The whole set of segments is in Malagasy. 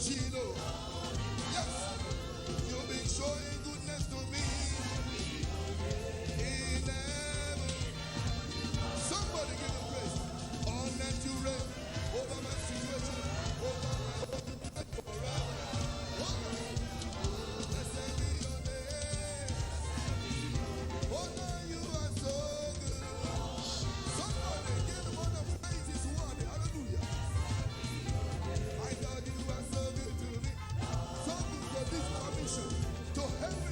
Shiloh. Yes, you've been showing goodness to me in heaven. Somebody give him praise. All that you reign over my situation, over my life forever. Oh, blessed be your name. Oh, now you are so good. Somebody give him all the praises worthy. Hallelujah. My God, you are so good to me. So good for this commission to help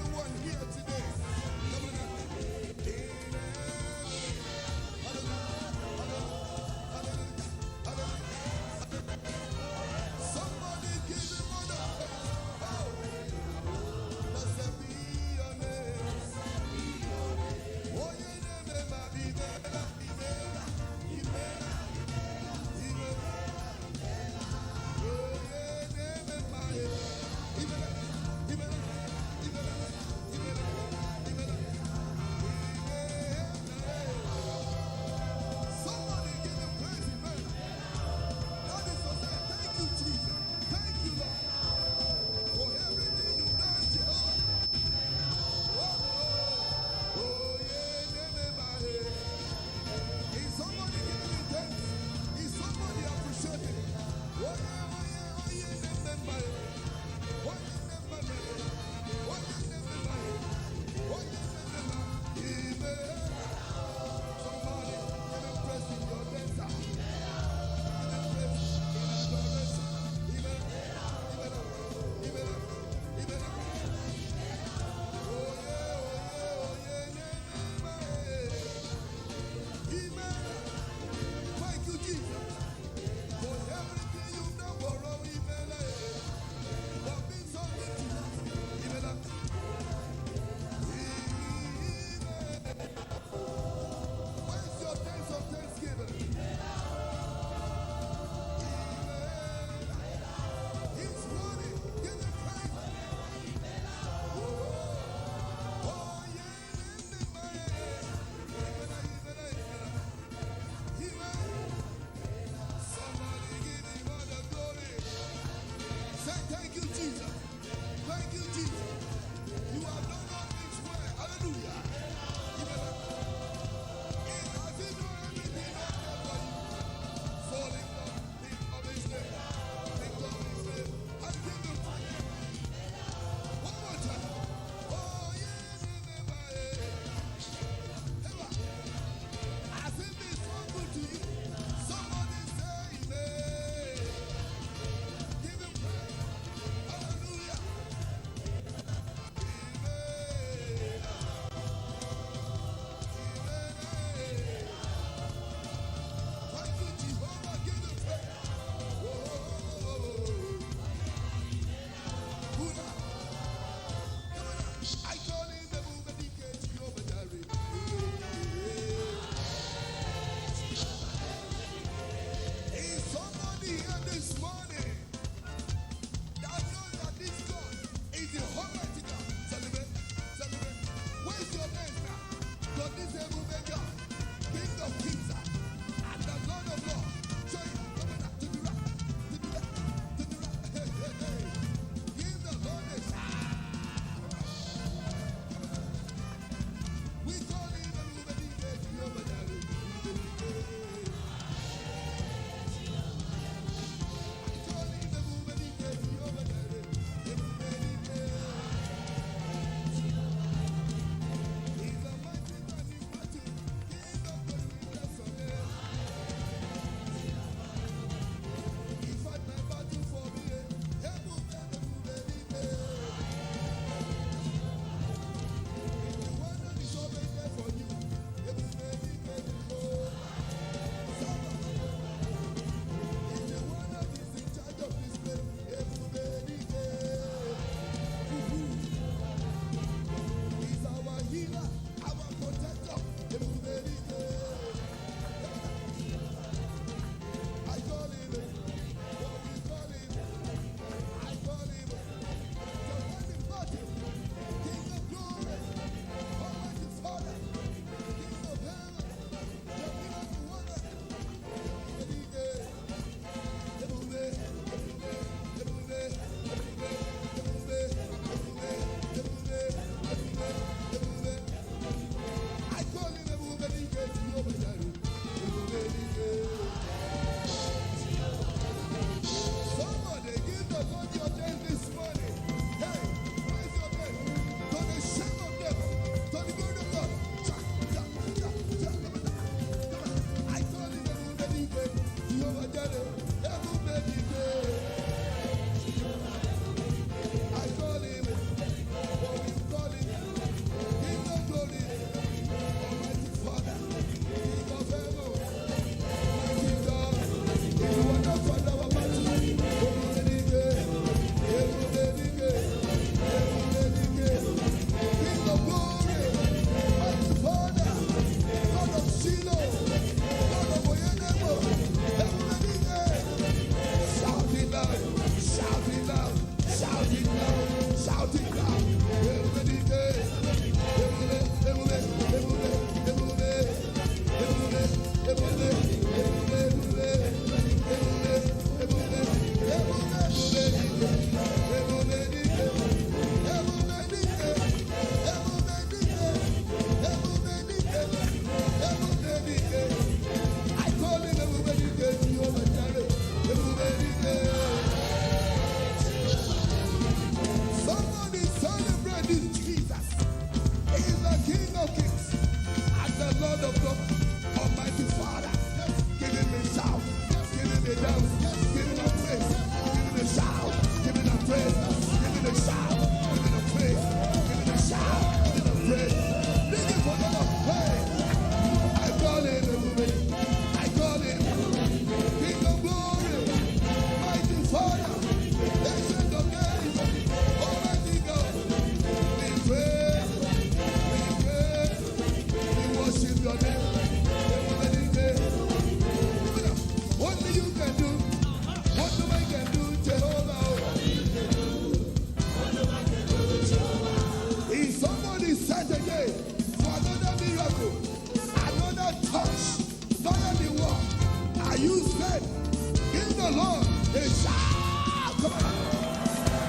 Lord is shout. Come on.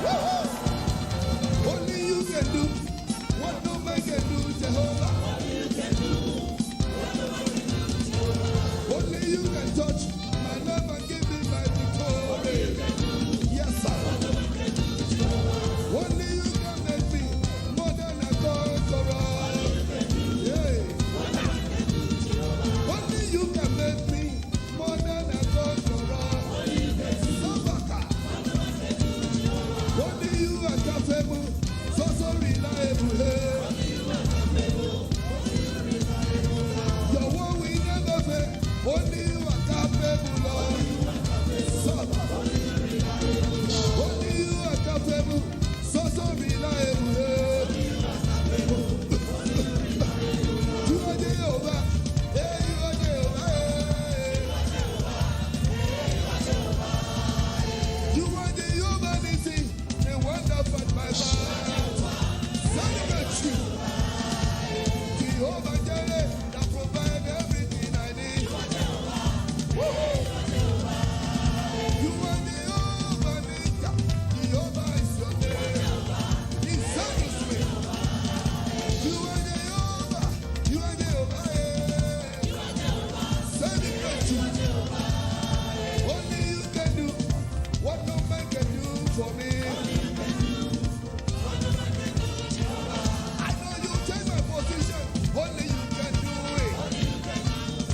Woo-hoo. Only you can do what no man can do, Jehovah. Only you can do what no man can do, Jehovah. Only you can touch my life and give me my victory. Yes, sir. Only you can make me more than a conqueror. Yeah. Only you can make me more than a conqueror. Sabaka. Only you are capable, so reliable. Your one we never fail. Only you are capable, Lord. Sabaka. Only you are capable, so reliable. You are Jehovah. Hey, you are Jehovah. You are Jehovah Nissi, the wonderful at my back. Celebrate you. Jehovah Jireh, that provide everything I need. Woo-hoo. You are Jehovah Nissi. Jehovah is your name. He settles me. You are Jehovah. You are Jehovah. Celebrate you. Only you can do what no man can do for me. I know you take my position. Only you can do it.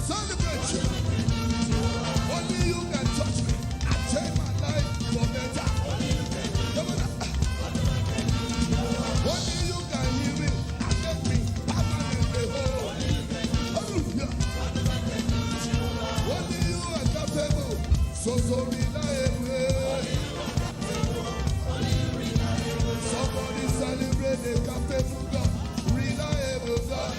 Celebrate you. Only you can touch me. I take my life for better. Come on. Only you can heal me and make me permanently whole. Hallelujah. Only you are capable, so reliable. Somebody celebrate the capable God, reliable God.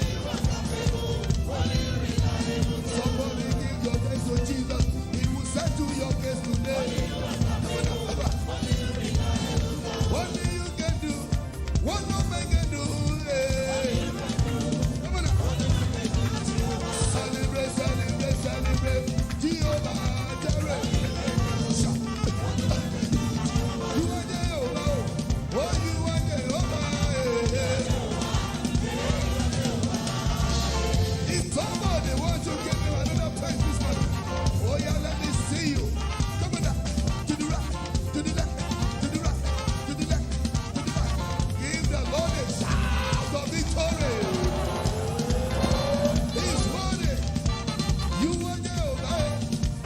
Somebody give your thanks to Jesus. He will settle your case today. Only you can do what no man can do. Come on. Celebrate, celebrate, celebrate. Jehovah Jireh. You are Jehovah. Oh, you are Jehovah. If somebody wants to give me another place this morning, oh yeah, let me see you. Come on, to the right, to the left, to the right, to the left, to the right. Give the Lord a shout of victory. This morning, you are Jehovah.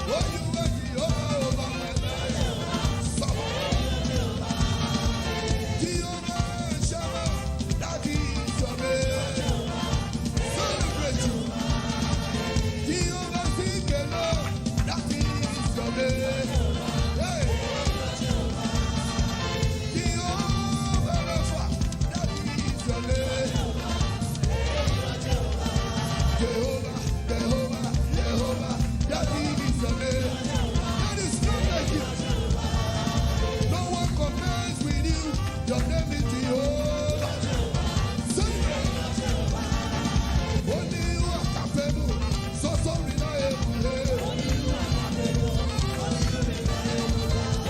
Oh, you are Jehovah over my life. Jehovah Shammah, that is your name. Celebrate you. Jehovah Sikelo, that is your name. Hey. Jehovah Rapha, that is your name. Jehovah, Jehovah, Jehovah, that is your name. That is not like you. No one compares with you. Your name is Jehovah. Celebrate. Only you are capable, so reliable.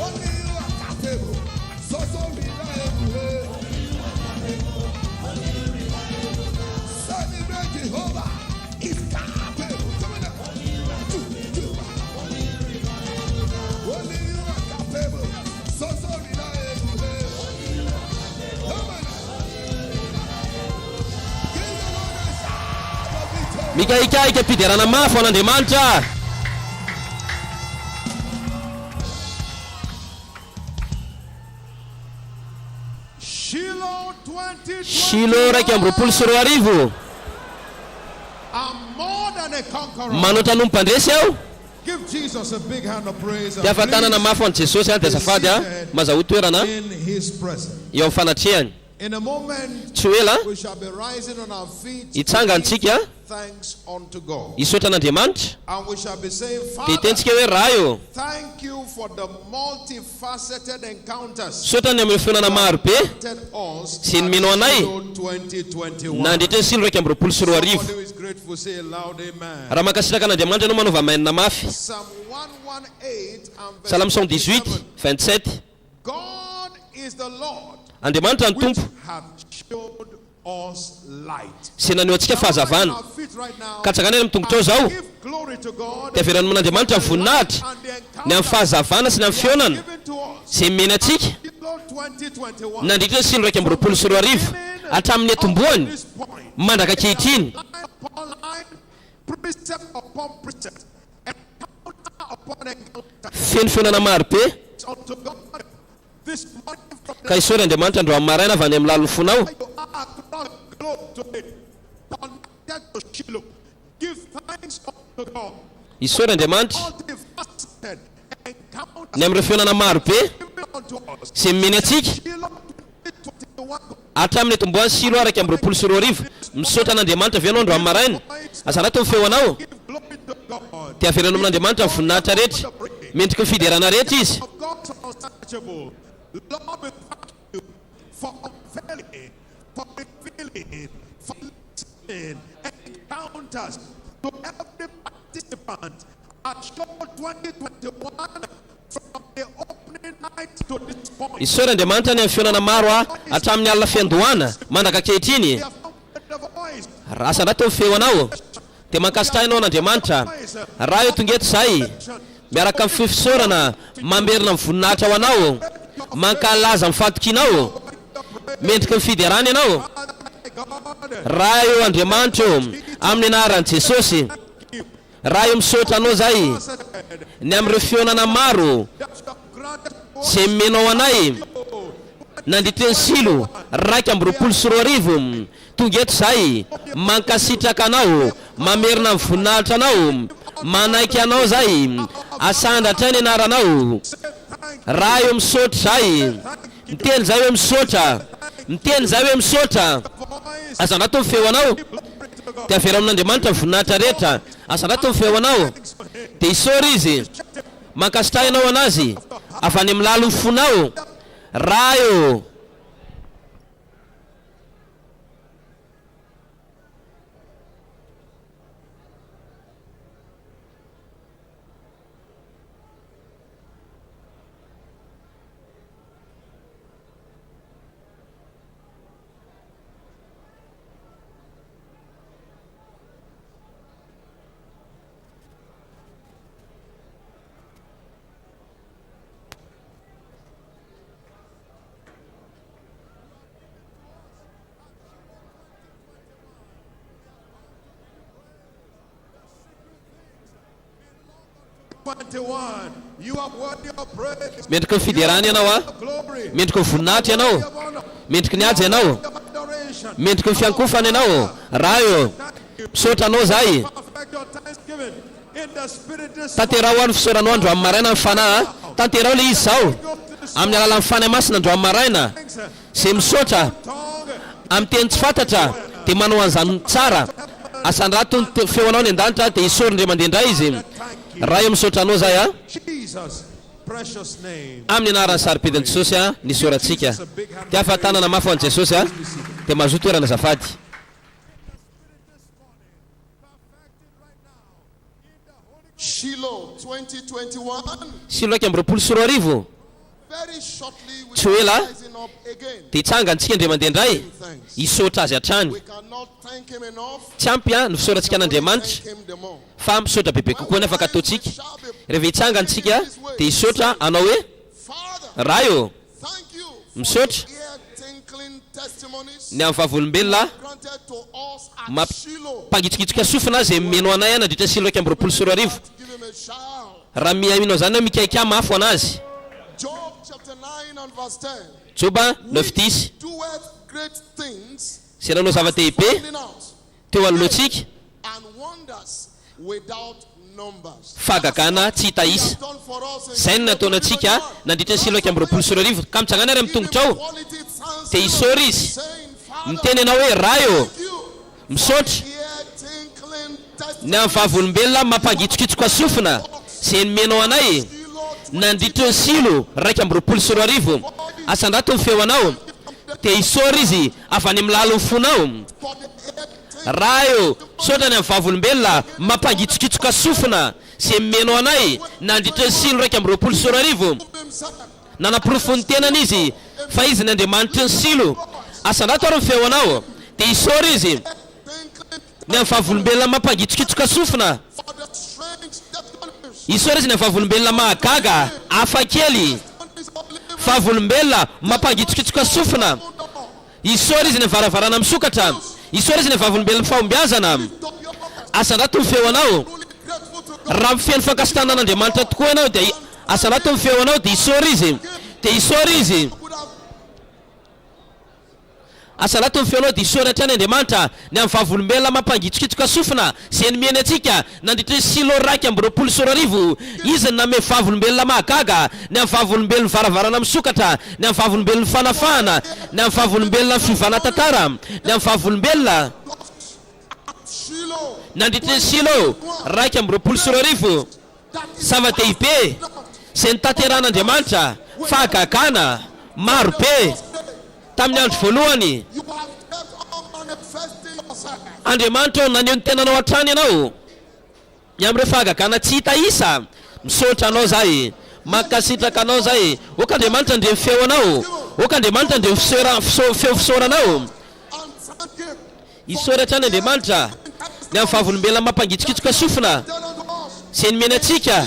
Only you are capable, so reliable. Celebrate Jehovah is capable. Come on now. Only you are capable, so reliable. Come on now. Give the Lord a shout of victory. Mikaika pitirana mafo an'Andriamanitra. Shiloh 2020. Shiloh raiky amby roapolo sy roa arivo. I'm more than a conqueror. Manota no mpandresy aho. Give Jesus a big hand of praise. Dia afatanana mafo an Jesosy an dia azafady a mazaho toerana In his presence. eo amin'ny fanatrehany. In a moment, tsy ho ela we shall be rising on our feet. hitsanga antsika Thanks unto God. hisaotra an'Andriamanitra And we shall be saying, dia Father, hitentsika hoe raha io thank you for the multifaceted encounters saotra ny amin'ny fionana maro be that us sy ny mino anay Shiloh 2021. nandritra ny silo 2 Somebody who is grateful, say loud amen. raha mankasitraka an'Andriamanitra ianao manova mainina mafy. Psalm 118 and verse Psalm 118 27 God is the Lord Andriamanitra ny which tompo hath showed us light. sy naneho antsika fahazavana Our feet right now, ka tsaka ny tongotrao zao give glory to God dia averan'ny man'Andriamanitra ny voninahitra and the ny amin'ny fahazavana sy ny amin'ny fionana given to us. sy meny atsika Shiloh 2021. nandritra ny silo 2 hatramin'ny atomboany This point, mandraka kehitriny line upon line, precept upon precept, encounter upon encounter feno fionana maro be unto God. This morning from ka hisaory Andriamanitra andro amin'ny maraina avy any amin'ny lalon'ny fonao you are across the globe today, connected to Shiloh. Give thanks unto God. hisaory Andriamanitra Multifaceted encounters ny amin'ireo fionana maro be given unto us. sy mimeny atsika Shiloh 2021. hatramin'ny atomboany silo 2 misaotra an'Andriamanitra avy ianao andro amin'ny maraina azanato ny feonao Give glory to God. dia averanao amin'Andriamanitra ny voninahitra rehetra mendrika ny fiderana rehetra izy Of God's unsearchable. Lord, we thank you for unveiling, for revealing, for listening, encounters to every participant at Shiloh 2021 from the opening night to this point. hisaory Andriamanitra ny amin'ny fionana maro hatramin'ny alina fiandohana mandraka kehitriny We have found the voice. asanato ny feonao dia mankasitrahinao an'Andriamanitra raha io tonga eto izay miaraka amin'ny fifisaorana mamerina amin'ny voninahitra ho anao mankalaza amin'ny fatokinao mendrika ny fiderana ianao raha io Andriamanitra io amin'ny anaran'i Jesosy raha io misaotra anao zay ny amin'ireo fionana maro sy menao anay nandritra ny silo 2 tonga eto izay mankasitraka anao mamerina amin'ny voninahitra anao manaiky anao zay asandatra ny anaranao raha io misaotra zay miteny zay hoe misaotra miteny zay hoe misaotra azanato ny feo anao dia avera amin'Andriamanitra ny voninahitra rehetra azanato ny feo anao dia hisaory izy mankasitrahinao anazy avy any amin'ny lalon'ny fonao raha io You are worthy of praise. mendrika ny fiderana ianao a Glory. mendrika ny voninahitra ianao Of honor. mendrika ny aja ianao Of adoration. mendrika ny fiankofana ianao raha io misaotra anao zay Perfect your thanksgiving in the spirit this tanterao any fisaoranao andro amin'ny maraina amin'ny fanahy tanterao le izy zao amin'ny alalan'ny fanahy masina andro amin'ny maraina zay misaotra tongue. amin'ny teny tsy fantatra dia manao an'izany tsara asandrato ny feo anao ny an-danitra dia hisaory indray mandeha izy raha io misaotra anao zay a Jesus, precious name. amin'ny anaran'ny saripedin'i Jesosy a ny sorantsika dia afa tanana mafy ho an'i Jesosy a dia mazoto toerana azafady Shiloh 2021. silo 2 Very shortly we Tsy ho ela are rising up again. dia hitsanga antsika indray mandeha indray hisaotra azy hatrany We cannot thank him enough. tsy ampy a ny fisaorantsika an'Andriamanitra Thank him the more. fa misaotra bebe kokoa ny afaka ataontsika rehefa hitsanga antsika dia hisaotra anao hoe Father, raha io thank you misaotra ear tinkling testimonies ny amin'ny vavolombelona granted to us at Map- Shiloh. mpangitsikitsika sofina azy meno anay nandritra silo 2 Give him a shout. raha miaminao zany hoe mikaika mafo anazy Job chapter 9 and verse 10. joba 9:10 Doeth great things, sy nanao zava-dehibe finding out teo anoloantsika and wonders without numbers. fagagana tsy hita isa. Done for us in Zay no nataonantsika nandritra ny Shiloh 2024 ka mitsangana ary mitongotra ao quality it sounds dia isory izy saying, Father, miteny anao hoe rayo thank you. misaotra Here tinkling ny amin'ny vavolombelona mampangitsokitsoka sofina izay nomenao anay nandritra ny Shiloh 2024 asandrato ny feo anao dia isory izy avy any amin'ny lalo ny fonao rayo misaotra ny amin'ny vavolombelona mampangitsokitsoka sofina izay nomenao anay nandritra ny Shiloh 2024 nanamporofo ny tenany izy fa izy ny Andriamanitra ny Shiloh asandrato ary ny feo anao dia isory izy ny amin'ny vavolombelona mampangitsokitsoka sofina isory izy ny vavolombelona mahagaga hafakely vavolombelona mampangitsokitsoka sofina isory izy ny varavarana misokatra isory izy ny vavolombelona fahombiazana asandrato ny feo anao raha mifeno fankasitrahana an'Andriamanitra tokoa ianao dia asandrato ny feo anao dia isory izy asandrato ny feonao dia isory hatrany Andriamanitra ny amin'ny vavolombelona mampangitsokitsoka sofina izay nomeny antsika nandritra ny Shiloh 2024 izy ny name vavolombelona mahagaga ny amin'ny vavolombelona varavarana misokatra ny amin'ny vavolombelona fanafahana ny amin'ny vavolombelona fiovanatantara ny amin'ny vavolombelona nandritra ny Shiloh 2024 zava-dehibe izay nitanteran'Andriamanitra fahagagana maro be tamin'ny andro voalohany. You have kept on manifesting yourself. Andriamanitra naneho ny tenanao hatrany ianao ny amin'ny fahagagana tsy hita isa misaotra anao zay mankasitraka anao zay oka Andriamanitra ndre feo anao oka Andriamanitra ndre feo fisaoranao And thank you. isory hatrany Andriamanitra ny amin'ny vavolombelona mampangitsokitsoka sofina izay nomeny antsika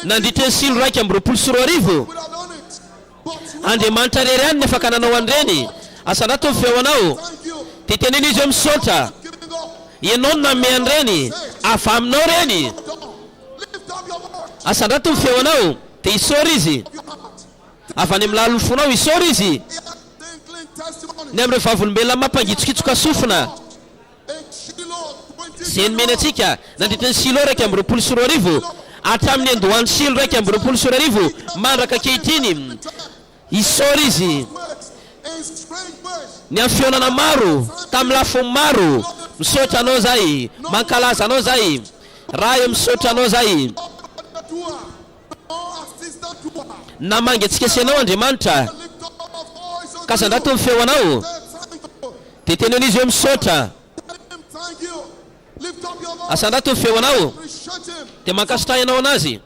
nandritra ny Shiloh 2024 Would have done it. But you Andriamanitra rery any ny afaka nanao andreny asandrato ny feo anao thank you. dia teneny izy eo misaotra Giving up. ianao no name andreny avy aminao reny Lift up your voice. asandrato ny feo anao dia isory izy Your heart. avy any amin'ny lalo ny fonao isory izy Here, tinkling testimony. ny amin'ireo vavolombelona mampangitsokitsoka sofina In Shiloh izay 20. nomeny antsika nandritra ny Shiloh 2024 hatramin'ny andohan'ny Shiloh 2024 mandraka ankehitriny isory izy In strange ways. ny amin'ny fionana maro tamin'ny lafiny maro misaotra anao zay mankalaza anao zay raha eo misaotra anao zay No assistant to her. na mangetsikesy anao Andriamanitra Lift up your voice unto ka you. asandrato ny feo anao Thank you. dia teneny izy eo misaotra Tell him thank you. Lift up your voice. asandrato ny feo anao Appreciate him. dia mankasitrahy anao anazy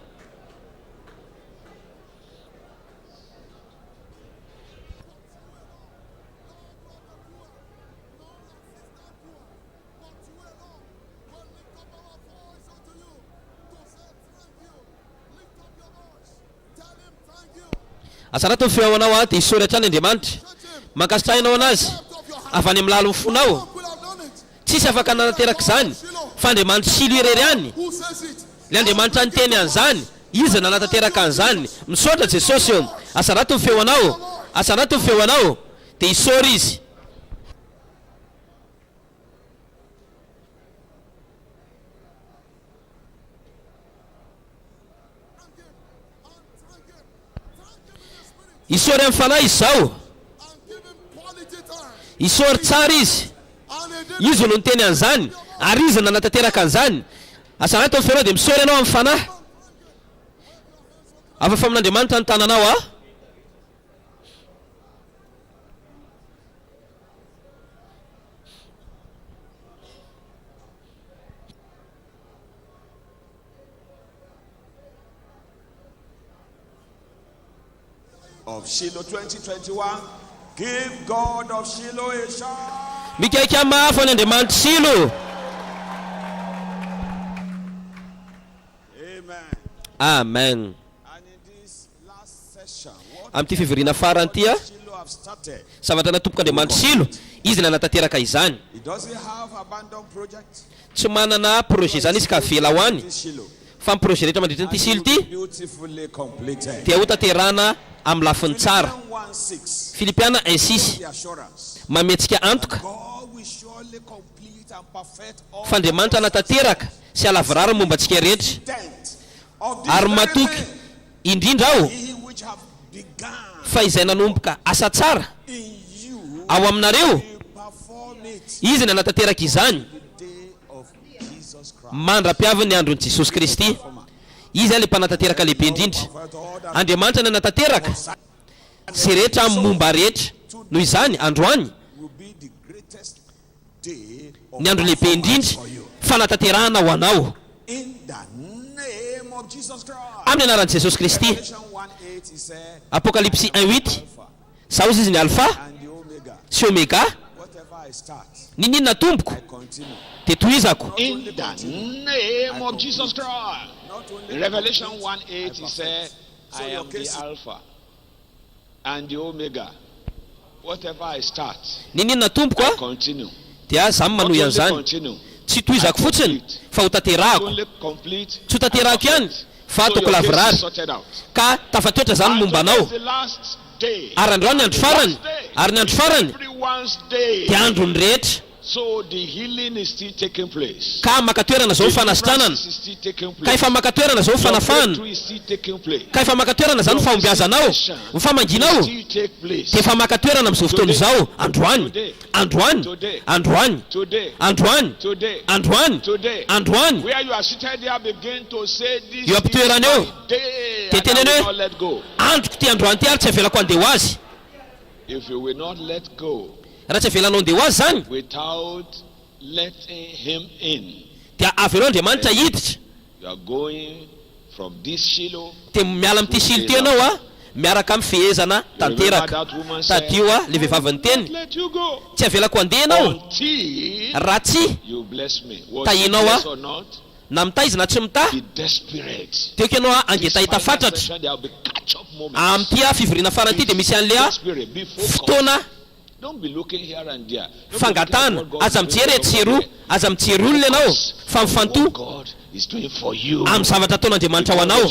asandrato ny feo anao dia isory hatrany Andriamanitra mankasitrahy anao anazy avy any amin'ny lalo ny fonao Will have done it. tsisy afaka nanateraka izany fa Andriamanitra Shiloh irery any Who says it? le Andriamanitra niteny an'izany izy nanatateraka an'izany misaotra Jesosy eo asandrato ny feo anao asandrato ny feo anao dia isory izy isory amin'ny fanahy izao And give him quality time. isory tsara izy And he did. izy no niteny an'izany ary izy nanatateraka an'izany asandrato ny feo anao dia misory anao amin'ny fanahy afafa amin'Andriamanitra ny tananao a Of Shiloh 2021, give God of Shiloh a shout. mikaiky amin'ny mahafa ny Andriamanitra Shiloh Amen. amen And in this last session, what amin'ity fivoriana farany ity a Shiloh have started, zavatra natomboka Andriamanitra Shiloh izy nanatateraka izany it doesn't have abandoned project. tsy manana projet zany izy ka vela ho any This Shiloh fa ny projet rehetra mandritra nyity Shiloh ity beautifully completed. dia ho tanterana amin'ny lafiny tsara Philippians 1:6, Filipiana 1:6 the assurance. mametsika antoka God will surely complete and perfect all Fandriamanitra natateraka sy alavirara momba antsika rehetra. intent of this Ary very matoky thing. indrindra aho He which have begun fa izay nanomboka asa tsara in you ao aminareo, will perform it izy ny natateraka izany the day of Jesus Christ. mandra-piaviny andron'i Jesosy Kristy. Izy le mpanatateraka lehibe indrindra. Perfect all that Andriamanitra ny natateraka sy rehetra amin'ny momba rehetra. Noho izany androany will be the greatest day of ny andro lehibe indrindra for you. fanatanterahana ho anao In the name of Jesus Christ. amin'ny anaran'i Jesosy Kristy. Revelation 1:8 he said, Apokalipsy 1:8 zao izy ny alpha and the Omega, sy omega, whatever I start, ninina tomboko I continue. dia tohizako. In the name of Jesus Christ. Not only Revelation complete, 1:8 he I said, So I your am the case- Alpha and the Omega. Whatever I start, Ninina tomboko I a continue. dia zaho Not manohy only an'izany. continue, Tsy tohizako fotsiny fa ho not taterahako. only complete, Tsy ho taterahako ihany fa so ataoko your case is lavirary sorted out. ka tafatoetra zany And momba today anao. is the last day. Ary androany ny andro farany, ary ny andro farany Everyone's day. dia androny rehetra. So the healing is still taking place. Ka maka toerana zao fanasitranana, Deliverance is still taking ka place. efa maka toerana zao Your fanafahana, breakthrough is still taking place. ka efa maka toerana zany fahombiazanao, ny famanginao Still take place. dia efa maka toerana amin'izao fotoana izao. Androany, androany, androany, Today, androany, today, androany, today. androany. Where you are seated there, begin to say, this Eo is am-pitoerana eo. my day, Dia and I teneny will hoe, not let go. androko ty androany ty ary tsy avelako andeha ho azy. If you will not let go Raha tsy avelanao andeha ho azy zany without letting him in, dia avelao Andriamanitra hiditra. you are going from this Shiloh. Dia miala amin'ity silo ty ianao a, miaraka amin'ny fehezana Remember tanteraka. that woman said, Tadio a le vehivavy "I will niteny, not let you go tsy avelako andeha ianao until raha tsy you bless me." Was Ta he ianao blessed a? or not? na mità izy na tsy mità. Be desperate. Teo ianao a angeta This final hitafantatra. session, there will be catch-up moments. Amin'ity a fivoriana farany ity dia misy an'le a Desperate. Be focused. fotoana Don't be looking here and there. Don't be fangatana. looking at what God Aza is doing mijery for etseroa, you. aza mijery olona ianao fa What mifantoha God is doing for you. amin'ny zavatra ataon'Andriamanitra ho anao.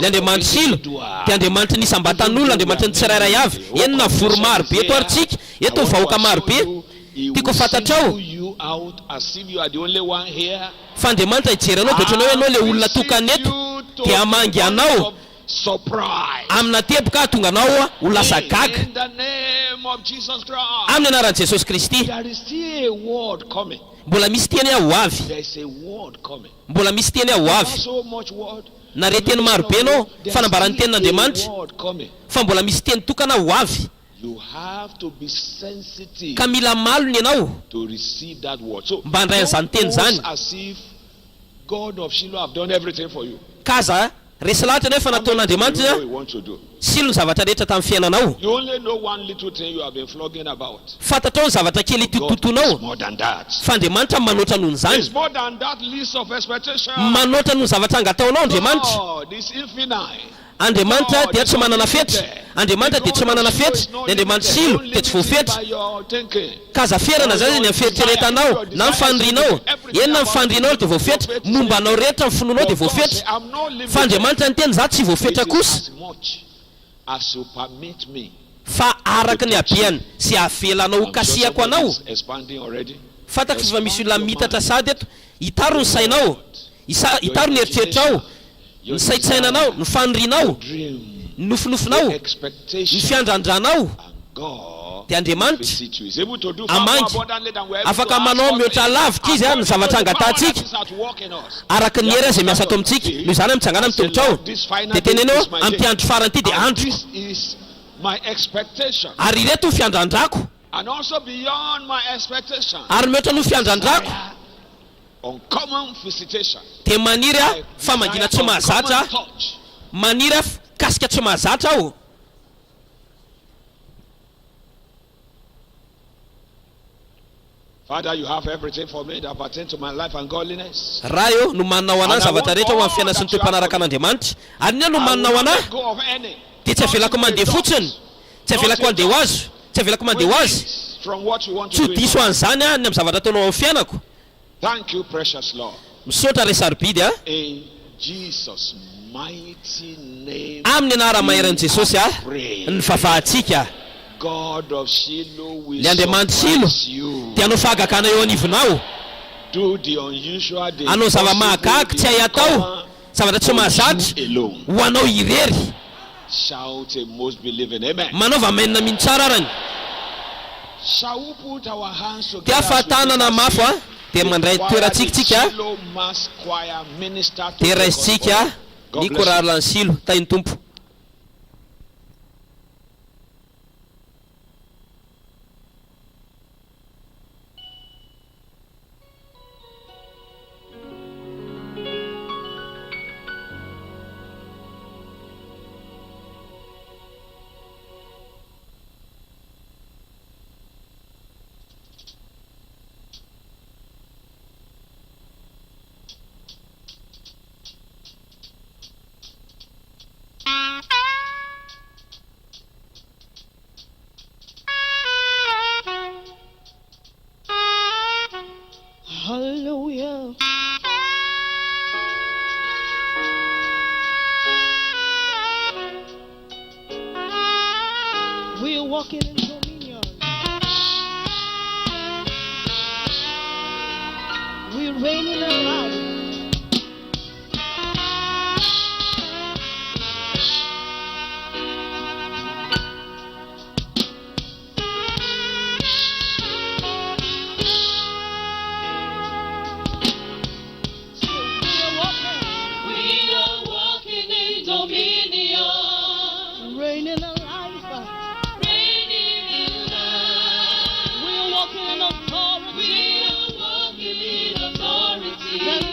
Le Andriamanitra Shilo dia Andriamanitra ny isambatan'olona, Andriamanitra ny tsirairay avy. Eny na vory maro be eto ary tsika, eto ny vahoaka maro be. Tiako fantatrao You out as if you are the only one here. fa Andriamanitra hijery anao dia ohatranao ianao le olona tokana eto dia hamangy anao Surprise. amina teboka tonga anao a ho lasa gaga In the name of Jesus Christ. amin'ny anaran'i Jesosy Kristy. There is still a word coming. Mbola misy teny aho ho avy, There is a word coming. mbola misy teny aho ho Not avy. so much word. Na reteny maro be anao fanambarany There's tenin'Andriamanitra still a word coming. fa mbola misy teny tokana ho avy. You have to be sensitive Ka mila malony ianao to receive that word. So mba handray an'izany teny don't zany. boast as if God of Shiloh have done everything for you. Kaza resy lahatra nefa How many things nataon'Andriamanitra you know you want to do? silo ny zavatra rehetra tamin'ny fiainanao. You only know one little thing you have been flogging about. Fantatrao ny zavatra kely ity God is totonao more than that. fa Andriamanitra manoatra noho It's izany. more than that list of expectation. Manoatra noho ny zavatra angataonao Andriamanitra. God is infinite. Andriamanitra dia tsy manana fetra. Andriamanitra dia tsy manana fetra. Ny Andriamanitra Shilo dia tsy voafetra. By your thinking. Kaza ferana zany ny fieritreretanao na ny fandrinao. Eny na ny fandrinao dia voafetra. Momba anao rehetra ny finoanao dia God say, voafetra. I'm not limited. Fa Andriamanitra ny teny za tsy voafetra It is kosa as much as you permit me. fa araka ny habeany sy avelanao ho I'm sure kasiako somebody anao. is expanding already. Fantako fa misy olona mitatra sady eto. Hitaro ny sainao, hitaro ny eritreretrao, ny saitsainanao, ny fandrinao, Dream, ny nofinofinao, ny expectation, fiandrandranao and God dia Andriamanitra visit you. Is able to do far more amangy abundantly than we're able to afaka ask manao or mihoatra think. lavitra izy a ny zavatra According to the power angatantsika that is at work in us. araka ny hery izay miasa ato amintsika. Noho izany mitsangana amin'ny tombotrao dia tenenao amin'ny andro farany ity dia And androko this is my expectation. ary ireto ny fiandrandrako And also beyond my expectation. ary mihoatra no fiandrandrako Uncommon visitation. dia maniry a famangina tsy mahazatra, Uncommon touch. maniry a kasika tsy mahazatra aho. Father, you have everything for me that pertains to my life and godliness. Raha eo no manana ho anahy zavatra rehetra ho amin'ny fiainana sy ny toe-panaraka an'Andriamanitra. Ary ny no I will manana ho not anahy let go of any. dia tsy avelako mandeha fotsiny, tsy avelako mandeha ho azo, tsy avelako mandeha ho azy. From what you want Tsy to ho do. diso an'izany a ny amin'ny zavatra ataonao amin'ny fiainako. Thank you, precious Lord. Misaotra re sarobidy a In Jesus' mighty name. amin'ny anara-maheran'i Jesosy a Pray. ny vavahantsika. God of Shiloh will Le Andriamanitra Shilo surprise you. dia anao fahagakana eo anivonao. do the unusual, the anao zava-mahagaga tsy hay atao, zavatra tsy mahazatra alone. ho anao irery. Shout a most believing amen. Manaova menina mihitsy tsara arany. Shall we put our hands Dia together? fa tanana mafo a, dia mandray toerantsika Shiloh Mass Choir minister to dia the raisitsika God ny bless you. korala ny Shiloh tainy tompo. Hallelujah. We are walking in dominion. We are reigning around. Reigning in life. Reigning in life. We are walking in authority. We are walking in authority.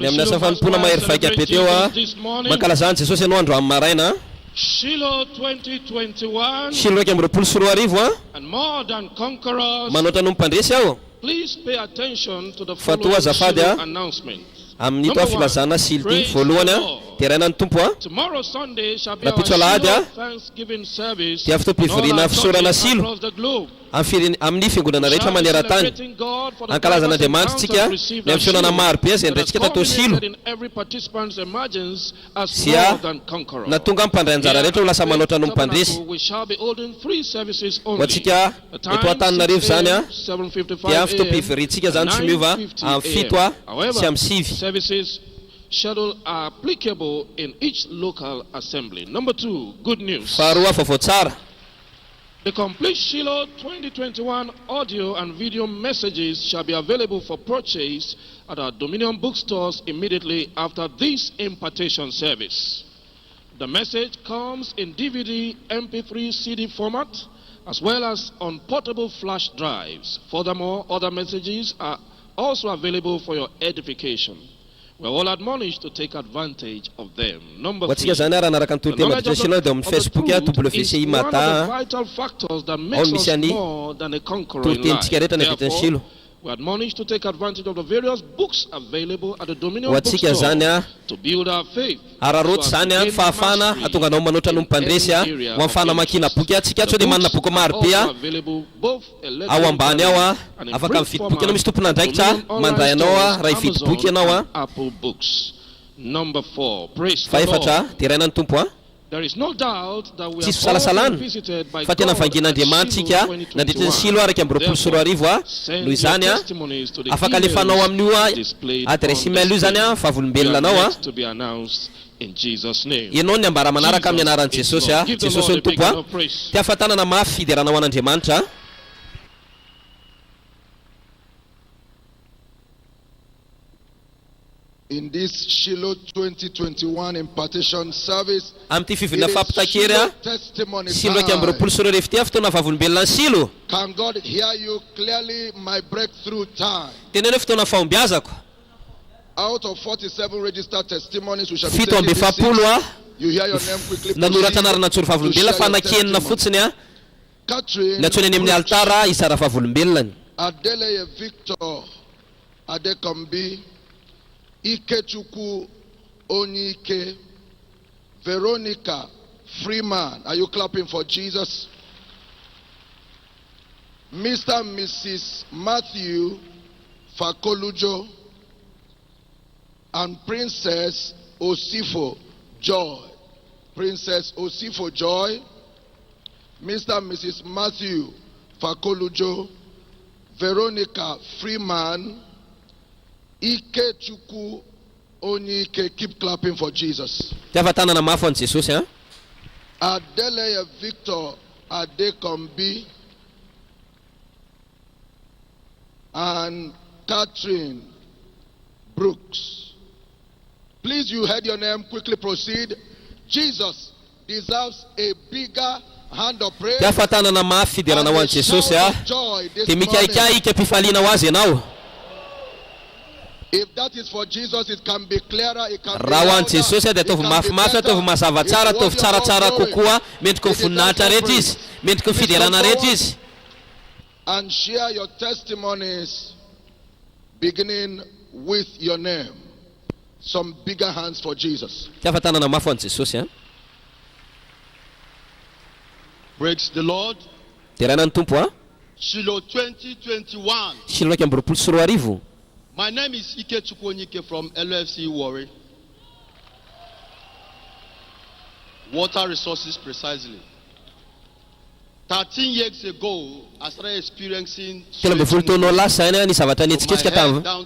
Namna safan puna maher faika petewa makalazan Jesus no andro am maraina Shiloh 2021 Shiloh kemro pulsuru arivo and more than conquerors. Manota num pandresi ao. Please pay attention to the Fatua zafady announcement. Amin'ny to filazana silty voalohany terana ny tompo Tomorrow Sunday shall be our Shiloh Thanksgiving service. Dia afto pivorina fisorana silo amin'ny fiangonana rehetra maneran-tany ankalazana Andriamanitra ny fisorana maro be izay ndraitsika tato Shiloh sia na tonga mipandray anjara rehetra ho lasa manoatra no mipandresy ho atsika eto Antananarivo zany dia afto pivorintsika zany tsy miova amin'ny fito sy amin'ny sivy. Schedule are applicable in each local assembly. Number 2, good news. Faharoa vaovao tsara. The complete Shiloh 2021 audio and video messages shall be available for purchase at our Dominion bookstores immediately after this impartation service. The message comes in DVD, MP3, CD format, as well as on portable flash drives. Furthermore, other messages are also available for your edification. We are all admonished to take advantage of them. Number 3. The knowledge of the truth is one of the vital factors that makes us more than a conqueror in life. Therefore, we are admonished to take advantage of the various books available at the Dominion bookstore to build our faith. Araroty zany fahafana atonga nao manoatra no mpandresy ho amfana makina boky atsika tsy de manana boky maro be ao ambany ao afaka mividy boky anao misy tompona andraikitra mandray anao raha hividy boky ianao Number 4. Praise the Lord. Faefatra teraina ny tompo There is no doubt that we Tsisy have all fisalasalana been visited by fa tena God vangin'Andriamanitsika at nandritra ny Shiloh Shiloh araky amby roapolo sy roa arivo a. Send Noho izany your a testimonies to the afaka alefanao amin'io a adresse email io zany a fahavolombelona anao a. to be announced in Jesus' name. Ianao ny ambara manaraka amin'ny anaran'i Jesosy a. Jesosy ny tompo a. Ty ahafantanana mafy fiderana ho an'Andriamanitra. In this Shiloh 2021 impartation service, Amty fividina fampitakery a. Shiloh aky amby roapolo sy roa arivo ty a fotoana fahavolombelona ny Shiloh. can God hear you clearly? My breakthrough time. Tena hoe fotoana fahombiazako. Out of 47 registered testimonies, we shall be Fito taking amby this seat. efapolo a. You hear your name quickly. Nanoratra anarana tsoro fahavolombelona fa nakenina fotsiny a. Catherine Natsoiny any amin'ny altara isara fahavolombelona. Adeleye Victor Adekambi Ikechuku Onyike Veronica Freeman. Are you clapping for Jesus? Mr. and Mrs. Matthew Fakolujo and Princess Osifo Joy. Princess Osifo Joy, Mr. and Mrs. Matthew Fakolujo, Veronica Freeman, Ikechuku Onyike. Keep clapping for Jesus. Tafatana mafy an'i Jesosy a. Adeleye Victor Adekombi and Catherine Brooks. Please, you heard your name. Quickly proceed. Jesus deserves a bigger hand of praise. Tafatana mafy fiderana ho an'i Jesosy a. Ty mikaikaika mpifaliana ho azy ianao. If that is for Jesus, it can be clearer, it can be Raha ho an'i louder, Jesosy dia it ataovy can be mafimafy, better. ataovy mazava tsara, It's ataovy worthy of tsaratsara all glory. kokoa, mendrika ho It voninahitra deserves rehetra izy, mendrika ho fiderana rehetra izy. And share your testimonies beginning with your name. Some bigger hands for Jesus. Tafatanana mafy ho an'i Jesosy a. Praise the Lord. Terana ny tompo a. Shiloh 2021. Shiloh aky amby roapolo sy roa arivo. My name is Ike Chukwonyike from LFC Warri. Water resources precisely. 13 years ago, I started experiencing Telo amby folo taona lasa any a ny zavatra nihetsiketsika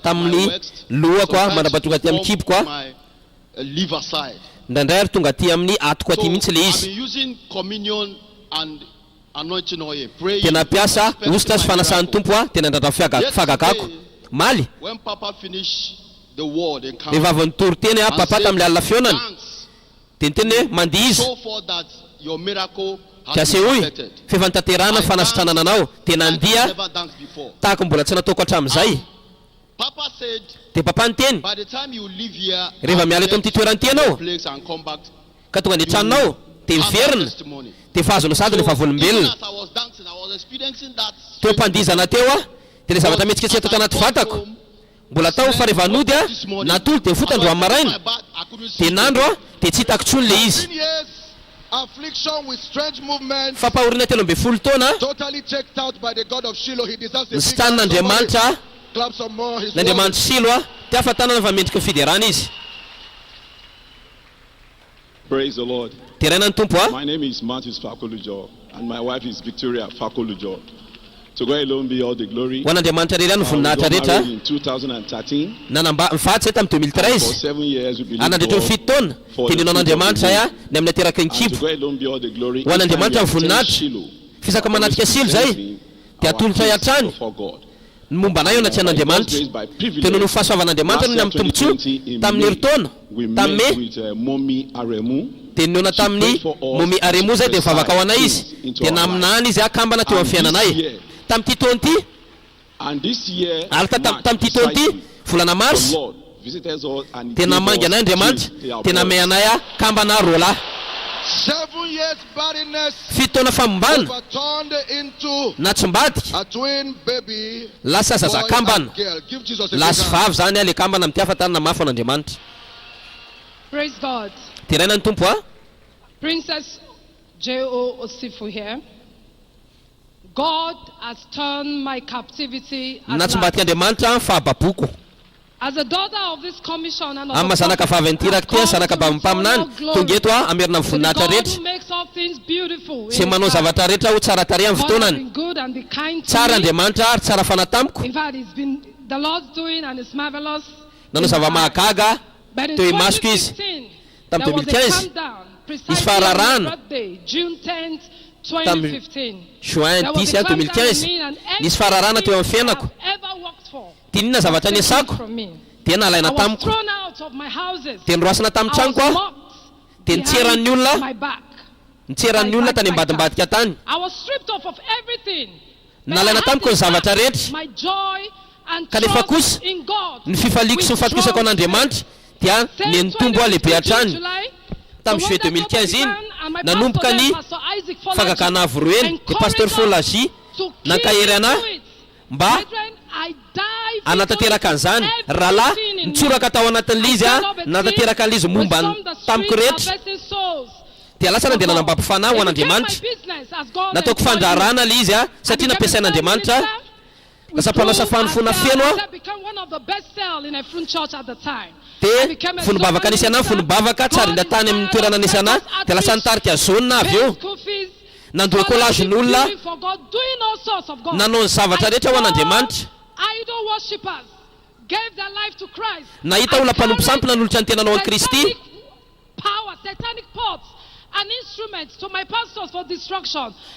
tamin'ny lohako a manabatonga aty amin'ny kiboko a. my liver side. Ndraindray ary tonga aty amin'ny atoko aty mihitsy le I've izy. been using communion and anointing oil. Praying. Tena piasa ositra sy fanasan'ny tompo a, tena ndratra fagakako. Maly. When Papa finished the word and Rehefa avy nitory teny a papa tamin'ny alina fionany. Teny hoe mandihy izy. so for that your miracle Ka has se been hoy perfected. fefa nitanterana ny fanasitranana anao. Tena Like andia I've never danced before. tahaka mbola tsy nataoko hatramin'izay. Papa said, Dia papa niteny by the time you leave here, rehefa miala eto amin'ity toerana ity ianao place and come back, ka tonga ny tranonao dia have that miverina testimony. dia fahazona sady So, rehefa even volom-belona. as I was dancing, I was experiencing that. Teo mpandizana teo a dia le zavatra metsiketsika tao tanaty vatako. Mbola tao fa rehefa nody a natolo dia nifoty androany maraina. Dia nandro a dia tsy hitako tsony le izy. 13 years affliction with strange movements, Fampahoriana telo amby folo taona totally checked out by the God of Shiloh. He deserves a ny big sitanina hand. Somebody Andriamanitra clap some more. His n'Andriamanitra Shiloh a ty ahafantanana fa mendrika ny fiderana izy. Praise the Lord. Terana ny tompo a. My name is Matthew Fakolujo, and my wife is Victoria Fakolujo. To God alone be all the glory. Ho an'Andriamanitra rery any We voninahitra got rehetra. married in 2013. Nifatsy tamin'ny And for 2013. 7 years we believe Anandritra ny fito taona tenenao an'Andriamanitra zay a ny amin'ny ateraky ny And to kibo. God alone be all the glory. Ho an'Andriamanitra ny voninahitra. Shiloh. Fisaka manatrika Shiloh zay dia atolotra iatrany. Before God. Ny momba anay eo anaty an'Andriamanitra. Teno no fahasoavan'Andriamanitra no ny amin'ny tombontsoa tamin'ny herintaona We tamin'ny met May. with Mommy Aremu. Tenona tamin'ny Momi Aremu zay dia mivavaka ho anay izy. Dia naminany izy akambana teo amin'ny fiainanay. Tamin'ity taona ity And this year, ary tamin'ity taona ity volana the Mars Lord visited us and tena gave mangy us anay twins. Andriamanitra. They are Tena boys. may anay a kambana rola. 7 years barrenness Fito taona famombana overturned into na tsombadika a twin baby. lasa Boy zazakambana. and girl. Give Jesus a big Lasy hand. vavy zany a le kambana amin'ny ahafantanana mafy an'Andriamanitra. Praise God. Teraina ny tompo a. Princess J.O. Osifu here. God has turned my captivity at Natsombadika last. Andriamanitra ny fahababoko. As a daughter of this commission and of Amma the sanaka prophet, faventiraka ty I've sanaka come to bampaminany return your tonga glory eto amerina to the voninahitra God rehetra who makes all things beautiful. sy manao zavatra rehetra ho tsara tarehy amin'ny God has fotoanany been good and be kind to tsara me. andriamanitra ary tsara fanatamiko In fact, it's been the Lord's doing and it's marvelous. nanao zava-mahagaga But in teo imasoko izy 2015, Tam there was a 2015, countdown precisely izy on my fararana. birthday, June 10th, 2015. juin There was 10 a countdown 2015 in me and nisy fararana teo amin'ny everything fiainako I've ever worked for tinina zavatra was nisako taken from me. dia I nalaina was tamiko thrown out of my houses. dia noroasana I tamin'ny was tranoko a mocked dia nitseran'ny olona behind my back. nitseran'ny olona tany ambadimbadika tany I was stripped off of everything. But nalaina I had tamiko ny this back, zavatra rehetra my joy and kanefa trust kosa in God. ny fifaliko sy ny fahatokisako an'andriamanitra dia ny nitombo a lehibe hatrany tamin'ny juillet 2015 iny nanomboka ny fagakana avoroeny dia pasteur Folazy nankahery anahy mba anatanteraka an'izany rahalahy nitsoraka tao anatin'ilay izy a nanatanteraka an'ilay izy momba tamiko rehetra dia lasa nandeha nanambam-pifanahy ho an'andriamanitra nataoko fandrarana ilay izy a satria nampiasain'andriamanitra lasa mpanasa fanofona feno a dia fonobavaka nisy anahy fonobavaka tsara indra tany amin'ny toerana nisy anahy dia lasa nitarika zona avy eo nandoa collage-n'olona nanao ny zavatra rehetra ho an'andriamanitra nahita olona mpanompo sampy nanolotra ny tena anao an'i Kristy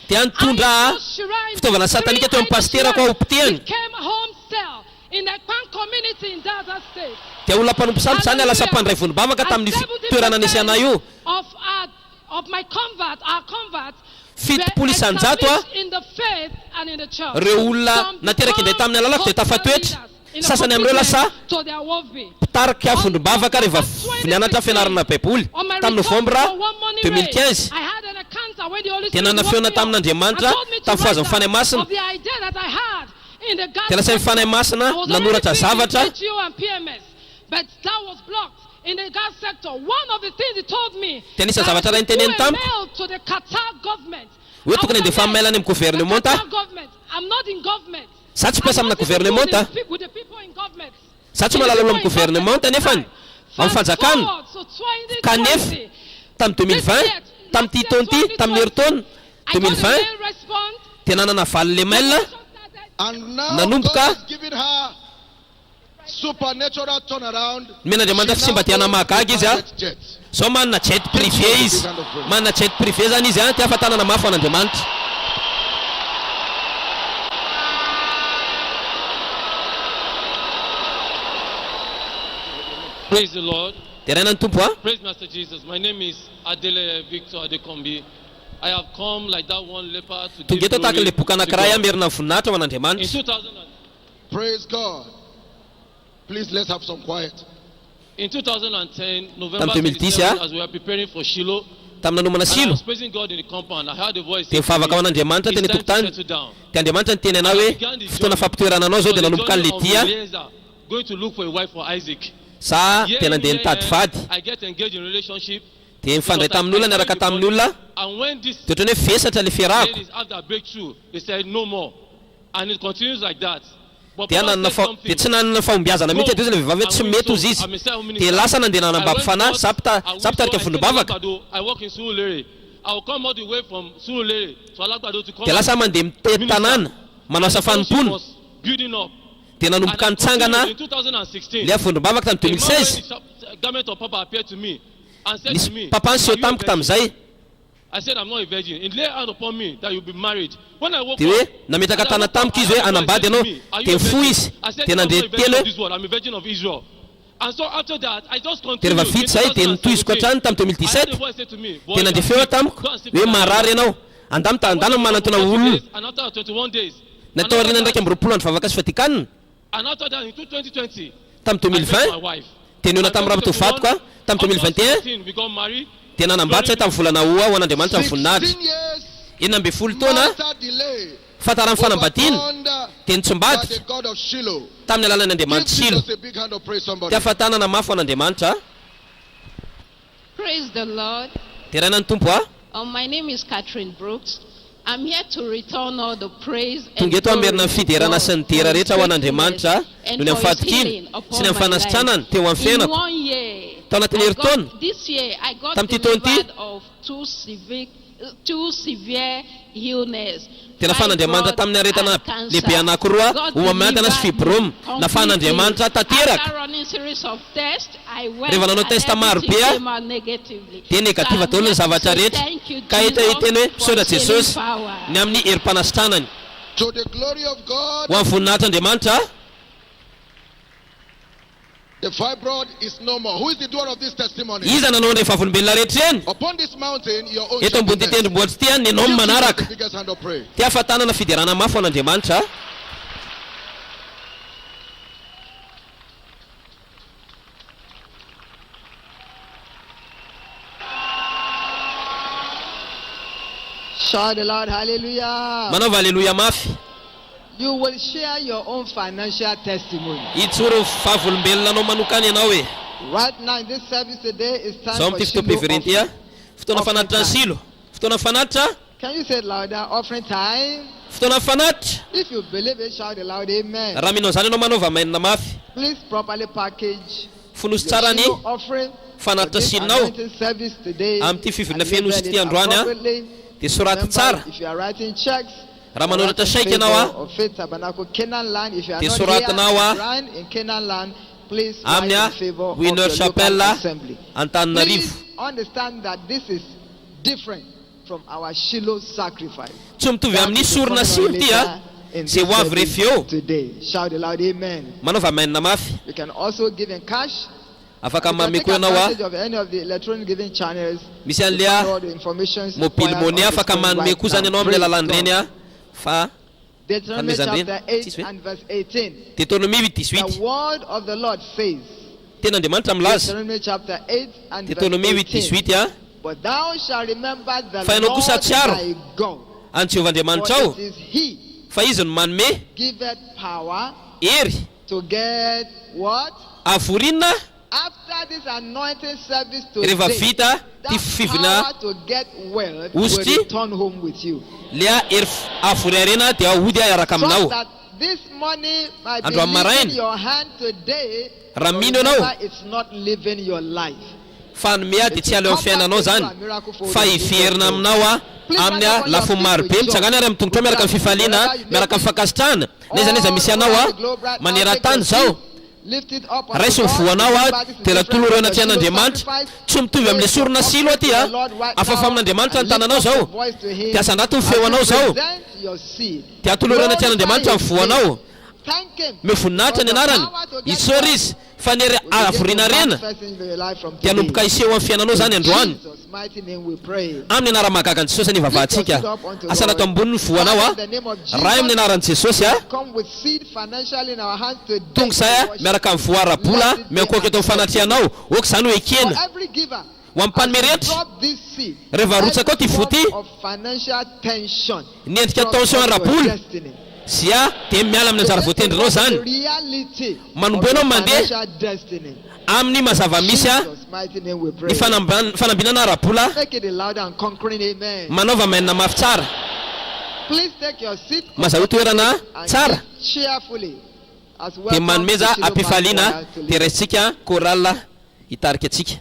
dia nitondra fitaovana satanika teo amin'ny pasterako ao potehany dia olona mpanompo sampy zany alasa mpandray vonobavaka tamin'ny toerana nisy anay io fitopolo isanjato a reo olona nateraka indray tamin'ny alalako dia tafatoetra sasany amin'ireo lasa pitarika fondrombavaka rehefa nianatra fianarana baiboly tamin'ny novembre 2015 dia nanafeona tamin'andriamanitra tamin'ny foazan'ny fanahy masina dia lasa mifanahy masina nanoratra zavatra dia nisy zavatra ray niteneny tamiko hoe tokony andefa mailany amin'ny gouvernement ta za tsy mpiasa amina gouvernement ta za tsy mahalala olo amin'ny gouvernement ta nefany amin'ny fanjakana kanefa tamin'ny 2020 tamin'ity taona ity tamin'ny heritaona 2020 dia nanana valy le mail nanomboka supernatural turnaround. men'andriamanitra fisimbatiana mahagaga izy a zao manana jet privé izy manana jet privé zany izy a ty afatanana mafy an'andriamanitra Praise the Lord. dia rainany tompo a Praise Master Jesus. My name is Adele Victor Adekombi. I have come like that one leper to tonga give eto tahaka glory le boka to anankiray a God. merina voninahitra ho In an'andriamanitra 2000, Praise God. Please let's have some quiet. in 2010, November Tam 2010, 27, as we were preparing for Shiloh, tamin'ny nanomana and I Shiloh was praising God in the compound. I heard a voice dia say to mivavaka ho me, an'andriamanitra teny "It's time to tokotany settle down." dia andriamanitra niteny anao hoe fotoana fampitoerana anao zao dia nanomboka So the an'le journey dia of Eliezer, going to look for a wife for Isaac. za dia nandeha nitady vady I get engaged in relationship. dia mifandray tamin'ny olona niaraka tamin'ny olona And when this dia ohatrany hoe vesatra le fiarahako ladies have that breakthrough, they said no more. And it continues like that. But dia Paul nanana said something. dia tsy nanana fahombiazana mihitsy adio zany vehivavy hoe tsy mety ozy izy dia lasa nandeha nanambavy fanahy za pitarika fondrombavaka I work in Surulere. I will come all the way from Surulere to Alagbado to come. dia lasa mandeha mitety tanàna manao asa fanompoana was building up. dia nanomboka nitsangana In 2016, le fondrombavaka tamin'ny the man wearing 2016 the garment of Papa appeared to me and said nisy to me, papa "Are nseho you a tamiko virgin?" tamin'izay I said, I'm not a virgin. It lay out upon me that you'll be married. When I woke dia hoe up, nametraka tana tamiko izy hoe anambady ianao dia mifoha izy dia nandeha telo hoe I'm a virgin of Israel. And so after that, I just dia continued. rehefa vita zay dia nitohiziko hatrany tamin'ny 2017 dia nandeha feo aho tamiko hoe marary ianao andano manantona olona And after 21 days, natao arina ndraiky amby roapolo andro vavaka sy vatikanina and after that, in 2020, tamin'ny I met my 2020 wife. dia niona tamin'ny rahavatovatiko a tamin'ny 2021 2021, we got married. dia nanambatsy ahy tamin'ny volana hoa ho an'andriamanitra amin'ny voninahitra 16 years. enina amby folo taona Matter delay. fahatarany fanambadiana Overturned dia by nitsombady the God of Shiloh. tamin'ny alalan'andriamanitra Give Shiloh Jesus a big hand of praise somebody. dia afatanana mafy ho an'andriamanitra Praise the Lord. dia rainany tompo a My name is Catherine Brooks. I'm here to return all the praise and Tungeto glory amerina to fiderana God sy ny tera for rehetra ho an'Andriamanitra and noho ny for his amfatikiny healing sy upon ny my amfanasitranany life. teo amin'ny In fiainako. 1 year, Tao anatin'ny herintaona, this year I got Tamty taona ity, delivered of two severe illness. tena fan'Andriamanitra tamin'ny aretana lehibe anankiroa ho mamatana sy fibrome na fan'Andriamanitra tanteraka. After running series of tests, I went Rehefa nanao and test maro everything be, came out negatively. dia negativa daholo ny zavatra rehetra. Ka hita hiteny hoe misaotra Jesosy ny amin'ny herim-panasitranany. To the glory of God, Ho amin'ny voninahitran'Andriamanitra, the fibroid is no more. Who is the doer of this testimony? iza nanao ny vavolombelona rehetra eny. Upon this mountain, your own Eto shall be ambony ty next. tendrombohitra ty ny nom Give Jesus manaraka. the biggest hand of praise. Ty ahafantanana fiderana mafy ho an'Andriamanitra. Shout the Lord, hallelujah. Manao haleluya mafy. You will share your own financial testimony. Itsoro vavolombelona anao manokana ianao e. Right now in this service today is time Zao for amin'ity Shiloh fotoam-piverena ity a, offering. fotoana fanatitra ny Shiloh. Fotoana fanatitra, Can you say it louder? Offering time. fotoana fanatitra. If you believe it, shout it loud, amen. Raha minao zany ianao manova mainina mafy. Please properly package Fonosy your tsara ny Shiloh offering for fanatitra this Shiloh anointing service today. amin'ity fivirina and feno label izy it ity androany a, appropriately. dia soraty Remember, tsara. if you are writing checks, Raha manoratra chèque ianao a, of Faith Tabernacle Canaan land, if you are dia not here soratinao a, Brian in Canaan land, please write amin'ny a in favor of Winner your local Chapelle assembly. Antananarivo. Please understand that this is different from our Shiloh sacrifice. Tsy mitovy amin'ny sorona Shiloh ity a, In zay this ho avy service rehefa eo. today. Shout aloud, amen. Manova mainina mafy. You can also give in cash. Afaka You can manome take koa ianao advantage a, of any of the electronic giving channels. misy to find all an'ilay the information mobile required money on the afaka screen manome right koa zany now. ianao amin'ny Praise alalan'ireny God. a, fa Deuteronomy Amazing, chapter eh? 8 and verse 18. Deutéronomie The 8:18. word of the Lord says, Tena Andriamanitra milaza. Deuteronomy chapter 8 and verse Deutéronomie 18. 8:18 a, But thou shalt remember the Fa ianao Lord kosa tsiaro thy God, any Jehovahandriamanitra for ao, it is he fa izy no manome giveth power hery to get what? avorinina After this anointing service rehefa today, vita ty that fivina power to get wealth will Osti. return home with you. lea hery avory arena dia ahody iaraka So aminao. that this money might be Andro amin'ny maraina. leaving your hand today, Raha but mino ianao, remember it's not living your life. fa nomea dia tsy aleo amin'ny fiainanao zany, fa hiverina aminao a amin'ny a lafo marobe mitsangana ary amin'ny tongotra miaraka amin'ny fifaliana, miaraka amin'ny fankasitrahana. Neza neza misy anao a maneran-tany zao, Lift it up unto raisy ny God. voanao a Remember, this is dia different latolo from ireo the anaty Shiloh an'Andriamanitra. sacrifice. Tsy mitovy amin'ilay sorona Shiloh aty a, afafa amin'Andriamanitra ny tananao zao, dia asa anaty ny feonao zao, Present your seed. dia atolo ireo anaty an'Andriamanitra ny voanao. Thank him. Me voninahitra ny anarany, isory izy fa ny avorina rena dia anomboka iseho amin'ny fiainanao zany androany. Jesus' mighty name we pray. Amin'ny anara mahagaga ny Jesosy ny vavahantsika, asa natao ambony ny voanao a, raha amin'ny anaran'i Jesosy a, Come with seed financially in our hands today. tonga izay a miaraka amin'ny voarabola miankoaka eto amin'ny fanatrianao, oka zany hoe For ekena every giver, ho amin'ny mpanome as you rehetra. drop this seed, Rehefa arotsaka ao ty every voty, form of financial tension ny endrika drops tension off your arabola destiny. zia dia miala amin'ny anjara voatendrinao The zany, reality manombo of ianao your mandeha financial destiny. amin'ny mazava misy a Jesus' mighty name we pray. ny fanambinana arabola. Make it a loud and conquering amen. Manaova mainina mafy tsara, Please take your seat mazaho toerana and tsara, give cheerfully as dia welcome manomeza to Shiloh ampifaliana Choir to dia lead. raisitsika korala hitarika atsika.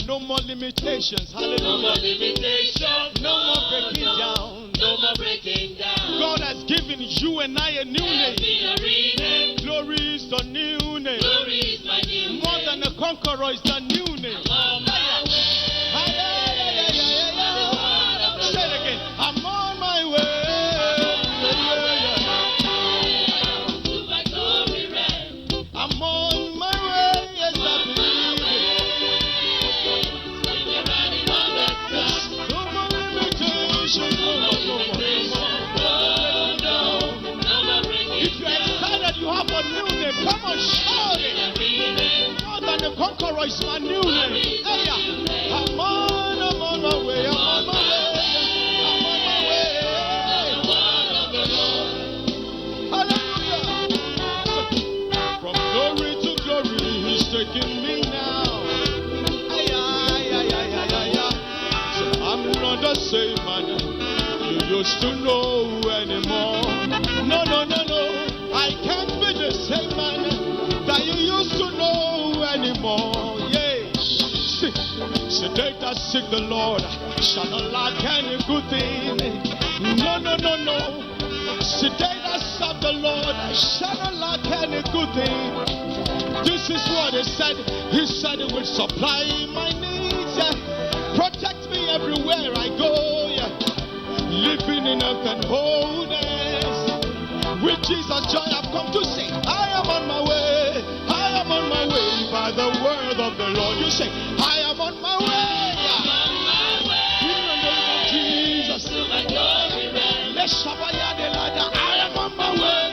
No more limitations. Hallelujah. No more limitations. No more breaking down. No more breaking down. God has given you and I a new name. Be a rename. Glory is the new name. Glory is my new More name. than a conqueror is the new name. On my way. Hallelujah. is my new name. Hey, I'm on my way. I'm on my way. I'm on my way. Hallelujah. From glory to glory, he's taking me now. So I'm not the same man you used to know anymore. No. I can't be the same man that you used to know anymore. Yeah. See, they that seek the Lord shall not lack any good thing. No. See, they that serve the Lord shall not lack any good thing. This is what he said. He said he will supply my needs. Protect me everywhere I go. Living in health and wholeness. With Jesus' joy I've come to say, I am on my way. I am on my way by the word of the Lord. You say, I am on my way. I'm on my way. In the name of Jesus. To my glory realm. I am on my way.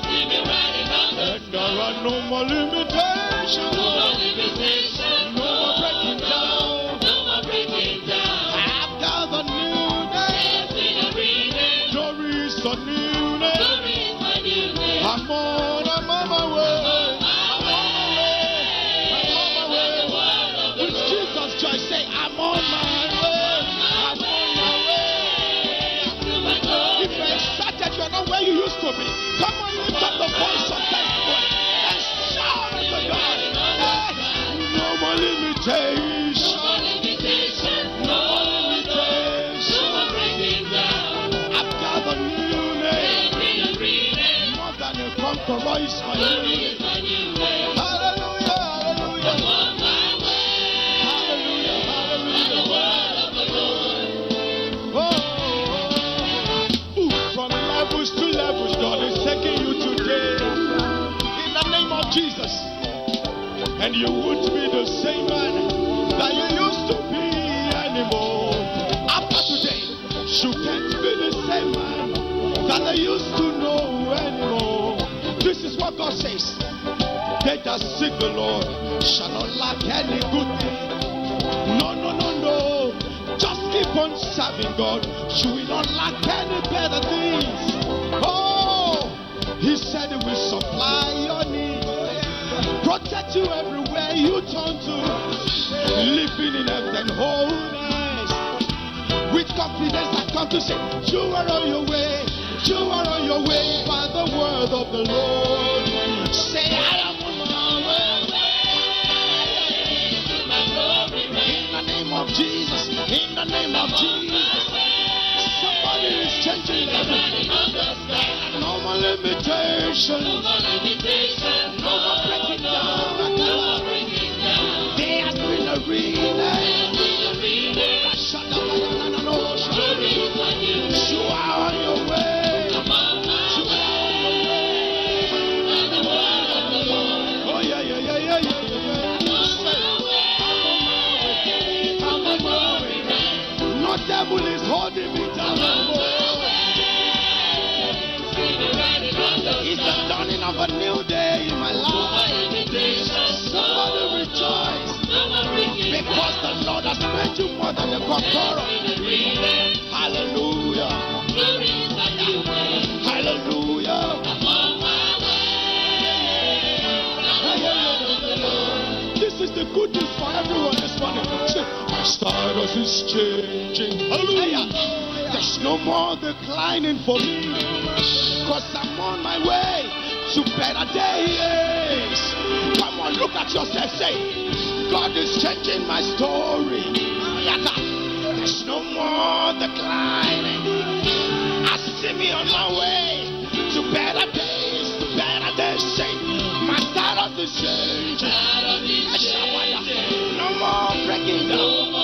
See me riding on the And there are no more limitations. no more limitation. No more breaking down. No more breaking down. I've got the new day. There's been a rename. Glory is the new name. Glory is my new name. I'm on my way. I'm on my way. With Jesus' joy, say, I'm on my way. I'm on my way. If you're excited, you're not where you used to be. Come on, lift up the voice of thankfulness and shout unto God. Hey, no more limitation. No more limitation. No more limitation. No more breaking down. I've got the new name. There's been a rename. More than a conqueror is my Glory name. is my new name. Hallelujah, I'm hallelujah. on my way. Hallelujah, By the hallelujah. word of the Lord. Ooh, from levels to levels, God is taking you today. In the name of Jesus. And you won't be the same man that you used to be anymore. After today, you can't be the same man that I used to know anymore. This is what God says. They that seek the Lord shall not lack any good thing. No. Just keep on serving God. You will not lack any better things. Oh, he said he will supply your needs. Protect you everywhere you turn to. Living in health and wholeness. With confidence I come to say, you are on your way. You are on your way by the word of the Lord. Say, I am on my way. In the name of Jesus. In the name of Jesus. Somebody is changing everything. No more limitation. No more limitation. No more breaking down. No more breaking down. There has been a rename. There's been a rename. Glory is my new name. You are on your way. I'm on my way. By the word of the Lord. Oh yeah. I'm on my way. No devil is holding me down. See me riding on the It's the dawning of a new day in my no more life. limitation. Somebody rejoice. No more breaking Because the Lord has made you more than a conqueror. Hallelujah. Glory is my new name. Hallelujah. I'm on my way. By the word of the Lord. This is the good news for everyone this morning. Say, my status is changing. Hallelujah. There's no more declining for me. Because I'm on my way to better days. Come on, look at yourself. Say, God is changing my story. There's no more declining. I see me on my way to better days, to better days. Say, my status is changing. No more breaking down.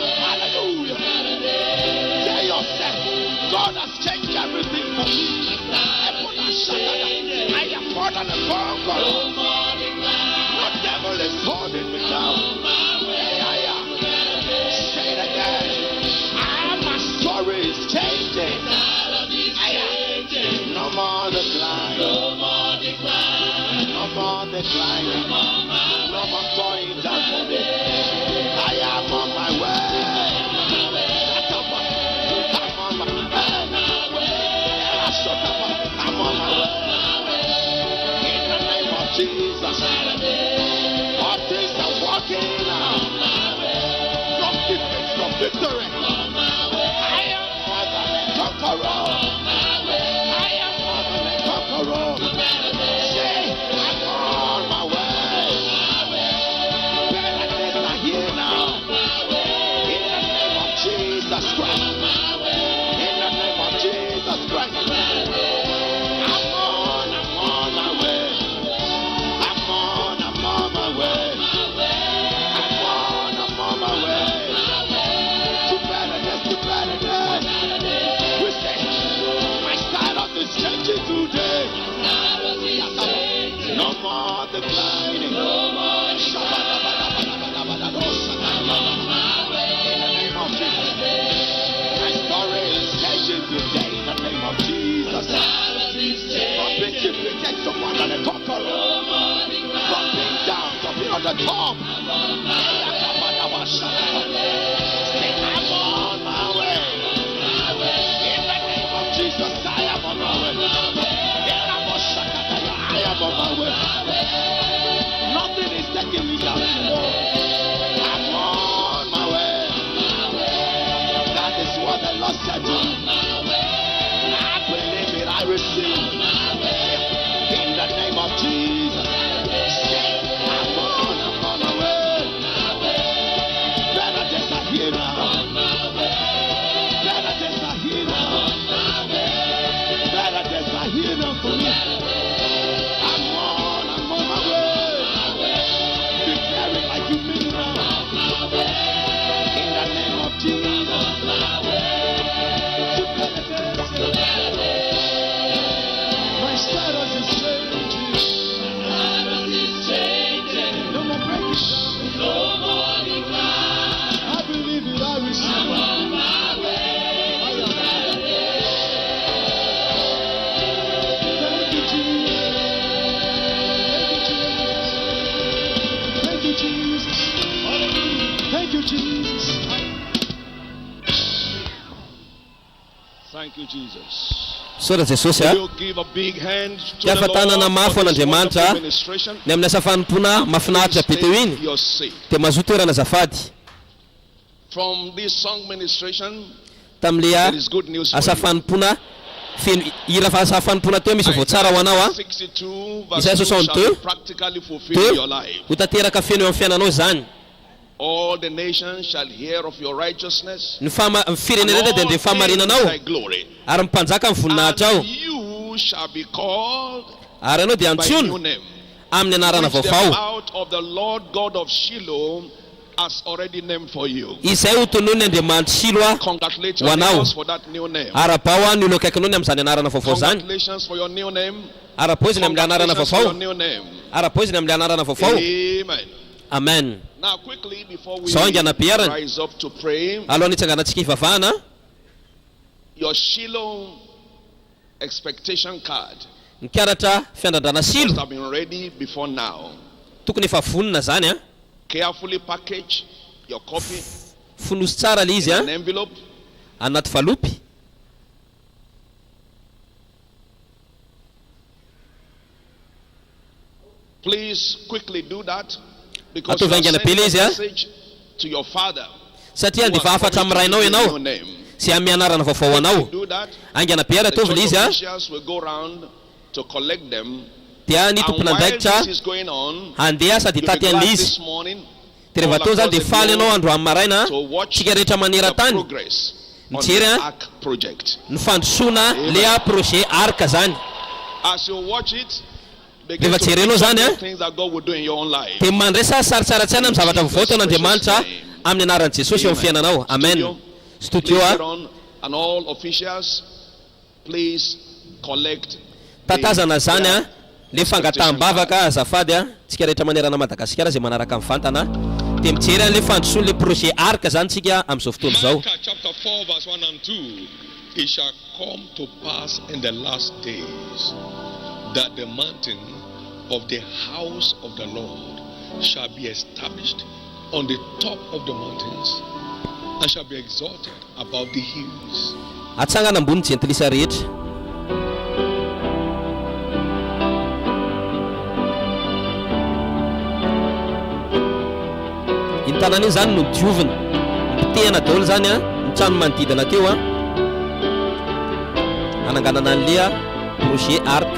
Hallelujah. Tell yourself, God has changed everything for me. I am more than a conqueror. No devil is holding me down. Say it again. My story is changing. No more decline. more declining. No more going down. I am on my way. I'm on my way. I'm on my way. In the name of Jesus. All things are working now. From defeat, from victory. I am more than a conqueror. I am more than a conqueror. Say, I'm on my way. Better days are here now. In the name of Jesus Christ. In the name of Jesus Christ. I'm on my way. I'm on my way. I'm on my way. To better days. We say, my status is changing today. No more declining. In the name of Jesus. My story is changing today. In the name of Jesus. From being defeated to more than a conqueror. From being down to being on the top. Say, I'm on my way. In the name of Jesus, I am on my way. I am on my way. Nothing is taking me down anymore. I'm on my way. That is what the Lord said to me. I believe it, I receive. In the name of Jesus. Say, I'm on my way. Better days are here now. Better days are here now. Better days are here now for me. I'm on my way. Declare it like you mean it now. In the name of Jesus. My status is changing. No more breaking down. I believe it, I receive it. Thank you, Jesus. Thank you, Jesus. Thank you, Jesus. Sora Jesus ya. You give a big hand to Ya the fatana na Lord mafo for na this wonderful Andriamanitra ministration. ni amina safanipuna mafinaritra be teo iny Your sake. dia mazotoerana azafady From this song ministration, tam'le there is good news for you. asafanipona feno hira fa asafanipona teo misy voatsara ho anao a 62 verse Isaiah 2 shall 62 practically fulfill your life. ho tanteraka feno eo amin'ny fiainanao zany All the nations shall hear of your righteousness. ny firenena rehetra dia andre fahamarinanao Thy glory. ary mpanjaka amin'ny voninahitra ao And you shall be called ary ianao dia by new antsoina name. amin'ny anarana Which the vaovao mouth of the Lord God of Shiloh has already named for you. izay ho tonony Andriamanitra Shiloh Congratulate ho your anao neighbors for that new name. arabao a ny olo akaikinao ny amin'izany anarana vaovao zany Congratulations for your new name. arapoiziny amin'ilay anarana Congratulations for your vaovao new name. arapoiziny amin'ilay anarana vaovao Amen. amen Now quickly before we Sao angana pierany. rise up to pray, alohan'ny hitsanganantsika hivavahana your Shiloh expectation card ny karatra fiandrandrana must Shiloh have been ready before now. tokony efa vonona zany a Carefully package your copy fonosy tsara le izy in a an envelope. anaty valopy Please quickly do that because Ato you are vaingana sending pele a izy a message to your father. satria who andefa has afatra promised amin'ny to rainao give you ianao a new name. sy amin'ny anarana vaovao anao Do that. angana piara The tovy le church izy a officials will go around to collect them. dia ny And while tompon'andraikitra this is going on, handeha sady you'll be taty glad an'le this izy morning dia rehefa teo zany dia faly ianao andro amin'ny maraina to watch tsika rehetra the maneran-tany progress on mijery the a Ark project. ny fandrosoana lea projet arka zany As you watch it, begin rehefa to jerenao picture zany a the things that God will do in your own life. dia mandresa saritsara-tsaina amin'ny zavatra vaovao taon'Andriamanitra amin'ny anaran'i Jesosy eo amin'ny fiainanao amen studio Please a get on, and all officials, please collect tatazana zany a le fangataham-bavaka azafady a tsika rehetra manerana Madagasikara zay manaraka amin'ny vantana dia mijery an'le fandrosoana le projet arka zany tsika amin'izao fotoana zao Micah chapter 4 verse 1 and 2. It shall come to pass in the last days that the mountain of the house of the Lord shall be established on the top of the mountains and shall be exalted above the hills. Atsangana ambony jentilisa rehetra. Iny tanana iny zany no diovina. Mitehana daholo zany ny trano manodidina teo ananganana an'le projet arc.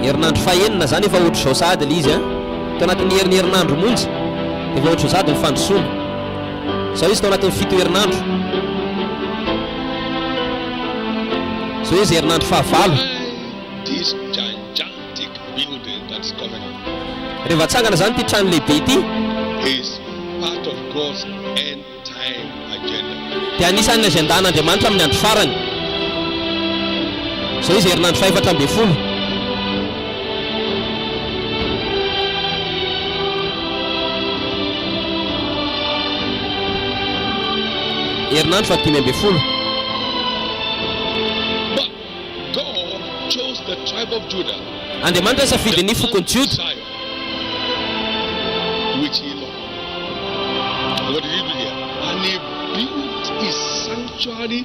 Herinandro fahenina zany efa ohatry zao sady le izy tao anatin'ny herinandro monja dia efa ohatry zao sady mifandrosoana. Zao izy tao anatin'ny 7 herinandro. Zao izy herinandro fahavalo. This gigantic building that's coming Rehefa tsangana zany ty trano lehibe ity is part of God's end time agenda. dia anisan'ny agendan'Andriamanitra amin'ny andro farany. Zao izy herinandro 440. Herinandro 540. But God chose the tribe of Judah, Andriamanitra safidy ny fokony Juda Zion, which he loved. What did he do here? And he built his sanctuary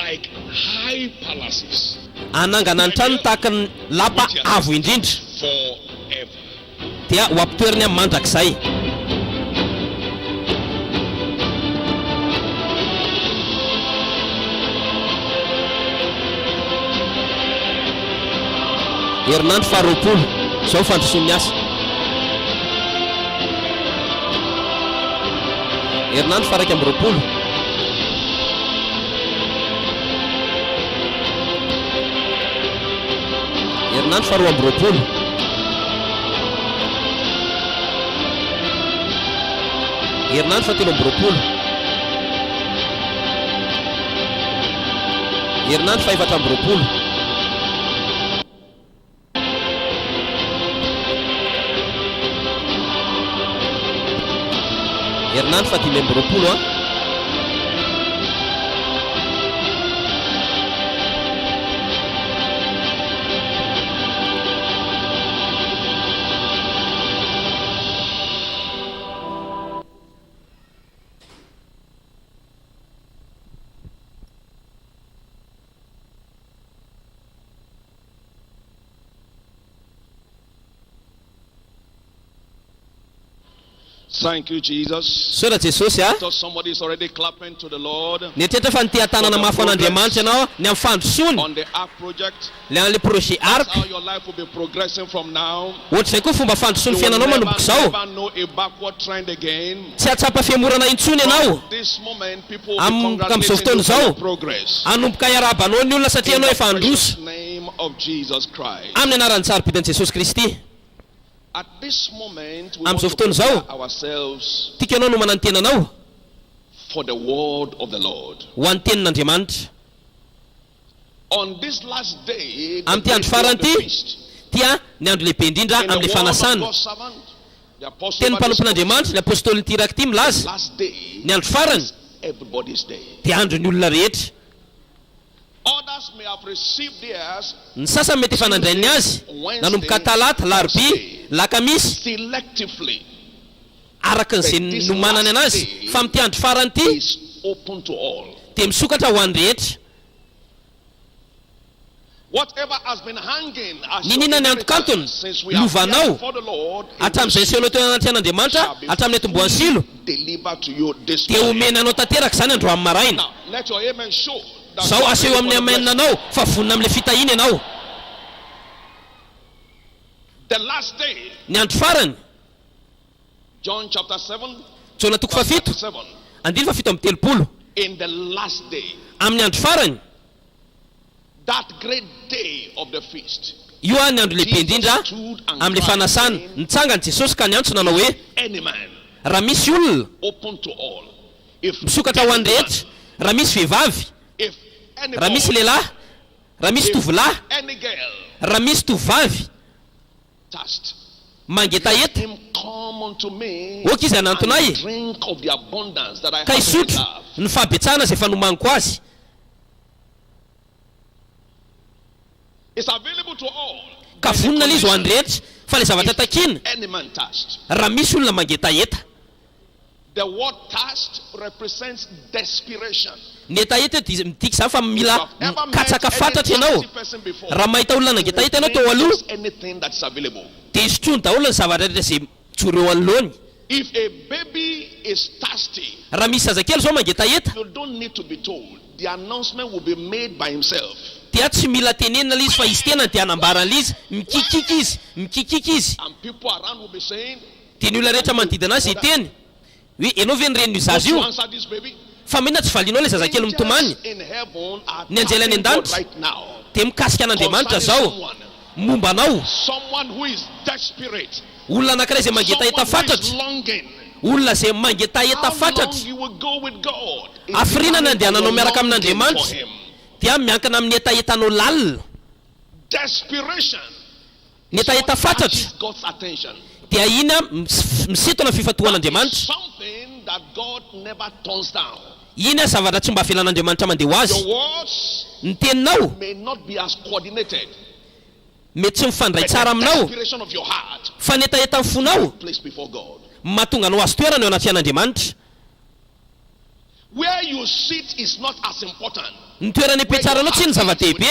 like high palaces anangana ny trano tahaka ny lapa avo indrindra forever. dia ho ampitoeriny amin'ny mandrakizay. Herinandro 20 zao fandrosoan'ny asa. Herinandro 120. Herinandro 220. Herinandro 320. Herinandro 420. Herinandro 520 Thank you, Jesus. Sola Jesosy So somebody is already clapping to the Lord Netretra fa nity tanana mafy an'Andriamanitra ianao ny amin'ny fandrosoany on the Ark project. le an'le projet arc. How your life will be progressing from now. Ohatr'izay koa fomba fandrosoany You will fiainanao manomboka zao. never know a backward trend again. Tsy atsapa fiamorana intsony ianao This moment, people will be am'izao congratulating fotoana you for zao your progress. anomboka iarabanao ny olona satria In ianao the efa androso precious name of Jesus Christ. amin'ny anaran'ny tsara-pidan'i Jesosy Kristy. At this moment, we Am want to fotoana prepare zao ourselves tika ianao no manano tenanao for the word of the Lord. ho an'ny tenin'Andriamanitra. On this last day, the Am ty andro great day of farany the ty feast, dia ny andro lehibe indrindra in the amin'ny word of fanasana. God's servant, the apostle Teny Bible mpanompon'Andriamanitra le apôstôly nitiraky ty milaza last day ny andro farany is everybody's day. dia andro ny olona rehetra. Others may have received theirs Ny sasany mety efa nandrainy azy nanomboka talata, larobia, lakamisy selectively. araka n'izay nomanany anazy fa amin'ity andro farany ty Is open to all. dia misokatra ho an'ny rehetra. Whatever has been hanging as Ni your nina ny inheritance antokantony, since we have lovanao, appeared before the Lord in hatramin'izay this seloa teo anaty an'Andriamanitra hatramin'ny etomboan'ny silo deliver to you this dia morning. omenanao tanteraka zany andro amin'ny maraina. Now, let your amen show that Zao you are aseho ready amin'ny for the blessing. amenanao fa vonina amin'le fitahiny ianao. The last day, Ny andro farany John chapter 7, Jona toko verse fafito 37. andiny fafito amby telopolo In the last day, amin'ny andro farany that great day of the feast, io a ny andro lehibe indrindra amin'le fanasana nitsangany Jesosy ka ny antso nanao hoe any man raha misy olona open to all. If misokatra ho an'ny rehetra, raha misy vehivavy, if any raha misy boy, lehilahy, raha misy tovolahy any girl raha misy tovavy thirst, mangetaheta him come unto me oka izy anantonay and drink of the abundance that I ka have in isotro love. ny fabetsahana izay fanomaniko azy. It's available to all. Ka vonona izy ho an'ny rehetra fa le zavatra takina Any man thirst. raha misy olona mangetaheta. The word thirst represents desperation. Ny hetaheta midika zany fa mila If you have ever katsaka met fantatra any ianao thirsty person before, raha mahita olona nangetaheta ianao teo drink aloha just anything that's available. dia isotrony daholo ny zavatra rehetra izay joro eo anoloany. If a baby is thirsty, Raha misy zazakely zao mangetaheta you don't need to be told. The announcement will be made by himself. dia tsy mila tenenina ilay izy fa izy tena dia anambarana ilay izy mikikika izy And people around will be saying, dia ny olona rehetra manodidina azy iteny hoe ianao ve nyreniny zazy "Don't io you answer this baby?" fa mahina tsy valianao ilay zazakely mitomany Angels in heaven are Ny anjely any talking God an-danitra right now dia mikasika an'Andriamanitra concerning zao someone, momba anao, someone who is desperate, olona anankiray izay mangetaheta someone who is fatratra, longing. olona izay mangetaheta How long fatratra. you will go with God? It's Afirina depending nandehananao on your miaraka longing for amin'Andriamanitra him. dia miankina amin'ny hetahetanao lalina. Desperation Ny hetaheta fatratra catches God's attention. dia iny misintona fifatohan'Andriamanitra. Something that God never turns down. Iny a zavatra tsy mba avelan'Andriamanitra mandeha ho azy. Your words Ny teninao may not be as coordinated, mety tsy mifandray but tsara the aminao desperation of your heart fa ny hetaheta ny fonao placed before God. mahatonga anao azy toerana eo anaty an'Andriamanitra. Where you sit is not as important. Ny toerana ipetsaranao tsy ny zava-dehibe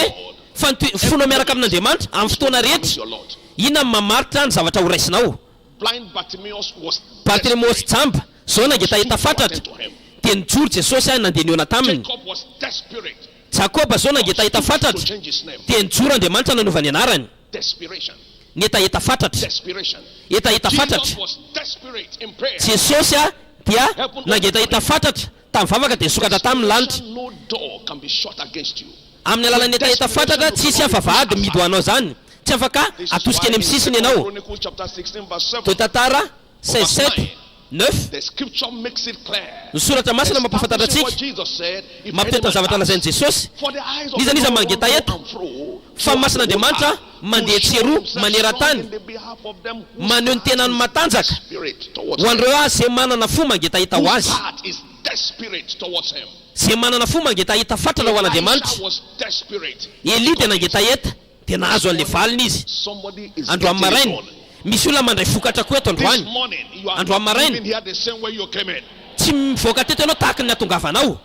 fa ny fonao miaraka amin'Andriamanitra amin'ny fotoana Is rehetra. your Lord. Ina mamaritra ny zavatra ho raisinao. Blind Bartimaeus was Bartimaeus desperate. jamba zao nangetaheta To fatratra attend to him. dia nijoro Jesosy any nandeha niona taminy. Jacob was desperate. Jakoba zao nangetaheta To fatratra change his name. dia nijoro Andriamanitra nanaova ny anarany. Desperation. Ny hetaheta fatratra, Desperation. hetaheta Jesus fatratra. was desperate in prayer. Jesosy a dia nangetaheta fatratra tamin'ny vavaka dia nisokatra tamin'ny lanitra. No door can be shut against you. Amin'ny alalan'ny hetaheta fatratra tsisy afavahady mido anao zany, tsy afaka This is atosika any why amin'ny in sisiny ianao. Chronicles chapter 16 verse 7, Toetatara 16:9 the scripture makes it clear. ny soratra masina mampafantatra Establishing what antsika Jesus said, if mampiteta anyone zavatra lazain'i asks, Jesosy. for the eyes of Iza the niza Lord mangetaheta run to and fro, fa ny masin'Andriamanitra mandeha tsiero maneran-tany in the behalf of them whose maneho ny tenany matanjaka spirit towards ho him. an'ireo azy izay manana fo mangetaheta ho Whose azy, heart is desperate towards him. izay manana fo mangetaheta fatrana ho Elisha an'Andriamanitra. was desperate. Eli dia nangetaheta dia nahazo an'le valiny izy. Somebody is Andro amin'ny getting maraina it on. misy olona mandray vokatra koa eto This androany, morning, you are Andro not amin'ny maraina living here the same way you came in. tsy mivoaka teto ianao tahaka ny atongavanao.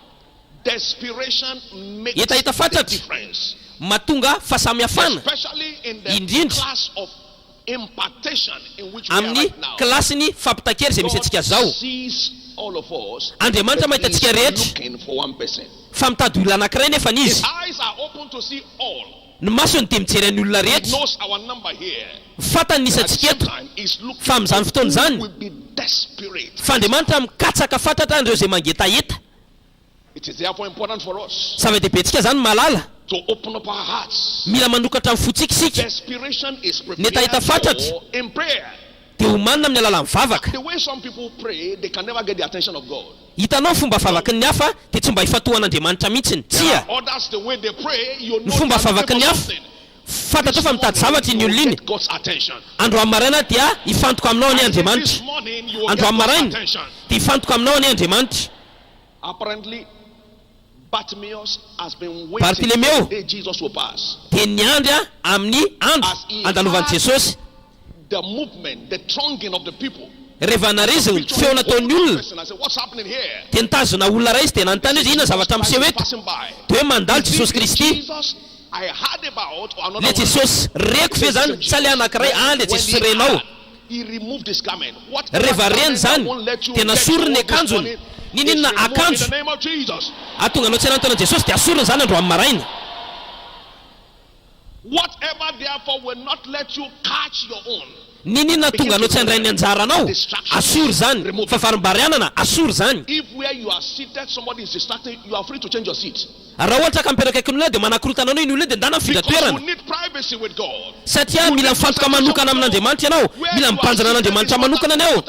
Desperation makes Hetaheta the fatratra difference. mahatonga fahasamihafana Especially in the Indrindra. class of impartation in which we are amin'ny right now. klasiny fampitakery izay misy antsika zao. God sees all of us. Andriamanitra but mahita he is antsika rehetra looking for one person. fa mitady olona anankiray nefa His izy eyes are open to see all. ny masony dia mijery ny olona He rehetra, knows our number here. fatany nisy At the antsika same eto time, he's looking fa amin'izany for fotoana who izany will be desperate. fa Andriamanitra mikatsaka fantatra ireo izay mangetaheta. It is therefore important for us Zava-dehibe tsika zany malala, to open up our hearts. mila manokatra amin'ny fotsika isika Desperation is Hetaheta prepared fatratra. for in prayer. dia homanina amin'ny alalan'ny vavaka. The way some people pray, they can never get the attention of God. Hitanao fomba vavaky ny hafa dia tsy mba hifatohan'Andriamanitra mihitsiny. Tsia, Others, the way they pray, you know ny fomba they are vavaky ny looking for hafa something. fantatra fa mitady zavatra iny olona iny. Get God's attention. Andro amin'ny maraina dia hifantoka aminao any This Andriamanitra. morning, you will Andro get amin'ny God's maraina attention. dia hifantoka aminao any Andriamanitra. Apparently, Bartimaeus has been waiting Bartilemeo. for the day Jesus will pass. dia niandry amin'ny andro As he andalovan'i had Jesosy. The movement, the thronging of the people. Rehefa narizina ny Picture feo of nataon'ny one olona person. I said, what's happening here? dia nitazona olona ray izy dia nanontany izy inona zavatra miseho eto, Passing by. dia hoe mandalo Is Jesosy this Kristy. Jesus I heard about or another Le one? Jesosy reko fe zany tsy ale anankiray, le When Jesosy he renao. had, he removed his garment. Whatever Rehefa reny garment that zany won't let you dia get nasorony your work this akanjony. morning Ninona is removed in akanjo the name of Jesus. atonga anao tsy anatona Jesosy dia asorony zany andro amin'ny maraina. Whatever therefore will not let you catch your own. Ninona tonga anao tsy handray ny anjaranao, asory zany. Fahafarim-barianana asory zany. If where you are seated somebody is distracted, you are free to change your seat. Raha ohatra ka mipetraka akaiky olona dia manakorotana anao iny olona dia ndana mifindra Because you toerana. need privacy with God. Satria mila mifantoka manokana amin'Andriamanitra ianao, mila mipanjana an'Andriamanitra manokana ianao.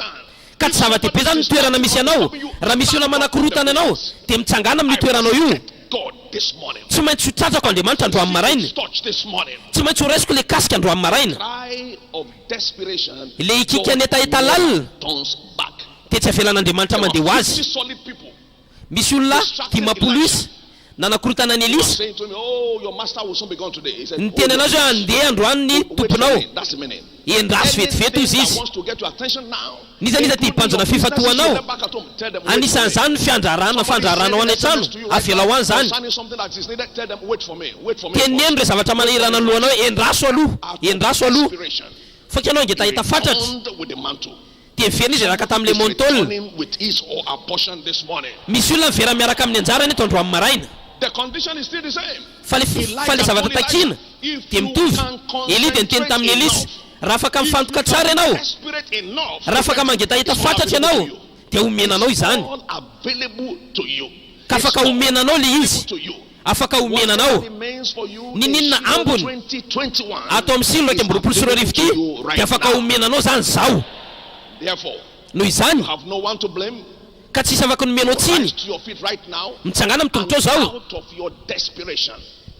Ka tsy zava-dehibe zany ny toerana misy ianao. Raha misy olona manakorotana ianao dia mitsangana amin'ny toeranao io. God this morning. tsy maintsy tratrako Andriamanitra andro amin'ny maraina, Touch this morning. tsy maintsy horaisiko le kasika andro amin'ny maraina. Cry of desperation. Le ikika netaeta lalina Turns back. dia tsy avelan'Andriamanitra mandeha ho azy. Solid people. Misy olona 50 nanakorotana ny Elisa, Saying to me, oh, your master will soon be gone today. He said, niteny anazy hoe andeha androany ny tomponao. that's the meaning. Endraso vetivety izy Anything izy. that wants to get your attention now. Nizaniza tia hipanjona fifatoanao. Anisan'izany ny fandrarana ho any an-trano, avela ho any zany. Teneno re zavatra manahirana ny lohanao hoe endraso aloha. Fa ianao nge tahita fatratra. Dia miverina izy raka tamin'ilay monitolina. Misy olona mivera miaraka amin'ny anjarany eto andro amin'ny maraina. The condition is still the same. Fa le zavatra takina dia mitovy. Eli dia niteny tamin'ny Elisa, raha afaka mifantoka tsara ianao, raha afaka mangetahita fatratra ianao, dia omenanao izany. Ka afaka omenanao le izy, afaka omenanao. Ninina ambony ato amin'ny Shiloh 2021 ity dia afaka omenanao zany zao. Noho izany ka tsisy afaka nomenao tsiny. Mitsangana mitongotrao zao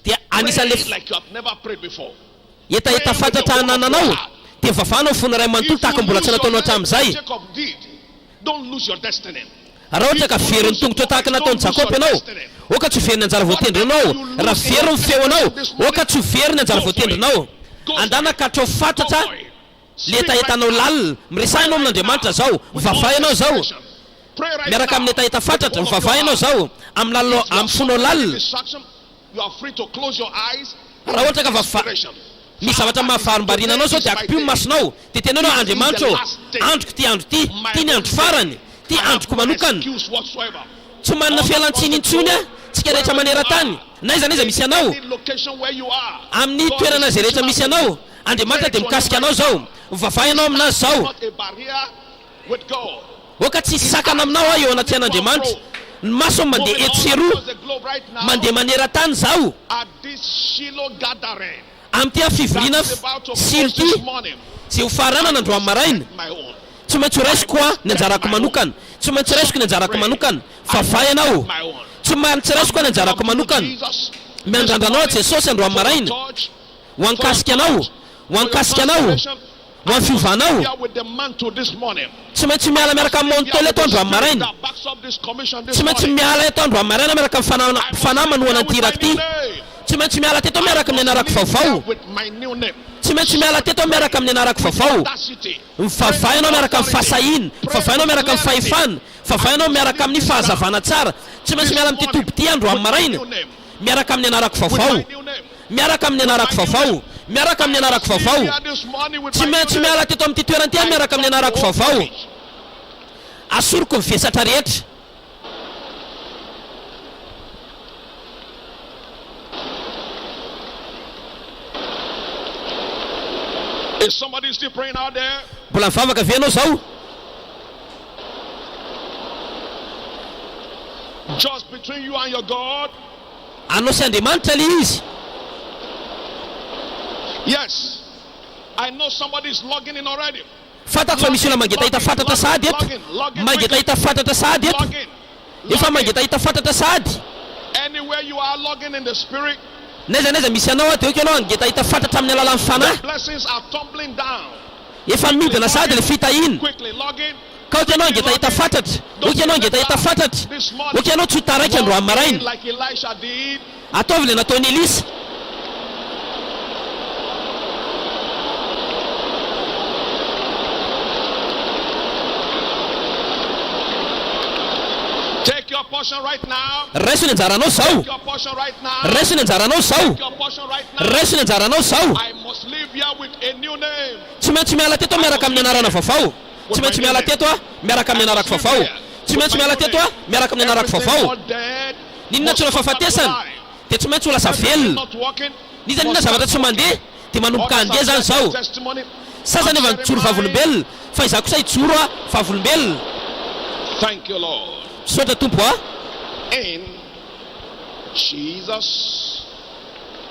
dia anisan'le etaeta fatratra anananao dia vavanao fona ray manontolo tahaka mbola tsy nataonao hatramin'izay. Raha ohatra ka very ny tongotra tahaka nataon'ny Jakob ianao, oka tsy very ny anjara voatendry ianao. Raha very ny feo anao, oka tsy very ny anjara voatendry ianao. Andana ka trao fatratra le etaetanao lalina. Miresahinao amin'Andriamanitra zao, mivavaha ianao zao. Miaraka amin'ny etaeta fatratra, mivavaha ianao zao amin'ny fonao lalina. Raha ohatra ka misy zavatra mahafarimbarinanao zao dia akipio masonao, dia tenenao Andriamanitra androko ty andro ty ny andro farany, ty androko manokana. Tsy manana fialan-tsiny intsony tsika rehetra maneran-tany. Na iza misy anao amin'ny toerana zay rehetra misy anao, Andriamanitra dia mikasika anao zao, mivavaha ianao aminazy zao. Oka tsy sakana aminao eo anaty an'Andriamanitra. Ny maso mandeha eto sy eroa, mandeha maneran-tany zao. Amin'ity fivoriana Shiloh ty sy ho faranana andro amin'ny maraina. Tsy maintsy horaisiko ny anjarako manokana, tsy maintsy horaisiko ny anjarako manokana. Vavaha ianao, tsy maintsy horaisiko ny anjarako manokana. Miandrandranao Jesosy andro amin'ny maraina, ho ankasika anao, ho amin'ny fiovanao. Tsy maintsy miala miaraka amin'ny monitolo eto andro amin'ny maraina. Tsy maintsy miala eto andro amin'ny maraina miaraka amin'ny fanahy manohana ny direct ty. Tsy maintsy miala teto miaraka amin'ny anarako vaovao. Tsy maintsy miala teto miaraka amin'ny anarako vaovao. Mivavaha ianao miaraka amin'ny fahasahina, mivavaha ianao miaraka amin'ny fahefana, mivavaha ianao miaraka amin'ny fahazavana tsara. Tsy maintsy miala amin'ny toby ty andro amin'ny maraina, miaraka amin'ny anarako vaovao. Miaraka amin'ny anarako vaovao, miaraka amin'ny anarako vaovao. Tsy maintsy miala teto amin'ny toerana ty miaraka amin'ny anarako vaovao. Asoroko mivesatra rehetra. Is somebody still praying out there? Mbola mivavaka ve ianao zao? Just between you and your God? Anao sy Andriamanitra le izy. Yes. I know somebody is logging in already. Fatako fa misy olona mangetahita fatratra sahady eto. Mangetahita fatratra sahady eto. Efa mangetahita fatratra sahady. Anywhere you are logging in the spirit. Naiza misy anao dia ianao angetahita fatratra amin'ny alalan'ny fanahy. Blessings are tumbling down. Efa midina sahady le fitahina. Quickly logging. Ka ohatra ianao angetahita fatratra. Ohatra ianao angetahita fatratra. Ohatra ianao tsy ho taraiky andro amin'ny maraina. Like Elisha did. Ataovy le nataon'i Elisa. Take your portion right now. Raiso ny anjaranao zao. Take your portion right now. Raiso ny anjaranao zao. Take your portion right now. Raiso ny anjaranao zao. I must live here with a new name. Tsy maintsy miala teto miaraka amin'ny anarana vaovao. Tsy maintsy miala teto miaraka amin'ny anarako vaovao. Tsy maintsy miala teto miaraka amin'ny anarako vaovao. Ninona tsy ho fahafatesana dia tsy maintsy ho lasa velona. Ninona zavatra tsy mandeha dia manomboka andeha zany zao. Sasany efa nijoro vavolombelona fa izaho kosa hijoro vavolombelona. Thank you, Lord. Sotra tompo In Jesus'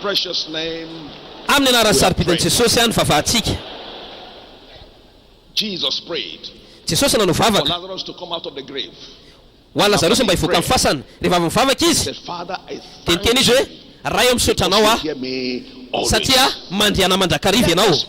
precious name. Amin'ny anaran'ny sarobidan'i Jesosy any vavahantsika. Jesus prayed Jesosy nanao for vavaka Lazarus to come out of the grave. Ho Lazarus mba ivoaka mifasana. Rehefa avy mivavaka izy, Said, Father, I teniteny izy hoe raha eo misaotra anao you aho hear me always. satria mandeana mandrakariva Let ianao. us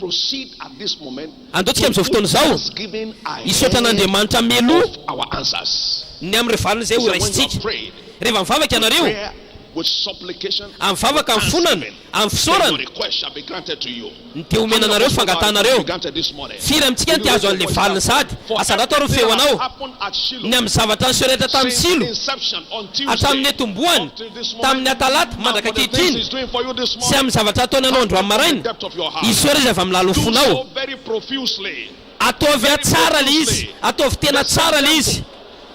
proceed at this moment. Andotsika amin'izao fotoana izao Thanksgiving hisaotra an'Andriamanitra meloha of our answers. ny amin'ny revaliny izay ho So when you raisitsika. have prayed, Rehefa mivavaka ianareo prayer with supplication, am'mivavaka amin'ny fonana then amin'ny your fisaorana request shall be granted to you. dia omenanareo Be fangatanareo. granted this morning. Firy amintsika ny tiazo an'le valiny sady asandato ary feo anao Happened at Shiloh. ny amin'ny zavatra niseho rehetra tamin'ny Since Silo inception on hatramin'ny Tuesday, etomboany up to this tamin'ny moment, atalata mandaka and for the things ankehitriny he's doing for you this sy morning, amin'ny zavatra ataony anao andro amin'ny maraina depth of your heart. isory izy avy amin'ny lalo Do fonao. so very profusely. Ataovy tsara le izy, ataovy tena tsara le izy.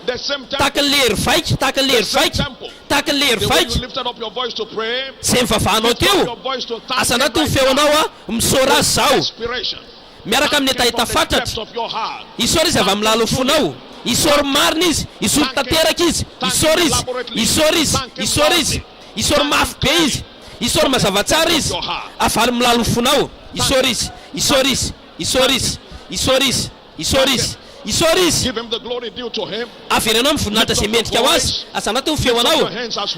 The same temple, Tahaka ny lery vaika, tahaka ny lery vaika, tahaka ny lery the way you vaika. lifted up your voice to pray, Izay mivavahanao lift up teo your voice to thank asanao him to right feonao now. a misora azy zao Inspiration. miaraka amin'ny Thank him tahita from the depths fatratra of your heart. isory izy avy amin'ny lalo fonao isory marina izy isory tanteraka izy isory izy isory izy isory izy isory mafy be izy isory mazava tsara izy avaly amin'ny lalo fonao isory izy isory izy isory izy isory izy isory izy isory izy. Give him the glory due to him. Averenao amin'ny voninahitra izay mendrika ho azy asanato ny feonao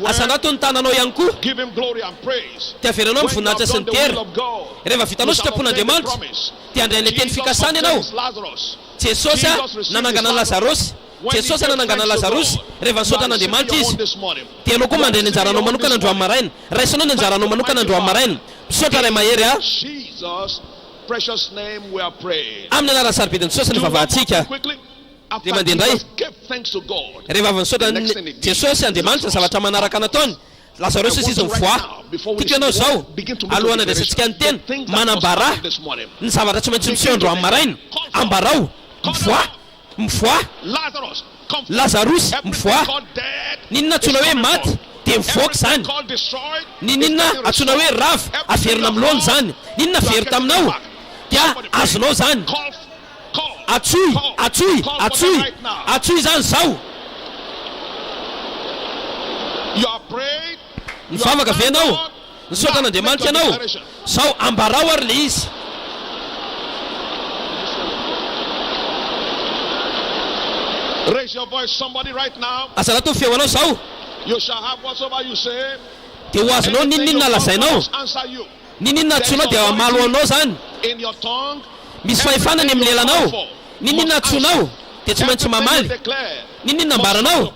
asanato ny tananao ihany koa Give him glory and praise. dia averenao amin'ny voninahitra sy ny tera rehefa vitanao sitrapon'Andriamanitra dia handray ny teny fikasana ianao. Jesosy nanangana ny Lazarosy, Jesosy nanangana Lazarosy rehefa nisaotra an'Andriamanitra izy dia anao koa mandray ny anjaranao manokana andro amin'ny maraina. Raisanao ny anjaranao manokana andro amin'ny maraina. Misaotra ray mahery a Jesus precious name we are praying. amin'ny anarany sarobedin'i Jesosy ny vavahantsika. Quickly. Dia mandeha indray Give thanks to God. rehefa avy nisaotra Jesosy Andriamanitra zavatra manaraka nataony. Lazarosy izy mivoa. Tika ianao zao alohan'ny andraisantsika ny tena manambara ny zavatra tsy maintsy miseho andro amin'ny maraina. Ambarao mivoa mivoa Lazarus, come forth. Lazarosy mivoa. God dead. Ninona antsoina hoe maty dia mivoaka zany. God destroyed. Ninona antsoina hoe rava averina amin'ny laona zany. Ninona very taminao dia azonao zany. Atsoy atsoy atsoy atsoy zany zao. You are prayed. Mivavaka ve ianao nisaotra an'Andriamanitra ianao zao ambarao ary le izy. Raise your voice, somebody, right now. Asanato feonao zao You shall have whatsoever you say. dia ho azonao ninona lazainao Answer you. ninona antsoinao dia amalo anao zany. In your tongue. Misy fahefanany amin'ny lelanao. Ninona antsonao dia tsy maintsy mamaly. Declare. Ninona ambaranao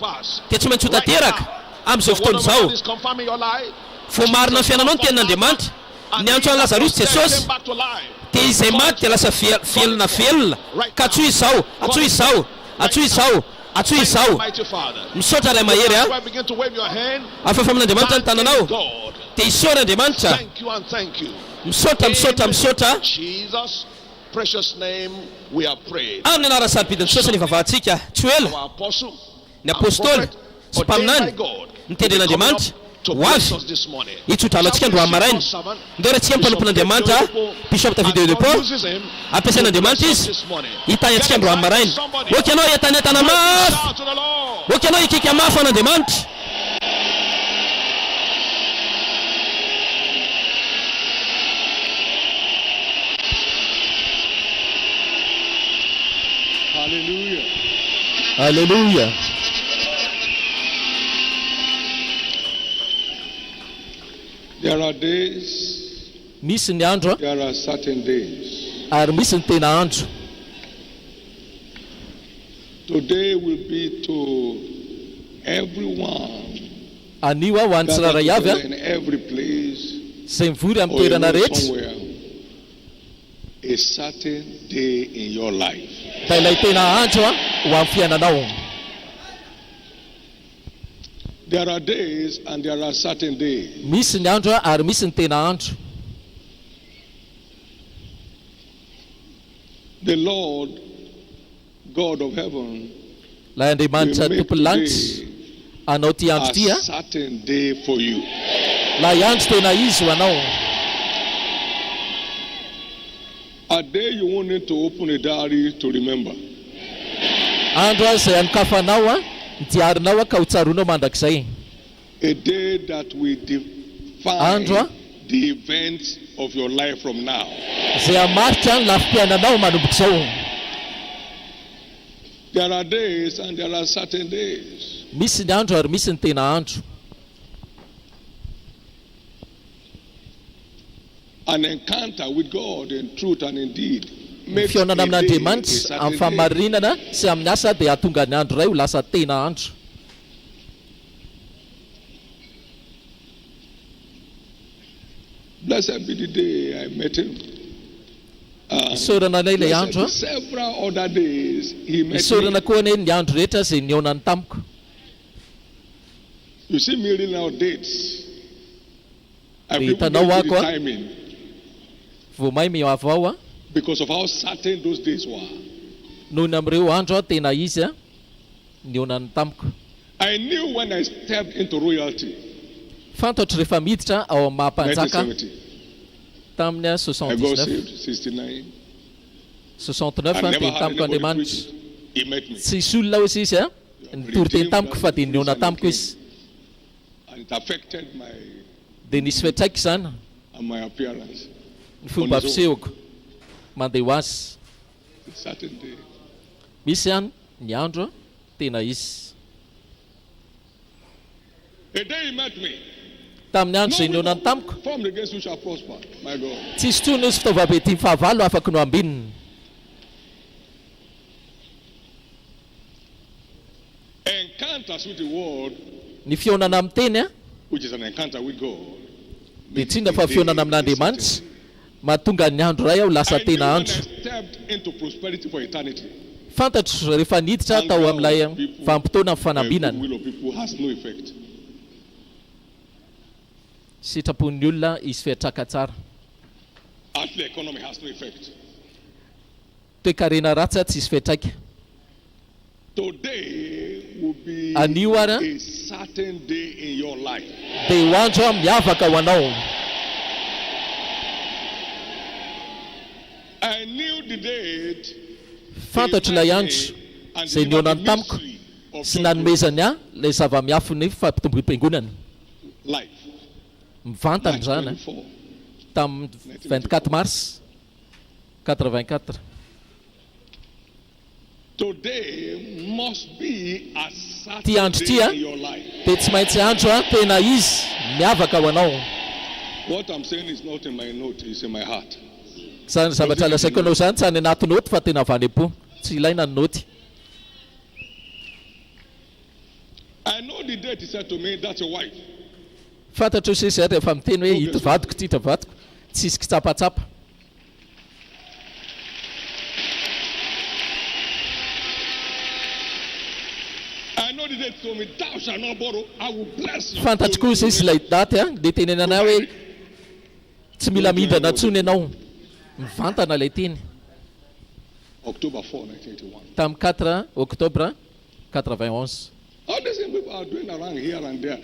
dia tsy maintsy ho tanteraka. Amin'izao fotoana izao Is confirming your life. fo marina ny fiainanao ny tenin'Andriamanitra. Ny antso an'i Lazarosy Jesosy Back to life. dia izay maty dia lasa velona velona ka atsoy izao atsoy izao atsoy izao atsoy izao. Mighty Father. Misaotra ray mahery a I begin to wave your hand. afafa amin'Andriamanitra ny tananao God. dia isory Andriamanitra. Thank you and thank you. Misaotra misaotra misaotra Jesus precious name we are praying. amin'ny anarany sarobidin'i Jesosy ny vavahantsika tsy ho ela Our apostle ny apôstôly sy mpaminany nitendry n'Andriamanitra ho avy this morning. hitsotra alatsika andro amin'ny maraina. Ndeo ratsika mpanompon'Andriamanitra bishop David Depo ampiasain'Andriamanitra izy hitany antsika andro amin'ny maraina. Oka ianao hiatany entana mafy, Shout to the Lord. oka ianao hikika mafy an'Andriamanitra. Hallelujah. Haleluya. There are days, Misy ny andro there are certain days. ary misy ny tena andro. Today will be to everyone Anio ho an'ny tsirairay avy a in every place izay mivory amin'ny or you toerana know rehetra somewhere. A certain day in your life. da ilay tena andro a ho amin'ny fiainanao. There are days and there are certain days. Misy ny andro a ary misy ny tena andro. The Lord, God of heaven, Ilay Andriamanitra will make tompony lanitra today anao ty andro ty a a certain day for you. lay andro tena izy ho anao. A day you won't need to open a diary to remember. Andro a izay anokafanao a diarinao a ka ho tsaronao mandrakizay. A day that will define Andro the events of your life from now. izay hamaritra ny lafim-piainanao manomboka izao. There are days and there are certain days. Misy ny andro ary misy ny tena andro. An encounter with God in truth and in deed. Ny fionana amin'Andriamanitra amin'ny famarinana sy amin'ny asa dia ahatonga ny andro iray ho lasa tena andro. Blessed be the day I met him. Isorana ilay ilay andro. Several other days he met Isorana me. koa ny andro rehetra izay niaonany tamiko. You see me reading out dates. I Dia people hitanao get the ako a, timing vao may miavao a, because of how certain those days were. noho ny amin'ireo andro a tena izy a niaonany tamiko. I knew when I stepped into royalty. Fantatro rehefa miditra ao amin'ny mahampanjaka 1970. tamin'ny I got 79. saved 69. 69 I fa never ny teny had tamiko anybody Andriamanitra. preach. He met me. Tsisy olona hozy izy a nitory teny tamiko fa dia niaona tamiko izy. And it affected my Dia nisy fiantraika izany and my appearance. ny fomba fisehoko mandeha ho azy. A certain day. Misy ihany ny andro tena izy. A day he met me. Tamin'ny andro izay niaonany tamiko, Formed against you shall prosper. My God. tsisy tsony izy fitaovabe tia fahavalo afaka no ambininy. Encounters with the world, Ny fionana amin'ny teny a which is an encounter with God. dia tsindra fa fionana amin'Andriamanitra mahatonga ny andro iray aho lasa I knew tena when I andro. stepped into prosperity for eternity. Fantatro rehefa niditra tao amin'ilay vanim-potoana amin'ny The fanambinana. will of people has no effect. Sitrapon'ny olona izy fiatraka tsara. Earthly economy has no effect. Toe-karena ratsy tsy izy fiatraika. Today will be Anio ara a certain day in your life. dia ho andro a miavaka ho anao. I knew the date. Fantatro ilay andro izay niaonany tamiko sy nanomezany a ilay zava-miafo ny fampitomboim-piangonana. Life. Mivantana izany a, 24. tamin'ny 24 mars 84. Today must be a Ty certain andro ty day a in your life. dia tsy maintsy andro a tena izy miavaka ho anao. What I'm saying is not in my note, it's in my heart. Zany zavatra lasaiko anao zany tsy any anaty noty fa tena avy any am-po, tsy ilaina ny noty. I know the date he said to me, that's your wife. Fantatro sy izy rehefa miteny hoe hita vadiko ty hita vadiko, tsy isy kitsapatsapa. I know the date he told me, thou shalt not borrow, I will bless you. Fantatro kosa izy ilay daty a dia tenenana hoe tsy mila mindrana ntsony ianao. Mivantana ilay teny. October 4, 1981. Tamin'ny 4 octobre 91. All these people are doing around here and there.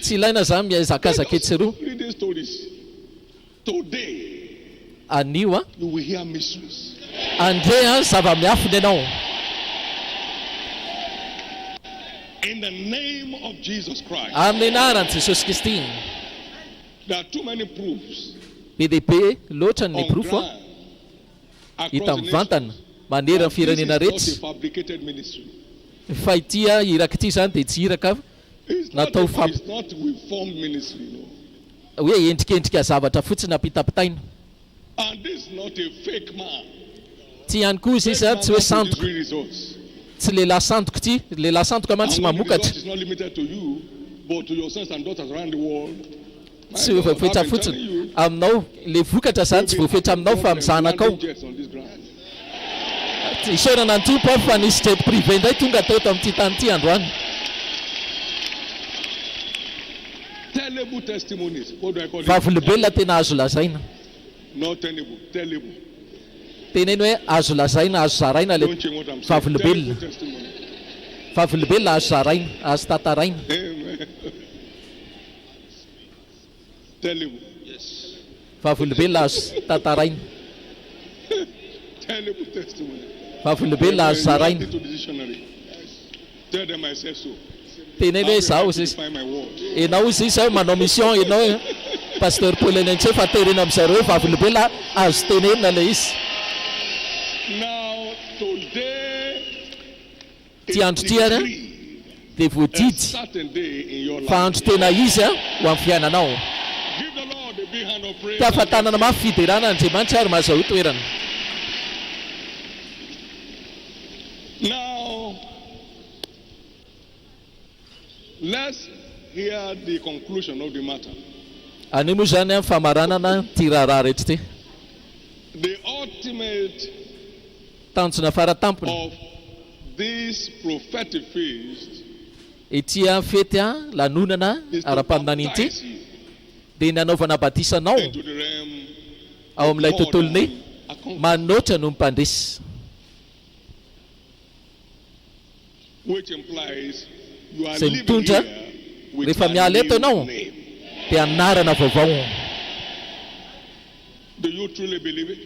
Tsy ilaina zany mihazakazaka etsy roa. Read these stories. Today, Anio a you will hear mysteries. andre a zava-miafiny ianao. In the name of Jesus Christ. Amin'ny anaran'i Jesosy Kristy. There are too many proofs Be dia be loatra ny on profo ground hita across the mivantana nations. manera This ny firenena is not rehetra. a fabricated ministry. Fa ity a iraka ity zany dia tsy iraka It's not, natao it's not with formed ministry, no. hoe endrikendrika zavatra fotsiny apitapitaina. And this is not a fake man. Ty ihany koa izy Fake man tsy hoe that sandoka, produces results. tsy lehilahy sandoka ity, lehilahy sandoka man tsy And when the mamokatra. result is not limited to you, but to your sons and daughters around the world. My Tsy God, voafetra I've been fotsiny telling you, aminao, le vokatra zany tsy voafetra aminao fa amin'ny zanakao. landing jets on this ground. Isaorana ny tompo a fa nisy jet privé indray tonga teto amin'ity tany ity androany. Terrible testimonies. What do I call it? Vavolombelona tena azo lazaina. Not terrible, terrible. Teneny hoe azo lazaina, azo zaraina le Don't change what I'm saying. vavolombelona. Terrible testimony. Vavolombelona azo zaraina, azo tantaraina. Amen. Terrible. Yes. Vavolombelona azo tantaraina. Terrible testimony. Vavolombelona azo You add zaraina. it to the dictionary. Tell them I said so. Teneny hoe zaho to izy. find my word. Enao izy zao manao mission, enao pasteur Paulinien tsy fa terena amin'izareo hoe vavolombelona azo tenenina le izy. Now, today ty andro ty ary dia voadidy certain day in your fa life. andro tena izy ho amin'ny fiainanao. Give the Lord a big hand of praise. Tafatanana mafy fiderana Andriamanitra ary mazao toerana. Now, let's hear the conclusion of the matter. Anio moa zany amin'ny famaranana ty raharaha rehetra ty. The ultimate Tanjona faratampony of this prophetic feast ity fety lanonana is to ara-paminana ity baptize you dia nanaovana batisanao into the realm ao amin'ilay of tontolony a conqueror, manoatra no mipandresy, which implies you are Zay living mitondra here with rehefa a miala eto new ianao name. dia anarana vaovao. Do you truly believe it?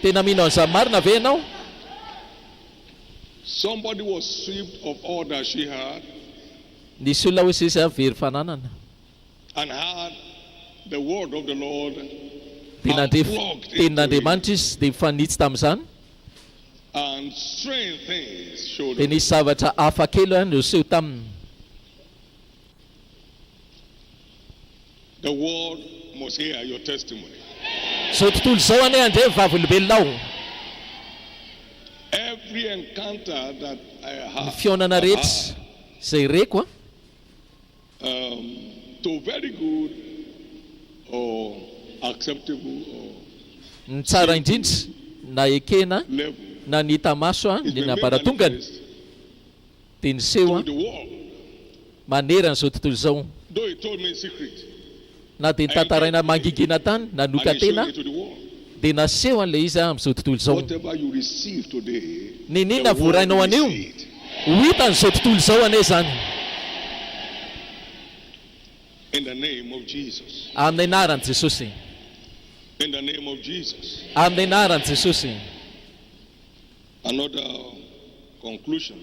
Tena mino an'izany marina ve ianao? Somebody was stripped of all that she had Nisy olona hoy sisy very fananana and had the word of the Lord dia nandrefy unplugged tenin'Andriamanitra izy dia mifanitsy tamin'izany and strange things showed dia up. nisy zavatra hafa kely no seho taminy. The world must hear your testimony. Zao tontolo izao anie andre vavolombelonao. Every encounter that I Ny have fionana rehetra izay reko to very good or acceptable or ny tsara indrindra na ekena level na ny hita maso is ny been made nabaratongany manifest dia niseho to the world. manerana izao tontolo izao. Though he told me in secret, Na dia nitantaraina mangingina tany and nanoka he showed tena it to the world. dia naseho an'ilay izy amin'izao tontolo izao. Whatever you receive today, Ninina the world voarainao will anio see it. ho hitan'izao tontolo izao anie zany In the name of Jesus. amin'ny anaran'i Jesosy, In the name of Jesus. amin'ny anaran'i Jesosy. Another conclusion.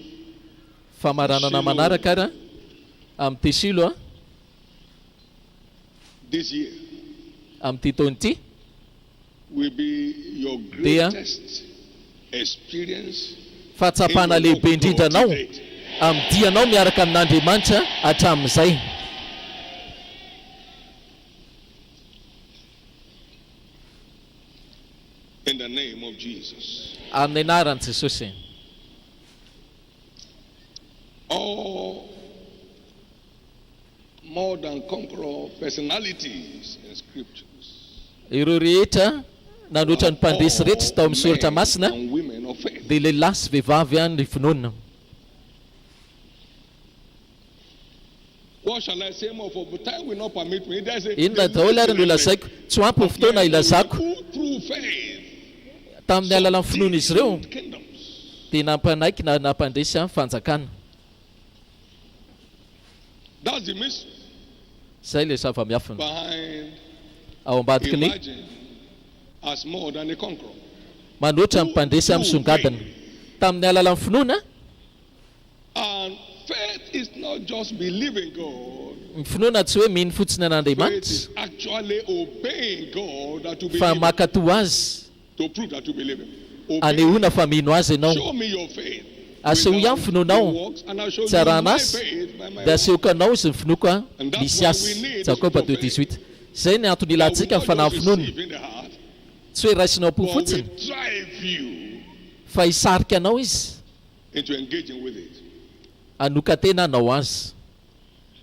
Famaranana manaraka ara amin'ity Shiloh This year amin'ity taona ity will be your Dia. greatest experience fahatsapana lehibe indrindra anao amin'ny dianao miaraka amin'Andriamanitra hatramin'izay. in the name of Jesus. Amin'ny anaran'i Jesosy. All more than conqueror personalities in scriptures. Ireo rehetra nanoatra ny mpandresy rehetra tao amin'ny soratra masina And women of faith. dia lehilahy sy vehivavy ny finoana. What shall I say more for? But time will not permit me. There's a Inona daholo ary no lazaiko, tsy ho ampy ny fotoana ilazako. who through faith Tamin'ny alalan'ny finoana izy ireo kingdoms. dia nampanaiky na nampandresy amin'ny fanjakana. That's the mystery Izay ilay zava-miafina behind ao ambadikiny imagine as more than a conqueror. manoatra ny mpandresy amin'ny songadina. Tamin'ny alalan'ny finoana, And faith is not just believing God. ny finoana tsy hoe mino fotsiny Faith an'Andriamanitra is actually obeying God that you fa believe. mankatoa azy To prove that you believe Him. Obey. anehoana fa mino azy ianao. Show me your faith. Aseho ihany without finoanao your works, and I'll show you tsara my anazy faith by my dia works. asehoko anao izy ny finoko And that's misy why azy. we need Jakoba the 2:18. Zay ny antony That ilantsika will ny fanahy not ny just finoana. receive in the heart, Tsy hoe raisinao po but fotsiny will drive you fa hisarika anao izy into engaging with it. anoka tena anao azy.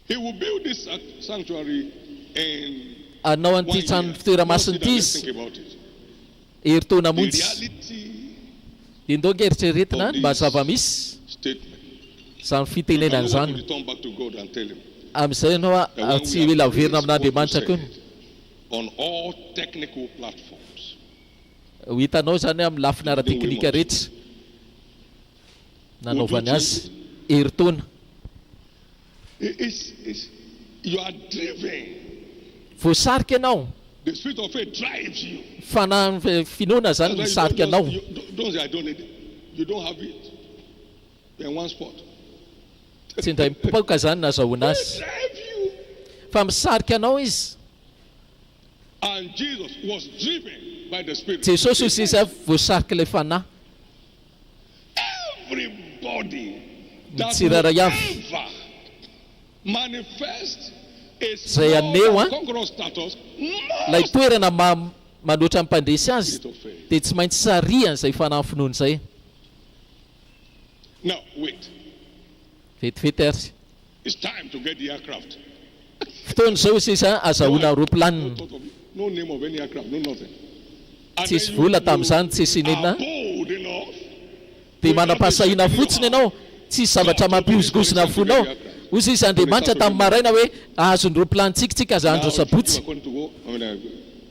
He will build this sanctuary in Anao 1 an'ity year. trano fitoeramasina Consider ity this, izy think about it. herintaona The montsy. reality Dia ndao ngeritreretina of mba this zava-misy statement. izany You fitenenana can izany. return back to God and tell Him. Amin'izay ianao that when tsy we hoe have laverina praised amin'Andriamanitra what you koa. said on all technical platforms, Ho hitanao zany amin'ny lafina ara-teknika rehetra nanaovany azy herintaona. you are driven. Voasarika ianao. The spirit of faith drives you. Fanahy finoana zany That's why misarika anao. don't say I don't need it. You don't have it. You're in one spot. Tsy indray mipoaka zany nazahoana azy Drive you. fa misarika anao izy. And Jesus was driven by the Spirit. Jesosy hoy sisa voasarika ilay fanahy. Everybody that Tsirairay avy. whoever manifest a Zay small aneo a conqueror status lay must toerana manoatra mpandresy azy spirit of faith. dia tsy maintsy sariany zay fanafinoany zay. Now, wait. Vetivety ary. It's time to get the aircraft. Fotoana zao sisa azahoana No roplanina. thought of it. No name of any aircraft, no nothing. And Tsisy then vola tamin'izany, tsisy are inona. bold enough Dia manam-pahasahiana fotsiny ianao, tsisy zavatra mampiozigozina fonao. Hoy izy Andriamanitra tamin'ny maraina hoe ahazony roplanitsika aza andro sabotsy.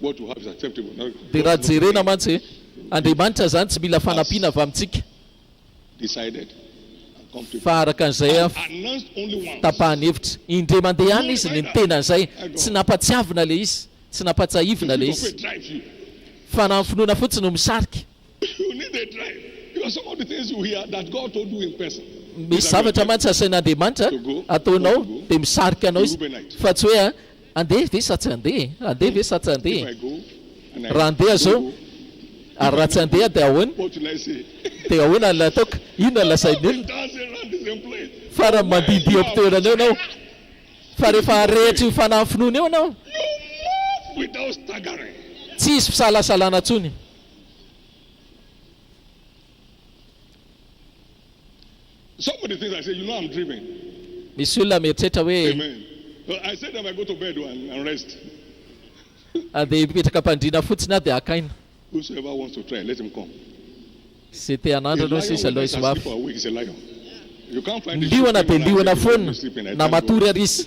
what you have is acceptable. Now, Dia raha jerena mantsy Andriamanitra zany tsy mila fanampiana avy amintsika. decided and come to Fa araka an'izay announced only once. tapahany hevitra. Indray mandeha any izy ny tenan'izay. Tsy nampatsiavina le izy, tsy nampatsahivina le Spirit of izy. faith drives you. Fa nampifinoana fotsiny no misarika. You need a drive. Because some of the things you hear that God told you in person. Misy zavatra mantsy asain'Andriamanitra ataonao dia misarika anao izy. Fa tsy hoe andeha ve sa tsy andeha, andeha ve sa tsy If andeha. I go and I Raha andeha zao ary raha tsy andeha dia ahoana, what will I say? dia ahoana no ataoko, inona no lasain'olona. Dance around the same place. Fa raha mandidy eo am-toerana eo anao, fa rehefa rehetra io fanafinoana eo anao, You move without staggering. tsisy fisalasalana ntsony. Some of the things I say, you know I'm driven. Misy olona mieritreritra hoe Amen. So I said that I go to bed and rest. andeha mipetraka ampandriana fotsiny aho dia akaina. Whosoever wants to try, let him come. Zay te hanandro anao sisa aloha izy Sleep mafy. for a week is a lion. You can't find the Liona sheep dia sleeping liona at night, foana you sleep in night. na matory ary izy.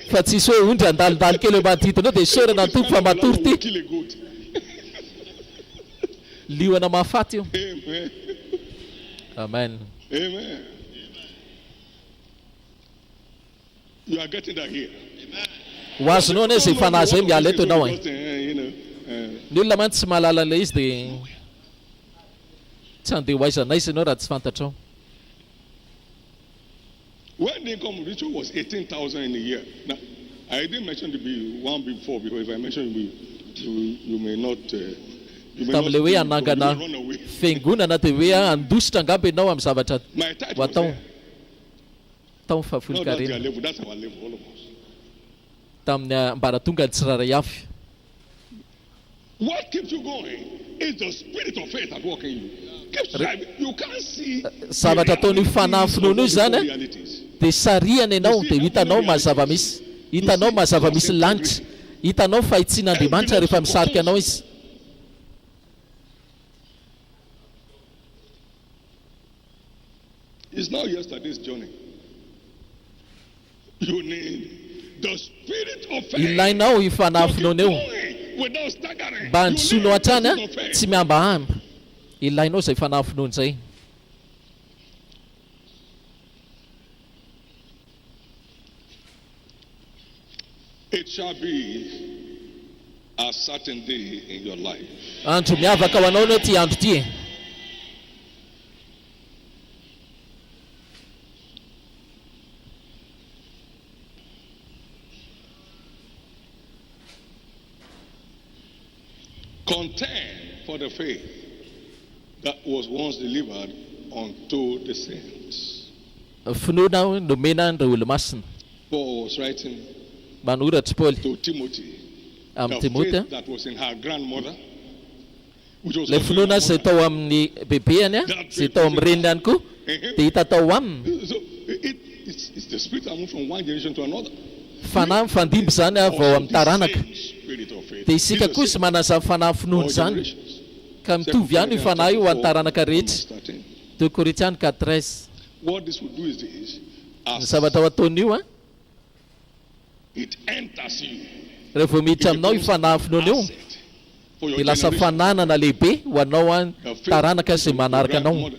Fa tsisy hoe ondry andalindali kely eo manodidinao dia sorana ny tompo fa matory ty. Kill a goat. Liona mahafaty io. Amen. Amen. Amen. You are getting that here. Ho azonao anie zay fanahy zay miala eto ianao Just, you know, Ny olona mantsy tsy mahalala an'ilay izy dia tsy andeha ho aizana izy ianao raha tsy fantatrao. when the income ritual was 18,000 in a year. Now, I didn't mention the one before because if I mention you may not. Tamin'ilay hoe hanangana run away. fiangonana dia hoe handositra angamba ianao amin'ny zavatra My tithe ho was atao. there. Tamin'ny No, that's their fahafolon-karena level. That's our level, all of us. tamin'ny ambaratonga ny tsiraray avy. What keeps you going is the spirit of faith at work in you. Keeps driving. You can't see Zavatra ataon'io fanafinoana io zany realities. dia sariana ianao dia hitanao mazava misy, hitanao mazava misy lanitra, hitanao fahitsin'Andriamanitra rehefa misarika anao izy. It's not yesterday's journey. You need the spirit of faith. Ilainao io fanafinoana eo Going without staggering. mba You handrosoanao need the hatrany spirit of faith. tsy miambahamba. Ilainao zay fanafinoana zay. It shall be a certain day in your life. Andro miavaka ho anao no ty andro ty. Contend for the faith that was once delivered unto the saints. Finoana nomena ireo olo-masina. Paul was writing Manoratra Paul to Timothy. amin'ny The Timote faith that was in her grandmother, which was ilay also finoana in her zay mother. tao amin'ny bebeany zay tao amin'ny reniny ihany koa dia hita tao aminy. So it's the spirit that moves from one generation to another. Fanahy mifandimby zany avy ao amin'ny taranaka. Spirit of faith. Dia isika kosa manana izany fanahy finoana All zany. generations. Ka mitovy ihany io fanahy io ho an'ny taranaka rehetra. 13. 2 Korintiana 4:13. What this would do is this. Ny As zavatra ho ataon'io it enters you. rehefa vao miditra aminao io fanahy finoana io Asset for your dia lasa generation. fananana lehibe ho anao a The faith taranaka of izay your manaraka anao. grandmother,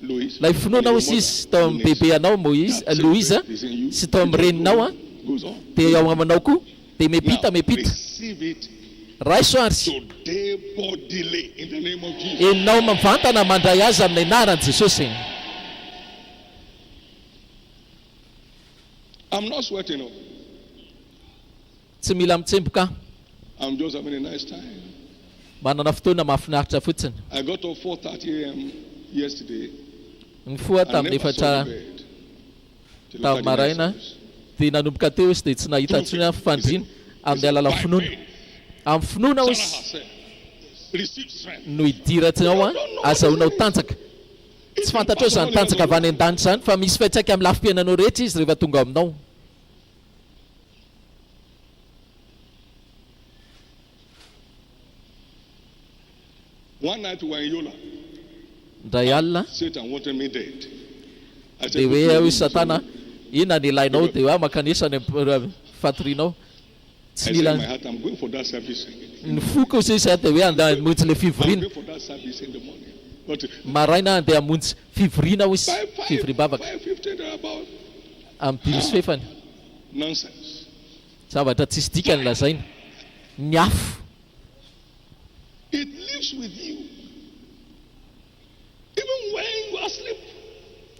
Louise, Ilay finoana and hozy your izy mother, tao amin'ny Eunice. bebe anao Moïse, That same Louisa faith is in you. sy tao amin'ny reninao a Goes on. dia ao aminao koa dia Now, mipita receive it raisoary today bodily in the name of Jesus. enao mivantana mandray azy amin'ny anaran'i Jesosy. I'm not sweating. No. Tsy mila mitsemboka, I'm just having a nice time. manana fotoana mahafinaritra fotsiny. I got up 4:30 a.m. yesterday. Nifoha I tamin'ny never saw efatra the bed. till after the night Maraina service. dia nanomboka teo izy dia tsy nahita ntsony ny fandriana amin'ny alala finoana. Amin'ny finoana Sarah izy herself received strength. no idiratsinao a azahoanao tanjaka. Tsy fantatra hoe zany tanjaka avy any an-danitra zany fa misy fiantraika amin'ny lafim-piainanao rehetra izy rehefa tonga aminao. One night we were in Yola. Ndray alina Satan wanted me dead. I said, dia "Go hoe to hoe the satana inona ny ilainao dia hoe makanisa ny fatorianao. Tsy I said in my nila heart, I'm going for that service. ny foko izy dia hoe andeha hamonjy le I'm fivoriana. going for that service in the morning. But Maraina andeha hamonjy fivoriana ho izy by fivoriam-bavaka 5:15 they're about amin'ny dimy sy fefany. nonsense. Zavatra tsisy dika ny lazaina. Ny afo It lives with you. Even when you are asleep.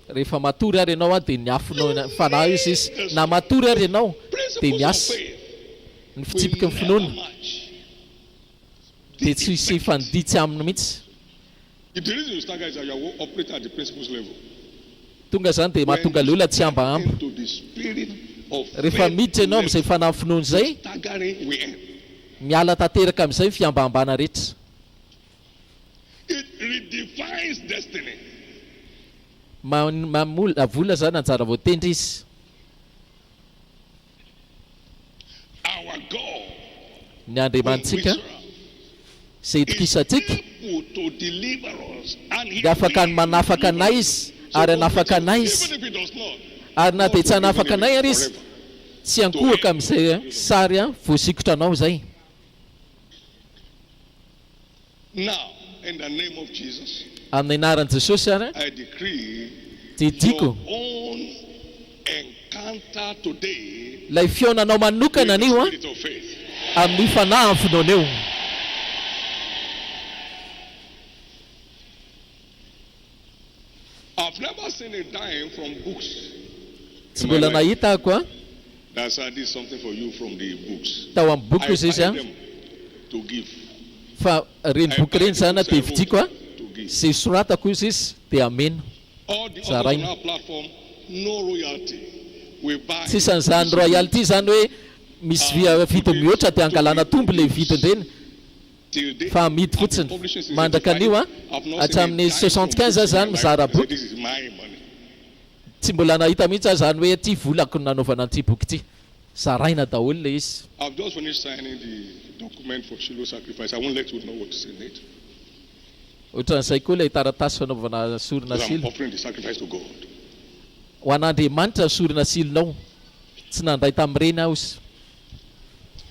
rehefa matory ary ianao a dia ny afonao fanahy izy izy na matory ary ianao dia Principles of miasa. faith Ny will fitsipika ny never finoana match. dia tsy hisy fandidy aminy mihitsy. The reason you stagger is that you are operating at the principles level. Tonga zany dia mahatonga le olona tsy ambahamba. Into the spirit of Rehefa faith miditra ianao amin'izay fanahy finoana izay staggering we end. miala tanteraka amin'izay fiambahambana rehetra. It redefines destiny. Vola zany anjara voatendry izy. Our God Ny Andriamantsika izay itokisantsika able to deliver us and he dia afaka ny manafaka anay izy ary hanafaka anay izy. even if he does not, Ary na dia tsy hanafaka anay ary izy tsy hankohaka amin'izay sary voasikotra anao izay. now in the name of Jesus Amin'ny anaran'i Jesosy ary I decree didiko your own encounter today ilay fionanao manokana with the anio spirit of faith. amin'ny fanahy finoana eo. I've never seen a dime from books. Tsy mbola nahita ako a That's why I did something for you from the books. tao amin'ny boky I izy izy buy a them to give. fa reny boky reny zany a dia vidiko a To give. izay soratako izy izy dia amena. All the Zaray. others on our platform, no royalty. We buy. Tsisy an'izany royalty zany hoe misy vita mihoatra dia angalana tombo le vidiny reny Till they fa amidy fotsiny mandraka anio a hatramin'ny 75 zany mizara boky. This is my money. Tsy mbola nahita mihitsy zany hoe ty volako nanaovana an'ity boky ty. Zaraina daholo le izy. I've just finished signing the document for Shiloh sacrifice. I won't let you know what is in it. Ohatran'izay koa ilay taratasy fanaovana sorona Because I'm silo. offering the sacrifice to God. Ho an'Andriamanitra ny sorona silonao. Tsy nandray tamin'ireny aho izy.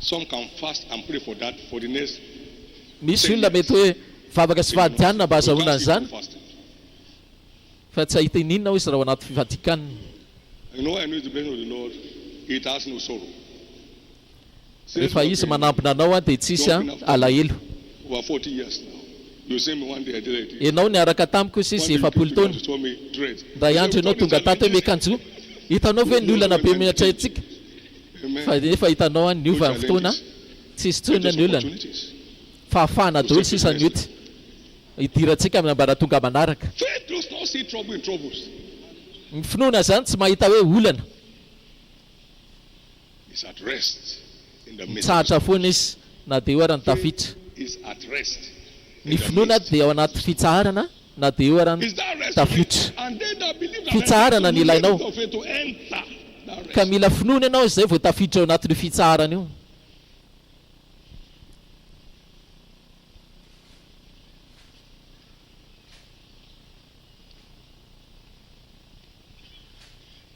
Some can fast and pray for that for the next. Misy olona mety hoe vavaka sy fahadianina mba You azahoana can't see an'izany people fasting. fa tsy ahita ininona izy raha ao anaty fivadikanina. You know, I know it's the blessing of the Lord. It has no sorrow. Rehefa izy manampina anao a dia tsisy alahelo. Over 40 years now. You see me one day I did it. Ianao niaraka tamiko izy izy efapolo taona. You told me dread. Ndray andro ianao tonga tato hoe mekanjo. Hitanao ve ny olana be minatra antsika? Fa efa hitanao ny ova ny fotoana tsisy tsona ny olana. Fahafahana daholo sisa ny hety. Hidirantsika amin'ny ambara tonga manaraka. Faith does not see trouble in troubles. Ny finoana zany tsy mahita hoe olana. It's at rest in the midst. Tsahatra foana izy na dia eo ary ny tafiditra. Is at rest. Ny finoana dia ao anaty fitsaharana na dia eo ary Is that rest? tafiditra. And they that believe that Fitsaharana ny ilainao. of faith to enter that rest. Ka mila finoana ianao izay vao tafiditra ao anatin'io fitsaharana io.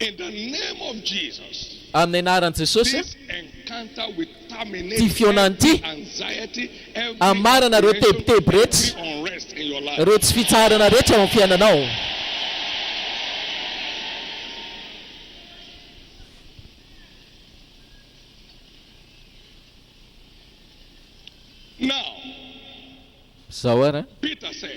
In the name of Jesus. Amin'ny anaran'i Jesosy This encounter will terminate Ty fionana ty every anxiety, every amarana ireo tebiteby rehetra, every unrest in your life. ireo tsy fitsaharana rehetra ao amin'ny fiainanao. Now, Zao ary Peter said,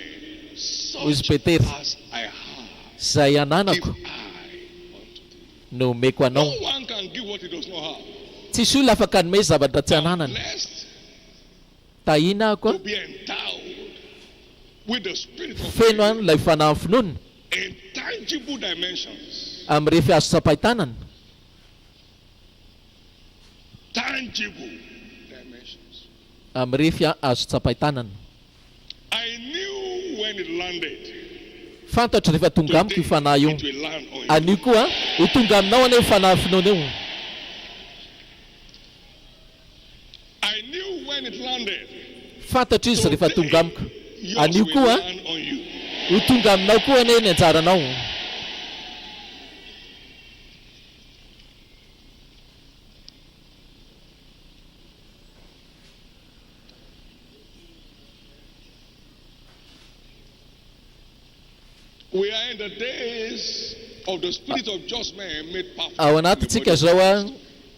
hoy izy Petera, as I have, izay give ananako I unto thee. no omeko anao. No one can give what he does not have. Tsisy olona afaka hanome zavatra tsy ananany. Blessed Tahina ako to be endowed with the spirit of feno any ilay fanahy ny finoana intangible dimensions. Amrefy azo tsapaitanana. Tangible dimensions. Amrefy azo tsapaitanana. I knew when it landed. Fantatra rehefa tonga amiko io fanahy io. It will land on you. Anio koa ho tonga aminao anefa fanafinao eo. I knew when it landed. Fantatra izy rehefa tonga amiko. Yours Anio will koa land on you. ho tonga aminao koa ane ny anjaranao. We are in the days of the spirit of just men made perfect. Ao anatintsika zao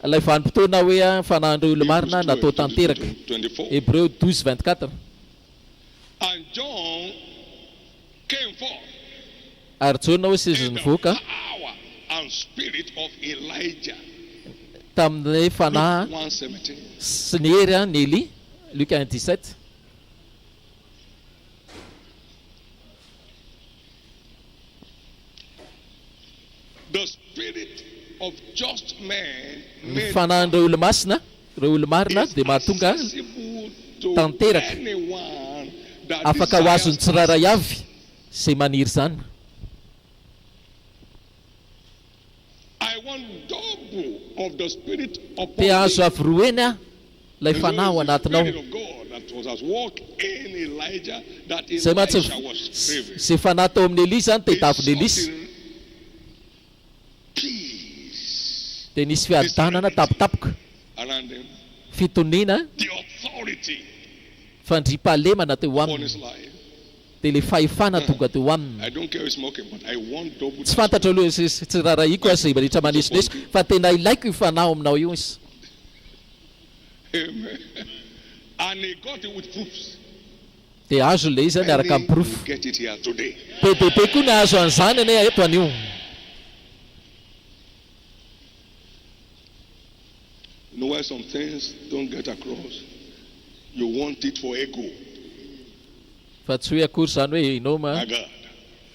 ilay vanim-potoana hoe fanahandreo olo marina natao tanteraka. 24. Hébreu 12:24. And John came forth Ary Jona hoe seza in the nivoaka power and spirit of Elijah. tamin'ny fanahy 1:17. sy ny hery ny Eli. Luc 1:17. The spirit of just men Ny made fanahandreo olo masina, reo olo marina dia mahatonga accessible to tanteraka. anyone that Afaka ho azony desires tsiraray avy izay maniry zany. I want double of the spirit upon Te azo me. avy roeny a ilay The fanahy ao anatinao. spirit of God that was at work in Elijah, that Zay mantsy Elisha was craving. izay fanahy tao amin'ny Elisy zany tehitaviny Elisy. Peace Dia nisy fiadanana tapitapoka, around him, fitoniana, the authority fandriam-pahalemana teo upon aminy. his life. Dia le fahefana tonga teo aminy. I don't care who's smoking, but I want double. Tsy fantatra aloha sy tsiraraiko izay rehetra manisonesa fa tena ilaiko io fanahy aminao io izy. Amen. And he got it with proofs. Dia azo le izy miaraka amin'ny You proof. get it here today. Be koa ny azo an'izany ane eto anio. You know why some things don't get across? You want it for ego. Fa tsy hoe akory zany hoe ianao My God.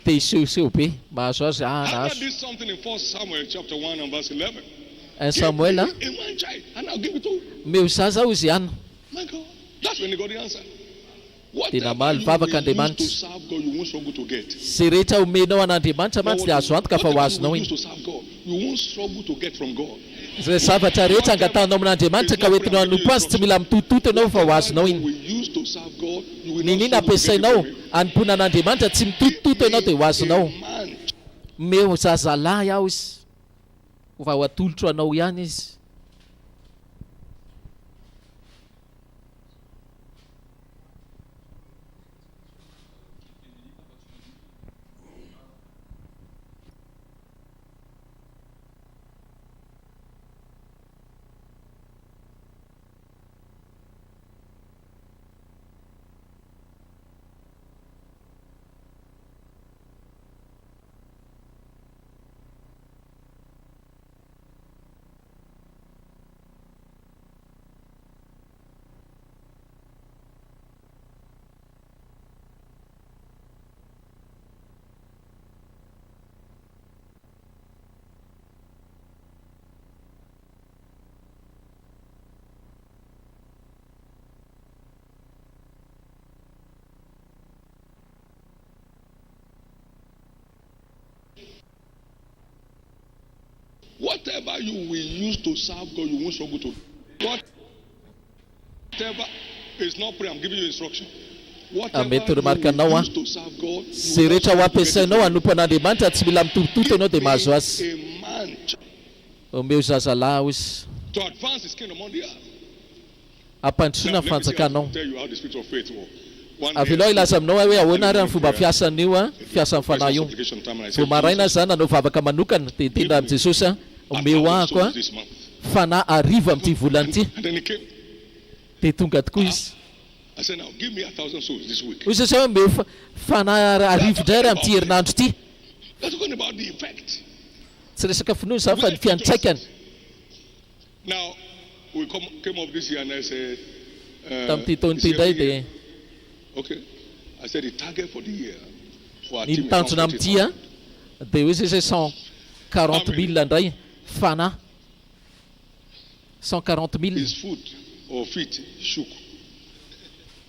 te hisehoseho be mahazo azy Hannah nahazo. did something in 1 Samuel chapter 1 and verse 11. Samuel a Give me a man child, and I'll give it to you. meo zaza ao izy ihany. My God. That's when he got the answer. Tena Whatever maly you vavaka will use to Andriamanitra. serve God, you won't struggle to get. Zay rehetra omenao an'Andriamanitra mantsy dia azo antoka fa ho Whatever azonao you will iny. use to serve God, you won't struggle to get from God. Zay zavatra rehetra angatanao amin'Andriamanitra ka hoentinao hanompo azy tsy mila mitototo ianao fa ho azonao You iny. will use to serve God, you will not Ninina struggle to get it ampiasainao from him. hanompoana an'Andriamanitra tsy mitototo ianao dia ho azonao. A man Meo zazalahy aho izy fa ho atolotro anao ihany izy. Whatever you will use to serve God, you won't struggle to. Whatever is not prayer, I'm giving you instruction. Whatever Mety you remarque anao will a use to serve God, you zay will not rehetra ho struggle to get ampiasainao it. hanompo an'Andriamanitra tsy mila mitototo ianao dia mahazo azy. A man Meo zazalahy ao izy to advance his kingdom on the earth. hampandrosoana ny Now, let me see how fanjakanao. to tell you how the spirit of faith works. One Avy aloha ilaza aminao hoe ahoana ary ny fomba fiasan'io a fiasan'ny fanahy io. supplication time, and I Vao said, maraina Jesus, zany nanao vavaka manokana dia tendra amin'i Jesosy a meo ahako a this month. fanahy arivo amin'ity volana ity And then he came. dia tonga tokoa izy. I said, now give me 1,000 souls this week. Hoy sasa hoe meo fanahy arivo indray ary amin'ity herinandro ity. Let's talking about the effect. Tsy resaka finoana zany fa ny fiantraikany. Now, we came up this year and I said, Tamin'ity taona this ity indray year, dia okay. I said the target for the year for our ny team is tanjona amin'ity a dia hoe sasa 100 140 000 indray fanahy 140 000 His foot or feet shook.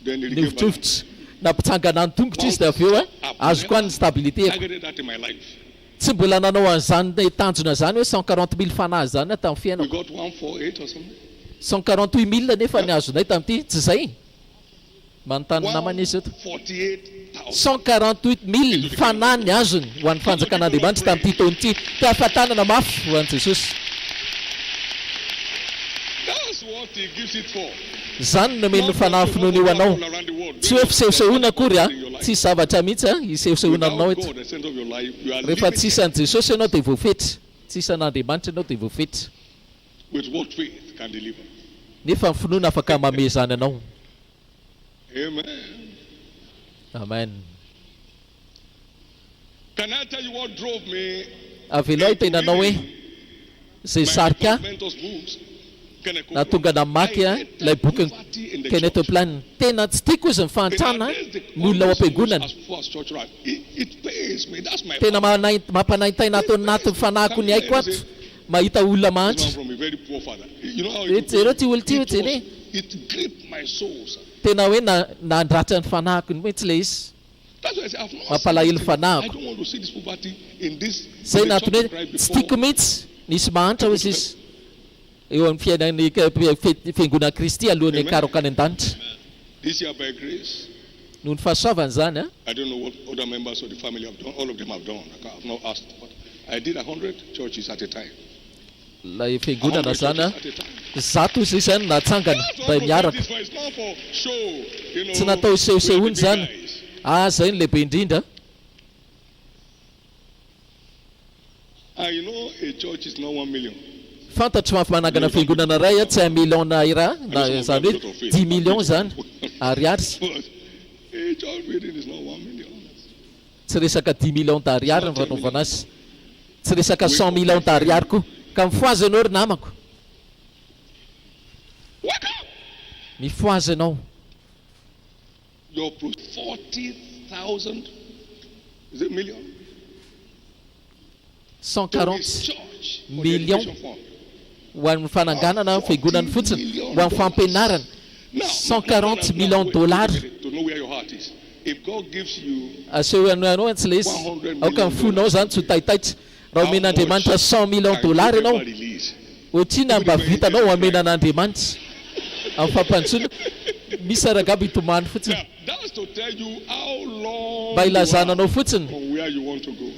Then he ny became ovitrovitra nampitsangana ny tongotra izy dia avy eo azo koa ny stabilité I get that in my life. tsy mbola nanao an'izany tanjona zany hoe 140 000 fanahy zany tamin'ny We fiainako got 148 or something. 148 000 nefa ny azonay tamin'ity tsy zay manontany namany izy eto 148,000. 148 000 fanahy ny azony ho an'ny fanjakan'Andriamanitra tamin'ity taon'ity te ahafantanana mafy ho an'i Jesosy. That's what he gives it for. Zany no meno fanahy finoana eo anao tsy hoe fisehosehoana akory tsy zavatra mihitsy hisehosehoana aminao eto God, the center of your life, you are rehefa living tsisy an'i Jesosy ianao dia voafetra tsisy an'Andriamanitra ianao dia voafetra with what faith can deliver. nefa ny finoana afaka mame zany anao. Amen. Amen. Can I tell you what drove me? Avelao itenanao hoe zay sarika Mentors books. na tonga namaky ilay boky Kenneth Plan tena tsy tiako izy mifantrana ny olona ao am-piangonana It pays me. That's my tena mampanaitaina ato anaty fanahiko ny haiko ato mahita olona mahantra from a very poor father. You know how jereo ty olo ty hoe jere it gripped my soul. Sir. tena hoe nandratra ny fanahiko ny hoe tsy le izy That's why I say I've not mampalahelo I fanahiko don't want to see this poverty in this. zay natony hoe tsy tiako mihitsy nisy mahantra hozy izy eo amin'ny fiainan'ny fiangonana Kristy alohan'ny akaroka any an-danitra This year by grace. noho ny fahasoavany zany I don't know what other members of the family have done. All of them have done. I've not asked, but I did 100 churches at a time. lay fiangonana zany zato izy zany natsangana mba miaraka It's not for show, you know. tsy natao sehosehony zany zay ny lehibe indrindra You know a church is not 1 million. fantatro mafy manangana fiangonana ray tsy 1 million na ira na zany hoe 10 million zany ariary A church building is not 1 million. tsy resaka 10 million d'ariary ny fanaovana azy tsy resaka 100 million d'ariary koa ka mifoazy ianao ry namako mifoazy ianao Your 40,000 is it million? 140 million ho an'ny fananganana fiangonana fotsiny ho an'ny fampianarana 140 million dollars To know where your heart is. If God gives you aseho anao tsy le izy aoka mifonao zany tsy ho taitaitra raha omen'Andriamanitra 100 million dollars ianao ohatrina mba vitanao amena an'Andriamanitra amin'ny fampantsona misy aragaby hitomany fotsiny that's to tell you how long mba ilazananao fotsiny from where you want to go.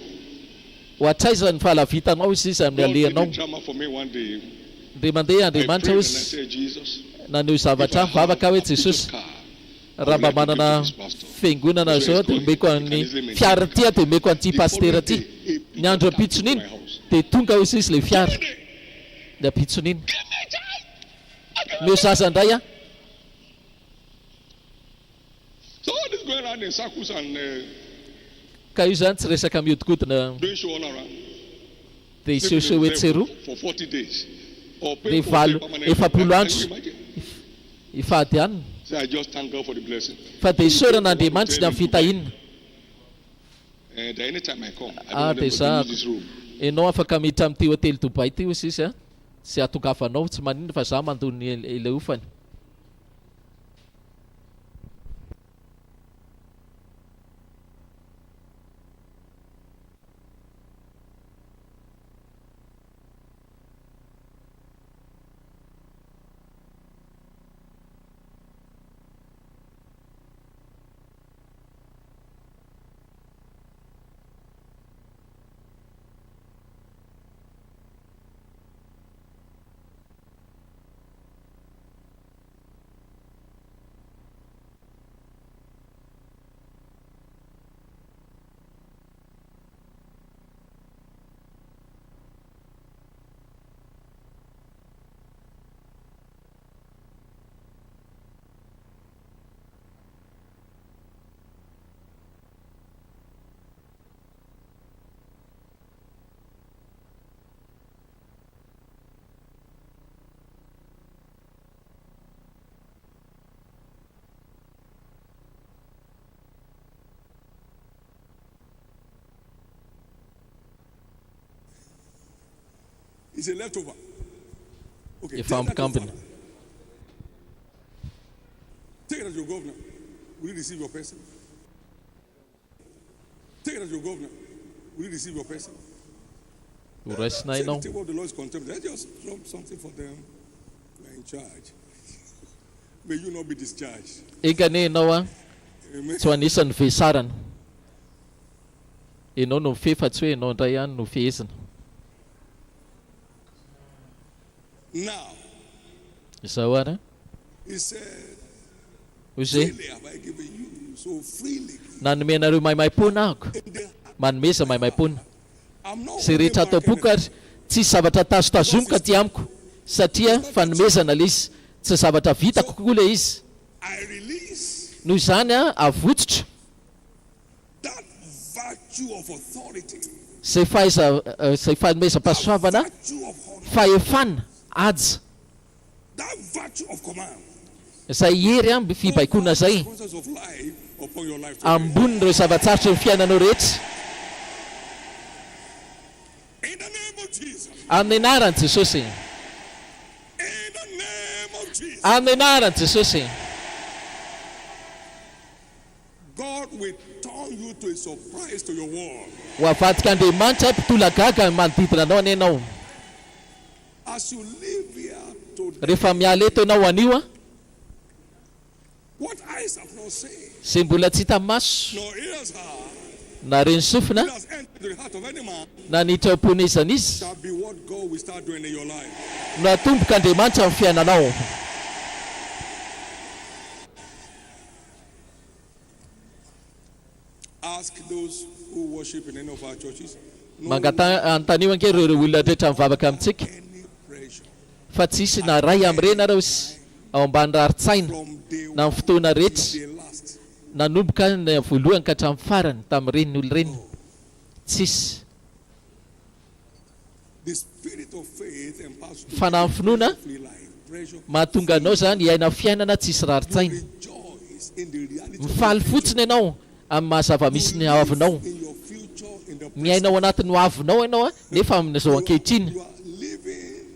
ho atraiza ny fahalavitanao izy amin'ny alehanao Drama for me one day. ndre mandeha I Andriamanitra prayed and I hozy said, Jesus, naneo zavatra mivavaka hoe Jesosy raha mba manana fiangonana zao dia omeko an'ny fiara ty dia omeko an'ity pastera ty ny andro ampitsony iny dia tonga izy izy le fiara ny ampitsony iny meo zaza indray so all this going around in circles and ka io zany tsy resaka miodikodina doing show all around dia isehoseho hoe tseroa for 40 days. Or dia valo efapolo andro ifady hanina So I just thank God for the blessing. fa dia isoran'Andriamanitra ny amin'ny fitahinana And anytime I come, I don't want dia them to za use this room. ianao afaka miditra amin'ity hotely Dubai ity hozy izy sy atogavanao tsy maninona fa za mandony ilay ofany It's a leftover. Okay, If take I'm that to your company. father. Take it as your governor. Will you receive your person? Take it as your governor. Will you receive your person? Rest na Say the inom. table of the Lord is contempt. Let's just drop something for them. We're in charge. May you not be discharged. Igane nawa. Amen. So anisan fisaran. Ino no fifa tswe no dayan no fisen. Now, So what? he said, Usi. freely have I given you. So freely. Nan menaru my punak. In the, Man mesa my pun. I'm not Si only rehetra atao marking boka it. tsy zavatra tasotazomika ty amiko satria fanomezana le izy tsy zavatra vita kokoa le izy I release noho izany a avototra that virtue of authority, zay fanomezam-pahasoavana virtue of honor, fahefana aja that virtue of command, zay hery a fibaikona zay consequences of life upon your life today. ambonireo zavatsarotra ny fiainanao rehetra In the name of Jesus. amin'ny anaran'i jesosy In the name of Jesus. amin'ny anaran'i jesosy God will turn you to a surprise to your world. ho avadika andriamanitra mpitolagaga manodidina anao any ianao As you live here today, rehefa miala eto ianao anio a what eyes have not seen, zay mbola tsy hita maso nor ears heard, na reny sofina it has entered the heart of any man, na niditra am-ponizana izy shall be what God will start doing in your life. no atomboka andriamanitra amin'ny fiainanao Ask those who worship in any of our churches. No mangatanotanio anke reo olona rehetra mivavaka amintsika any pressure fa tsisy na ray amin'ireny reo sy ao ambany raritsaina from day na one amin'ny fotoana till rehetra day last. nanomboka ny voalohany ka hatramin'ny farany tamin'ireny olo ireny tsisy The spirit of faith empowers you to Fanahy amin'ny finoana live free life. Pressure. mahatonga anao zany hiaina fiainana tsisy raritsaina Rejoice in the reality of mifaly fotsiny ianao amin'ny mahazava-misy ny ao avinao in your future, in the miainao anatin'ny ho avinao ianao a nefa amin'izao ankehitriny you are living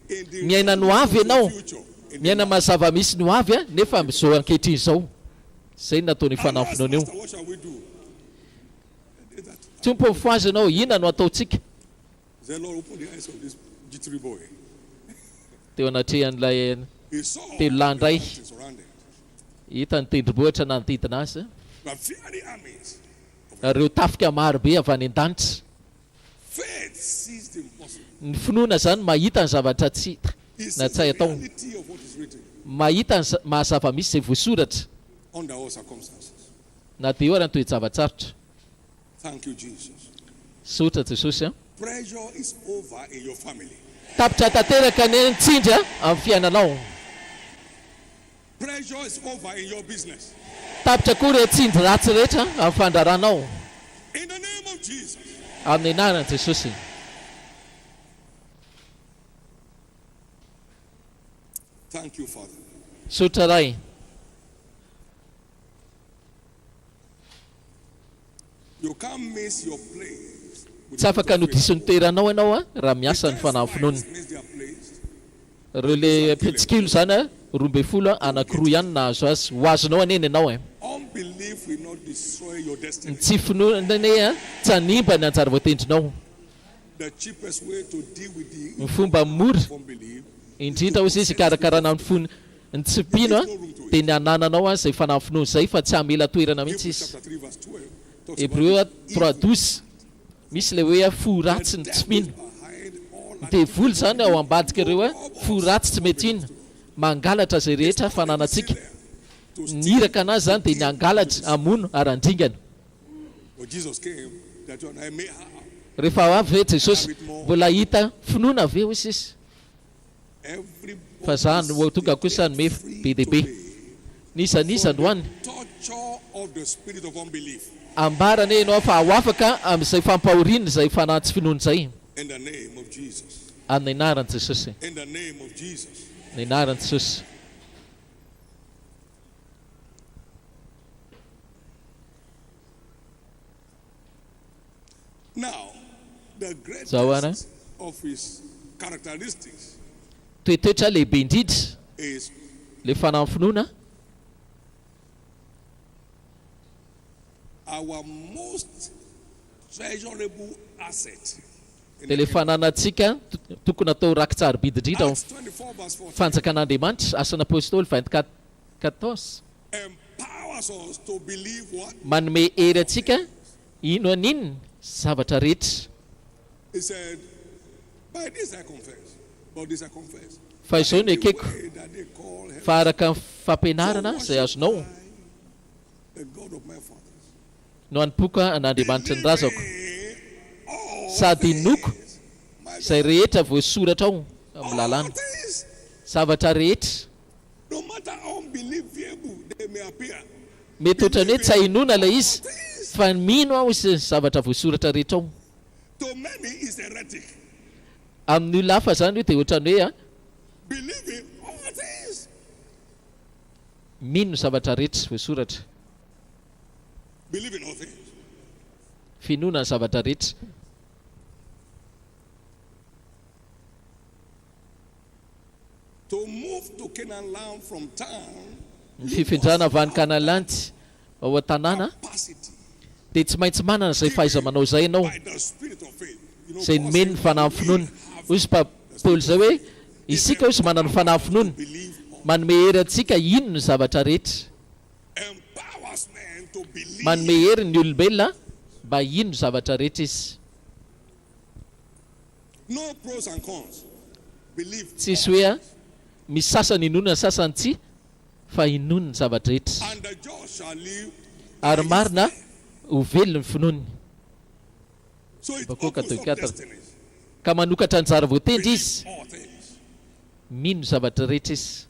in the miaina no reality avy of ianao your future. In miaina mahazava-misy ny ho avy a nefa amin'izao ankehitriny izao zay nataony And fanahy last, finoana io Pastor, what shall we do? That, tompo mifoazy ianao ina no ataontsika the Lord open the eyes of this jittery boy. teo anatrehan'ilay He saw telo lahy indray mountains surrounded, hita ny tendrombohitra nanodidina azy but fiery armies. reo tafika maro be avy any an-danitra Faith sees the impossible. ny finoana zany mahita ny zavatra tsy hita He na sees tsy hay the atao reality of what is written mahita ny mahazava-misy zay voasoratra under all circumstances. na de eo ary ny toe-javatsarotra Thank you, Jesus. sotra jesosy a Pressure is over in your family. tapitra tanteraka ny nitsindra amin'ny fiainanao Pressure is over in your business. tapitra koa re tsindry ratsy rehetra amin'ny fandraranao In the name of Jesus. amin'ny anaran'i jesosy Thank you, Father. sotra ray You can't miss your place. with tsy afaka the nodiso ny toeranao ianao a raha miasa ny First fanahy finoana wives miss their place. reo le petsikilo zany a 12 anakiroa ihany nahazo azy ho azonao aneny ianao e Unbelief will not destroy your ny destiny. tsy finoana a tsy hanimba ny anjara voatendrinao The cheapest way to deal with the ny fomba mora of unbelief indrindra ho zay karakarana ny fony ny tsipino a dia ny anananao a zay fanahy finoana zay fa tsy hamela toerana mihitsy Hebrews izy chapter 3 verse 12 talks Hébreu about 3:12 misy le hoe fo ratsy ny tsy mino behind all dia voly zany ao ambadika ireo a fo ratsy tsy mety inona mangalatra zay rehetra fananantsika niraka anazy zany dia ny angalatra amono ary andringana But Jesus came that you and I may have rehefa avy ve jesosy mbola hita finoana avy eo izy izy everybody fa zany ho tonga kosa nome be dehibe nisanizany hoany torture of the spirit of unbelief ambarana ianao fa ho afaka amin'izay fampahoriana zay fanahy tsy finoana zay in the name of Jesus. amin'ny anaran'i jesosy In the name of Jesus. ny anaran'i jesosy Now, the Zawana. greatest of his characteristics toetoetra lehibe indrindra is le fanahy amin'ny finoana our most treasurable asset. dia le fananantsika tokony atao rakin-tsara bidy indrindra ao Acts 24 verse 14 fanjakan'andriamanitra asan'ny apôstôly 24 empowers us to believe what? manome hery atsika ino aninona zavatra rehetra. He said, by this I confess, but this I confess. Fa izao no ekeko Way that they call heaven, fa araka ny fampianarana izay azonao the God of my fathers. no anompoka an'andriamanitra ny razako sady noko izay rehetra voasoratra ao amin'ny lalàna zavatra rehetra No matter how unbelievable they may appear, mety ohatrany hoe tsy hainona ilay izy fa mino aho izy zavatra voasoratra rehetra ao. to many is heretic. Amin'ny olona hafa zany io dia ohatrany hoe Believing all things. mino zavatra rehetra voasoratra Believing all things. finona ny zavatra rehetra. To move to Canaan land from town, Ny fifindrana avy any Kanalanty ao an-tanàna capacity dia tsy maintsy manana izay fahaiza-manao izay ianao by the spirit of faith. You know, izay Paul nomeny ny said, fanahy finoana. Hoy izy Paoly zay hoe isika hoy izy manana ny fanahy finoana manome hery antsika ino ny zavatra rehetra empowers men to believe. manome hery ny olombelona mba ino ny zavatra rehetra izy. No pros and cons. Believe. Tsisy hoe misy sasany inona ny sasany tsy fa inona ny zavatra rehetra And the just shall live. ary marina ho velony finoany. So it Bakoka opens up toikatra. destinies. Ka manokatra anjara voatendry izy All things. mino zavatra rehetra izy.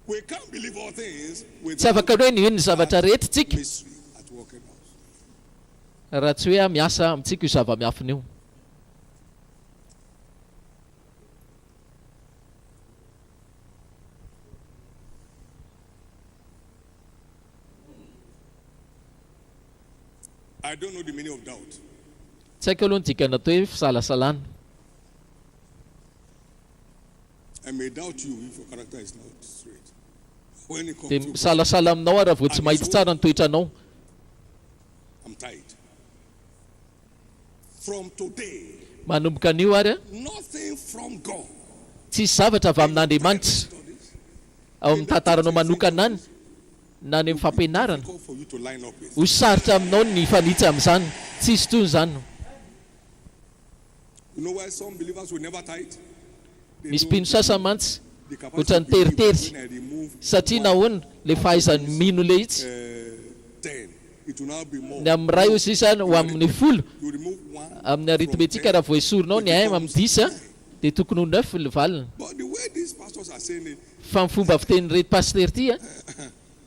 We can't believe all things Tsy without afaka hoe ny ino ny zavatra rehetra tsika mystery at work in us. raha tsy hoe miasa amintsika io zava-miafina io. I don't know the meaning of doubt. Tsy haiko aloha ny dikany atao hoe fisalasalana. I may doubt you if your character is not straight. When it comes Dia to God, misalasala aminao aho raha vao tsy mahita tsara ny toetranao. I'm tired. From today, Manomboka an'io ary nothing from God. tsisy zavatra avy amin'Andriamanitra ao amin'ny tantaranao manokana any na ny amin'ny fampianarana Call for you to line up with. ho sarotra aminao ny fanitsy amin'izany. Tsisy toy izany. You know why some believers will never tithe? They Misy know mpino sasany mantsy the ohatrany capacity to teritery believe when I remove satria nahoana le fahaizany mino le itsy 10, it will now be more. ny amin'ny ray ozy izany ho amin'ny folo You remove one. amin'ny aritmetika raha voaesorinao ny aim amin'ny 10 dia tokony ho 9 ny valiny. But the way these pastors are saying it, Fa ny fomba fiteny reto paster ty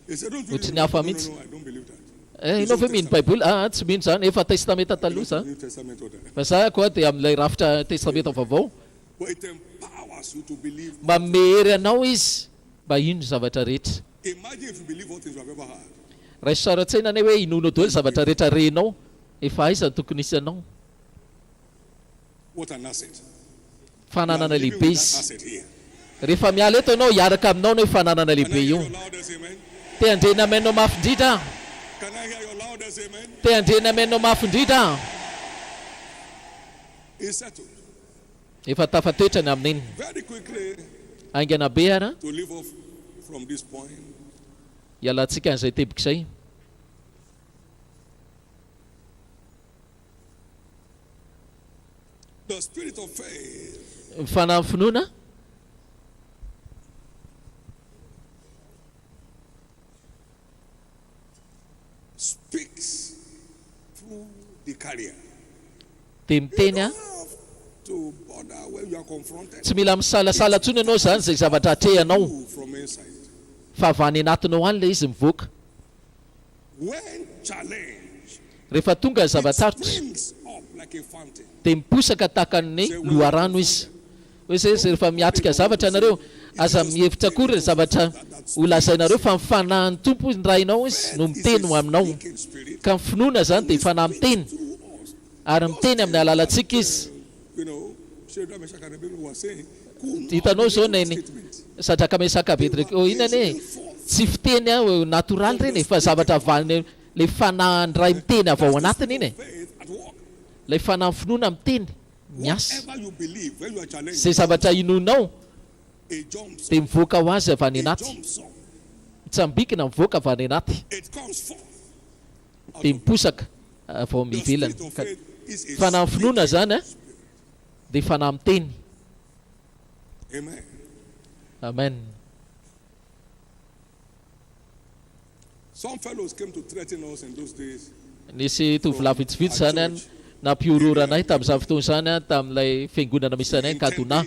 they say, don't do Ohatrany it. hafa No, mihitsy. I don't believe that. Ianao ve mino baiboly? Tsy mino zany, efa testamenta taloha zany. New Testament order. Fa za koa dia amin'ilay rafitra testamenta vaovao But it empowers you to believe. manome hery anao izy mba ino zavatra rehetra. Imagine if you believe all things you have ever heard. Raha isaratsaina ane hoe inonao daholo zavatra rehetra renao efa aiza ny tokony isy anao. What an asset. Fananana You are living lehibe with that izy. asset here. Rehefa miala eto anao hiaraka aminao no fananana Can I lehibe hear io. your loudest amen? Te andrena amenao mafy indrindra. Can I hear your loudest amen? Te andrena amenao mafy indrindra. It's settled. Efa tafatoetra ny amin'iny. Very quickly, Aingana be ara to leave off from this point, hialantsika an'izay tebika izay. the spirit of faith Ny fanahy ny finoana speaks through the carrier. dia miteny Have to bother when you are confronted. tsy mila misalasala ntsony ianao zany zay zavatra atrehanao Move from inside. fa avy any anatinao any le izy mivoaka. When challenged, Rehefa tonga ny it zava-tsarotra springs up like a fountain. dia miposaka tahaka ny loharano izy. Hoe zay rehefa miatrika zavatra ianareo aza mihevitra kory zavatra ho lazainareo fa mifanahin'ny tompo ny rainao izy no miteny ho aminao. In spirit, Ka ny finoana zany dia ifanahy miteny ary miteny amin'ny alalantsika izy You know, Shadrach, Meshach, and Abednego were saying, hitanao zao neny sadraka mesaka Abednego inany e tsy fiteny aho natoraly reny fa zavatra avaliny le fanandray miteny avy ao anatiny iny e le fanahy finoana miteny miasa zay zavatra inonao dia mivoaka ho azy avy any anaty mitsambikina mivoaka avy any anaty dia miposaka avy ao mivelany fanahy finoana zany a dia fanahy miteny. Amen. Amen. Some fellows came to threaten us in those days. Nisy tovolahy vitsivitsy zany a nampiororanay tamin'izany fotoana zany a tamin'ilay fiangonana misy anay Kadona.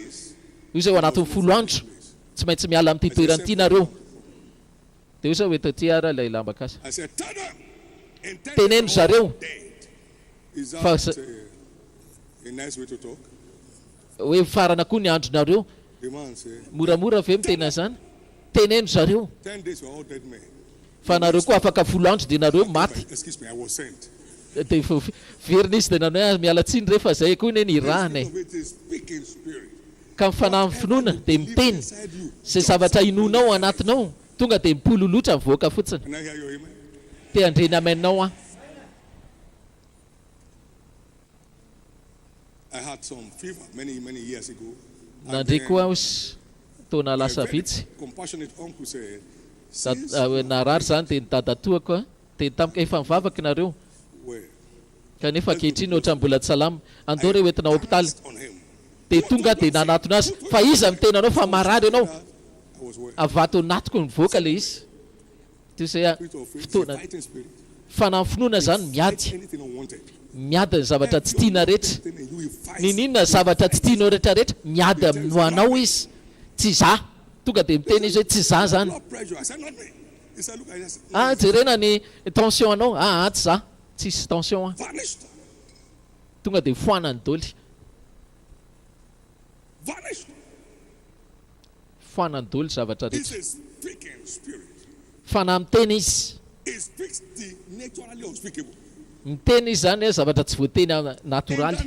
Io zay ao anatin'ny 10 andro tsy maintsy miala amin'ity toerana ity nareo. Dia io zao hoe taty ara ilay lamba kasy. I said, tell them, in 10 Teneno zareo. Is Fa that a nice way to talk? hoe farana koa ny andronareo. The man said, Moramora ve mitena zany? Teneno zareo. 10 days were all dead men. Fa nareo koa afaka 10 andro dia nareo maty. Excuse me, I was sent. Dia verina izy dia nanao miala tsiny rehefa zay koa ny rahana e. It is speaking spirit. Ka mifanahy finoana dia miteny zay zavatra inonao anatinao tonga dia mipololotra mivoaka fotsiny. Can I hear your amen? Dia andreny amenao a. I had some fever many years ago. Nandray koa aho taona lasa vitsy. Compassionate uncle said, Narary zany dia nidadatoako a dia tamika efa mivavaka nareo kanefa ankehitriny ohatra mbola tsy salama andao reo entina hôpitaly dia tonga dia nanatona azy fa iza mitena anao fa marary ianao avato anatiko mivoaka le izy tio zay fotoana fanahy finoana zany miady ny zavatra tsy tiana rehetra ninona zavatra tsy tianao rehetrarehetra miady amin'ny anao izy tsy za tonga dia miteny izy hoe tsy za zany jerena ny tension anao tsy za tsisy tension tonga dia foanany doly foanany doly zavatra rehetra fanahy miteny izy miteny izy zany zavatra tsy voateny natoraly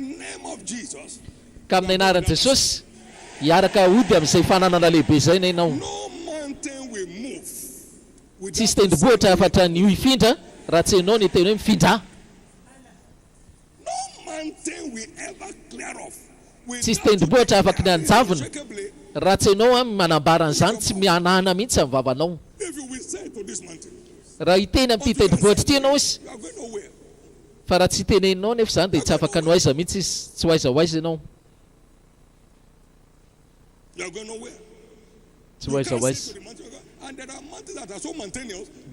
ka amin'ny anaran'i Jesosy hiaraka ody amin'izay fananana lehibe zay na ianao tsisy tendrombohitra afatra ny ifindra raha tsy ianao ny teny hoe mifindra tsisy tendrombohitra afaka ny anjavona raha tsy ianao a manambaran'izany tsy mianahana mihitsy amin'ny vavanao raha hiteny amin'ity tendrombohitra ity ianao izy fa raha tsy teneninao nefa zany dia tsy afaka no aiza mihitsy izy tsy ho aiza ho aiza ianao tsy ho aiza ho aiza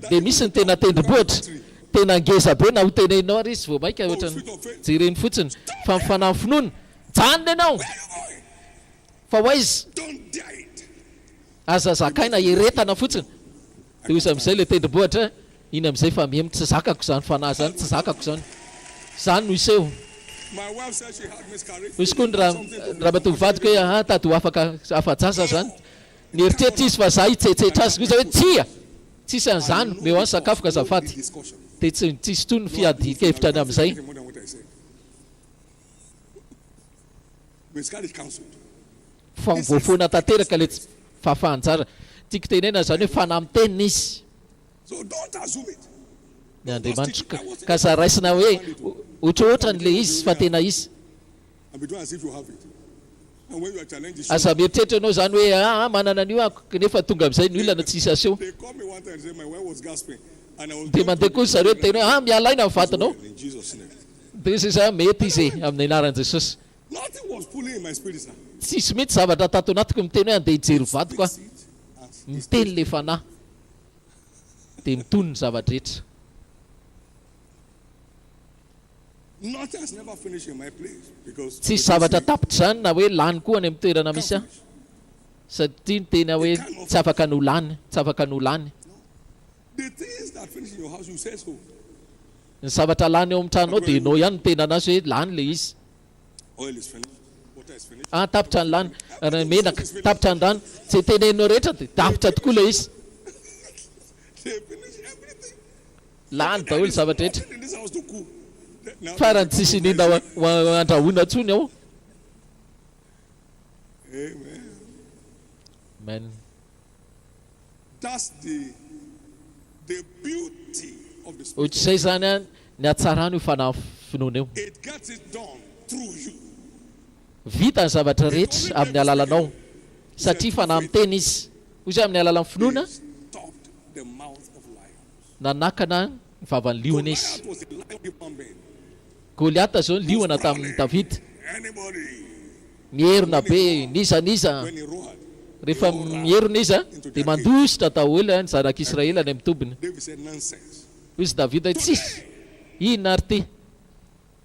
dia misy ny tena tendrombohitra tena ngeza be na ho teneninao ary izy vao maika ohatrany jereny fotsiny fa mifanahy finoana janona ianao fa ho aiza aza zakaina eretana fotsiny dia izy amin'izay le tendrombohitra iny amin'izay fa mihemy tsy zakako zany fanahy zany tsy zakako zany zany no iseho izy koa ny raha matovadiko hoe tady ho afaka afa-jasa zany ny eritreritra izy fa za hitsetsetra azy izy hoe tsia tsisy an'izany meo any sakafo ka zafady dia tsisy toy ny fiadikevitrany amin'izay fa mivoafoana tanteraka le fahafahanjara tiako tenena zany hoe fanahy mitenina izy ny Andriamanitra ka zaraisina hoe ohatraohatrany le izy fa tena izy aza mieritreritra anao zany hoe manana an'io ako nefa tonga amin'izay ny olana tsisy aseho dia mandeha koa zareo tena hoe mialaina amin'ny vatanao dia izy zay mety izy amin'ny anaran'i Jesosy tsisy mety zavatra tato anatiko miteny hoe andeha hijery vadiko a miteny le fanahy dia mitony ny zavatra rehetra tsisy zavatra tapitra zany na hoe lany koa any amin'ny toerana misy aho satria ny tena hoe tsy afaka no lany tsy afaka no lany ny zavatra lany eo amin'ny tranonao dia enao ihany no tena anazy hoe lany le izy tapitra ny lany menaka tapitra ny rano tsy tenenao rehetra dia tapitra tokoa le izy lany daholo zavatra rehetra farany tsisy indrindra andrahoina ntsony ao Amen. Amen. That's the beauty of the Ohatry Spirit. izay zany a ny hatsarany io fanafinoana io. It gets it done through you. Vita ny zavatra rehetra amin'ny alalanao satria fanahy amin'ny tena izy. Hoy izay amin'ny alalan'ny finoana Stopped the mouth of lions. nanakana ny vavan'ny liona izy. Goliath was the lion human being. Goliata zao ny liona tamin'ny Davida. Anybody, Mierona be nizaniza. when he roared, Rehefa mierona izy dia mandositra daholo ny zanak'Israely any amin'ny tobiny. David said, nonsense. Hoy izy Davida tsisy inona ary ty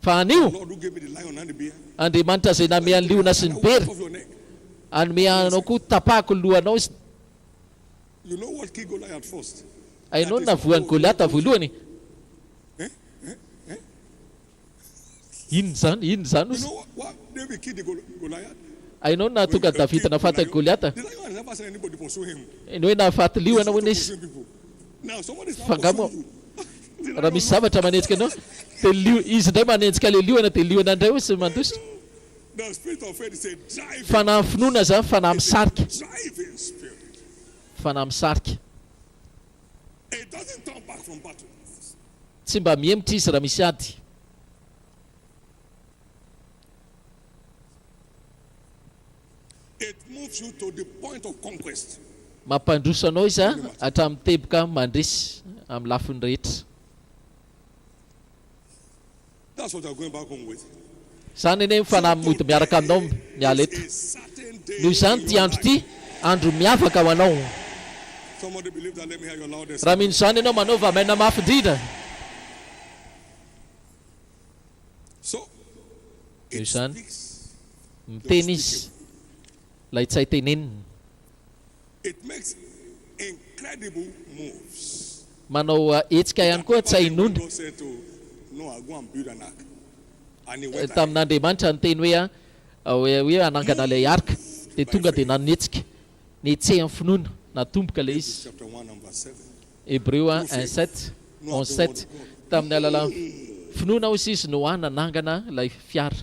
fa anio Lord who gave me the lion and the bear, Andriamanitra zay namea ny liona sy ny bery off your neck. anome anao koa tapahako ny lohanao izy. You know what killed Goliath first? Ainao ny navoan'ny Goliata voalohany. Inona zany You hozy. know what David killed the Goliath? Ainao ny nahatonga Davida nahafaty Goliata. The lion had never seen anybody pursue him. Ny hoe nahafaty liona He's hono izy. pursuing people. Now somebody is Fa not ngamo pursuing you. raha misy zavatra manenjika anao dia izy indray manenjika le liona dia liona indray sy mandositra. The spirit of faith is a driving, Fanahy finoana zany fanahy misarika. driving spirit. Fanahy misarika. It doesn't turn back from battle. Tsy mba mihemitra izy raha misy ady. It moves you to the point of conquest. Mampandroso anao izy hatramin'ny teboka mandresy amin'ny lafiny rehetra. That's what I'm going back home with. Zany eny fanahy mody miaraka aminao miala eto. A certain day. Noho izany ty andro ty andro miavaka ho anao. Somebody believe that. Let me hear your loudest. Raha mino izany ianao manaova maina mafy indrindra. So Noho it izany speaks. miteny izy ilay tsy hay tenenina. It makes incredible moves. Manao hetsika ihany koa tsy hay inona. God said to Noah, go and build an ark. And he went ahead. Tamin'Andriamanitra ny teny hoe anangana ilay arka dia tonga dia nanetsika netsehany finoana natomboka ilay izy. Chapter 1 and verse 7. Hébreu 1:7 11:7 tamin'ny alalan'ny finoana hozy izy Noa nanangana ilay fiara.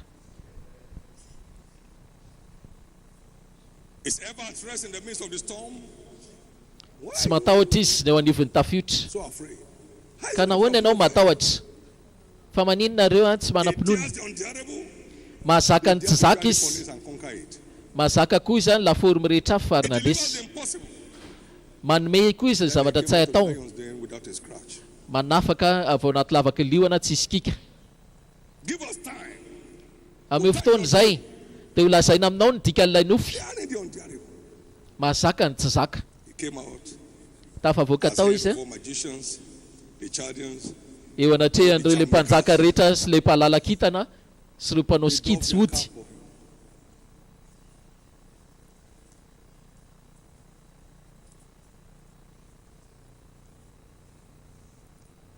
Is ever at rest in the midst of the storm? Why Tsy matahotra izy ny eo anivon'ny tafiotra. so afraid? Ka nahoana ianao matahotra? Fa maninona ireo tsy manam-pinoana. Just the unbearable. Mahazaka ny tsy zaka Just izy. the and conquer it. Mahazaka koa izany laformy rehetra afo It farina delivers desy. the impossible. Manome koa izy ny zavatra tsy hay atao. Lions then without a scratch. Manafaka avy ao anaty lavaka liona tsy hisy kika. Give us time. Amin'ny fotoana izay dia ho lazaina aminao ny dikan'ilay nofy. They are the unbearable. Mahazaka ny tsy zaka. He came out. Tafavoaka As tao head izy of all magicians, the Chaldeans, eo anatrehan'ireo ilay mpanjaka rehetra sy ilay mpalalakitana sy ireo mpanao skidy sy ody.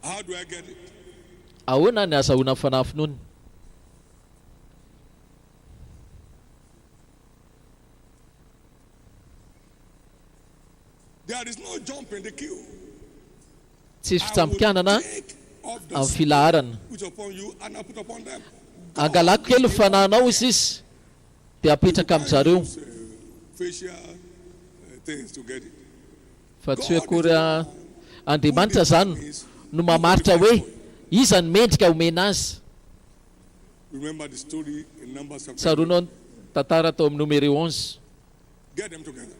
how do I get it? Ahoana ny azahoana ny fanahy finoana? There is no jump in the queue. Tsisy I will fitsampikanana take of the amin'ny filaharana. put upon you and I put upon them. Angalako kely ny fanahinao izy izy dia apetraka amin'ny zareo. Use, facial things to get it. Fa tsy hoe akory Andriamanitra zany no mamaritra hoe iza ny mendrika omena azy. Remember the story in Numbers chapter. Tsaroanao ny tantara tao amin'ny numéro 11. Get them together.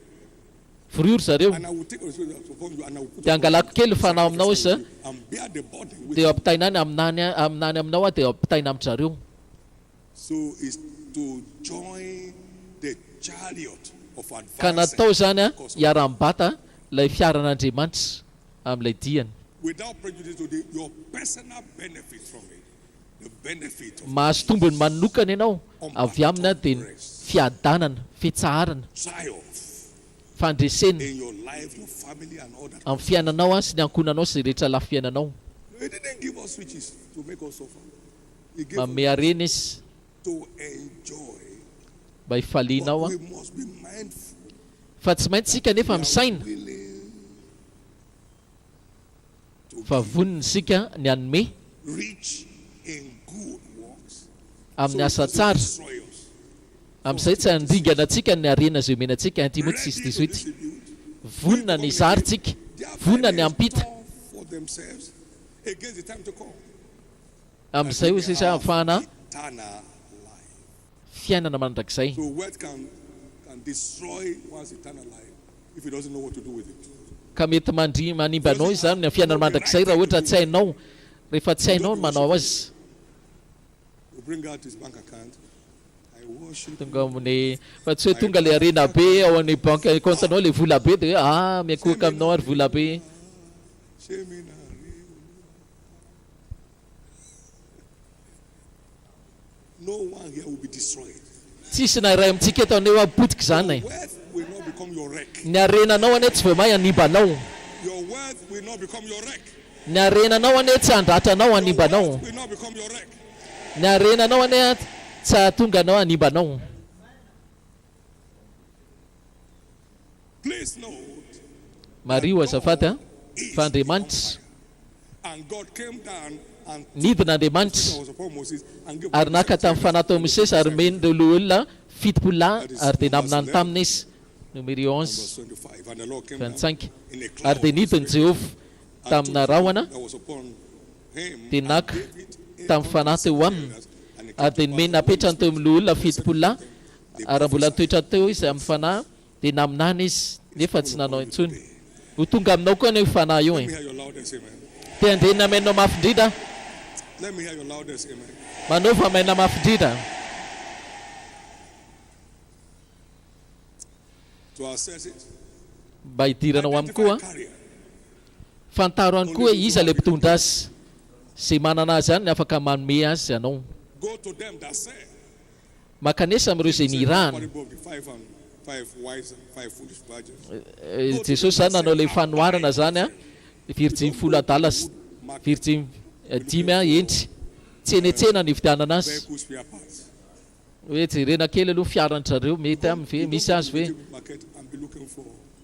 Forory zareo And I will take responsibility upon you and I will put dia upon angalako kely ny fanahy aminao izy you and bear the burden with dia you. ampitaina any aminany aminao dia ampitaina amin'ny zareo. So it's to join the chariot of Ka advancing natao zany hiara-mibata ilay fiaran'Andriamanitra amin'ilay diany. without prejudice to your personal benefit from it. The benefit of Mahazo tombony manokana ianao avy aminy dia ny fiadanana, fitsaharana, triumph fandresena in your life, your family, and all that. amin'ny fiainanao sy ny ankonanao sy rehetra lafi fiainanao. He didn't give us switches to make us suffer. He gave Manome harena izy us to enjoy. mba hifalianao But we must be mindful, fa tsy maintsy sika nefa misaina willing to fa voniny sika ny anome reach in good works. amin'ny So asa it doesn't tsara destroy us. Amin'izay tsy handringana antsika ny arena zay omenantsika Timothée 6:18. Vonona ny zarintsika, vonona ny ampita. For themselves against the time to come. Amin'izay hoy sisa ahafahana Eternal. fiainana mandrakizay. So wealth can destroy one's eternal life if he doesn't know what to do with it. Ka mety manimba anao izy zany ny fiainana mandrakizay raha ohatra tsy hainao, rehefa tsy hainao no manao azy. We bring out his bank account. I worship. Tonga amin'ny fa tsy hoe tonga le arena be ao amin'ny banque compte anao le vola be dia miakoka aminao ary vola be. No one here will be destroyed. Tsisy na iray amintsika eto aneo apotika zany. Wealth will not become your wreck. Ny arenanao ane tsy voamay animbanao. Your wealth will not become your wreck. Ny arenanao ane tsy andratranao animbanao. Will not become your wreck. Ny arenanao ane tsy ahatonga anao animbanao. Please note. Mario azafady fa Andriamanitra And God came down and nidin'Andriamanitra was upon Moses and gave ary naka tamin'ny fanahy tao Mosesy ary men'ireo olona 7 ary dia naminany taminy izy. Numéro 11 25. And the Lord came 25 in a ary dia nidiny Jehovah tamina rahona that was upon him. dia naka tamin'ny fanahy teo aminy ary dia nomeny napetrany teo amin'ireo olona 7 ary mbola nitoetra teo izy amin'ny fanahy dia naminany izy nefa tsy nanao intsony. Ho tonga aminao koa ny fanahy io. Let me hear your loudest amen. Dia andrena menao mafindrida. Let me hear your loudest amen. Manao fa mena mafindrida. To assess it. Mba hidiranao aminy koa fantaro any koa iza le mpitondra azy zay manana azy any afaka manome azy anao. Go to them that say. Makanesa amin'ireo zay nirahana. Jesosy zany nanao le fanoharana zany virjiny 10 adala sy virjiny 5 endry tsy enetsena ny vidianana azy. Hoe jerena kely aloha fiaran'zareo mety amin'ny ve misy azy ve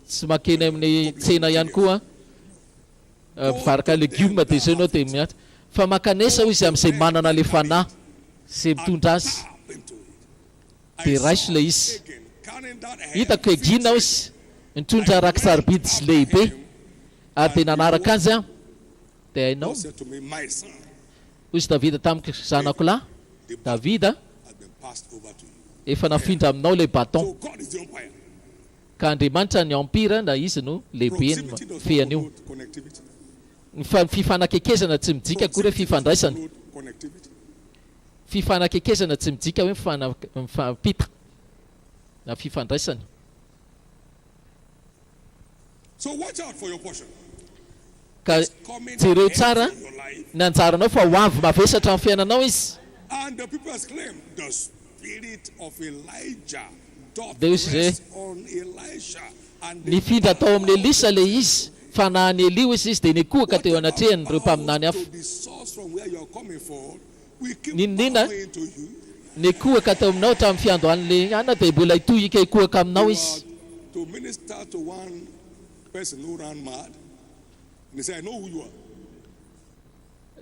tsy makeny amin'ny tsena ihany koa mpivaroka legioma dia zay anao dia miatra fa makanesa ho izy amin'izay manana le fanahy zay mitondra azy dia raiso le izy. Hitako egina izy mitondra rakisarobidy sy lehibe ary dia nanaraka azy dia hainao hozy Davida tamiko zanako lahy Davida efa nafindra aminao le baton ka Andriamanitra ny empire na izy no lehibe ny feany io. Ny fifanakekezana tsy midika koa hoe fifandraisana. Fifanakekezana tsy midika hoe mifampita na fifandraisana. So watch out for your portion. Ka jereo tsara ny anjaranao fa ho avy mavesatra amin'ny fiainanao izy. And the people exclaim, the spirit of Elijah doth Deus rest on Elisha. And Ny findra tao amin'ny Elisa le izy fa na ny Elio izy dia nikoaka teo anatrehany ireo mpaminany hafa. the source from where you're coming from, we keep Ninina going to you. nikoaka tao aminao hatramin'ny fiandohan'le ana dia mbola hitohika hikoaka aminao izy. To minister to one person who ran mad. And they say, I know who you are.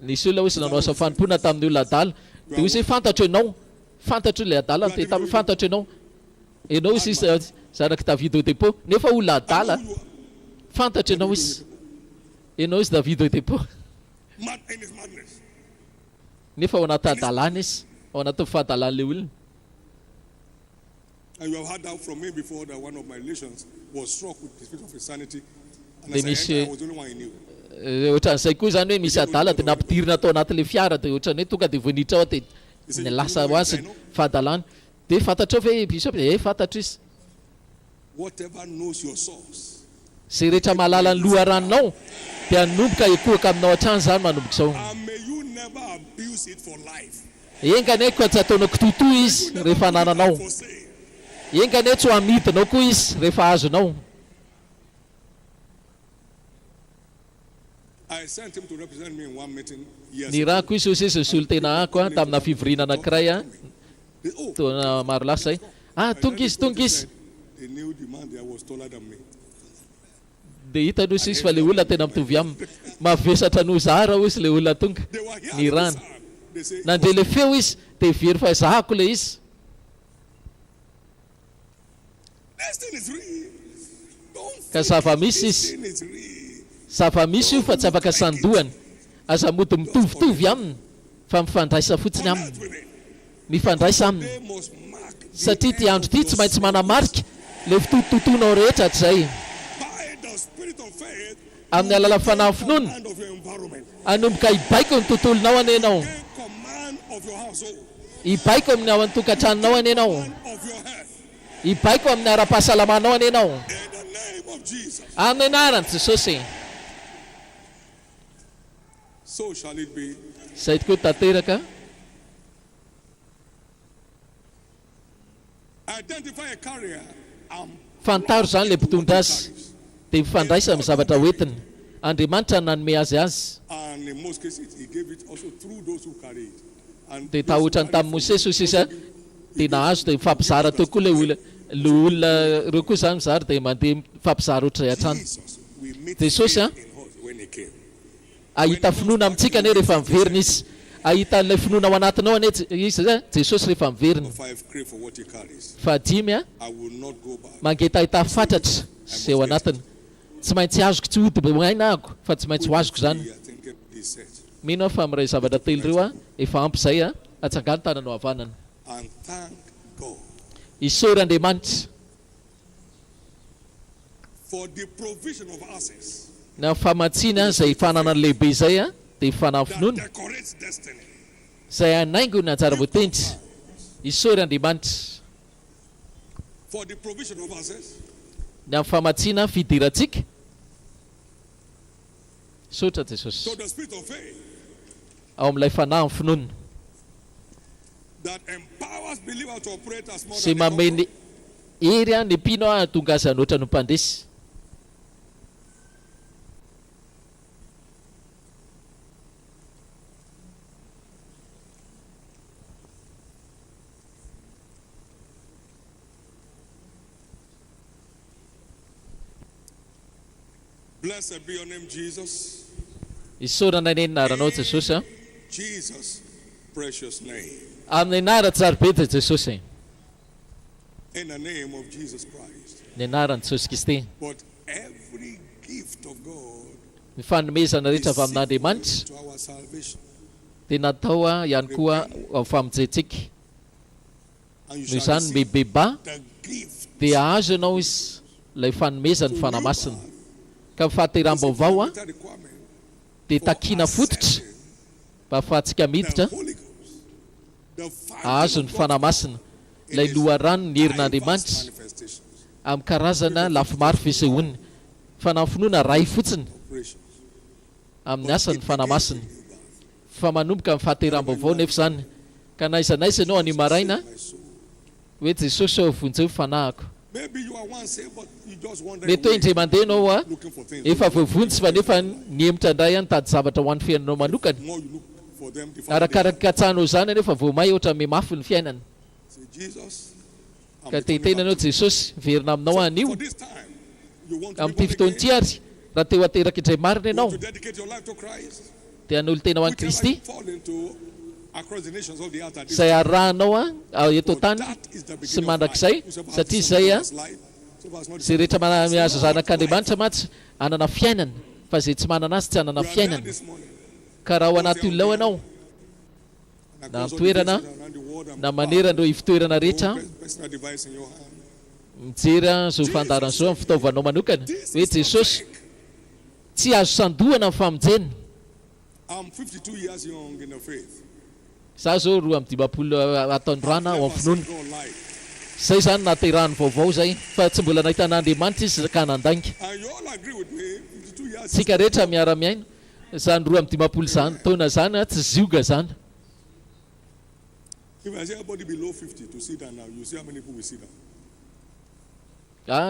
Nisy olona hozy nanao asa fanompona tamin'ny olona adala dia hozy hoe fantatro ianao, fantatro ilay adala dia tamin'ny fantatro ianao. Ianao izy zanaky David au dépôt nefa olona adala fantatro ianao izy. Ianao izy David au dépôt Mad in his madness. nefa ao anaty adalana izy, ao anaty fahadalan'le olona. And you have heard that from me before that one of my relations was struck with the spirit of insanity. And They as I miss entered, you. I was the only one he knew. Ohatran'izay koa zany hoe misy adala dia nampidirina tao anatin'le fiara dia ohatran'ny hoe tonga dia voanitra ao dia ny lasa ho azy fahadalana. Dia fantatrao ve bisop? Fantatro izy. Whatever knows your source. Zay rehetra mahalala ny loharanonao dia hanomboka hikoaka aminao hatrany zany manomboka izao. And may you never abuse it for life. Engany koa tsy ataonao kitotoa izy rehefa anananao. Engany tsy ho amidinao koa izy rehefa azonao. I sent him to represent me in one meeting years Ny raha koa izy hozy solo tena ako tamina fivoriana anankiray taona maro lasa zay. Tonga izy. They knew the man there was taller than me. Dia hitanao izy fa le olona tena mitovy aminy. Mavesatra no zara izy le olona tonga. Ny rana. Nandre le feo izy dia very fa zahako le izy. This thing is real. Ka zava-misy izy. This thing is real. Zava-misy io fa tsy afaka sandohana. Aza mody mitovitovy aminy fa mifandraisa fotsiny aminy. Mifandraisa aminy. They must mark Satria ty andro ty tsy maintsy manamarika le fitotonao rehetra hatrizay. by the spirit of faith Amin'ny alala fanahy finoana and of your environment. anomboka hibaiko ny tontolonao anenao. Take command of your household, Hibaiko amin'ny ao an-tokantranonao anenao. of your health. Hibaiko amin'ny ara-pahasalamanao anenao. In the name of Jesus. Amin'ny anaran'i Jesosy. So shall it be. Izay tokoa tanteraka. Identify a carrier. Fantaro zany le mpitondra azy. Dia mifandraisa amin'ny zavatra hoentiny. Andriamanitra nanome azy azy. And in most cases, he gave it also through those who carry it. And Dia tahotrany tamin'ny Mosesy sisa dia nahazo dia mifampizara teo koa le olona reo koa zany mizara dia mandeha mifampizara ohatray hatrany. Jesus, we meet Jesosy faith in us when he came. ahita finoana amintsika ane rehefa miverina izy. Ahita ilay finoana ao anatinao ane izy Jesosy rehefa miverina. If I pray for what he carries, Fahadimy I will not go back. mangetahita fatratra sy ao anatiny. Tsy maintsy azoko tsy hody maina ako fa tsy maintsy ho azoko zany. I think he said. Mino aho fa miray zavatra telo reo efa ampy zay atsangany tananao havanana. And thank God Isory Andriamanitra for the provision of access na famatsiana izay fananany lehibe izay dia fanahy that finoana decorates destiny. izay anaingo ny anjara voatendry. Isory Andriamanitra For the provision of access na famatsiana fidirantsika. Sotra Jesosy to the spirit of faith ao amin'ilay fanahy finoana that empowers believers to operate as more sy than they mameny hery ny mpino tonga azy anoatra no mpandresy. Blessed be your name, Jesus. Isorana ny anaranao Jesosy Jesus' precious name. amin'ny anara tsara be dia Jesosy. In the name of Jesus Christ. Ny anaran'i Jesosy Kristy. But every gift of God Ny fanomezana rehetra avy is amin'Andriamanitra to our salvation. dia natao ihany koa ao famonjentsika. And you Noho shall izany receive mibeba the gift dia azo ianao izy ilay fanomezany fanamasina. Ka fahateram-baovao without requirement. dia takina fototra mba ahafahantsika miditra The Holy Ghost. The azo ny fountain of God fanamasina ilay loharano ny herin'Andriamanitra manifestations. amin'ny karazana lafimaro fisehoany. Fanafinoana ray fotsiny Operations. amin'ny asany fanamasina. Fa manomboka amin'ny fahateram-baovao nefa zany ka naiza ianao any maraina My soul. hoe Jesosy ao vonjeo fanahiko. Maybe you are once saved, but you just wonder Mety hoe indray mandeha ianao looking for things. efa voavonjy fa nefa niemitra indray mitady zavatra ho an'ny fiainanao manokana. The more you look for them, the farther they Arakaraka katsahanao zany nefa voamay ohatra mimafy ny fiainana. say, Jesus, I'm Ka returning tetenanao back to you. Jesosy verina aminao anio For this time, you want to amin'ity be born fotoana again? ity ary raha teo ateraka indray marina You ianao want to dedicate your life to Christ? dia hanolo tena ho an'i Whichever Kristy you fall into across the nations of the earth at this izay time. arahanao eto For tany that is the sy beginning of mandrakizay life. Whosoever has satria the Son izay has life, whosoever has not the zay Son rehetra has miazo life. zanak'Andriamanitra matsy anana fiainana fa zay tsy manana azy tsy anana We are there fiainana. this morning. Ka raha ao anaty olona ao ianao And na across all the toerana nations around the world and na manerandreo ivitoerana rehetra own personal device in your hand. mijery zao fandarana zao amin'ny fitaovanao manokana hoe Jesosy tsy azo sandohana amin'ny famonjena. I'm 52 years young in the faith. Za zao 25 ataondrana ao amin'ny finoana. God life. Zay zany naterahany vaovao zay fa tsy mbola nahitan'Andriamanitra izy ka nandainga. And you all agree with me, 52 years. Tsika rehetra miara-miaina zany 25 zany taona zany tsy zioga zany. If I say everybody below 50 to sit down now, you see how many people will sit down.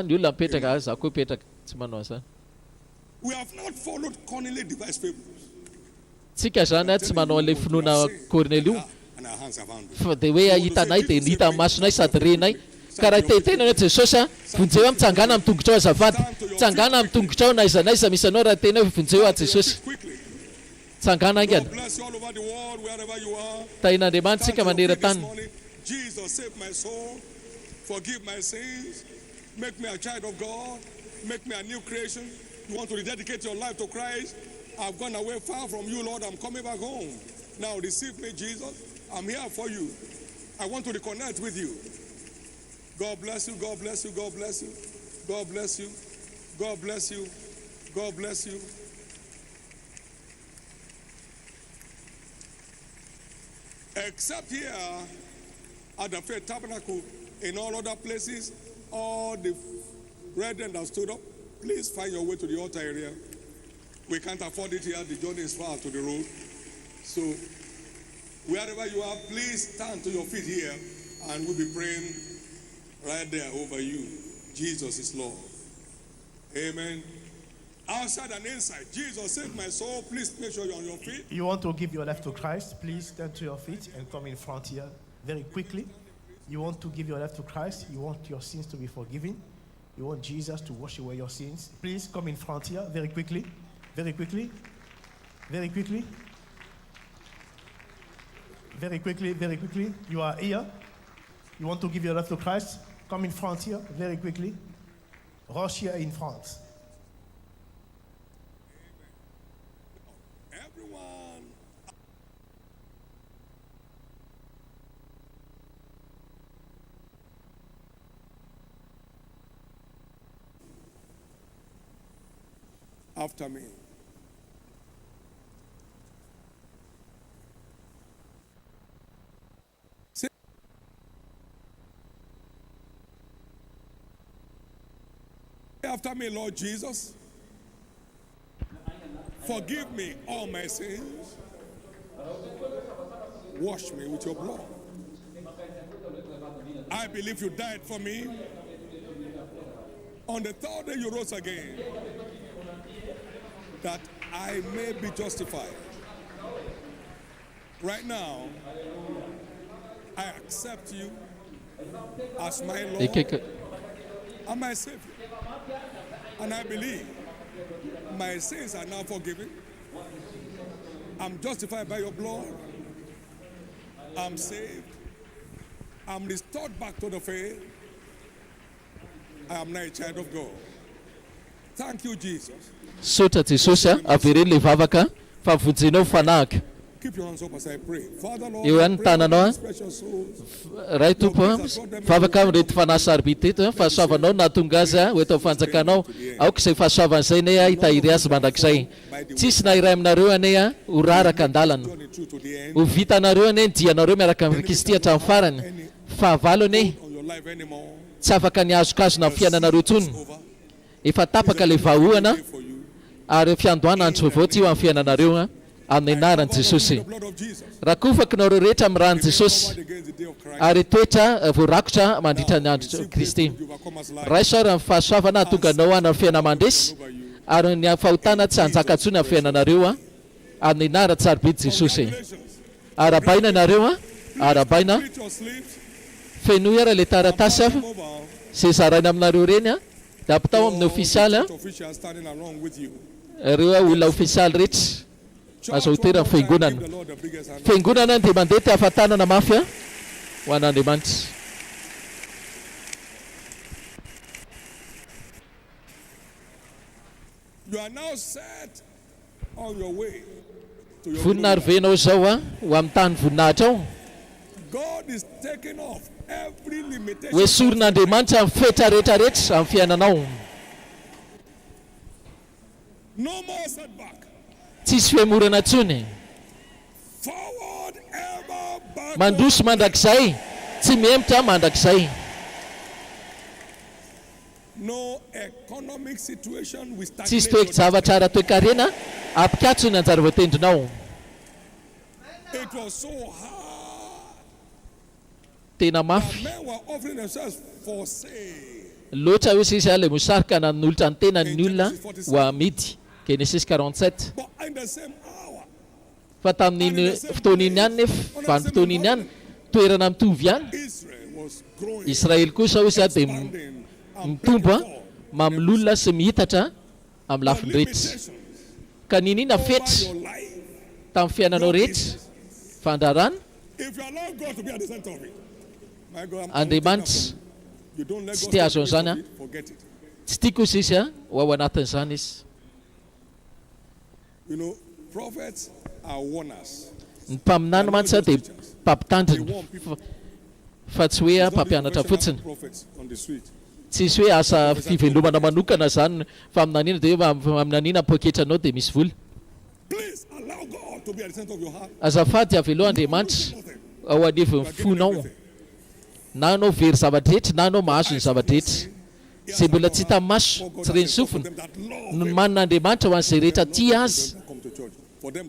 Ny olona mipetraka za koa mipetraka tsy manao zany. We have not followed cunningly devised fables. Tsika zany tsy manao an'ilay finoana Cornelio And our hands have handled. fa dia hoe hitanay dia nihita amin'ny masonay sady renay. Ka raha tetena hoe Jesosy vonjeo mitsangana amin'ny tongotra ao azafady. Tsangana amin'ny tongotra ao naiza misy anao raha tena hoe vonjeo a Jesosy. Quickly. Tsangana God ingana. bless you all over the world, wherever you are. Tahin'Andriamanitra tsika Thank you manera this tany. morning. Jesus, save my soul. Forgive my sins. Make me a child of God. Make me a new creation. You want to rededicate your life to Christ. I've gone away far from you, Lord. I'm coming back home. Now receive me, Jesus. I'm here for you. I want to reconnect with you. God bless you. God bless you. God bless you. God bless you. God bless you. God bless you. Except here at the Faith Tabernacle, in all other places, all the brethren that stood up, please find your way to the altar area. We can't afford it here. The journey is far to the road. So wherever you are, please stand to your feet here and we'll be praying right there over you. Jesus is Lord. Amen. Outside and inside, Jesus saved my soul. Please make sure you're on your feet. You want to give your life to Christ, please stand to your feet and come in front here very quickly. You want to give your life to Christ, you want your sins to be forgiven, you want Jesus to wash away your sins, please come in front here very quickly, very quickly, very quickly, very quickly, very quickly. You are here. You want to give your life to Christ, come in front here very quickly. Rush here in front. After me. Say after me, Lord Jesus. Forgive me all my sins. Wash me with your blood. I believe you died for me. On the third day you rose again, that I may be justified. Right now, I accept you as my Lord and my Savior. And I believe my sins are now forgiven. I'm justified by your blood. I'm saved. I'm restored back to the faith. I am now a child of God. Thank you, Jesus. Sota Tisosha, avirile vavaka, favujino fanaka. Keep your hands up as I pray. Father, Lord, Eo I pray tananao for these precious souls. ray tompo vavaka amin'irety fanasaribity eto fahasoavanao natonga azy ho eto fanjakanao aoka izay fahasoavan'izay ne hitahiry azy mandrakizay tsisy na iray aminareo ane ho raraka andalana ho vitanareo ane dianareo miaraka amin'ny Kristy hatramin'ny farany fahavalo ane tsy afaka niazokazona amin'ny fiainanareo tsony efa tapaka le vahoana ary fiandohana andro vaovao tsy eo amin'ny fiainanareo amin'ny anaran'i Jesosy. Raha kofakinareo rehetra amin'ny ran'i Jesosy ary toetra voarakotra mandritra ny andro Kristy. Raisora amin'ny fahasoavana tonga anao ana fiainana mandresy ary ny fahotana tsy hanjaka intsony amin'ny fiainanareo amin'ny anaran'i Tsarabedy Jesosy. Arabaina nareo arabaina fenoy ara le taratasy avy izay zaraina aminareo reny dia ampitao amin'ny ofisialy ireo olona ofisialy rehetra azo toerana fiangonana. Fiangonana dia mandeha ty ahafantanana mafy ho an'Andriamanitra. You are now set on your way to your Voninahary venao zao ho amin'ny tany voninahitra ao. God is taking off every limitation. Hoe soron'Andriamanitra amin'ny fetra rehetrarehetra amin'ny fiainanao. No more setback. Tsisy fiemorana intsony. Forward ever back. Mandroso mandrakizay, tsy mihemotra mandrakizay. No economic situation will start. Tsisy toe-javatra ara-toe-karena ampikatsony ny anjara voatendrinao. It was so hard. Tena mafy. Men were offering themselves for sale. Loatra hoe sisa le mosarika na nolotra ny tena ny olona ho amidy. Genesis 47. But in the same hour, Fa tamin'iny fotoana iny ihany nefa vanim-potoana iny ihany toerana mitovy ihany Israel was growing. Israely kosa hoy dia mitombo mamololona sy mihitatra amin'ny lafiny rehetra. Ka ninina fetra tamin'ny fiainanao rehetra fandrarana If you allow God to be at the center of it, my God, Andriamanitra You don't let Tsy God tia take azo away an'izany from it, forget it. tsy tiako izy izy a ho ao anatin'izany izy. You know, prophets are warners. Ny mpaminany mantsy dia mpampitandrina fa tsy hoe mpampianatra fotsiny. Prophets on the street. Tsisy hoe asa fivelomana manokana zany fa aminanina dia aminanina poketra anao dia misy vola. Please allow God to be at the center of your heart. Azafady aveloha Andriamanitra ao anivon'ny fonao, na anao very zavadrehetra na anao mahazo ny zavadrehetra. Izay mbola tsy hita maso tsy reny sofina no manan'Andriamanitra ho an'izay rehetra tia azy,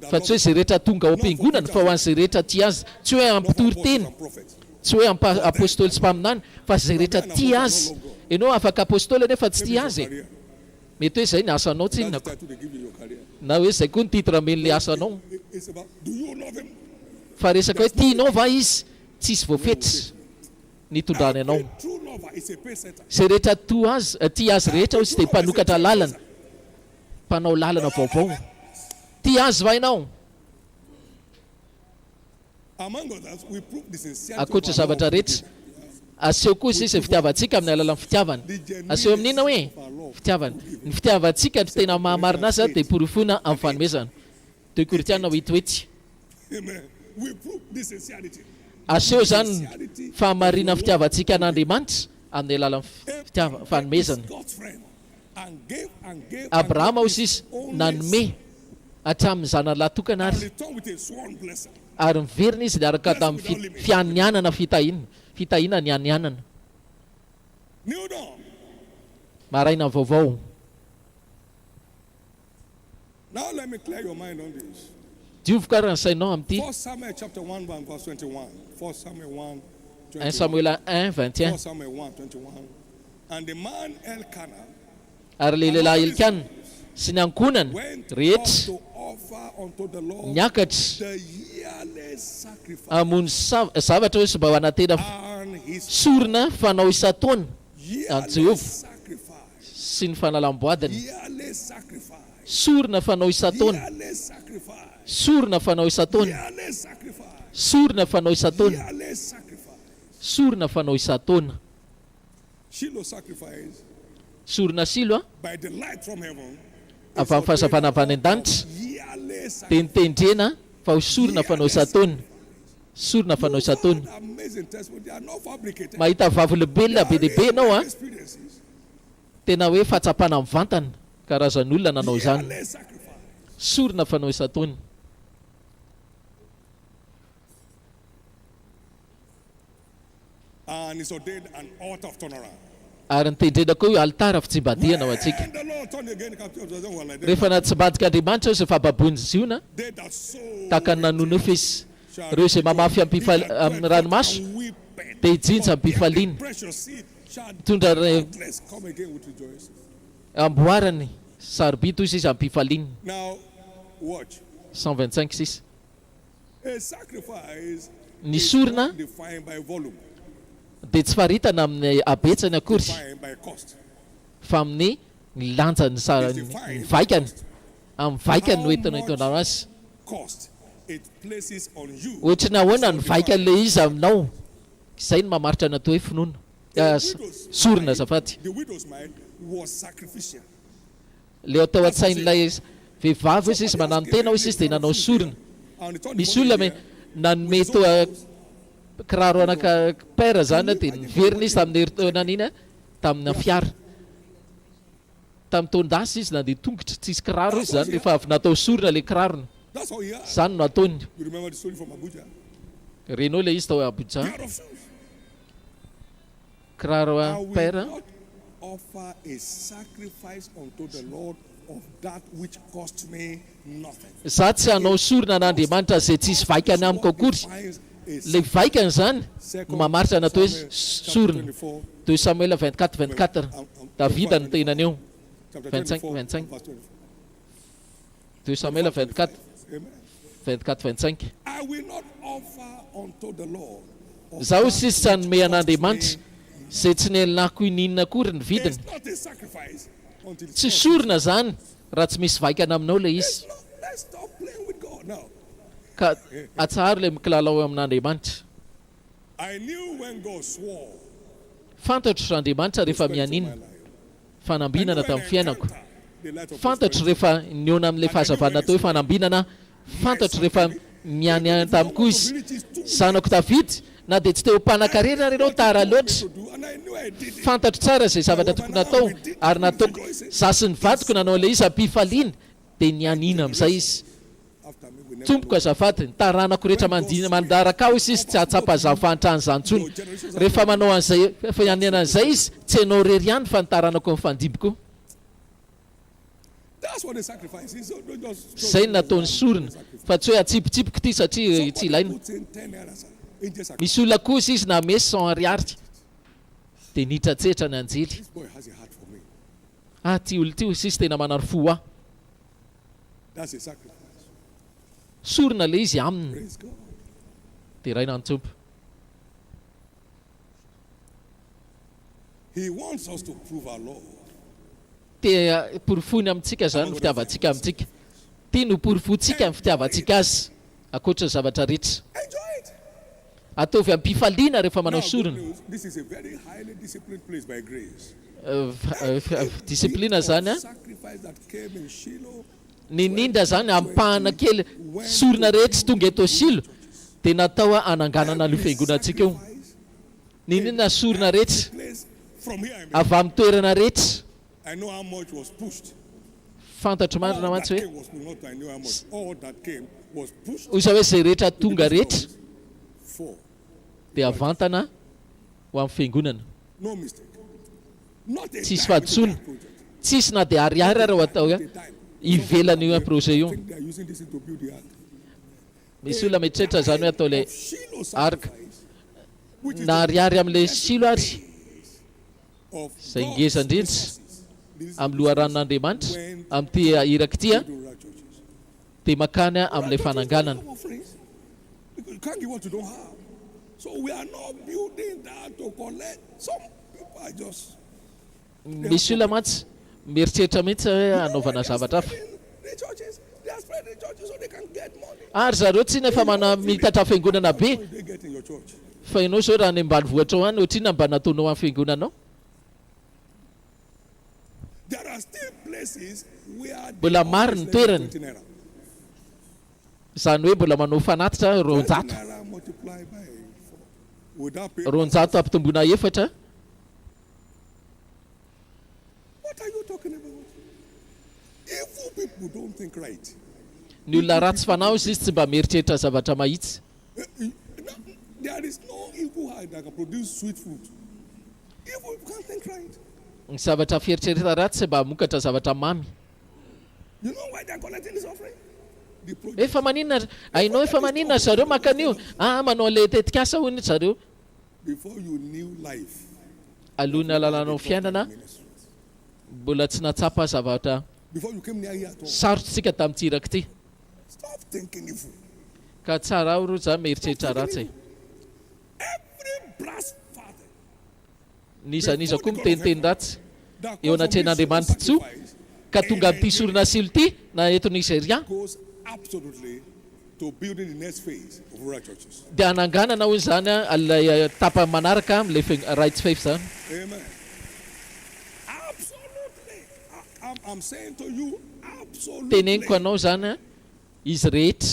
fa tsy hoe izay rehetra tonga ao am-piangonana fa ho an'izay rehetra tia azy, tsy hoe ampitory teny, tsy hoe apôstôly sy mpaminany, fa izay rehetra tia azy. Ianao afaka apôstôly nefa tsy tia azy, mety hoe izay ny asanao tsinonako, na hoe izay koa ny titre amen'le asanao. Fa resaka hoe tianao va izy, tsisy voafetra ny tondrany anao. Izay rehetra tia azy rehetra izy dia mpanokatra lalana, mpanao lalana vaovao. Tia azy va ianao? Akoatra zavatra rehetra, aseho koa sisa fitiavantsika amin'ny alalan'ny fitiavana. Aseho amin'ina hoe fitiavana. Ny fitiavantsika ny tena mahamarina azy dia porofona amin'ny fanomezana. 2 Korintiana 8:8. Aseho zany fahamarina fitiavantsika an'Andriamanitra amin'ny alalan'ny fanomezana. Abrahama hozy izy nanome hatramin'ny zanalahy tokana ary miverina izy niaraka tamin'ny fianianana fitahiana ny anianana. Maraina vaovao. Now let me clear your mind on this. Diovoka raha ny sainao amin'ity. 1 Samuel chapter 1 verse 21. 1 Samuel 1 1 Samuel 1:21. 1 Samuel 1:21. And the man Elkanah, ary le lehilahy Elkana sy ny ankonany rehetra niakatra amony zavatra hoe mba ho anatena sorona fanao isan-taona an Jehova sy ny fanalam-boadiny. Sorona fanao isan-taona, sorona fanao isan-taona, sorona fanao isan-taona, sorona fanao isan-taona. Shiloh sacrifice sorona Shiloh by the light from heaven. Avy amin'ny fahazavana avy any an-danitra dia nitendrena fa ho sorona fanao isan-taona, sorona fanao isan-taona. Mahita vavolombelona be dia be ianao a, tena hoe fahatsapana mivantana karazan'olona nanao izany. Sorona fanao isan-taona. And it's ordained an altar of turnaround. Ary nitendrena koa io altara fitsimbadiana ho antsika. Rehefa natsimbadika Andriamanitra izay fahababoany ziona tahaka ny nanono efesy, ireo izay mamafy amin'ny ranomaso dia hijinja amin'ny mpifaliana, mitondra amboarany sarobito izy izy amin'ny mpifaliana. 125:6. Ny sorona dia tsy faritana amin'ny abetsany akory fa amin'ny lanjany ny vaikany, amin'ny vaikany no entinao azy. Ohatra ny ahoana ny vaikany le izy aminao, izay no mamaritra natao hoe finoana sorona azafady. Le atao an-tsain'ilay vehivavy izy izy manano tena izy izy dia nanao sorona. Misy olona nanome toa kiraro anaka pera zany dia niverina izy tamin'ny herintaona ina tamin'ny fiara. Tamin'ny taon-dasy izy nandeha tongotra tsisy kiraro izy zany rehefa avy natao sorona le kirarony. Zany no ataony. Renao le izy tao Abuja. Kiraro pera. Offer a sacrifice unto the Lord of that which cost me nothing. Za tsy hanao sorona an'Andriamanitra izay tsisy vaikany amiko akory. Le vaikany zany no mamaritra natao hoe sorona. 2 Samuel 24:24. Davida no tenany eo. 25:25. 2 Samuel 24:25. I will not offer unto the Lord. Zaho sisy tsy hanome an'Andriamanitra izay tsy nelonako ininona akory ny vidiny. Tsy sorona zany raha tsy misy vaikana aminao le izy. Ka atsaharo le mikilalao amin'Andriamanitra. fantatro Andriamanitra rehefa mianina fanambinana tamin'ny fiainako. Fantatro rehefa niona amin'ilay fahazavana tao hoe fanambinana. Fantatro rehefa miany tamiko izy. Zanako David na dia tsy teo mpanan-karena ianao tara loatra. Fantatro tsara izay zavatra tokony atao ary nataoko zasy ny vadiko nanao ilay izy am-pifaliana dia nianina amin'izay izy. Tompoko azafady ny taranako rehetra mandaraka ao izy tsy atsapa azafahatra an'izany intsony. Rehefa manao an'izay fianina an'izay izy tsy hainao rery ihany fa ny taranako amin'ny fandibiko. Izay nataony sorona fa tsy hoe atsipitsipiko ity satria tsy ilaina. Misy olona kosa izy na mesy 100 ariary dia nitratsetra ny anjely. Ty olo ty sisy tena manary fo aho. Sorona le izy aminy dia raina ny Tompo. Dia porofony amintsika zany ny fitiavantsika amintsika. Ty no porofontsika ny fitiavantsika azy ankoatra ny zavatra rehetra. Ataovy am-pifaliana rehefa manao sorona. Disiplina zany ninindra zany ampahana kely sorona rehetra tonga eto Shiloh dia natao ananganana lo fiangonantsika io. Ninindra sorona rehetra avy amin'ny toerana rehetra. Fantatro marina mantsy hoe osa hoe izay rehetra tonga rehetra dia avantana ho amin'ny fiangonana. Tsisy fahadisona, tsisy na dia ariary ary ho atao ivelany io projet io. Misy olona mieritreritra zany hoe atao ilay arka na ariary amin'ilay Shiloh ary izay ngeza indrindra amin'ny loharan'Andriamanitra amin'ity iraka ity dia makany amin'ilay fananganana. Misy olona mantsy mieritreritra mihitsy hoe anaovana zavatra hafa. Ary zareo tsy nefa mitatra fiangonana be fa ianao zao raha ny ambanivohitra ao any ohatrina mba nataonao amin'ny fiangonanao. Mbola maro ny toerany izany hoe mbola manao fanatitra 200 ampitomboina 4. Ny olona ratsy fanao izy tsy mba mieritreritra zavatra mahitsy. Ny zavatra fieritreretana ratsy mba mokatra zavatra mamy. Efa maninona ainao efa maninona zareo makanio manao le tetikasa hono zareo. Alohan'ny alalanao fiainana mbola tsy natsapa zavatra sarotsika tamin'ity iraka ity. Ka tsara aho ro zany mieritreritra ratsy. Nizaniza koa miteniteny ratsy eo anatrehan'Andriamanitra tsoa ka tonga amin'ity sorona Shiloh ity na eto Nigeria dia ananganana hoy zany ilay tapa manaraka amin'ilay rights faith zany. Teneniko anao zany izy rehetra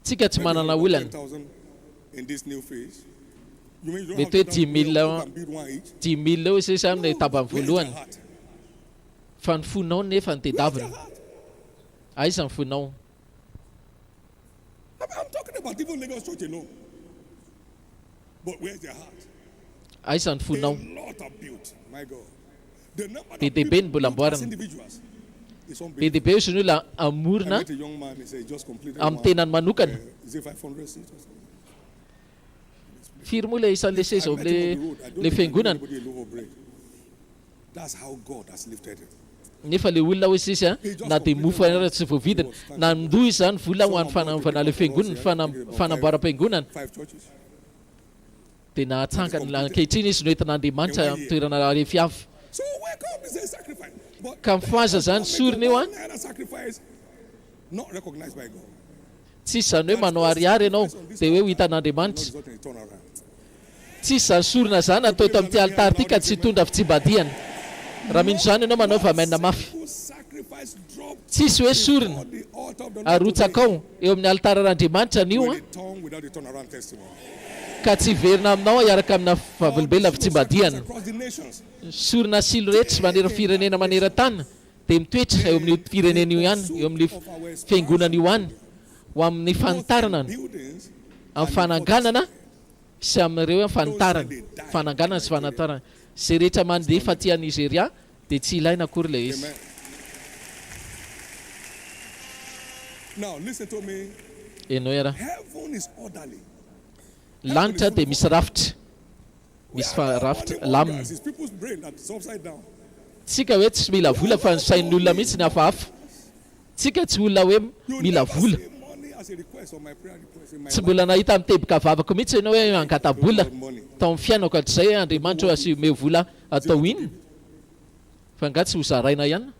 tsika tsy manana olana. Mety hoe 10,000 eo sisa amin'ny tapany voalohany fa ny fonao nefa ny tedavina. Aiza ny fonao? Aiza ny fonao? Be dia be ny mbola amboarina. Be dia be ozy ny olona amorona amin'ny tenany manokana. Firy moa ilay isan'ilay seza le fiangonana. Nefa ilay olona hoe sisa na dia mofo tsy voavidina na ndoa izy zany vola ho an'ny fanaovana ilay fiangonana fanamboaram-piangonana dia nahatsangana ankehitriny izy no entin'Andriamanitra amin'ny toerana rehefa avy. Ka mifoaza zany sorona eo tsisy zany hoe manao ariary ianao dia hoe ho hitan'Andriamanitra. tsisy zany sorona zany atao eto amin'ity altara ity ka tsy hitondra fitsibadiana. Raha mino zany ianao manao vamaina mafy. Tsisy hoe sorona arotsakao eo amin'ny altara'Andriamanitra nio ka tsy verina aminao iaraka amina vavolombelona fitsibadiana. Sorona silo rehetra manera firenena manera-tany dia mitoetra eo amin'ny firenena io ihany, eo amin'ny fiangonana io ihany, ho amin'ny fanitarana, amin'ny fananganana sy amin'ireo fananganana sy fanantarana. Zay rehetra mandeha fa tia Nigeria dia tsy ilaina akory ilay izy. Now listen to me. Enao era. Heaven is orderly. Lanitra dia misy rafitra. Misy rafitra lamina. It's people's brain that's upside down. Tsika hoe tsy mila vola fa ny sain'ny olona mihitsy ny hafahafa. Tsika tsy olona hoe mila vola. Tsy mbola nahita mitebika vavako mihitsy ianao hoe angata-bola tao amin'ny fiainako hatrizay Andriamanitra hoe asio omeo vola atao inona fa nga tsy ho zaraina ihany.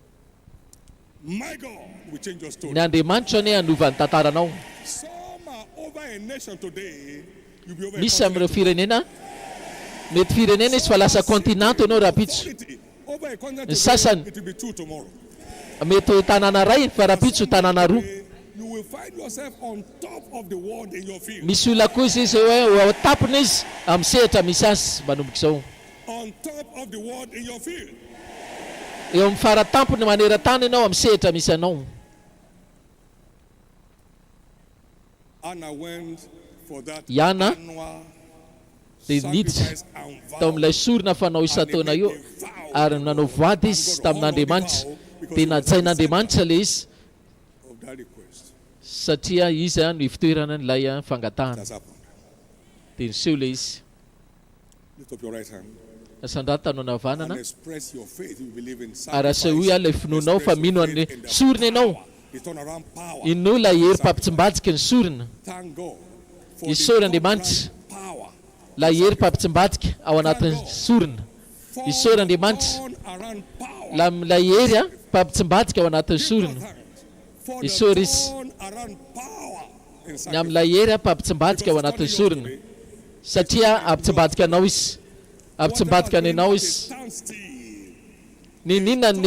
My God, we change your story. Ny Andriamanitra ne hanova ny tantaranao. Some are over a nation today. You'll be over a Misy amin'ireo firenena, mety firenena izy fa lasa kontinanto ianao rapitso. over a continent Ny today, sasany it will be two tomorrow. mety ho tanàna ray fa rapitso ho tanàna roa. You will find yourself on top of the world in your field. Misy olona kosa izy hoe ao tapony izy amin'ny sehatra misy azy manomboka izao. On top of the world in your field. Eo amin'ny faratampony maneran-tany ianao amin'ny sehatra misy anao. Anna went for that Iana annual dia niditra sacrifice and tao vow. amin'ilay sorona fanao isan-taona io ary nanao vady izy tamin'Andriamanitra dia najain'Andriamanitra ilay izy Of that request. satria izy no ivitoerana n'ilay fangatahana That's happened. dia niseho ilay izy. Lift up your right hand Asandratanao and navanana express your faith. You believe in ary asehoy ilay finoanao fa mino an'ilay sorona ianao. the turnaround power. Inona ilay herim-pampitsimbatsika ny sorona. Thank God for Isaora the Andriamanitra power. ilay herim-pampitsimbatsika ao anatin'ny sorona. Isaora Andriamanitra Turnaround power. ilay herim-pampitsimbatsika ao anatin'ny sorona. For the Isaora izy turnaround power in ny sacrifice. amin'ilay herim-pampitsimbatsika ao anatin'ny sorona satria ampitsimbatsika anao izy, ampitsimbatsika ny anao izy. Stand still. Ninona ny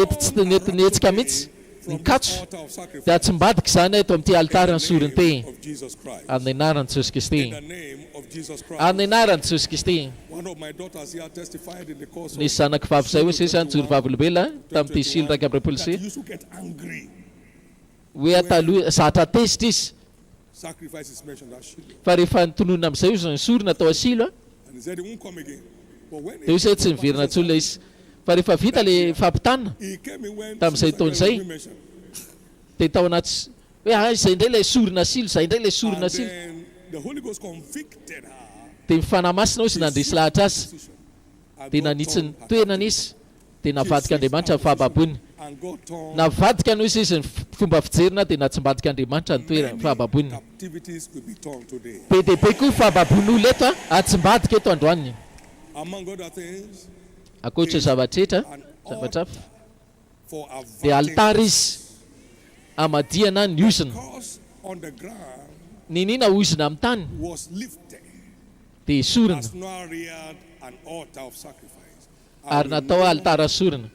netinetsika mihitsy ny katso Altar of sacrifice. dia atsimbadika izany eto amin'ity altara ny sorony te Of Jesus Christ. amin'ny anaran'i Jesosy Kristy. In the name of Jesus Christ. Amin'ny anaran'i Jesosy Kristy. One of my daughters here testified in the course of Nisy zanaka vavy izay hoe sesa nyjoro vavolombelona tamin'ity Shiloh 2 that you used to get angry. hoe ataloha zatra tezitra izy Sacrifice is mentioned as Shiloh. fa rehefa nitonona amin'izay izy ny sorona atao Shiloh And he said he won't come again. But when dia hoe tsy miverina intsony ilay izy fa rehefa vita ilay fampitanina he came, he went tamin'izay taona izay mentioned. dia tao anaty hoe izay indray ilay sorona Shiloh, izay indray ilay sorona And Shiloh then the Holy Ghost convicted her. dia mifanamasina izy nandresy lahatra azy And dia God nanitsy ny turned her toenana izy dia navadika Andriamanitra ny fahababony. and God turned Navadika noho izy ny fomba fijerina dia natsimbadika Andriamanitra ny toerana fahababony. captivities will be turned today. Be dia be koa fahababon'olona eto atsimbadika eto androany. Among other things, Ankoatra zavatra rehetra, an zavatra hafa for dia averting altara izy amadiana ny ozina. cause on the ground Ninina ozina amin'ny tany was lifted dia sorona as Noah reared an altar of sacrifice. ary natao altara sorona.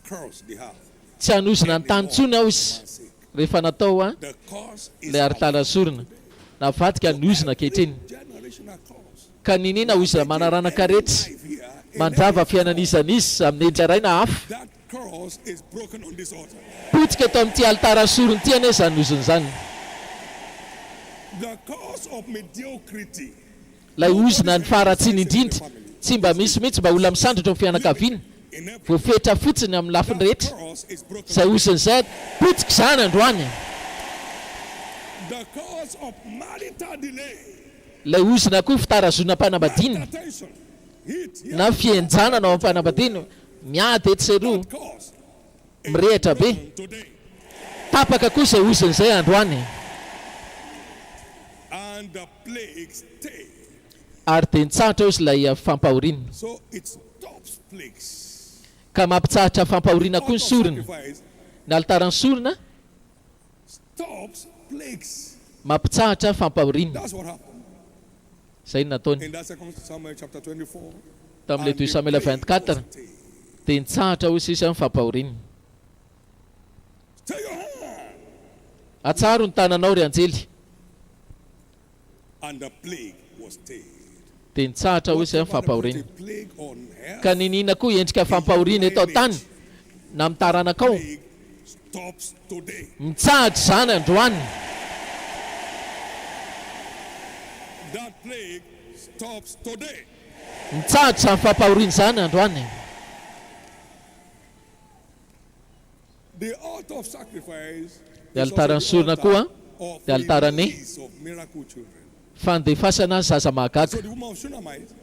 Curse the earth. Tsy hanozina ny tany intsony ao izy rehefa natao The cause is ilay altara sorona. Navadika ny ozina ankehitriny. generational cause. Ka ninina ozina manaranaka rehetra Life here, mandrava fiainan'izan'izy amin'ny endra ray na hafa. that curse is broken on this altar. Potika eto amin'ity altara sorona ity ane izany ozina izany. The cause of mediocrity. Ilay ozina ny faratsiny indrindra tsy mba misy mihitsy mba olona misandratra amin'ny fianakaviana In every voafetra fotsiny amin'ny lafiny rehetra cause is broken. izay ozina izay potika izany androany. The cause of marital delay. Ilay ozina koa fitarazonam-panambadiana Attention. Hit here. na fienjanana ao am-panambadiana miady etsy sy roa Cause mirehitra be. today. Tapaka koa izay ozina izay androany And the plagues stay. ary dia nitsahatra izy ilay fampahoriana So it stops plagues. ka mampitsahatra fampahoriana koa ny sorona. Sacrifice Ny altarany sorona stops plagues. mampitsahatra fampahoriana. That's what happened. Zay no nataony. In that 2 Samuel chapter 24. Tamin'ilay 2 Samuel 24 dia nitsahatra hoy sisa amin'ny fampahoriana. Atsaro ny tananao ry anjely. And the plague was stayed. Dia nitsahatra hoy sisa amin'ny fampahoriana. Ka ninina koa endrika fampahoriana eto an-tany na amin'ny taranakao mitsahatra zany androany. That plague stops today. Mitsahatra zany fampahoriana zany androany. The altar of sacrifice dia altaran'ny sorona koa dia altaran'ny fandefasana zaza mahagaga. So the woman of Shunammite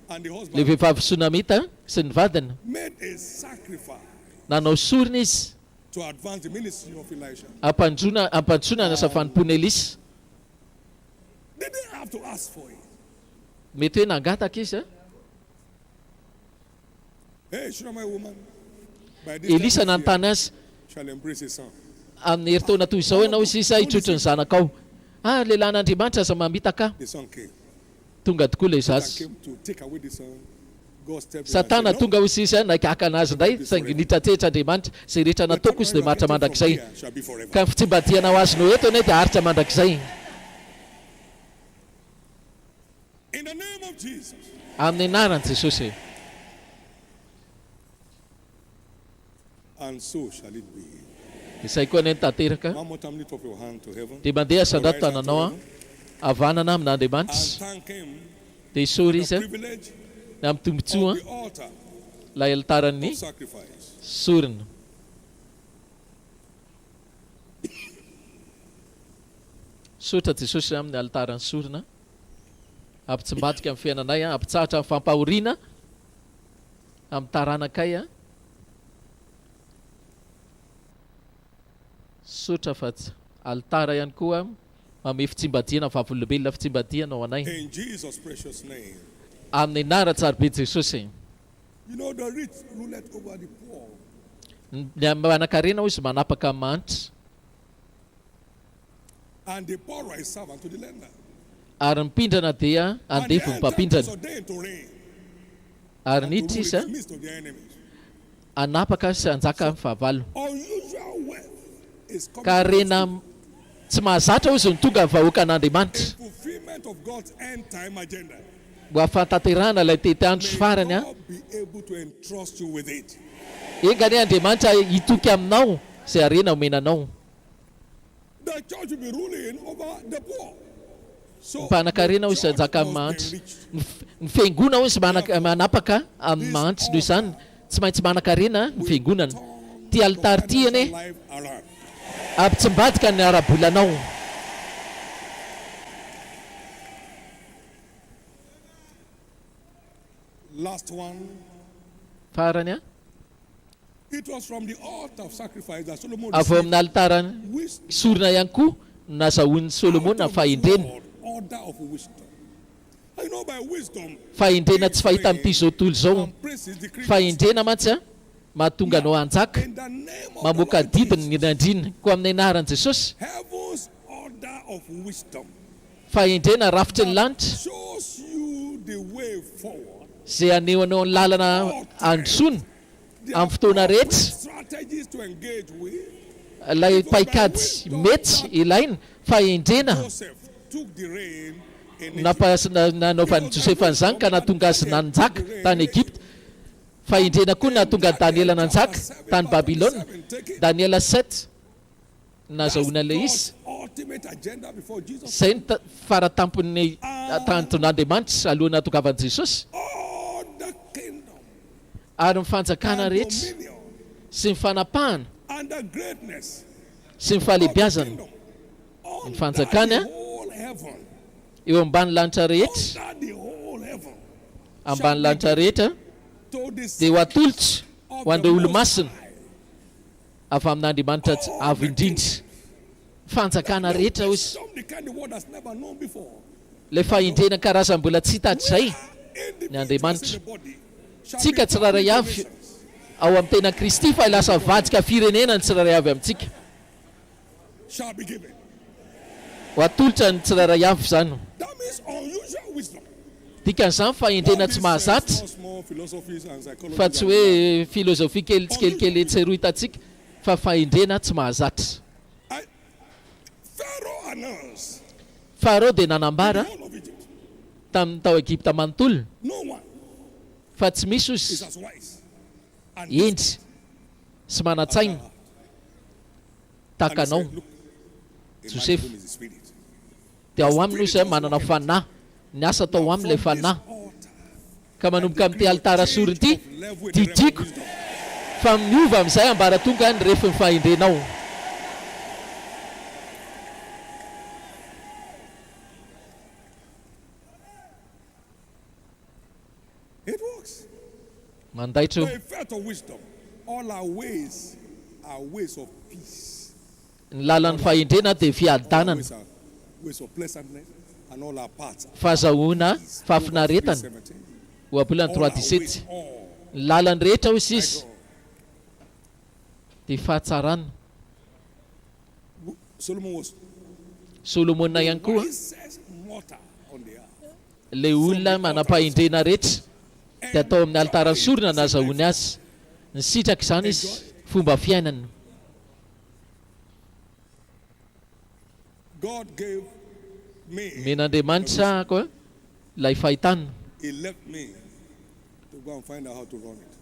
and the husband Le vehivavy Sunamita sy ny vadiny made a sacrifice nanao sorona izy to advance the ministry of Elisha. ampandroana sa fanompoana Elisa. They didn't have to ask for it. Mety hoe nangataka izy. Hey, Shunammite woman, by this Elisa time nanontany azy shall embrace his son. amin'ny heritaona toy izao ianao sisa hitrotro ny zanakao. Lehilahy n'Andriamanitra aza mamita ka. The son came. Tonga tokoa ilay Satan zaza. came to take away the son. God stepped in Satana and said, tonga ho sisa nakaka anazy indray saingy nitratretra Andriamanitra zay rehetra nataoko izy dia maritra mandrakizay. shall be forever. Ka ny fitsimbadiana ho azonao eto anie dia haritra mandrakizay. In the name of Jesus. Amin'ny anaran'i Jesosy. And so shall it be. Izay koa ny tanteraka. One more time, lift up your hand to heaven. Dia mandeha sandrato tananao havanana amin'Andriamanitra. And thank him Dia isory for the izy privilege na amin'ny tombotsoa of the altar ilay altaran'ny of sacrifice. sorona. Sotra Jesosy amin'ny altaran'ny sorona. Ampitsimbadika amin'ny fiainanay, ampitsahatra amin'ny fampahoriana amin'ny taranakay. Sotra fa altara ihany koa mame fitsimbadiana vavolombelona fitsimbadiana ao anay. In Jesus' precious name. Amin'ny anara tsara be Jesosy. You know the rich ruleth over the poor. Ny manan-karena izy manapaka amin'ny manitra. And the borrower is servant to the lender. Ary ny mpindrana dia And the andevy ny end time is mpapindrana. ordained to reign Ary and to niditra rule izy in the midst of their enemies. anapaka sy anjaka amin'ny fahavalo. Unusual wealth is coming Ka from rena tsy mahazatra izy ny tonga ny vahoaka an'Andriamanitra. fulfillment of God's end time agenda. Ho ahafantaterana ilay teteandro sy farany a. God be able to entrust you with it. Engany Andriamanitra hitoky aminao izay arena omenanao. The church will be ruling over the poor. So Mpanan-karena izy anjaka amin'ny manitra. Ny fiangonana izy manapaka amin'ny manitra noho izany tsy maintsy manan-karena ny fiangonana. Ty altary ty anie life around. ampitsimbadika ny ara-bolanao. Last one. Farany a. It was from the altar of sacrifice that Solomon Avy amin'ny altarany sorona ihany koa nazahoan'ny Solomona fahendrena. order of wisdom. I know by wisdom. Fahendrena tsy fahita amin'ity zao tontolo zao. Princes decree. Fahendrena mantsy a mahatonga anao anjaka In the name of mamoaka didiny ny andrina koa amin'ny anaran'i Jesosy. heaven's order of wisdom Fahendrena rafitry ny lanitra shows you the way forward. zay anehoanao ny lalana androsoana amin'ny fotoana rehetra. Strategies to engage with. Ilay paikady mety ilaina fahendrena Joseph took the reign in nanaovan'i Josefa an'izany ka nahatonga azy nanjaka tany Egypte. Fahendrena koa nahatonga ny Daniela nanjaka tany Babilôna. Daniela 7 nazahoana ilay izy. ultimate agenda before Jesus. Izay ny faratampon'ny tanjon'Andriamanitra alohana hatongavany Jesosy. All the kingdom Ary ny fanjakana rehetra dominion sy ny fanapahana and the greatness sy ny fahalebiazana ny fanjakana whole heaven. eo ambany lanitra rehetra Under the whole heaven. ambany lanitra rehetra To the dia ho atolotra ho an'ireo olo-masina avy amin'Andriamanitra avy indrindra. Fanjakana rehetra izy. Some the kind of world has never known before. Ilay fahendrena karazany mbola tsy hitatrizay ny Andriamanitra. Tsika tsiraray avy ao amin'ny tena Kristy fa lasa vadika firenena ny tsiraray avy amintsika. Shall be given. Ho atolotra ny tsiraray avy zany. That means unusual wisdom. dikan'izany fahendrena tsy mahazatra Small philosophies and psychology. fa tsy hoe filozofia kelikely etseroa hitantsika fa fahendrena tsy mahazatra. Pharaoh announced Farao dia nanambara all of Egypt. tamin'ny tao Egipta manontolo No one fa tsy misy is ozy as wise and endry sy manan-tsaina takanao. in my Joseph home is the spirit. dia ao aminy ozy manana fanahy ny asa atao amin'ilay fanahy ka manomboka amin'ity alitara soriny ity didiko fa miova amin'izay ambara tonga ny rehefa ny fahendrenao. It works. Mandaitro By faith of wisdom, all our ways are ways of peace. ny lalan'ny fahendrena dia fiadanana, Ways are ways of pleasantness, and all our paths. fahazahoana, fahafinaretana. Oabolany 3:17 ny lalany rehetra hozy izy dia fahatsarana. Solomon was Solomona ihany koa wisest mortal on the earth. le olona manam-pahendrena rehetra dia atao amin'ny altarany sorina nazahoany azy. Ny sitraka izany izy fomba fiainana. God gave me, Men'Andriamanitra koa ilay fahitana. he left me to go and find out how to run it.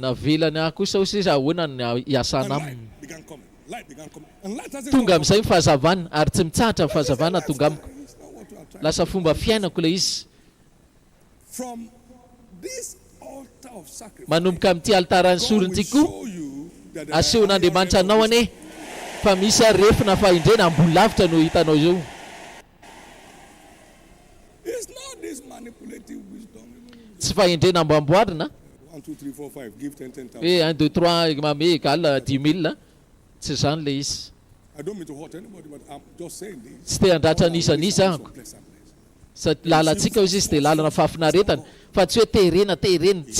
Navelany ahy kosa hozy izy ahoana ny iasana And aminy. light began coming. Light began coming. And light hasn't Tonga come. amin'izay ny fahazavana ary tsy mitsahatra ny fahazavana tonga amiko. It's not what you are trying. Lasa fomba fiainako ilay izy. From this altar of sacrifice, Manomboka amin'ity altarany God soriny will ity koa show you that asehon'Andriamanitra anao ane fa misy arefina fahendrena ambony lavitra no hitanao izao. it's not this manipulative wisdom. Tsy fahendrena amboamboarina 1, 2, 3, 4, 5. Give 10, 10,000. hoe 1 2 3 mame égale 10 000 tsy zany le izy. I don't mean to hurt anybody, but I'm just saying this. Tsy te handratra nisaniza ahako. Sa lalantsika izy izy dia lalana fahafinaretana fa tsy hoe terena tsy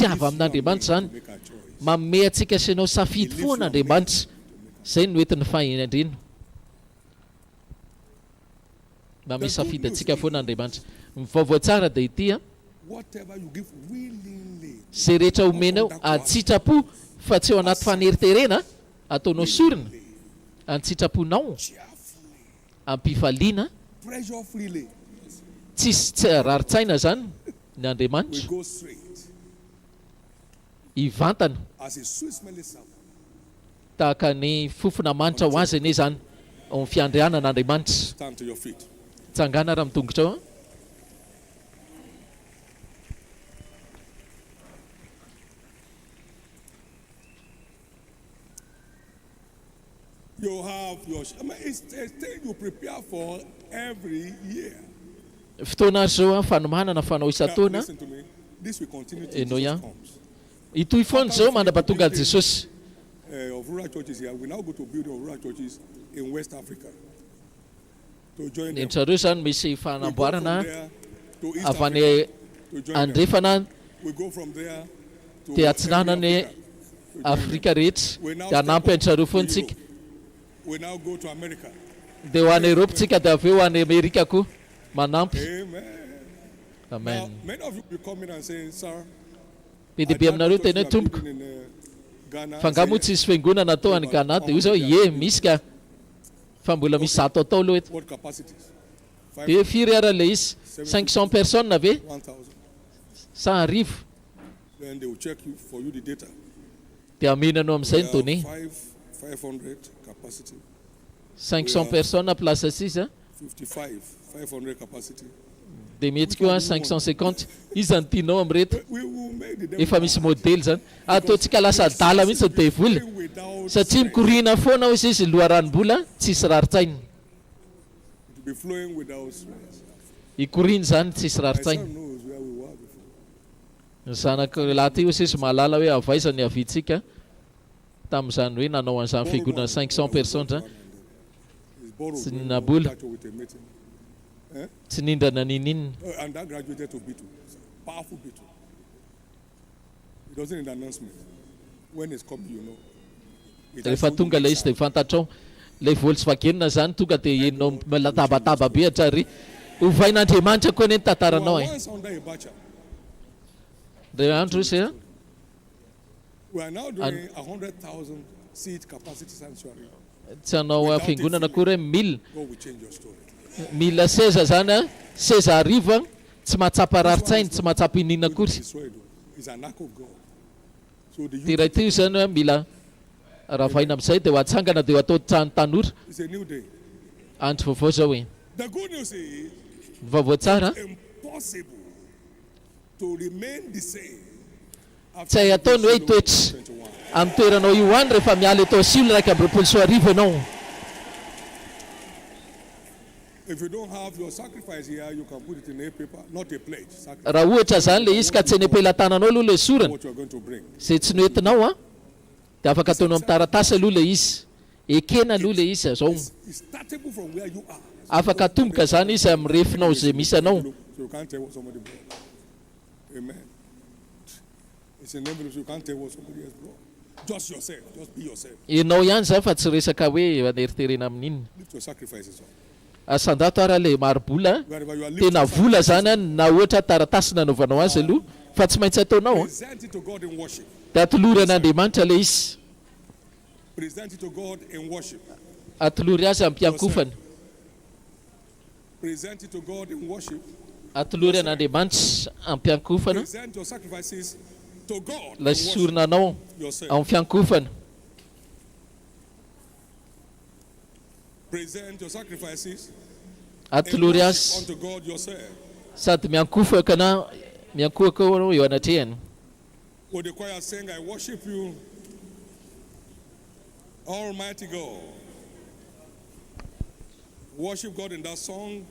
avy amin'Andriamanitra zany. Make our choice. Manome antsika sy anao safidy foana Andriamanitra. Zay no entin'ny fahendrena. Manome safidy antsika foana Andriamanitra. Ny vaovao tsara dia ity a. Whatever you give willingly, Zay rehetra omenao atsitrapo fa tsy ao anaty faneriterena ataonao sorina antsitraponao ampifaliana pressure freely, tsy raritsaina zany ny we Andriamanitra go straight ivantana as a sweet smelling savour. tahaka ny fofona manitra ho azy ane zany ao amin'ny fiandrianan'Andriamanitra. Stand to your feet. Tsangana raha mitongotra ao. You have your. It's a thing you prepare for every year. Fotoana zao fanomanana fanao Now, isan-taona listen to me. This will continue till enao Jesus ihany. comes. Itoy foana zao mandrapatonga Jesosy. Of rural churches here, we now go to building of rural churches in West Africa to join them. Nentrareo zany misy We go from fanamboarana there to East avy any Africa to join them. andrefana We go from there to dia atsinana ny every Africa. Afrika rehetra dia hanampy antrareo foana tsika. We now go to America. Dia ho any Europe tsika dia avy eo ho any Amerika koa manampy. Amen. Now, Amen. many of you will come in and say, sir, Be dia be aminareo tena hoe tompoko. Fa nga moa tsisy fiangonana atao any Ghana dia io zao misy ka fa mbola misy zato atao aloha eto. what capacities? Dia firy ara le izy 500 personnes ve 1,000. 100. Then they will check you for you the data. Dia amenanao amin'izay ny donné 500 capacity. 500 personnes place asisa 55, 500 capacity. dia mety koa 550 izy zany tianao amin'reto. We will make the devil Efa misy modely zany ataontsika lasa dala mihitsy ny devoly without satria mikorina foana izy izy loharanom-bola tsisy raritsainy. to be flowing without stress. Ikorina zany tsisy My raritsainy. son knows where we were before. Ny zanako laha ty izy izy mahalala hoe avaizany avitsika tamin'izany hoe nanao an'izany fiangonana 500 personnes zany He's borrowed Tsy when nabola. we graduated with a meeting. tsy nindrana ninina. And that graduated to B2. Powerful B2. It doesn't need announcement. When it's coming, you know. It has Rehefa something tonga le izy dia fantatrao le Volkswagen zany tonga dia enao matabataba be atrary hovain'Andriamanitra koa ane ny tantaranao We e. were once under a bacha. Dia andro zay We are now doing 100,000 seat capacity sanctuary. tsy hanao fiangonana koa hoe 1000 God will change your story. 1000 seza zany a seza arivo tsy mahatsapa raritsainy tsy mahatsapa inina kory It's an act of God. So the ty raha ty zany a mila ravaina amin'izay dia ho atsangana dia ho atao trano tanora it's a new day. andro vaovao zao hoe The good news is vaovao tsara impossible to remain the same. tsy hay ataony hoe hitoetra amin'ny toeranao io any rehefa miala atao silo raika amby roapolo sy arivo ianao. If you don't have your sacrifice here, you can put it in a paper, not a pledge. Raha ohatra zany le izy ka tsy nepelan-tananao aloha le sorana What you are going to bring. zay tsy noentinao a dia afaka ataonao amin'ny taratasy aloha le izy ekena aloha le izy zao It's startable from where you are. afaka atomboka zany izy amin'ny refinao zay misy anao. So you can't tell what somebody brought. Amen. It's an envelope, so you can't tell what somebody else brought. Just yourself. Just be yourself. Ianao ihany zany fa tsy resaka hoe aneriterena amin'inona. Lift your sacrifices up. Asandato ara le marobola tena vola zany na ohatra taratasy nanaovanao azy aloha fa tsy maintsy ataonao Present it to God in worship. dia atolory an'Andriamanitra le izy Present it to God in worship. atolory azy amin'ny mpiankofana Present it to God in worship. atolory an'Andriamanitra amin'ny mpiankofana Present your sacrifices to God la in sorona anao yourself. amin'ny fiankofana Present your sacrifices atolory in azy worship unto God yourself. sady miankofaka na miankohaka anao eo anatrehany. Would the choir sing, I worship you, Almighty God. Worship God in that song.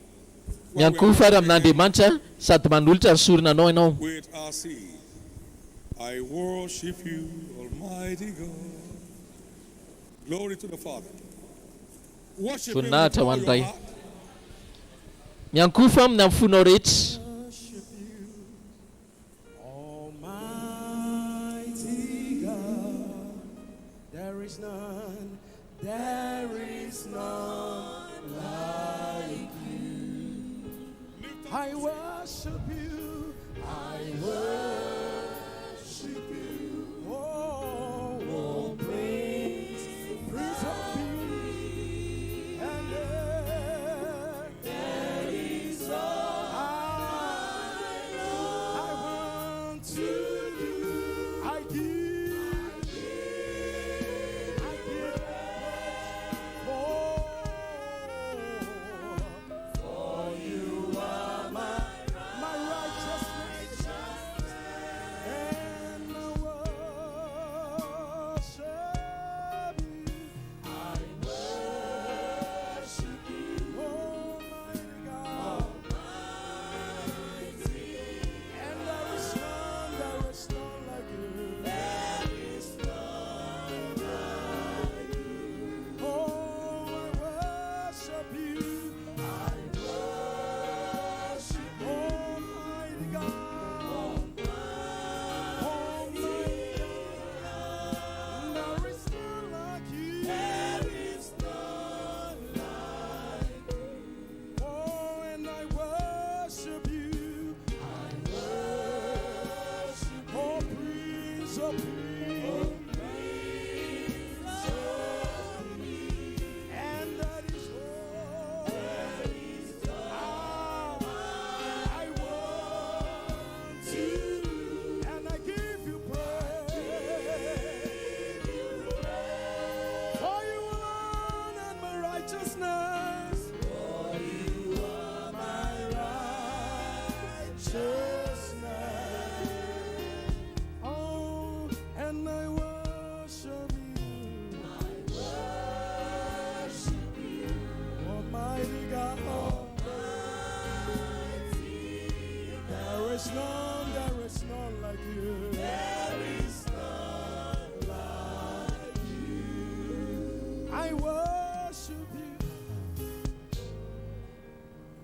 miankofa ary amin'Andriamanitra sady manolotra ny sorona anao ianao. With our seed. I worship you, Almighty God. Glory to the Father. Worship Him with voninahitra ho all an'ny your Ray heart. miankofa amin'ny amin'ny fonao rehetra. Almighty God, there is none like you. I worship you, I worship you. Oh, Prince of Peace, and there is none I want to do. I give. For you are my righteousness, and I worship you. I worship you, Almighty God. And there is none like you. There is none like you. Oh, I worship you. I worship you, Almighty God. Almighty God. There is none like you. There is none like you. Oh, and I worship you. I worship, oh Prince of Peace, and that is all. I want to, and I give you praise. For you alone and my righteousness. For you are my righteousness. Oh, and I worship you. I worship you, Almighty God. There is none like you. There is none like you. I worship you.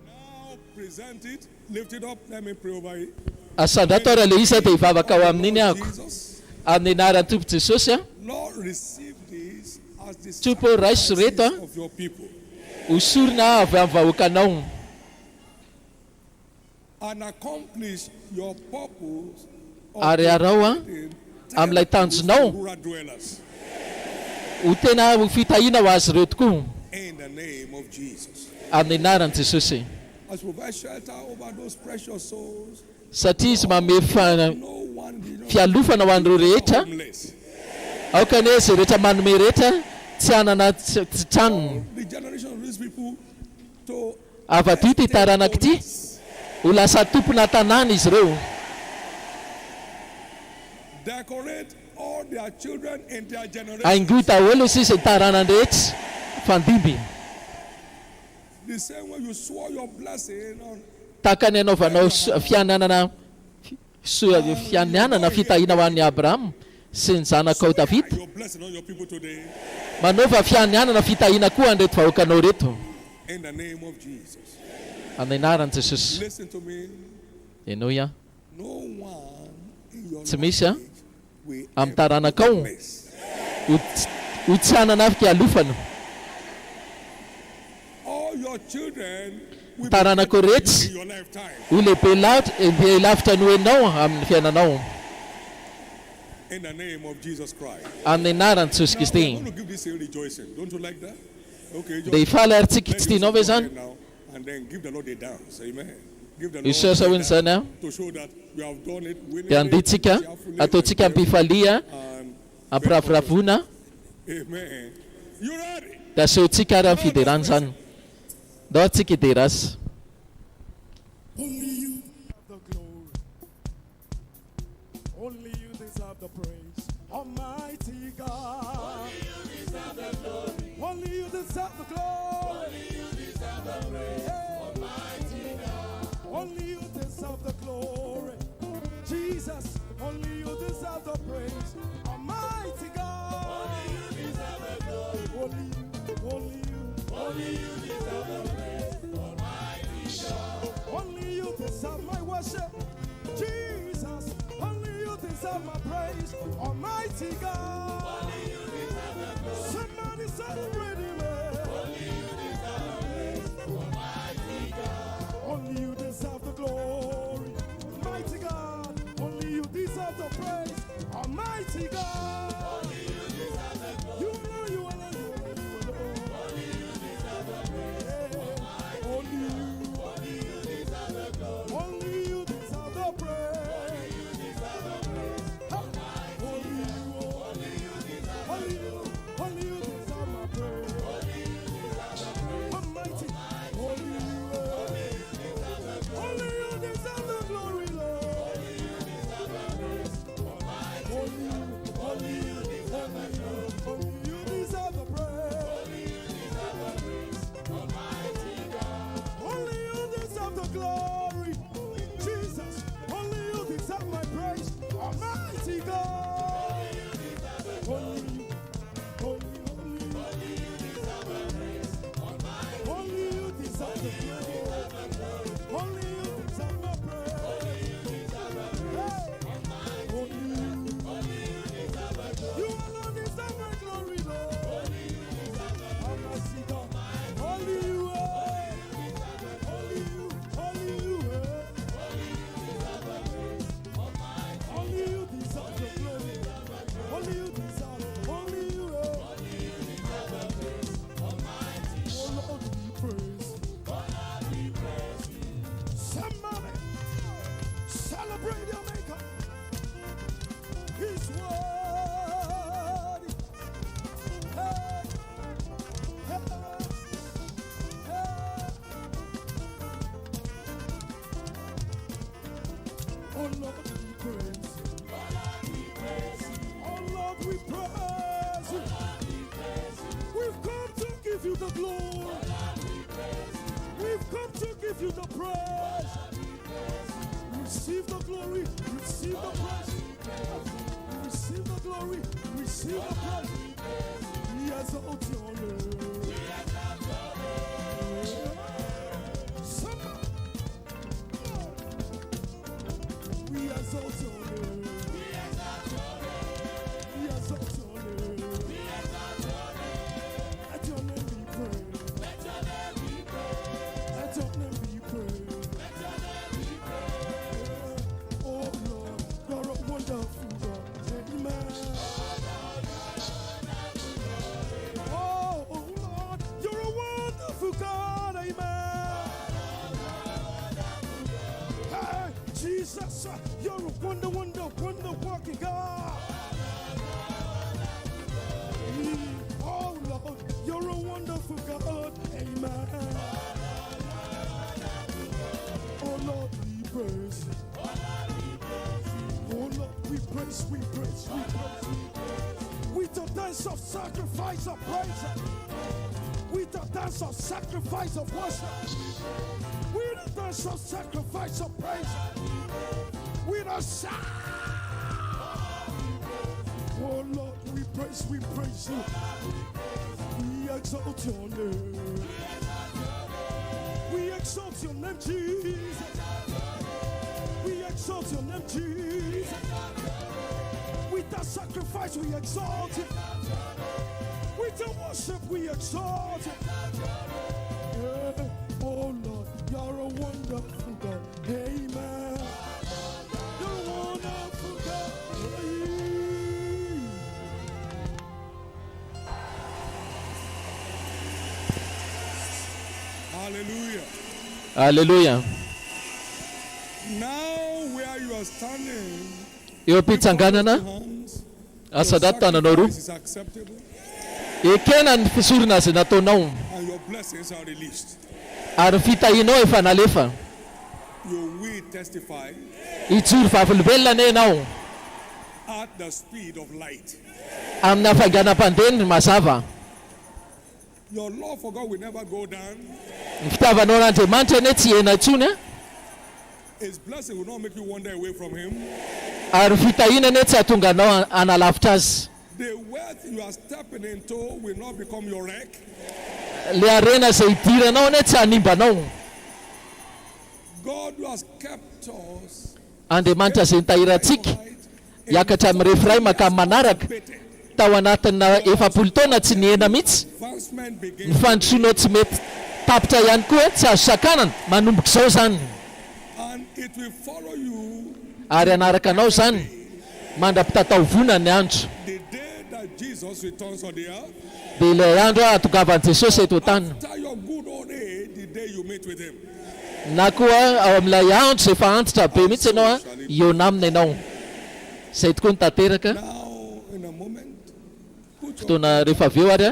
Now present it, lift it up. Let me pray over it. asandrato ara le isa dia hivavaka ao amin'iny ahako Jesus, amin'ny anaran'ny tompo Jesosy a Lord, receive this as the tompo raiso reto a sacrifices of your people hosorina avy amin'ny vahoakanao and accomplish your purpose Ary arao amin'ilay tanjonao rural dwellers. ho tena fitahina ho azy ireo tokoa In the name of Jesus. amin'ny anaran'i Jesosy. As provide shelter over those precious souls. Satria izy manome fialofana ho an'ireo rehetra. Aoka anie izay rehetra manome rehetra tsy hanana tranony. The generation of these people to Afa-ty ity taranaka ity ho lasa tompona tanàna izy ireo. decorate all their children and their generation. Aingo daholo sisa taranany rehetra fandimby. The same way you swore your blessing on Taka ny anaovanao fiananana fitahina ho an'i Abraham sy ny zanakao David. your blessing on your people today. Manaova fiananana fitahina koa an'ireto vahoakanao reto. In the name of Jesus. Amin'ny anaran'i Jesosy. Listen to me. Ianao ia. No one in your Tsy misy will amin'ny taranakao ho tsy hananafika alofana. all your children will Taranako be in rehetra your lifetime. ho lehibe lavitra no enao amin'ny fiainanao. In the name of Jesus Christ. Amin'ny anaran'i Jesosy Now, Kristy. I'm going to give this a rejoicing. Don't you like that? Okay, just Dia ifaly ary tsika tsy tianao ve zany? now and then give the Lord a dance. Amen. Give the Isasa Lord hoy zany a. to show that we have done it willingly, Dia anditsika cheerfully, ataontsika and ampifalia and ampiraviravona Amen. You ready? dia asehontsika ary amin'ny fiderana zany. Dao tsika hiderazy. Only you have the glory. Only you deserve the praise. Almighty God. Only you deserve the glory. Only you deserve the glory. Only you deserve the praise. Almighty God. Only you deserve the glory. Jesus, only you deserve the praise. Almighty God. Only you deserve the glory. Only you deserve the praise. Almighty God. Only you deserve my worship. Jesus, only you deserve my praise. Almighty God. Only you deserve the glory. Somebody celebrate him. Only you deserve the praise. Almighty God. Only you deserve the glory. Almighty God. Only you deserve the praise. Almighty God. Only you deserve the glory. You alone, you alone, you alone, you alone. Only you deserve the praise. Only you. Only you deserve the glory. Only you deserve the praise. Only you deserve only you deserve my praise. Almighty, only you deserve the glory, Lord. Only you deserve the praise. Only you deserve the glory, Jesus. Only you deserve my praise, Almighty God. Only you deserve the praise. Only you deserve the glory. Only you deserve my praise. Only you. You alone deserve my glory, Lord. Almighty God. Only you. Only you. Only you. Only you deserve the glory. Only you deserve. Only you. Oh Lord, we praise. Somebody celebrate your Maker. He's worthy. Hey, hey, hey. Oh Lord, we praise. Oh Lord, we praise you. We've come to give you the glory. We've come to give you the praise. Receive the glory. Receive the praise. Receive the glory. Receive the praise. We exalt your name. Somebody. We exalt your name. We exalt your name. Let your name be praised. Let your name be praised. Let your name be praised. Oh Lord, you're a You're a wonder, wonder, wonder working God. Oh Lord, you're a wonderful God. Amen. Oh Lord, we praise. Oh Lord, we praise, we praise, we praise. With a dance of sacrifice of praise. With a dance of sacrifice of worship. With a dance of sacrifice of praise. With a shout. Oh Lord, we praise you. We exalt your name. We exalt your name, Jesus. We exalt your name, Jesus. With that sacrifice, we exalt you. With the worship, we exalt you. Yeah. Oh Lord, you're a wonderful God. Amen. You're a wonderful God. Hallelujah. Hallelujah. Now where you are standing, Eo am-pitsanganana asa datananao is acceptable ekena ny fisorona azy nataonao and your blessings are released. ary fitahinao efa nalefa. You will testify Ijoro vavolombelona enao at the speed of light. amin'ny hafainganam-pandeny mazava. Your love for God will never go down. Ny fitavanao an'Andriamanitra ane tsy hena intsony. His blessing will not make you wander away from him. Ary fitahinana tsy hahatonga anao analavitra azy. The wealth you are stepping into will not become your wreck. Le arena izay idiranao ane tsy hanimbanao. God who has kept us Andriamanitra izay nitahirantsika hiakatra amin'ny refray makamy manaraka tao anatina 7 taona tsy nihena mihitsy. Ny fandrosoanao tsy mety tapitra ihany koa tsy azo sakanana manomboka izao zany. and it will follow you Ary anaraka anao zany mandra-pitatao-vona ny andro. the day that Jesus returns on the earth. Dia ilay andro atogavan'i Jesosy eto an-tany. After your good old age, the day you meet with him. Na koa ao amin'ilay andro izay efa antitra be mihitsy ianao eo namina ianao. Izay tokoa nitateraka. Now, in a moment, Fotoana rehefa avy eo ary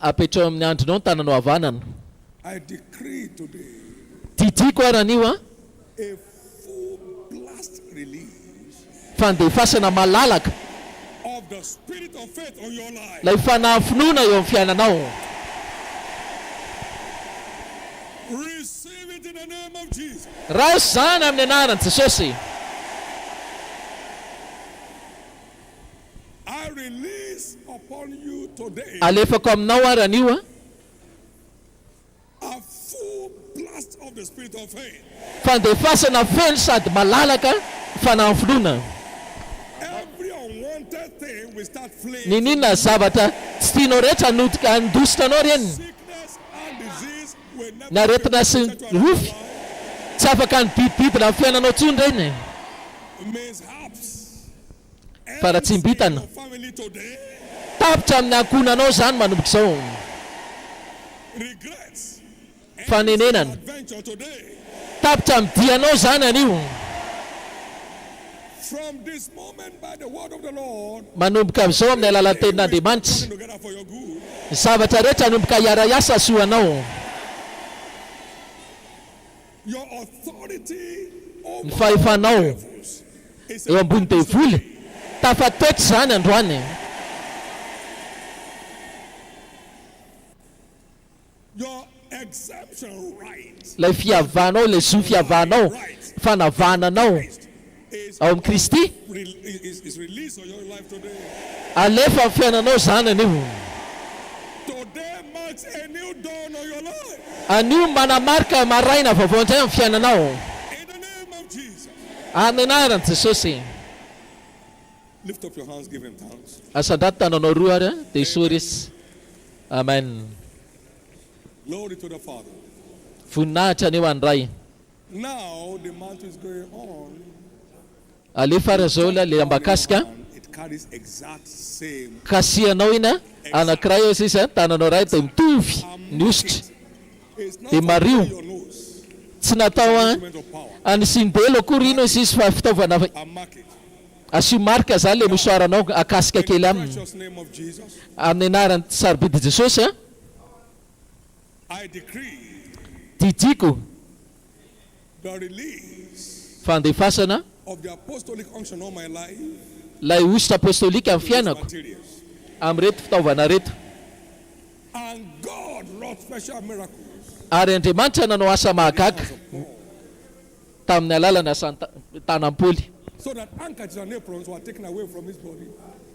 apetrao amin'ny andronao ny tananao havanana. I decree today Didiko ary anio a full blast release fandefasana malalaka of the spirit of faith on your life. lay fanafinoana eo amin'ny fiainanao. Receive it in the name of Jesus. Raha zany amin'ny anaran'i Jesosy. I release upon you today Alefako aminao ary anio a full blast of the spirit of faith. fandefasana feno sady malalaka fanafinoana. Every unwanted thing will start fleeing. Ninina zavatra tsy tianao rehetra andositra anao reny. Sickness and disease will never Na retina sy rofy tsy afaka ny bibibibina amin'ny fiainanao tsony reny. mishaps. Fa raha tsy mbitana Your family today tapitra amin'ny ankonanao zany manomboka izao. regrets. Fanenenana Adventure today. tapitra amin'ny dianao zany anio. From this moment, by the word of the Lord, Manomboka amin'izao amin'ny alalan'ny tenin'Andriamanitra. together for your good. Zavatra rehetra manomboka hiara-iasa soanao. Your authority over Ny fahefanao devils is eo ambony devoly tafatoetra zany androany. your exemption rights Lay fihavanao, lay zo fihavanao, fanavananao is, ao amin'ny Kristy. is released on your life today. Alefa amin'ny fiainanao zany anio. Today marks a new dawn on your life. Anio manamarika maraina vaovao indray amin'ny fiainanao. In the name of Jesus. Amin'ny anaran'i Jesosy. Lift up your hands, give him thanks. Asandrato tananao roa ary dia isorisy. Amen. Glory to the Father. Voninahitra anio any ray. Now the month is going on. Alefa ary zao le ambakasika. And it carries exact same. Kasianao ina anankiray eo sisa tananao ray dia mitovy ny ositra. It's not Dia mario. your nose. Tsy tsy natao anisinydelo akory ino izy izy fa fitaovana asio marika zany le mosoaranao akasika kely aminy amin'ny anarany sarobidy Jesosy didiko fandefasana lay ositra apostolika amin'ny fiainako amin'reto fitaovana reto ary Andriamanitra nanao asa mahagaga tamin'ny alalana tanam-poly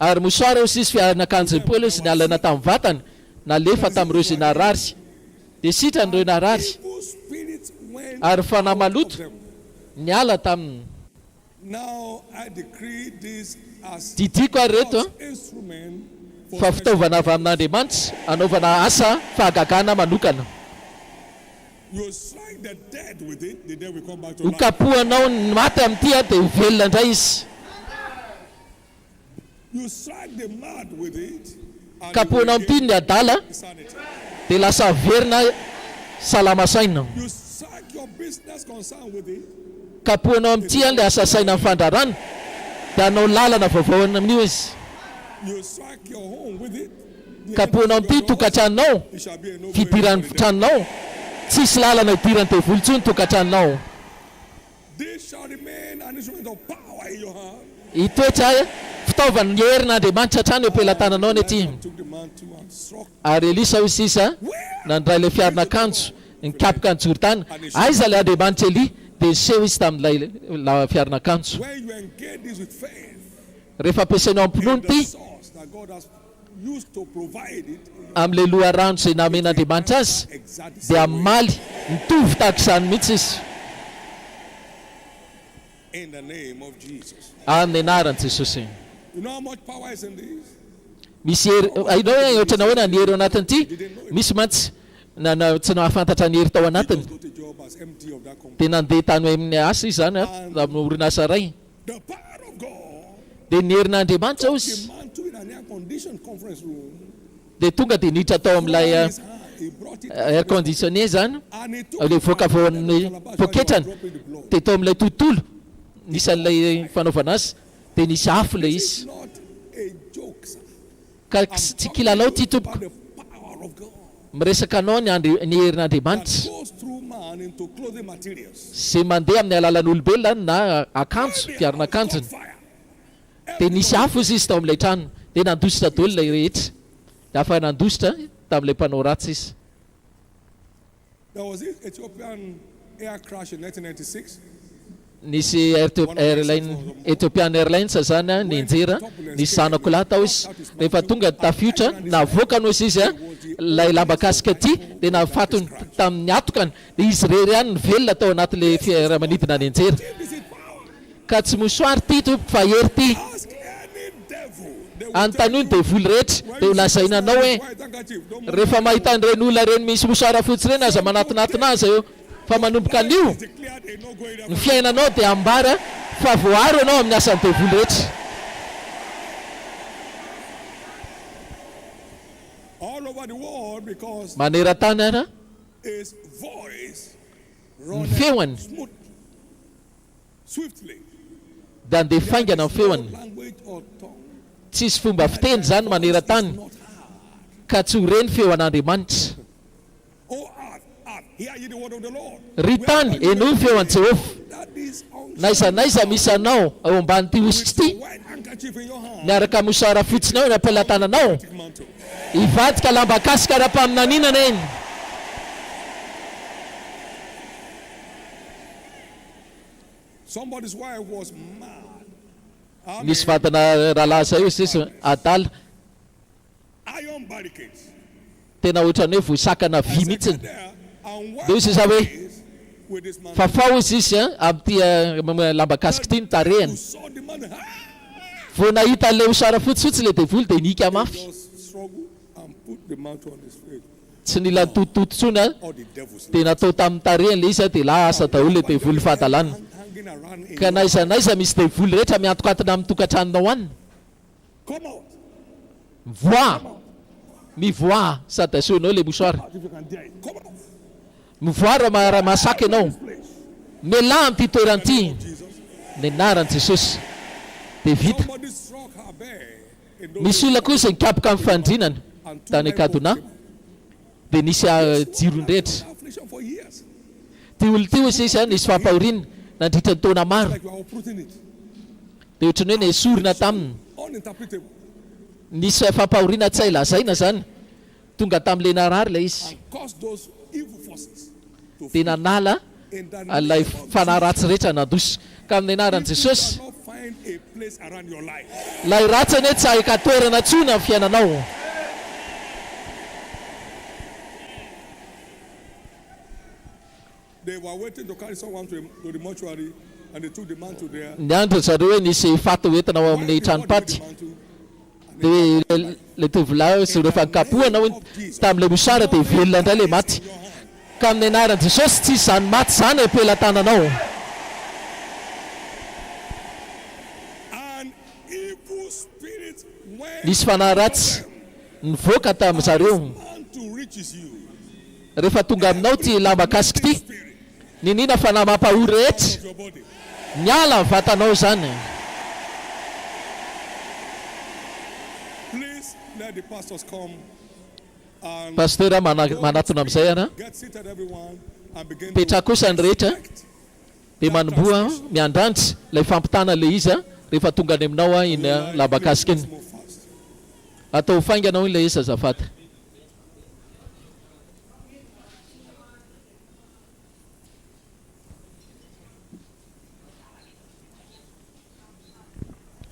ary mosoara io sisy fianakanjy poly izy nialana tamin'ny vatany nalefa tamin'ireo izay narary dia sitran'ireo narary ary fanahy maloto niala taminy didiko ary reto fa fitaovana avy amin'Andriamanitra anaovana asa fahagagana manokana hokapohanao ny maty amin'ity dia ho velona indray izy kapohanao amin'ity ny adala dia lasa verina salama saina kapohanao amin'ity le asa saina amin'ny fandrarana dia anao lalana vaovao amin'io izy kapohanao amin'ity tokantranonao fidiran'ny tranonao tsisy lalana idiran'ny devoly intsony tokantranonao itoetra fitaovana ny herin'Andriamanitra hatrany ampelantananao ny aty ary Elisa hoy sisa nandray le fiarinakanjo nikapoka ny Jordana aiza le Andriamanitra Eli dia niseho izy tamin'ilay fiarinakanjo rehefa ampiasainao ampinono ity amin'ilay loharano izay namen'Andriamanitra azy dia amaly mitovy tahaka izany mihitsy izy amin'ny anaran'i Jesosy. Misy ainao ohatrana hoe na ny hery ao anatin'ity misy mantsy tsy nahafantatra ny hery tao anatiny dia nandeha tany amin'ny asa izy zany amin'ny orinasa ray dia ny herin'Andriamanitra izy dia tonga dia niditra tao amin'ilay air conditionné zany le voaka avy amin'ny poketrany dia tao amin'ilay tontolo nisan'ilay fanaovana azy dia nisy afo ilay izy ka tsy kilalao ty tompoko miresaka anao ny herin'Andriamanitra izay mandeha amin'ny alalan'olombelona na akanjo fiarinakanjony dia nisy afo izy tao amin'ilay trano dia nandositra daholo ilay rehetra dia afa nandositra tamin'ilay mpanao ratsy izy. Nisy Ethiopian Airlines zany nianjera nisy zanako lahy tao izy rehefa tonga tafiotra navoaka no izy lay lamba kasika ty dia nafatony tamin'ny atokany dia izy rery ihany ny velona tao anatin'ilay fiaramanidina ny anjera ka tsy mosoary ty tompoko fa hery ty anontaniony devoly rehetra dia ho lazainanao hoe rehefa mahita an'ireny olona reny misy mosoara fotsy reny aza manatinatina azy eo fa manomboka an'io ny fiainanao dia ambara fa voaro ianao amin'ny asan'ny devoly rehetra. Maneran-tany ara ny feoany dia andeha faingana ny feoany tsisy fomba fiteny zany maneran-tany ka tsy ho reny feo an'Andriamanitra. Ry tany eno ny feo an Jehovah naiza naiza misy anao ao amban'ity ositra ity miaraka mosoara fotsinao eny ampelantananao ivadika lamba kasika ra-paminaninana eny misy vadana rahalahy zay io sisy adala tena ohatrany hoe voasakana vy mihitsiny dia izy za hoe fafao izy izy amin'ity lamba kasika ity ny tarehany vo nahita le osara fotsifotsy le devoly dia nika mafy tsy nila nitotototsony dia natao tamin'ny tarehany le izy dia lasa daholo le devoly fahadalana ka naiza naiza misy devoly rehetra miantokantina amin'ny tokantranonao any voa mivoa sady asehoanao le mosoara mivoara masaka ianao miala amty toeran'ity ny anaran'i Jesosy dia vita. Misy olona kosa nikapoka amin'ny fandrinana tany Kadona dia nisy jirondrehetra. Ty olo ty ozy izy nisy fampahoriana nandritra ny taona maro dia ohatrany hoe nesorina taminy nisy fampahoriana tsy ilazaina zany tonga tamin'ilay narary ilay izy dia nanala ilay fanaratsy rehetra nandoso ka amin'ny anaran'i Jesosy ilay ratsany hoe tsy ahika toerana tsony amin'ny fiainanao. They were waiting to carry someone to the mortuary, and they took the man to there. Ny andro zareo hoe nisy faty hoentina ao amin'ny tranopaty dia le tovolahy sy rehefa nikapohana hoe tamin'ilay mosara dia velona indray le maty ka amin'ny anaran'i Jesosy tsy izany maty zany ampelantananao. Nisy fanahy ratsy nivoaka tamin'ny zareo rehefa tonga aminao ty lamba kasika ty ninina fanahy mampahory rehetra miala ny vatanao zany. Pasteur manatona amin'izay ana petra kosa ny rehetra dia manomboa miandrantry ilay fampitana le izy rehefa tonga any aminao iny lamba kasika iny. Atao fainganao ilay izy azafady.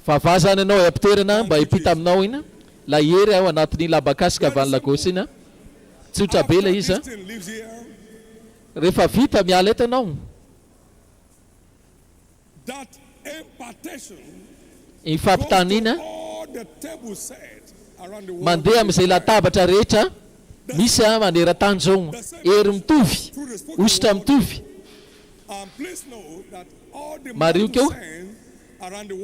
Favazana ianao apitoerana mba hipita aminao iny la hery ao anatin'ny lamba kasika avy any lagosy iny tsotra be ilay izy rehefa vita miala eto ianao. Ny fampitaniana mandeha amin'izay latabatra rehetra misy maneran-tany zao hery mitovy ositra mitovy mario keo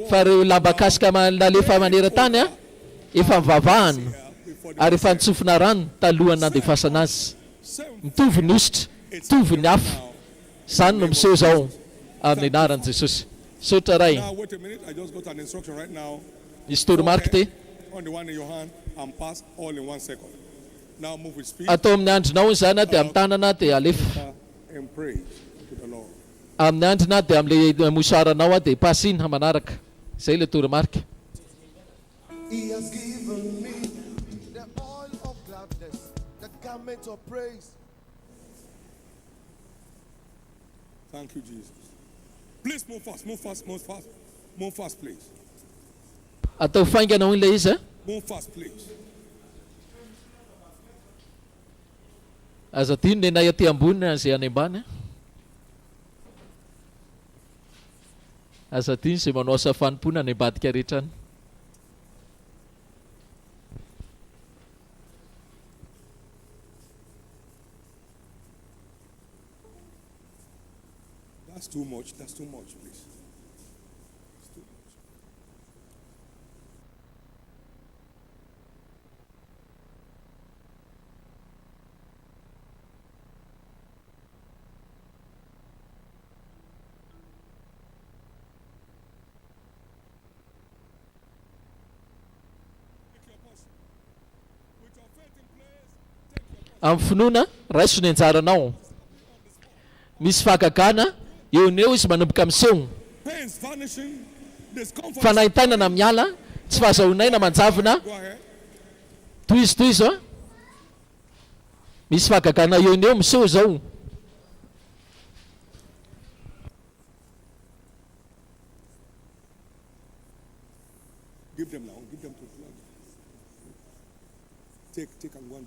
fa reo lamba kasika nalefa maneran-tany efa mivavahana ary efa nitsofina rano talohany nandefasana azy mitovy ny ositra mitovy ny afo zany no miseho zao amin'ny anaran'i Jesosy. Sotra ray misy toromarika te atao amin'ny andrinao zany dia amin'ny tanana dia alefa amin'ny andrina dia amin'ilay mosaranao dia pasina manaraka zay le toromarika. He has given me the oil of gladness, the garment of praise. Thank you, Jesus. Please move fast, move fast, move fast, move fast, please. Atao fainganao ilay izy. Move fast, please. Aza tiny nenay aty ambony zay any ambany. Aza tiny zay manao asa fanimpona any ambadika rehetra any. That's too much. That's too much, please. It's too much. Amin'ny finoana raiso ny anjaranao misy fahagagana eo neo izy manomboka miseho fanahintainana miala tsy fahazahonaina manjavona toy izy zao misy fahagagana eo neo miseho zao. Give them now. Give them to flag. Take and go on.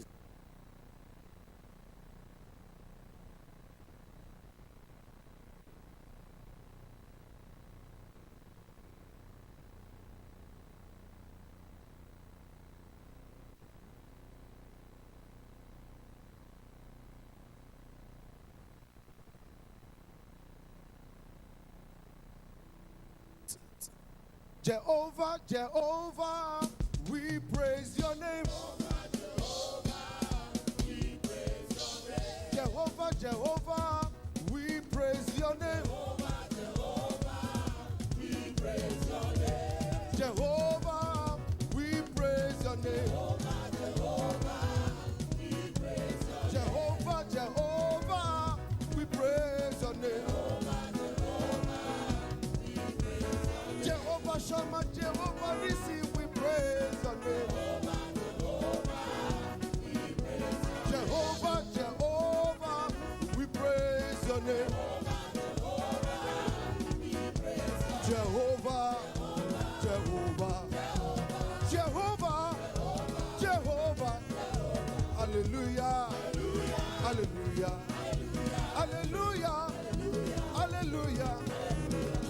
Jehovah, Jehovah, we praise your name. Jehovah, we praise your name. Jehovah, Jehovah, we praise your name. Jehovah, we praise your name. Jehovah, Jehovah, we praise your name. Jehovah Shammah, Jehovah Nissi, we praise your name. Jehovah, Jehovah, we praise your name. Jehovah, Jehovah, Jehovah, Jehovah, hallelujah, hallelujah, hallelujah, hallelujah.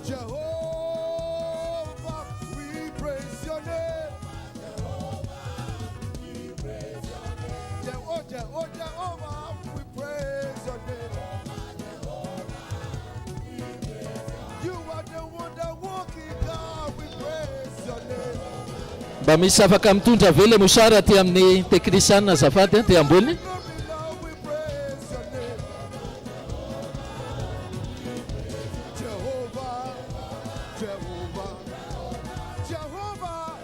Jehovah, we praise your name. Jehovah, Jehovah, we praise your name. You are the wonder walking God, we praise your name. Mba misy afaka mitondra vele mosara ty amin'ny teknisianina azafady ty ambony. Jehovah, Jehovah, Jehovah,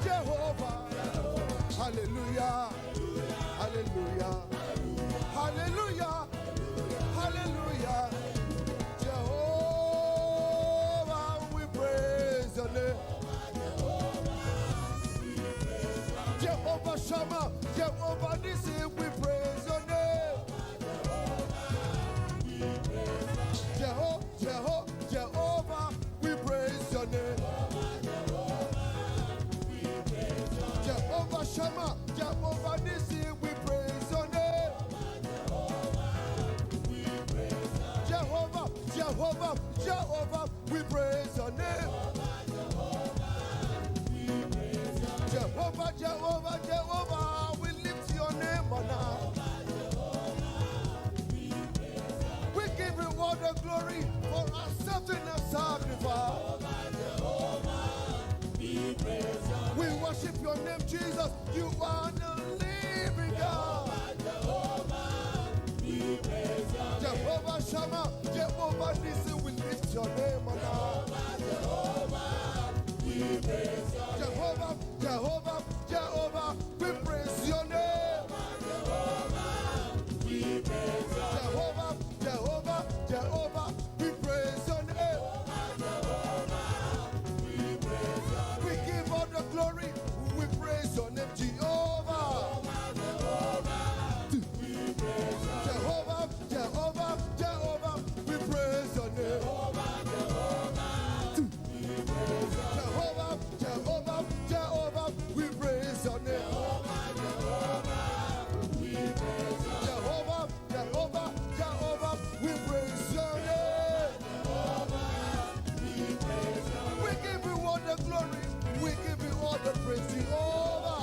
Jehovah, hallelujah, hallelujah, hallelujah, hallelujah. Jehovah, we praise your name. Jehovah Shammah, Jehovah Nissi, we praise your name. Jehovah, we praise your name. Jehovah Shammah, Jehovah Nissi, we praise your name. Jehovah, Jehovah, Jehovah, we praise your name. Jehovah, Jehovah, Jehovah, we lift your name on high. We give you all the glory for accepting the sacrifice. We worship your name, Jesus. You are the living God. Jehovah Shammah, Jehovah Nissi, we lift your name on high. Jehovah, Jehovah, Jehovah, we praise your name. Jehovah, Jehovah, Jehovah, we praise your name. We give all the glory, we praise your name, Jehovah. Jehovah, Jehovah, Jehovah, we praise your name. Jehovah, Jehovah, Jehovah, we praise your name. Jehovah, Jehovah, Jehovah, we praise your name. We give you all the glory, we give you all the praise, Jehovah.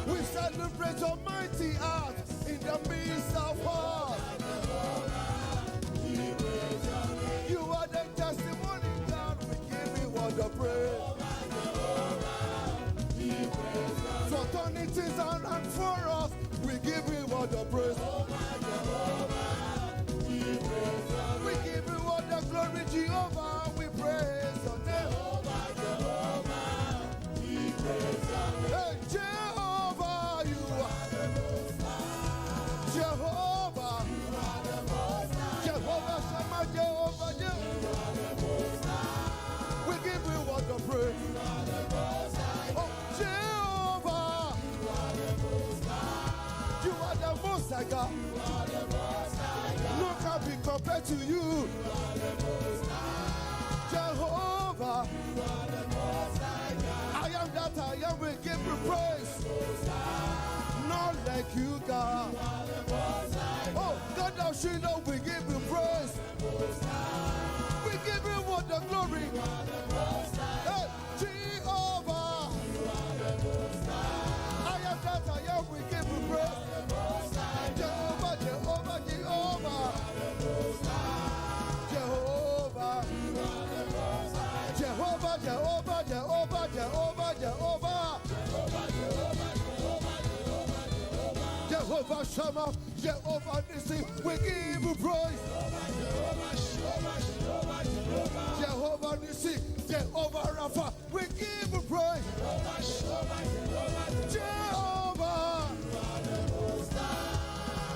We celebrate your mighty acts in the midst of us. You are the testimony, God, we give you all the praise. For turning things around for us, we give you all the praise. We give you all the glory, Jehovah, we praise your name. Hey, Jehovah, you are Jehovah. Jehovah Shammah, Jehovah, Jehovah. We give you all the praise. Oh, Jehovah, you are the most high God. No can be compared to you. Jehovah, I am that I am, we give you praise. Not like you, God. Oh, God of Shiloh, we give you praise. We give you all the glory. Hey, Jehovah, I am that I am, we give you praise. Jehovah, Jehovah, Jehovah. Jehovah, Jehovah, Jehovah, Jehovah, Jehovah, Jehovah. Jehovah, Jehovah Shammah, Jehovah Nissi, we give you praise. Jehovah Nissi, Jehovah Rapha, we give you praise. Jehovah,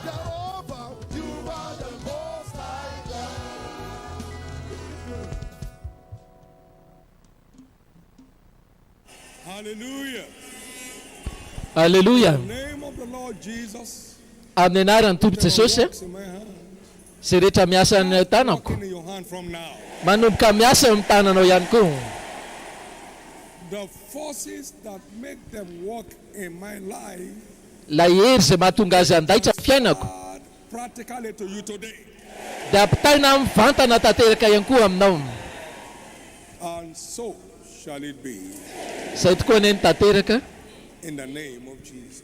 Jehovah, you are the most high God. Hallelujah. Alleluia. In the name of the Lord Jesus, Amin'ny anaran'ny Tompon Jesosy works in my hand. zay rehetra miasa amin'ny tanako Working in your hand from now. manomboka miasa amin'ny tananao ihany koa. The forces that make them work in my life Ilay hery zay mahatonga azy andaitra amin'ny fiainako are practically to you today. dia ampitaina mivantana tanteraka ihany koa aminao. And so shall it be. Izay tokoa neny tanteraka In the name of Jesus.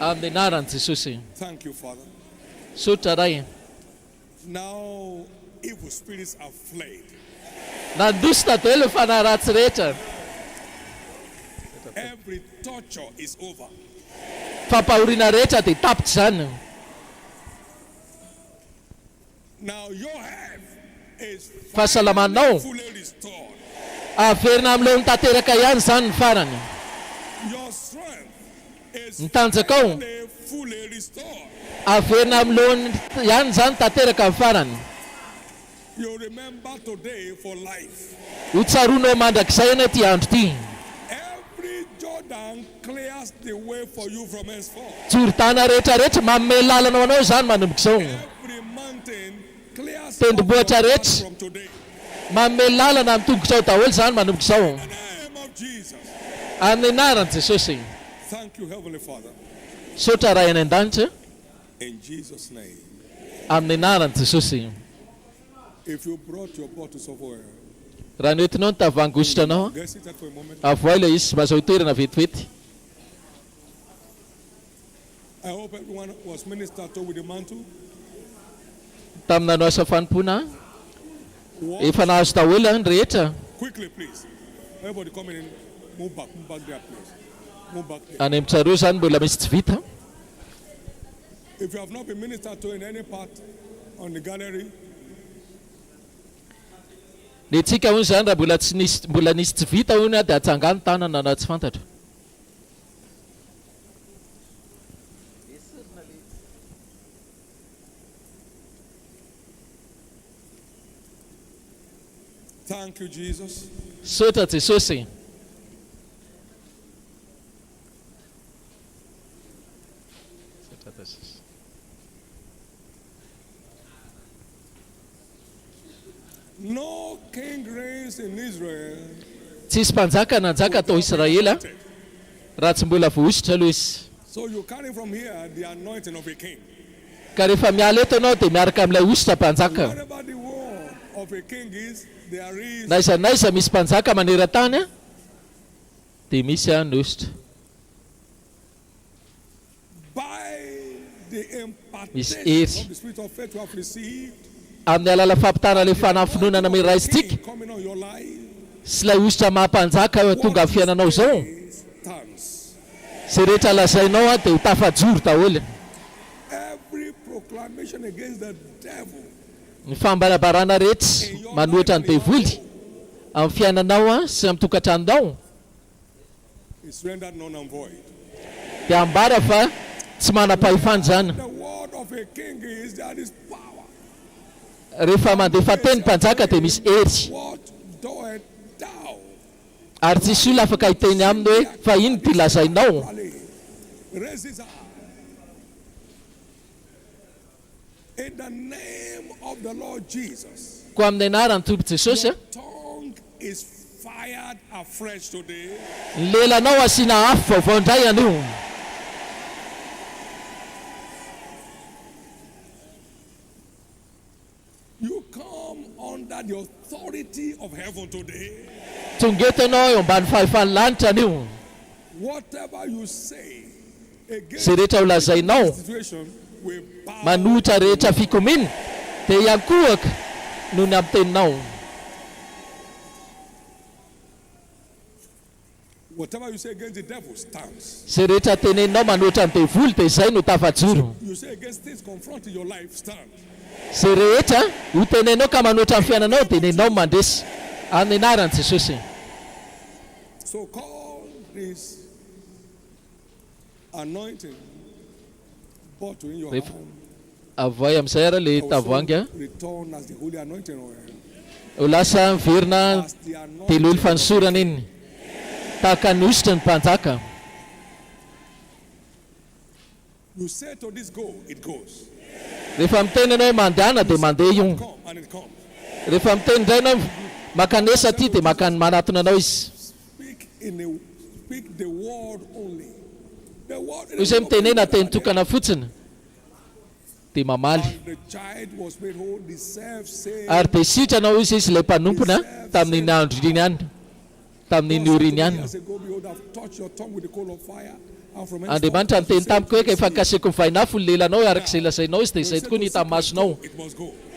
amin'ny anaran'i Jesosy. Thank you, Father. Sotra ray. Now, evil spirits are fled. Nandosina daholo ilay fanahy ratsy rehetra. Every torture is over. Fampahoriana rehetra dia tapitra izany. Now, your health is Fahasalamanao fully restored. averina amin'ilay tanteraka ihany izany ny farany. Your strength is Ny tanjakao fully restored. averina amin'ilay ihany izany tanteraka ny farany. You remember today for life. Ho tsaronao mandrakizay eny ity andro ity. Every Jordan clears the way for you from henceforth. Jordana rehetrarehetra manome lalanao anao izany manomboka izao. Every mountain clears Tendrombohitra rehetra from today. manome lalana amin'ny tongotrao daholo izany manomboka izao. In the name of Jesus. Amin'ny anaran'i Jesosy. Thank you, Heavenly Father. Sotra ray any an-danitra In Jesus' name. amin'ny anaran'i Jesosy. If you brought your bottles of oil, Raha noentinao ny tavoangy anao get seated for a moment. avoa ilay izy mazao toerana vetivety. I hope everyone was ministered to with the mantle. Taminao asa fanompoana efa nahazo daholo ny rehetra. Quickly, please. Everybody coming in. Move back there, please. Move back there. Any amintsareo izany mbola misy tsy vita. If you have not been ministered to in any part on the gallery, Ny tsika hono izany raha mbola nisy tsy vita hono dia atsangany tanana na tsy fantatra. thank you, Jesus. Sotra Jesosy. No king reigns in Israel. Tsisy mpanjaka nanjaka tao Israela raha tsy mbola voaositra aloha izy. So you carry from here the anointing of a king. Ka rehefa miala eto ianao dia miaraka amin'ilay ositra mpanjaka. Wherever the word of a king is, there is. Na iza misy mpanjaka maneran-tany a dia misy any ositra. By the Misy impartation hery of the spirit of faith you have received, amin'ny alala fampitana ilay fanafinoana amin'ny raisitsika coming on your life, sy ilay ositra mahampanjaka tonga amin'ny fiainanao zao. stands. Izay rehetra lazainao a dia ho tafajoro daholo. Every proclamation against the devil Ny fambarabarana rehetra manohitra ny devoly amin'ny fiainanao a sy amin'ny tokantranonao is rendered non and void. dia ambara fa tsy manam-pahefana izany. The word of a king is there is power. Rehefa mandefa teny mpanjaka dia misy hery What doeth thou? ary tsisy olona afaka hiteny aminy hoe fa ino ty lazainao. Raise his hand. In the name of the Lord Jesus, Ko amin'ny anaran'ny Tompo Jesosy a tongue is fired afresh today. ny lelanao asiana afo vaovao indray anio. You come under the authority of heaven today. Tonga eto ianao eo ambany fahefan'ny lanitra anio. Whatever you say against Izay rehetra ho lazainao the situation will bow. manohitra rehetra fikomina dia iankohaka noho ny amin'ny teninao. Whatever you say against the devil stands. Zay rehetra tenenao manoatra ny devoly dia izay no tafajoro. You say against things confronting your life stand. Zay rehetra ho tenenao ka manoatra ny fiainanao dia nenao mandresy amin'ny anaran'i Jesosy. So call this anointing bottle in your hand. Avoy amin'izay ara le tavoahangy Return as the holy anointing oil. ho lasa miverina teloly fanosorana iny tahaka ny ositra ny mpanjaka. You say to this go, it goes. Rehefa miteny ianao hoe mandehana dia mandeha io. Come and it comes. Rehefa miteny indray ianao makanesa aty dia manatona anao izy. Speak the word only. The word. Izay mitenena teny tokana fotsiny dia mamaly. The child was made whole. The self-same. Ary dia sitranao izy ilay mpanompona tamin'iny andro iny ihany, tamin'iny ora iny ihany. Andriamanitra niteny tamiko hoe efa kaseko mivainafo ny lelanao arak'izay lazainao izy dia izay tokoa ny hita amin'ny masonao.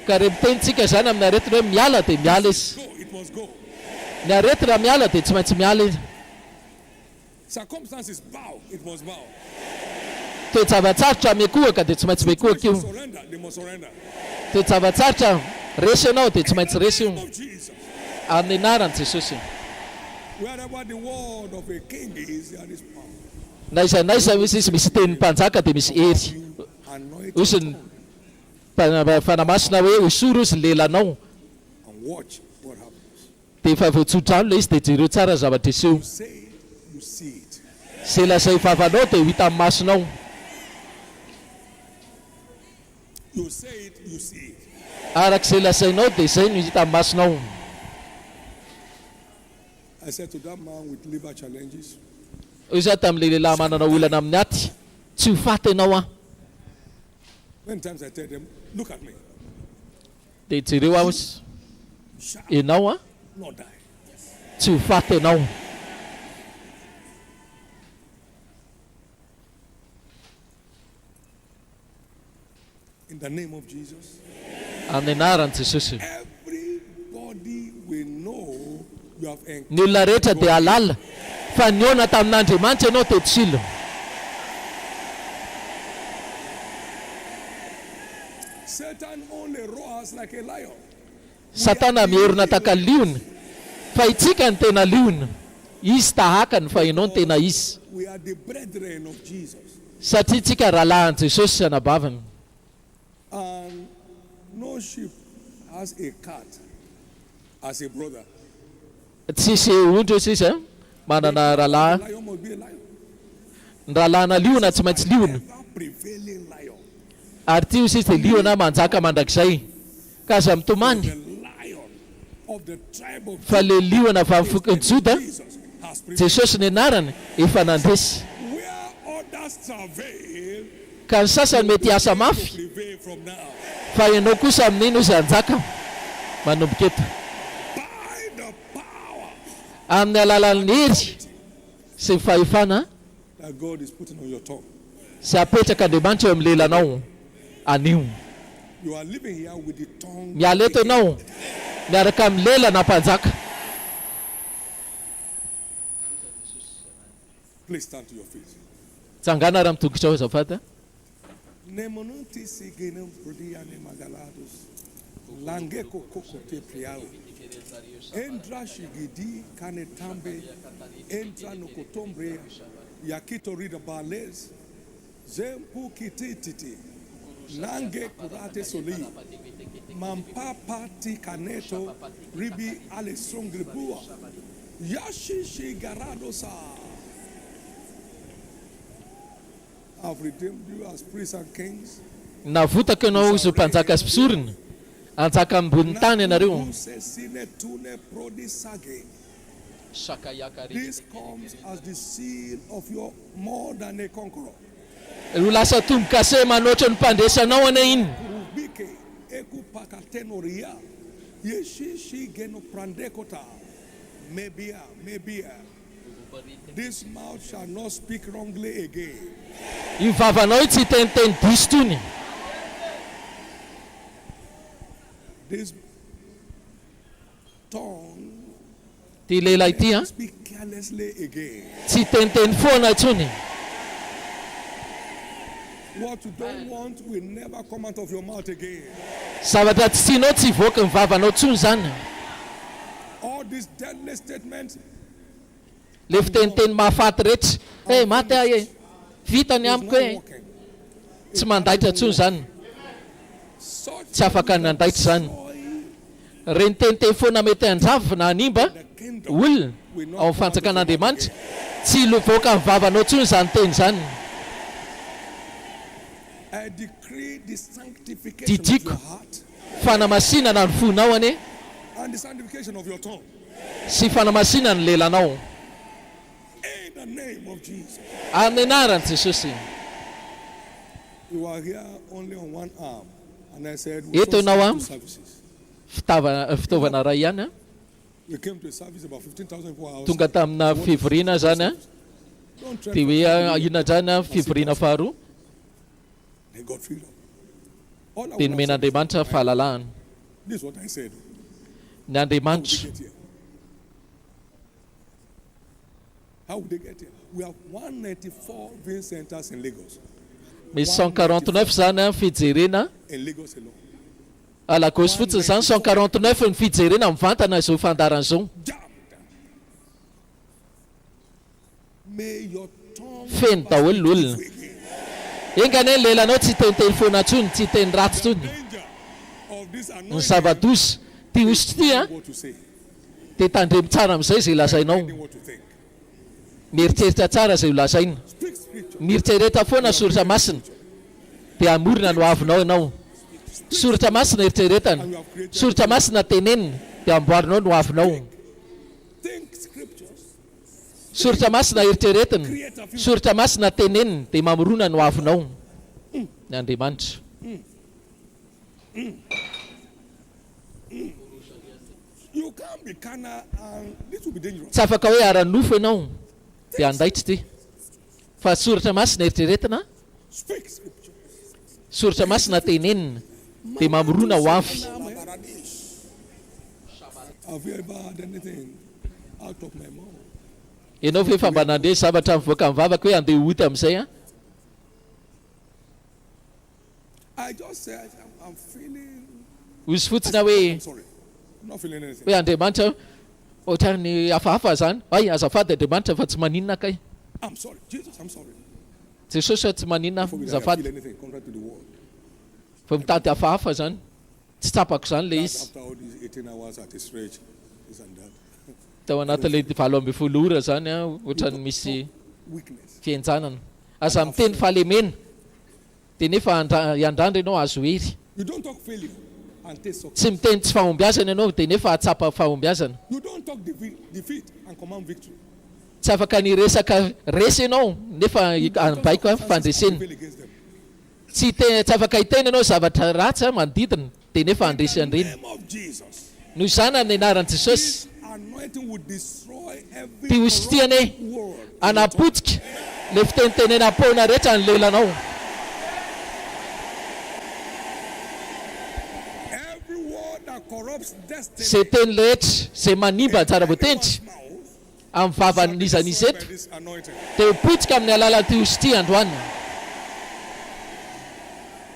Ka rehefa mitenitsika izany amin'ny aretina hoe miala dia miala izy. Ny aretina miala dia tsy maintsy miala izy. Circumstances bow, it must bow. Toe-java-tsarotra miakohaka dia tsy maintsy miakohaka io. They must surrender. Toe-java-tsarotra resy ianao dia tsy maintsy resy io. Amin'ny anaran'i Jesosy. Wherever the word of a king is, there is power. Naiza misy misy tenin'ny mpanjaka dia misy hery. Ozy ny fanamasina hoe hosoro ozy lelanao. And watch what happens. Dia efa voatsodrano ilay izy dia jereo tsara zavatra iseho. You see it. Zay lazay vavanao dia ho hita amin'ny masonao. You say it, you see it. Arak'izay lazainao dia izay no hita amin'ny masonao. I said to that man with liver challenges. Iza tamin'ilay lehilahy manana olana amin'ny aty, tsy ho faty ianao ah. Many times I tell them, look at me. Dia jereo aho izy, ianao ah, Not die. tsy ho faty ianao. In the name of Jesus. Amin'ny anaran'i Jesosy. Everybody will know you have encountered. Ny olona rehetra dia halala fa niona tamin'Andriamanitra ianao teto Shiloh. Satan only roars like a lion. Satana mierona taka liona, fa itsika ny tena liona. Izy tahakany fa ianao ny tena izy. We are the brethren of Jesus. Satria itsika rahalahan'i Jesosy sy anabavany. And no sheep has a cat as a brother. Tsisy ondro sisa manana rahalahy. Lion must be a lion. Ny rahalahana liona tsy maintsy liona. Prevailing lion. Ary ty izy dia liona manjaka mandrakizay. Ka aza mitomany Of the tribe of fa le liona avy amin'ny fokony Joda, Jesosy ny anarany efa nandresy. where others travail, Ka ny sasany mety asa mafy prevail from now. fa ianao kosa amin'iny izy anjaka manomboka eto. By the power Amin'ny alalan'ny hery sy ny fahefana that God is putting on your tongue. sy apetraka Andriamanitra eo amin'ny lelanao anio. You are living here with the tongue. Miala eto ianao miaraka amin'ny lelana mpanjaka. Please stand to your feet. Tsangana raha mitongitra ao azafady. Nemonunti sigenum prodiane magalados. Langeko koko te priao. Endra shigidi kanetambe. Entra no kotombre. Yakito rida bales. Zempu kitititi. Nange kurate soli. Mampa pati kaneto. Ribi alessongribua. Yashi garadosa. I've redeemed you as priests and kings. Navotaka ianao izy mpanjaka sy mpisorona. Anjaka ambony tany ianareo. This comes as the seal of your more than a conqueror. Ho lasa tombo-kase manoatra ny mpandresanao ana iny. Bike eku pakatenoria. Yeshishi genoprandekota. Mebia. This mouth shall not speak wrongly again. Io vavanao tsy teniteny diso tony. This tongue ty lehilahy ity a Speak carelessly again. tsy teniteny foana intsony. What you don't want will never come out of your mouth again. Zavatra tsy tianao tsy hivoaka ny vavanao intsony zany. All these deadly statements, Le fiteniteny mahafaty rehetra maty ahy e, vita ny amiko e, tsy mandaitra intsony zany, tsy afaka nandaitra zany. Reny teniteny foana mety anjava na hanimba olona ao amin'ny fanjakan'Andriamanitra, tsy hivoaka ny vavanao intsony zany teny zany. I decree the sanctification of Didiko your heart fanamasinana ny fonao ane and the sanctification of your tongue. sy fanamasinana ny lelanao. In the name of Jesus. Amin'ny anaran'i Jesosy. You are here only on one arm. And I said, Eto ianao a two services. fitaovana ray ihany a. We came to a service about 15,000 people outside. Tonga tamina fivoriana zany a. Dia hoe inona zany a fivoriana faharoa. They got freedom. All I Dia want nomen'Andriamanitra fahalalahana. This is what I said. Ny Andriamanitra. How would they get here? We have 194 viewing centers in Lagos. Misy 149 zany a fijerena. In Lagos alone. A Lagos fotsiny zany 149 ny fijerena mivantana izao fandaran'izao. May your tongue Feno daholo ny olona. Engane ny lelanao tsy teniteny foana intsony, tsy teny ratsy intsony. Ny zava-doza ty ositra ty a, dia tandremo tsara amin'izay izay lazainao. Mieritreritra tsara izay ho lazaina. Mieritreritra foana soratra masina dia amorona no avinao ianao. Soratra masina eritreretana, soratra masina tenenina dia amboarinao no avinao. Soratra masina eritreretina, soratra masina tenenina dia mamorona no avinao. Ny Andriamanitra. You can't be carnal and this will be dangerous. Tsy afaka hoe ara-nofo ianao dia andaitra ty. Fa soratra masina eritreretina, soratra masina tenenina dia mamorona ho avy. Have you ever had anything out of my mouth? Ianao ve efa mba nandeha zavatra mivoaka amin'ny vavaka hoe andeha hoty amin'izay a? I just said I'm feeling. Ozy fotsiny hoe Sorry, I'm not feeling anything. hoe Andriamanitra ohatrany hafahafa zany. Ay, azafady Andriamanitra fa tsy maninona kay. I'm sorry, Jesus. I'm sorry. Jesosy tsy maninona I feel azafady. anything contrary to the word. Fa mitady hafahafa zany. Tsy tsapako zany le izy. After all these 18 hours at the stretch, this and that. Tao anatin'ilay 12 ora zany a, ohatrany misy fienjanana. Aza miteny fahalemena dia nefa iandrandra ianao azo hery. You don't talk failure and taste success. Tsy miteny tsy fahombiazana ianao dia nefa atsapa fahombiazana. You don't talk defeat and command victory. Tsy afaka ny resaka resy ianao nefa baiko a fandresena. Tsy afaka hiteny ianao zavatra ratsy manodidina dia nefa andresy andreny. Noho izany amin'ny anaran'i Jesosy. Anointing will destroy every Ty ositiane anapotika le fitenitenena apoana rehetra ny lelanao. every word that corrupts destiny. Zay teny rehetra zay manimba tsara-boatenitra amin'ny vavan'izy eto dia hopotika amin'ny alalan'ity osity androany.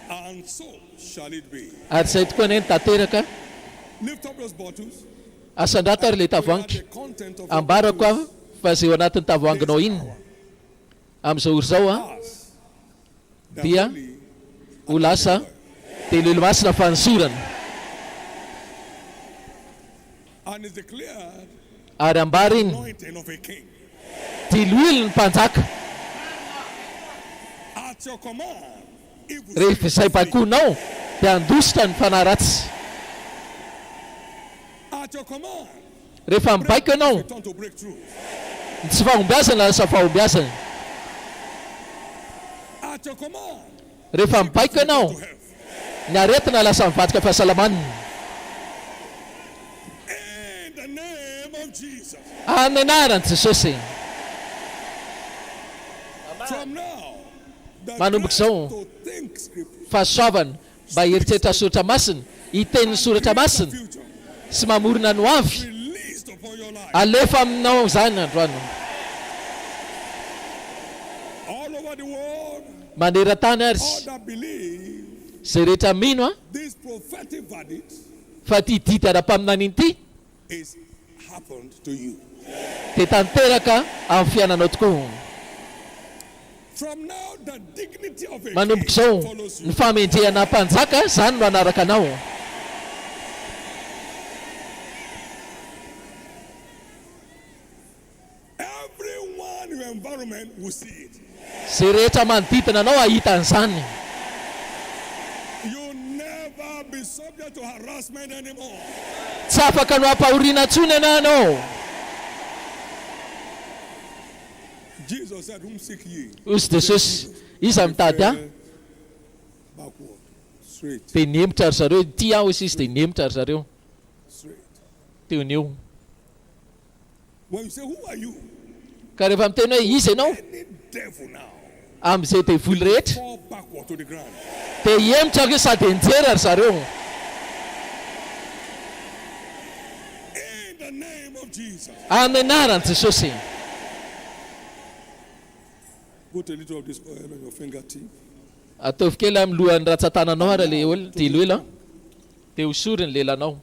And so shall it be. Ary zay tokoa neny tanteraka. Lift up those bottles. Asandrato ary le tavoahangy. Ambarako a fa zay ao anatin'ny tavoahanginao iny amin'izao ory zao a dia ho lasa dia lelo masina fansorana. And is declared Ary ambara iny anointing of a king. tiloilo ny mpanjaka. At your command, Rehefa izay bakonao dia andositra ny fanaratsy. at your command, Rehefa mibaiko ianao turn to breakthrough. ny tsy fahombiazana lasa fahombiazana. At your command, Rehefa mibaiko ianao ny aretina lasa mivadika fahasalamana. in the name of Jesus. Amin'ny anaran'i Jesosy. From now, the Manomboka grace izao to think scripture. fahasoavana mba hieritreritra soratra masina, hiteny soratra masina sy mamorona no avy Released upon your your life. alefa aminao zany androany. All over the world, Maneran-tany ary all that believe zay rehetra mino a this prophetic verdict fa ty dity ara-paminany ity is happened to you. dia tanteraka amin'ny fiainanao tokoa. From now, the dignity of a Manomboka king izao follows ny you. famendrehana mpanjaka zany no anaraka anao. Everyone in your environment will see it. Zay rehetra manodidina anao ahita an'izany. You'll never be subject to harassment anymore. Tsy afaka no ampahoriana ntsony anao. Jesus said, whom seek ye? Hozy Jesosy, iza mitady aho Backward, straight, dia nihemitra ry zareo. Ty aho izy dia nihemitra ry zareo. straight. Teo neo. When you say, who are you? Ka rehefa miteny hoe iza ianao Any devil now, amin'izay devoly rehetra fall backward to the ground. dia hiemotra ke sady enjera ry zareo. In the name of Jesus. Amin'ny anaran'i Jesosy. Put a little of this oil on your fingertip. Ataovy kely amin'ny lohan'ny ratsan-tananao ary le olona telo ela dia hosoriny lelanao.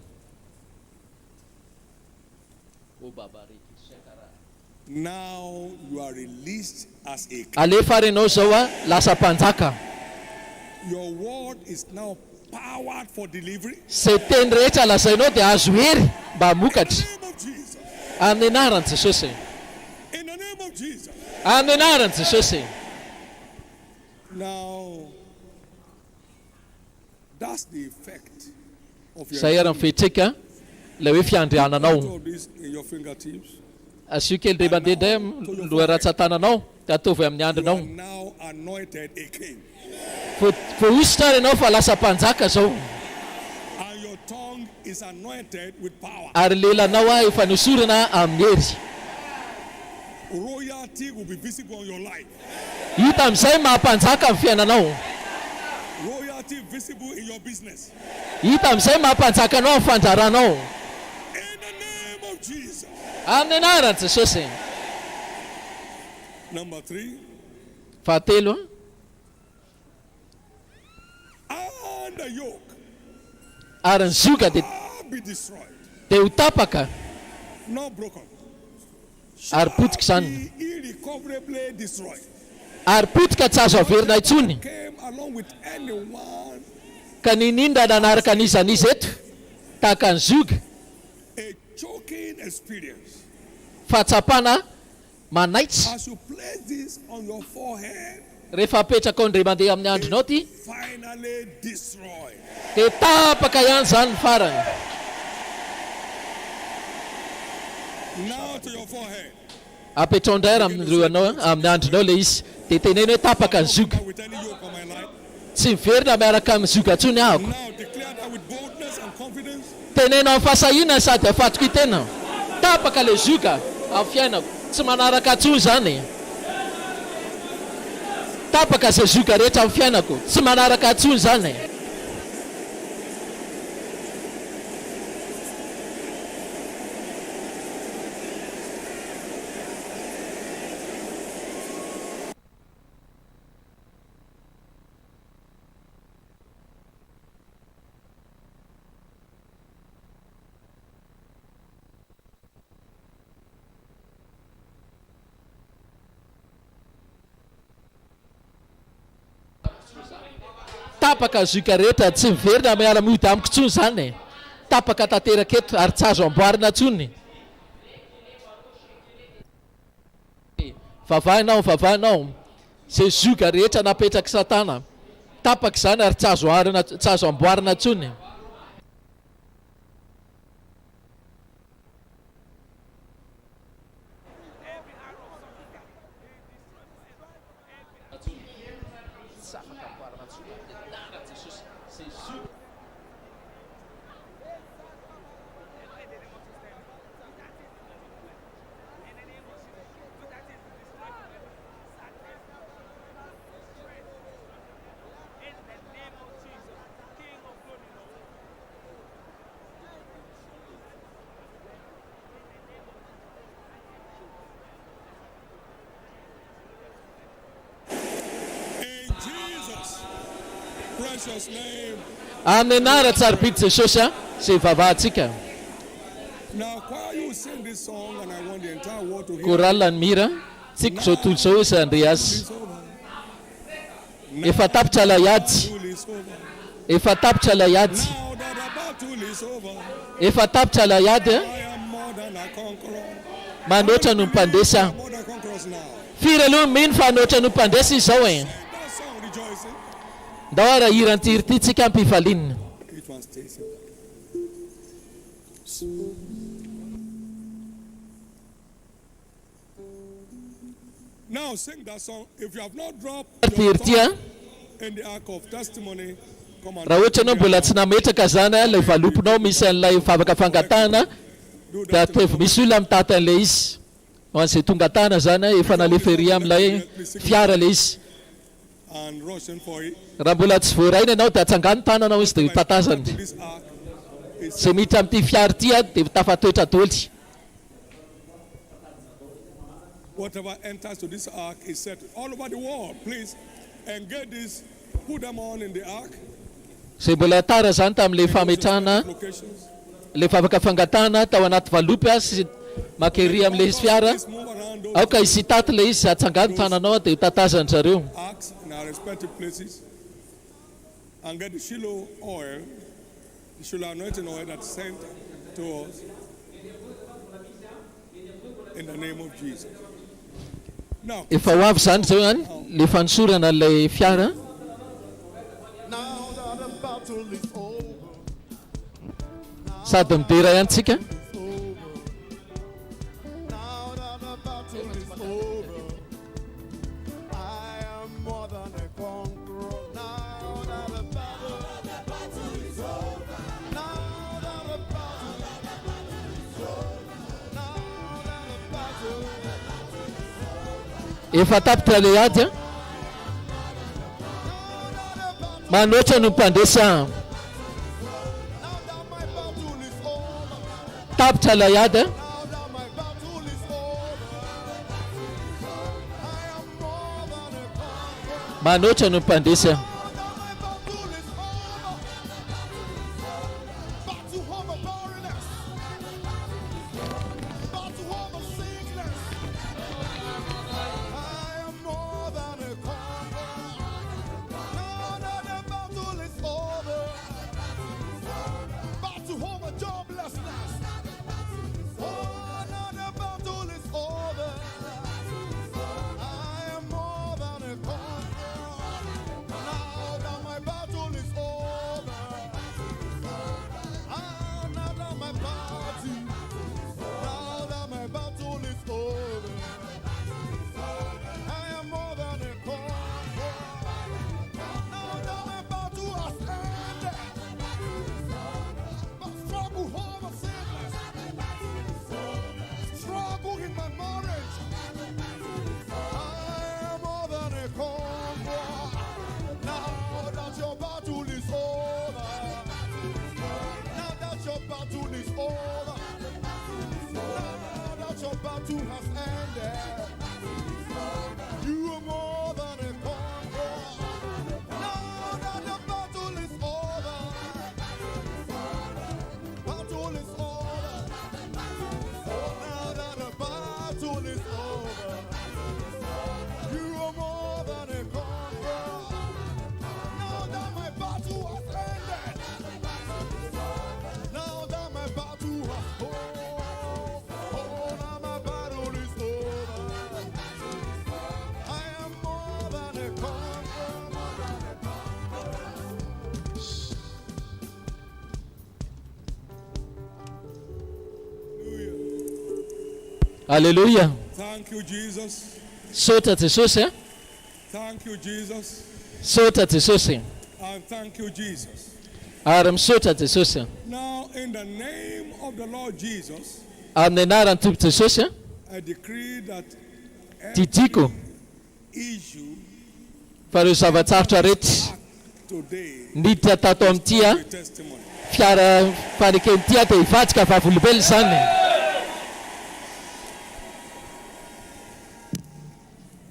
Now you are released as a king. Alefa renao zao a lasa mpanjaka. Your word is now powered for delivery. Zay teny rehetra lazainao dia azo hery mba hamokatra. In the name of Jesus. Amin'ny anaran'i Jesosy. In the name of Jesus. Amin'ny anaran'i Jesosy. Now, that's the effect of your Zay ary mifetrika ilay hoe fiandriananao. Put all this in your fingertips. Asio kely ray mandeha indray loha ratsan-tananao dia ataovy amin'ny You are andrinao. now anointed a king. Voahositra ary ianao fa lasa mpanjaka zao. And your tongue is anointed with power. Ary lelanao a efa nosorana amin'ny hery. Royalty will be visible on your life. Hita amin'izay mahampanjaka amin'ny fiainanao. Royalty visible in your business. Hita amin'izay mahampanjaka anao amin'ny fandraranao. In the name of Jesus. Amin'ny anaran'i Jesosy. Number 3. Fahatelo And the yoke ary ny zoka dia shall be destroyed, ho tapaka not broken. ary potika izany. Be irrecoverably destroyed. Ary potika tsy azo averina intsony. Came along with anyone, Ka ninindra nanaraka an'izan'izy eto tahaka ny zoga. a choking experience. Fahatsapana manaitsy. As you place this on your forehead, Rehefa apetraka ao indray mandeha amin'ny andronao ty finally destroyed. dia tapaka ihany zany ny farany. Now to your forehead. Apetrao indray ary amin'ny lohanao amin'ny andronao ilay izy dia teneny hoe tapaka ny zoga. With any yoke on my life. Tsy miverina miaraka amin'ny zoga ntsony ahako. Now declare that with boldness and confidence. Tenena amin'ny fahasahiana sady afatoko itena. Tapaka ilay zoga amin'ny fiainako. Tsy manaraka ntsony zany. Tapaka izay zoga rehetra amin'ny fiainako. Tsy manaraka ntsony zany. Tapaka zoka rehetra tsy miverina miara-mody amiko ntsony zany. Tapaka tanteraka eto ary tsy azo amboarina ntsony. Vavahinao zay zoga rehetra napetraka satana. Tapaka izany ary tsy azo amboarina ntsony. precious name. Amin'ny anara tsarapity Jesosy sy vavahantsika. Now, while you sing this song, and I want the entire world to hear. Korala ny mira, tsika zao tontolo zao izy Andreas. Efa tapitra layady. Efa tapitra layady. Now that the battle is over, Efa tapitra layady. I am more than a conqueror. Manoatra no mpandesa. More than conquerors now. Firy aloha mino fa anoatra no mpandesa izao e. That song, rejoicing. Ndao ara hirantiry ty tsika ampifalinina. Each one stays. Now sing that song. If you have not dropped your tongue in the ark of testimony, come and raha ohatra anao mbola tsy nametraka zany ilay valopinao misy an'ilay favaka fangatahana da tevy misy olona mitata an'ilay izy ho an'izay tonga tana zany efa nalefery amin'ilay fiara ilay izy. and rushing for it. Raha mbola tsy voaraina ianao da atsangano tananao izy dia tatazany. This ark is Zay miditra amin'ity fiara ity dia tafatoetra doly. whatever enters to this ark is set all over the world. Please engage this, put them on in the ark. Zay mbola tara zany tamin'ilay fametrahana Locations. ilay favaka fangatahana tao anaty valopy sy makery amin'ilay fiara. Please move around those Aoka izy taty ilay izy atsangano tananao dia tatazany zareo. arks in our respective places and get the Shiloh oil, the Shiloh anointing oil that's sent to us in the name of Jesus. Now, Efa ho avy zany zao any le fanosorana ilay fiara. now that the battle is over, Sady midera ihany tsika. now that the battle is over, I am more than a conqueror. Now that the battle is over, now that the battle is over, now that the battle Efa tapitra ilay ady manoatra no mpandesa. Tapitra ilay ady manoatra no mpandesa. battle has ended. You are more than a conqueror. Now that the battle is over. Battle is over. Now that the battle is over. You are more than a conqueror. Now that my battle has ended. Now that my battle has over. Hallelujah. Thank you, Jesus. Sota Jesús. Thank you, Jesus. Sota Jesús. And thank you, Jesus. Aram sota Jesús. Now, in the name of the Lord Jesus, Amin'ny anaran'ny Tompo Jesosy I decree that didiko issue fa ireo zavatsarotra rehetra today niditra tato amin'ity be testimony. fiara fanekeny ity dia hivatsika vavolombelona zany.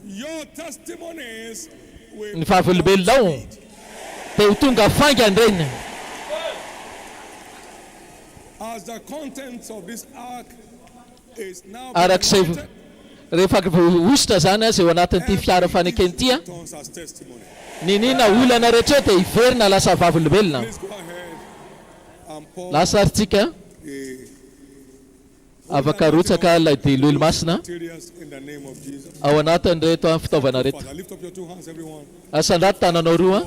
Your testimonies will Ny vavolombelonao Teo tonga faingany reny. As the contents of this ark is now Arak'izay rehefa ositra zany zay ao anatin'ity fiara fanekentia, turns as testimony. ninina olana rehetra dia iverina lasa vavolombelona. Please go ahead and pour Lasarintsika afaka rotsaka ilay delolo masina materials in the name of Jesus. ao anatin'reto fitaovana reto. Father, lift up your two hands, everyone. Asandrato tananao roa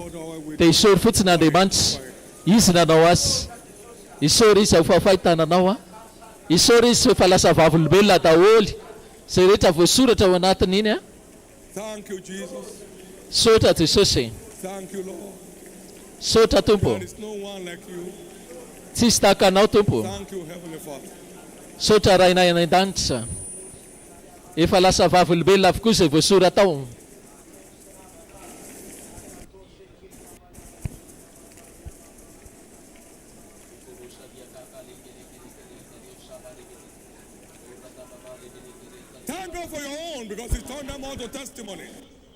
dia isory fotsiny Andriamanitra. Izy nanao azy. Isory izy ao fahafahitananao. Isory izy fa lasa vavolombelona daholo. Zay rehetra voasoratra ao anatin'iny a. Thank you, Jesus. Sotra Jesosy. Thank you, Lord. Sotra Tompo. There is no one like you. Tsisy tahaka anao Tompo. Thank you, Heavenly Father. Sotra rainay any an-danitra. Efa lasa vavolombelona avokoa izay voasoratra ao. Thank God for your own because He turned them all to testimony.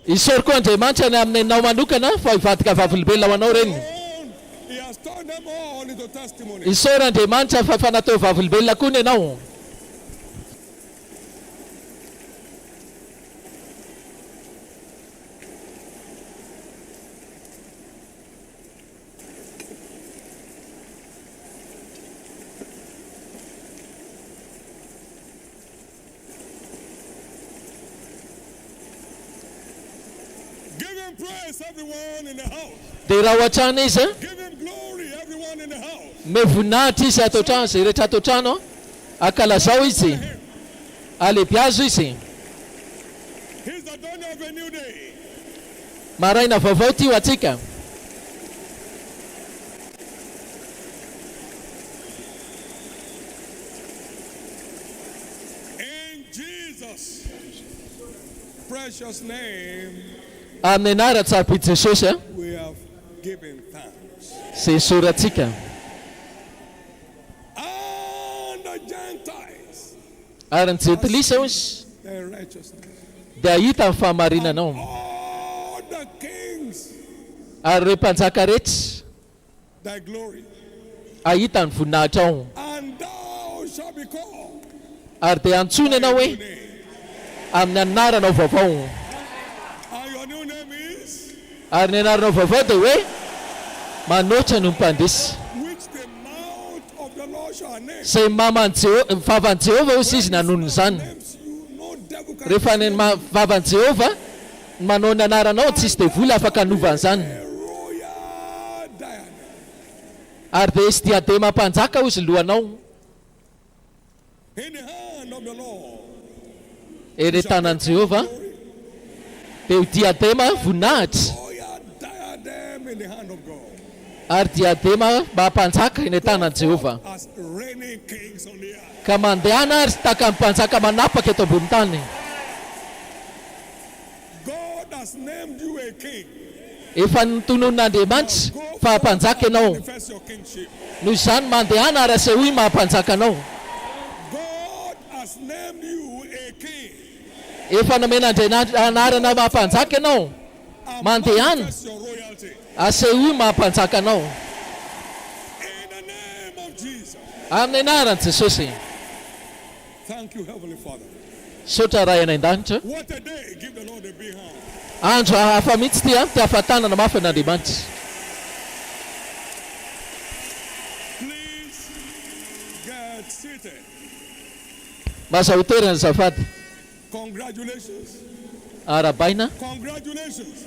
Isory koa Andriamanitra ny aminao manokana fa hivadika vavolombelona ho anao reny. He has turned them all into testimony. Isory Andriamanitra fa fanatao vavolombelona koa ny ianao. Praise everyone in the house. Dia raha ohatrana izy Give Him glory, everyone in the house. mevoninahitra izy ato trano, zay rehetra ato trano akalazao izy, alebiazo izy. He's the dawning of a new day. Maraina vaovao ty ho atsika. In Jesus' precious name, Amin'ny anara tsarapity Jesosy we have given thanks. zay soratsika. And the Gentiles, Ary ny jentilisa izy their righteousness. dia hita amin'ny fahamarinanao. All the kings, Ary ireo mpanjaka rehetra thy glory. ahita ny voninahitra ao. And thou shalt be called. Ary dia antsony ianao hoe amin'ny anaranao vaovao. And your new name is, Ary ny anaranao vaovao dia hoe manoatra no mpandresy. which the mouth of the Lord shall name. Zay maman'ny vavan'i Jehova hozy izy nanonony izany. Names you, no devil can Rehefa ny vavan'i Jehova manao ny anaranao tsisy dia vola afaka hanovana izany. royal diadem. Ary dia isy diadema mpanjaka hozy lohanao. In the hand of the Lord. Eny tanan'i Jehova dia ho diadema voninahitra. Royal diadem in the hand of God. Ary diadema mahampanjaka eny tanan'i Jehova. As reigning kings on the earth. Ka mandehana ary taka mpanjaka manapaka eto ambony tany. God has named you a king. Efa notonon'Andriamanitra fa hampanjaka ianao. Manifest your kingship. Noho izany mandehana ary asehoy mahampanjaka anao. God has named you a king. Efa nomena anarana mahampanjaka ianao. And Mandehana manifest your royalty. asehoy mahampanjaka anao. In the name of Jesus. Amin'ny anaran'i Jesosy. Thank you, Heavenly Father. Sotra ray any an-danitra. What a day. Give the Lord a big hand. Andro hafa mihitsy ty ty hafatanana mafy an'Andriamanitra. Please get seated. Mazaho toerana azafady. Congratulations. Arabaina. Congratulations.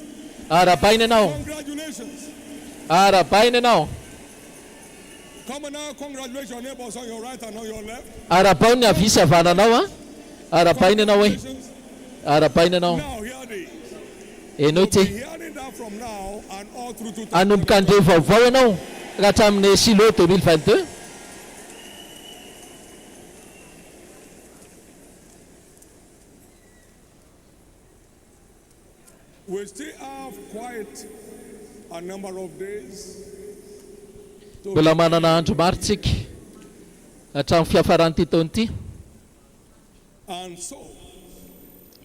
Arabaina ianao. Congratulations. Arabaina ianao. Come on now, congratulate your neighbors on your right and on your left. Arabao ny avy havananao a. Arabaina ianao hoe. Arabaina ianao. Now hear this. Enao ty. Hearing that from now and all through to Anomboka andre vaovao ianao raha hatramin'ny Shiloh 2022. we still have quite a number of days. Mbola manana andro maro tsika hatramin'ny fiafaran'ity taona ity. And so,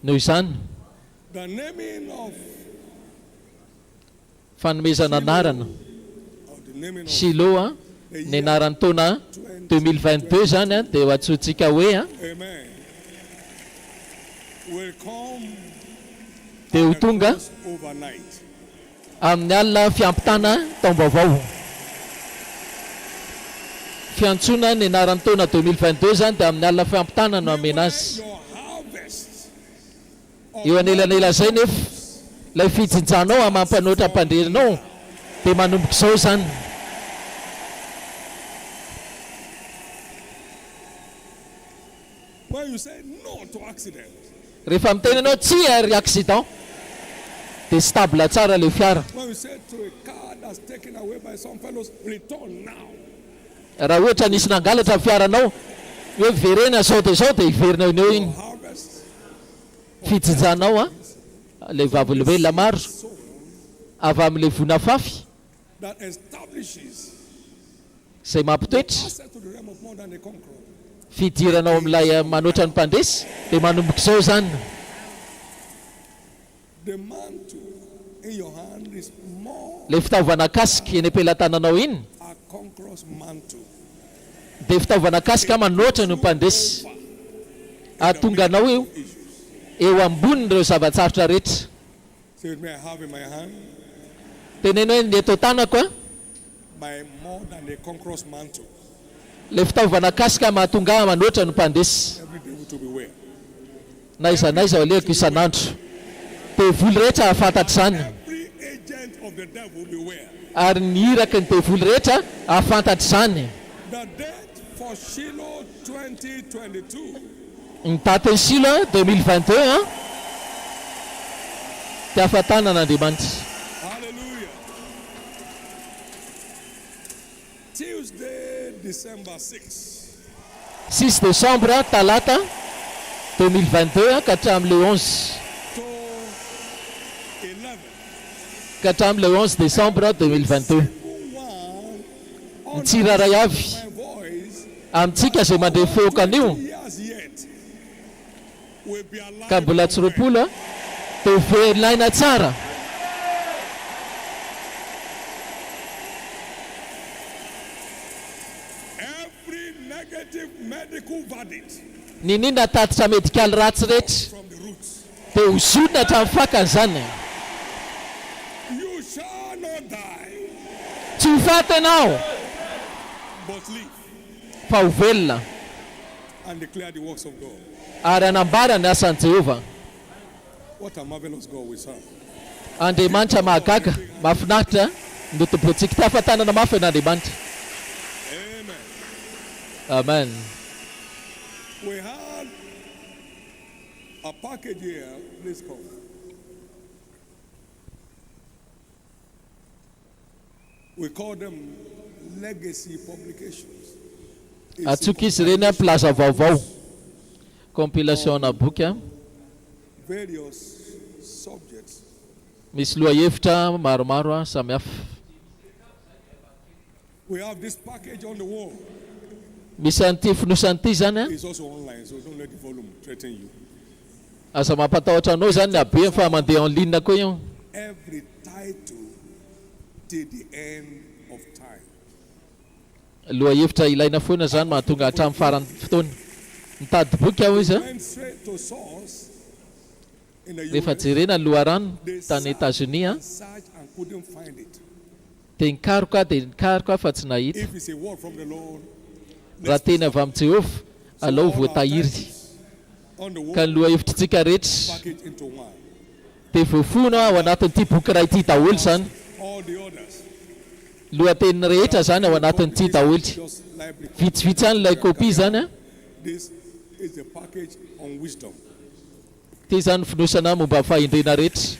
Noho izany the naming of fanomezana anarana Shiloh ny anaran'ny taona 2022 zany a dia ho antsointsika hoe a dia ho tonga amin'ny alina fiampitana taom-baovao. Fiantsoana ny anaran'ny taona 2022 zany dia amin'ny alina fiampitana no amena azy. Eo anelanela zay nefa ilay fijinjanao amampanoatra mpandrenao dia manomboka izao zany. Rehefa miteny ianao tsy ary accident dia stable tsara le fiara. Raha ohatra nisy nangalatra ny fiaranao hoe verena zao dia iverinao eo iny. Fijinjanao a le vavolombelona maro avy amin'le vona fafy izay mampitoetra fidiranao amin'ilay manoatra ny mpandresy dia manomboka izao zany. Le fitaovana kasika eny am-pelantananao iny dia fitaovana kasika manoatra no mpandresy atonganao eo ambonin'ireo zavatsarotra rehetra. Teneno hoe ny eto tanako a le fitaovana kasika mahatonga manoatra no mpandesy na iza ho aleko isan'andro tevoly rehetra ahafantatra zany ary ny iraky ny tevoly rehetra ahafantatra zany. Ny daty ny Shiloh 2022 dia ahafantanan'Andriamanitra. Tuesday, December 6 décembre talata 2022 ka hatramin'le 11 ka hatramin'le 11 décembre 2022 nitsiraray avy amintsika izay mandray feokan'io ka mbola tsy roapolo dia velinaina tsara. Ninina tatitra medikaly ratsy rehetra dia hozonina hatramin'ny fakany zany. Tsy ho faty ianao fa ho velona ary anambara ny asan'i Jehova. Andriamanitra mahagaga mahafinaritra no tompontsika. Ty ahafantanana mafy an'Andriamanitra. Amen. We had a package here. Please come. We call them legacy publications. Atsoka izy ireny plaza vaovao compilation na boky various subjects. Misy lohahevitra maromaro samihafa. We have this package on the wall. Misy an'ity fonosan'ity zany It's also online, so don't let the volume threaten you. Asa mampatahotra anao zany abe fa mandeha en ligne koa io. Every title till the end of time. Lohahevitra ilaina foana zany mahatonga hatramin'ny farany fotoana. Mitady boky aho izy Went straight to source in the rehefa US. jerena ny loharano tany États-Unis Search and couldn't find it. dia nikaroka fa tsy nahita. If it's a word from the Lord, Raha teny avy amin'ny Jehova alao voatahiry on the ka wall, ny lohahevitrintsika rehetra package into one. dia voafono ao anatin'ity boky iray ity daholo zany. All the others, Lohateny rehetra zany ao anatin'ity daholo. just lively. Vitsivitsy any ilay kopia zany This is the package on wisdom. ty zany finosana momba fahindrena rehetra.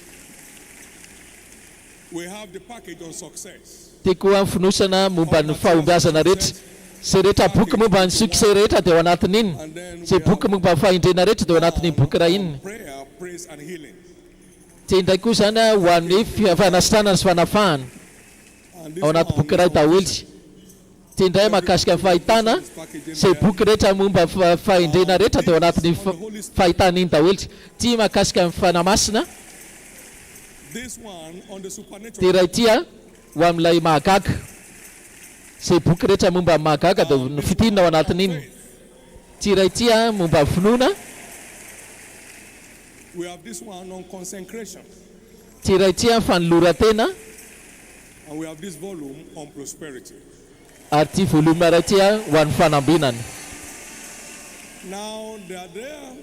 We have the package on success. Ty koa finosana momba ny fahombiazana rehetra. Zay rehetra boky momba ny succès rehetra dia ao anatin'iny. Zay boky momba ny fahindrena rehetra dia ao anatin'iny boky iray iny. Prayer, praise, and healing. Ty ndraiky koa zany ho an'ny fanasitranana sy fanafahana ao anaty boky iray daholo. Ty indray mahakasika ny fahitana, zay boky rehetra momba fahindrena rehetra dia ao anatin'ny fahitana iny daholo. Ty mahakasika ny fanamasina, This one on the supernatural. Ty ity ho amin'ilay mahagaga. Izay boky rehetra momba mahagaga dia nofitirina ao anatin'iny. Ty ity momba finoana. We have this one on consecration. Ty ity fanoloran-tena. And we have this volume on prosperity. Ary ty volume iray ity ho an'ny fanambinana. Now they are there.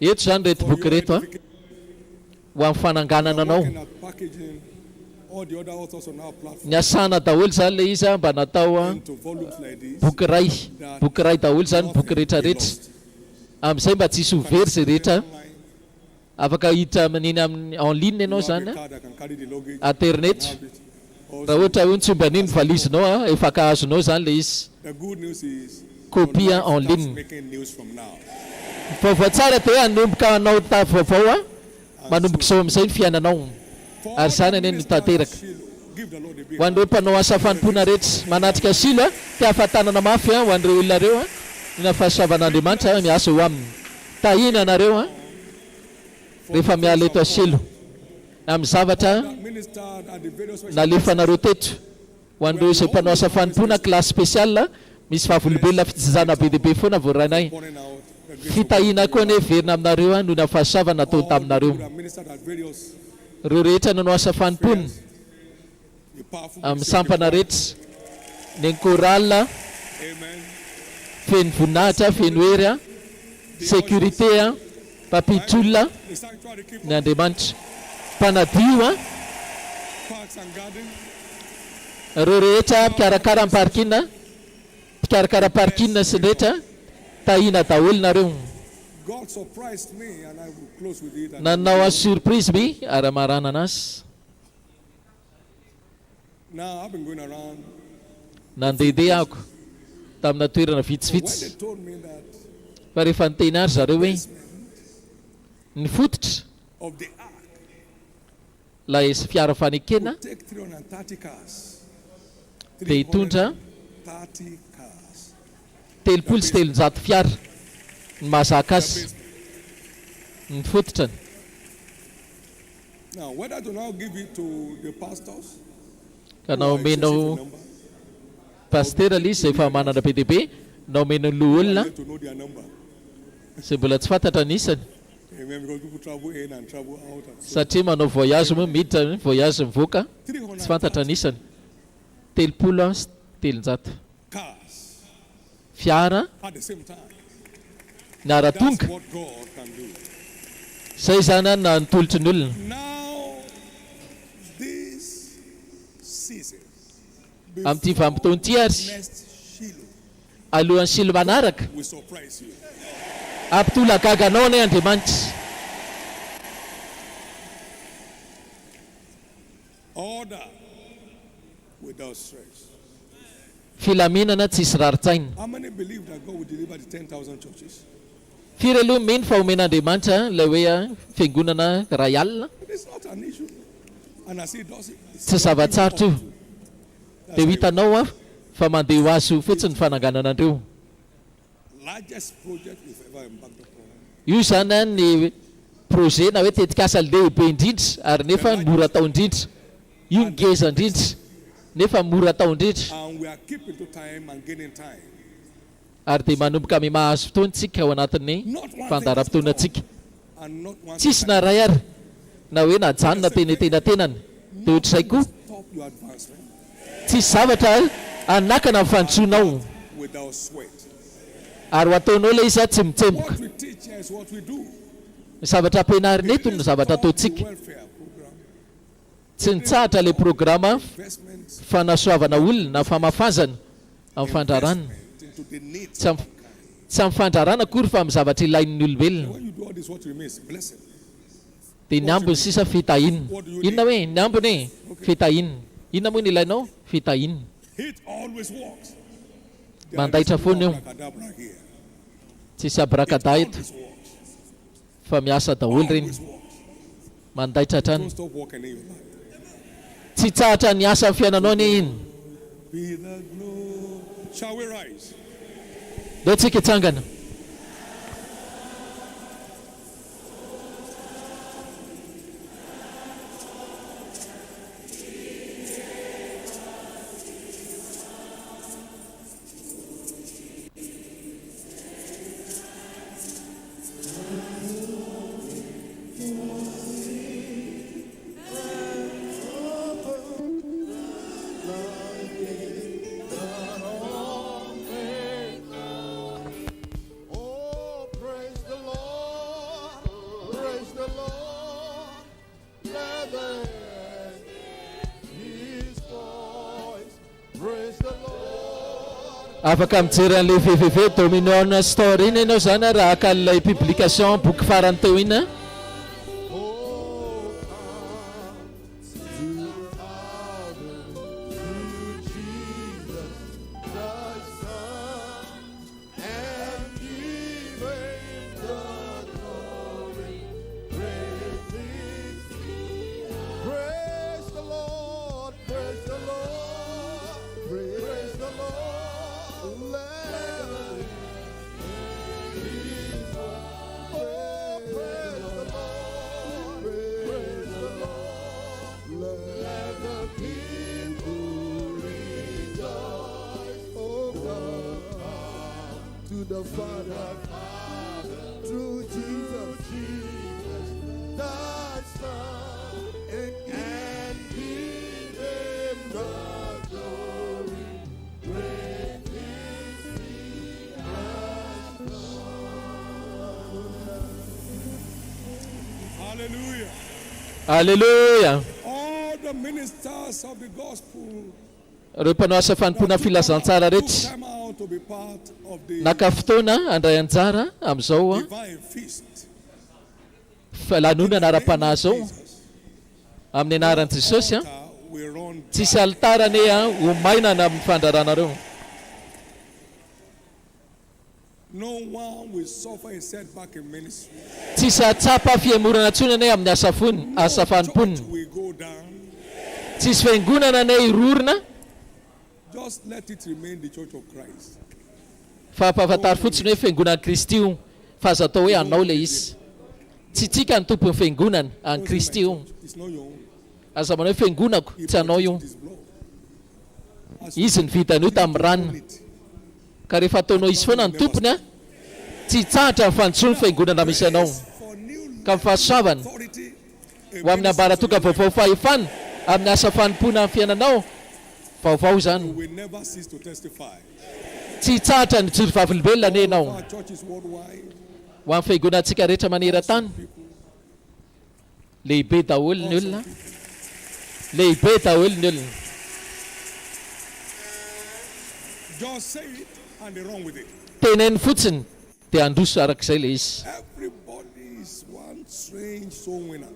Eto zany reto boky reto ho amin'ny fananganana anao. Packaging all the other authors on our platform. Ny asana daholo zany le izy mba natao boky ray daholo zany boky rehetrarehetra. Amin'izay mba tsisy overy zay rehetra. Afaka hita amin'iny amin'ny en ligne ianao zany internet. Raha ohatra hoe tsy mba niny valizinao efa ka azonao zany le izy. The good news is Copie en ligne. making news from now. Vaovao tsara dia hanomboka anao vaovao manomboka izao amin'izay ny fiainanao. Ary zany ane no tanteraka. Ho an'ireo mpanao asa fanompoana rehetra manatrika Shiloh tia ahafantanana mafy ho an'ireo olona reo ina fahasoavan'Andriamanitra miasa ho aminy. Tahina anareo rehefa miala eto a Shiloh amin'ny zavatra nalefanareo teto. Ho an'ireo izay mpanao asa fanompoana classe spéciale misy fahavolobelona fitsinjana be dia be foana voarainay. Fitahina koa ne verina aminareo noho ny fahasoavana natao taminareo. Ireo rehetra nanao asa fanompoana amin'ny sampana rehetra, ny chorale, feno voninahitra, feno hery, sécurité, mpampitolona ny Andriamanitra, mpanadio, ireo rehetra mpikarakara parkina, mpikarakara parkina sy rehetra tahina daholo nareo. God surprised me and I will close with it. Nanao a surprise mi ary marana anazy. Now I've been going around. Nandehandeha ako tamina toerana vitsivitsy. Fa rehefa niteny ary zareo hoe ny fototra Of the ark. lay fiara fanekena Take 330 cars. dia hitondra 30 cars. 300 fiara ny mahazaka azy ny fototrany. Now whether to now give it to the pastors. Ka na omenao pasteur izy izay efa manana be dia be, na omenao loha olona To know their number. izay mbola tsy fantatra nisany. Amen. Because people travel in and travel out. And so. Satria manao voyage moa miditra voyage mivoaka tsy fantatra nisany. 300 Cars. fiara At the same time. ny aratonga. That's what God can do. Zay zany na nitolotry ny olona. Now this season. Amin'ity vanim-potoana ity ary Next Shiloh alohan'ny Shiloh manaraka will surprise you. ampitola gaganao ny Andriamanitra. Order without stress. Filaminana tsisy raritsaina. How many believe that God will deliver the 10,000 churches? Firy aloha mino fa omen'Andriamanitra ilay hoe fiangonana ray alina It's not an issue. And as he does it, it's tsy zava-tsarotra io. Dia hitanao fa mandeha ho azy fotsiny fananganana andreo. largest project we've ever embarked upon. Io zany ny projet na hoe tetikasa lehibe indrindra ary nefa mora atao indrindra. Io ngeza indrindra nefa mora atao indrindra. And we are keeping to time and gaining time. Ary dia manomboka mi mahazo fotoantsika ao anatin'ny fandaharam-potoanantsika. And not one Tsisy na ray ary na hoe najanona tenantenany dia ohatr'izay koa stop your advancement tsisy zavatra anakana amin'ny fandrosoanao without sweat. ary ho ataonao ilay izy tsy mitsemboka. What we teach here is what we do. Ny zavatra ampianarina eto no zavatra ataontsika. Welfare program, Tsy nitsahatra ilay programa investments fanasoavana olona na famafazana amin'ny fandrarana. into the needs. Tsy amin'ny fandrarana akory fa amin'ny zavatra ilain'ny olombelona. When you do all this, what remains? Blessing. Dia ny ambony sisa fitahinana. Inona hoe ny ambony fitahinana. Inona moa ny ilainao? Fitahinana. It always works. Mandaitra foana eo. Abracadabra here. Tsisy abrakada eto Always works. fa miasa daholo reny. Always works. Mandaitra hatrany. Don't stop working in your life. Tsy tsahatra ny asa amin'ny fiainanao ny iny. Be the glory. Shall we rise? Leo tsika hitsangana. afaka mijery an'le www Dominion Store iny ianao zany raha aka an'ilay publication boky farany teo iny. The Father, through Jesus, the Son, and give Him the glory. Great is He has done. Hallelujah. Hallelujah. All the ministers of the gospel Reo mpanao asa fanompona filazantsara rehetra to be part of the naka fotoana andray anjara amin'izao divine feast. Lanonana ara-panahy zao amin'ny anaran'i Jesosy tsisy altarany homainana amin'ny fandraranareo. No one will suffer a setback in ministry. Tsisy atsapa fiemorana tsonany amin'ny asa fony asa fanomponina. Tsisy fiangonana nay irorona. Just let it remain the church of Christ. Fa ampahafantary fotsiny hoe fiangonana Kristy io fa azo atao hoe anao le izy. Tsy tsika ny tompon'ny fiangonana any Kristy io. Aza manao hoe fiangonako tsy anao io. Izy ny vitany io tamin'ny ranony. Ka rehefa ataonao izy foana ny tompony tsy tsahatra ny fanontsoany fiangonana misy anao. Ka mifahasoavana ho amin'ny ambaratoka vaovao fahefana amin'ny asa fanompona amin'ny fiainanao. Vaovao zany. Tsy tsahatra ny jiro vavolombelona ne ianao. Ho amin'ny fiangonantsika rehetra maneran-tany. Lehibe daholo ny olona. Lehibe daholo ny olona. Just say it and they wrong with it. Teneny fotsiny dia androso arak'izay le izy. Everybody is one strange soul winner.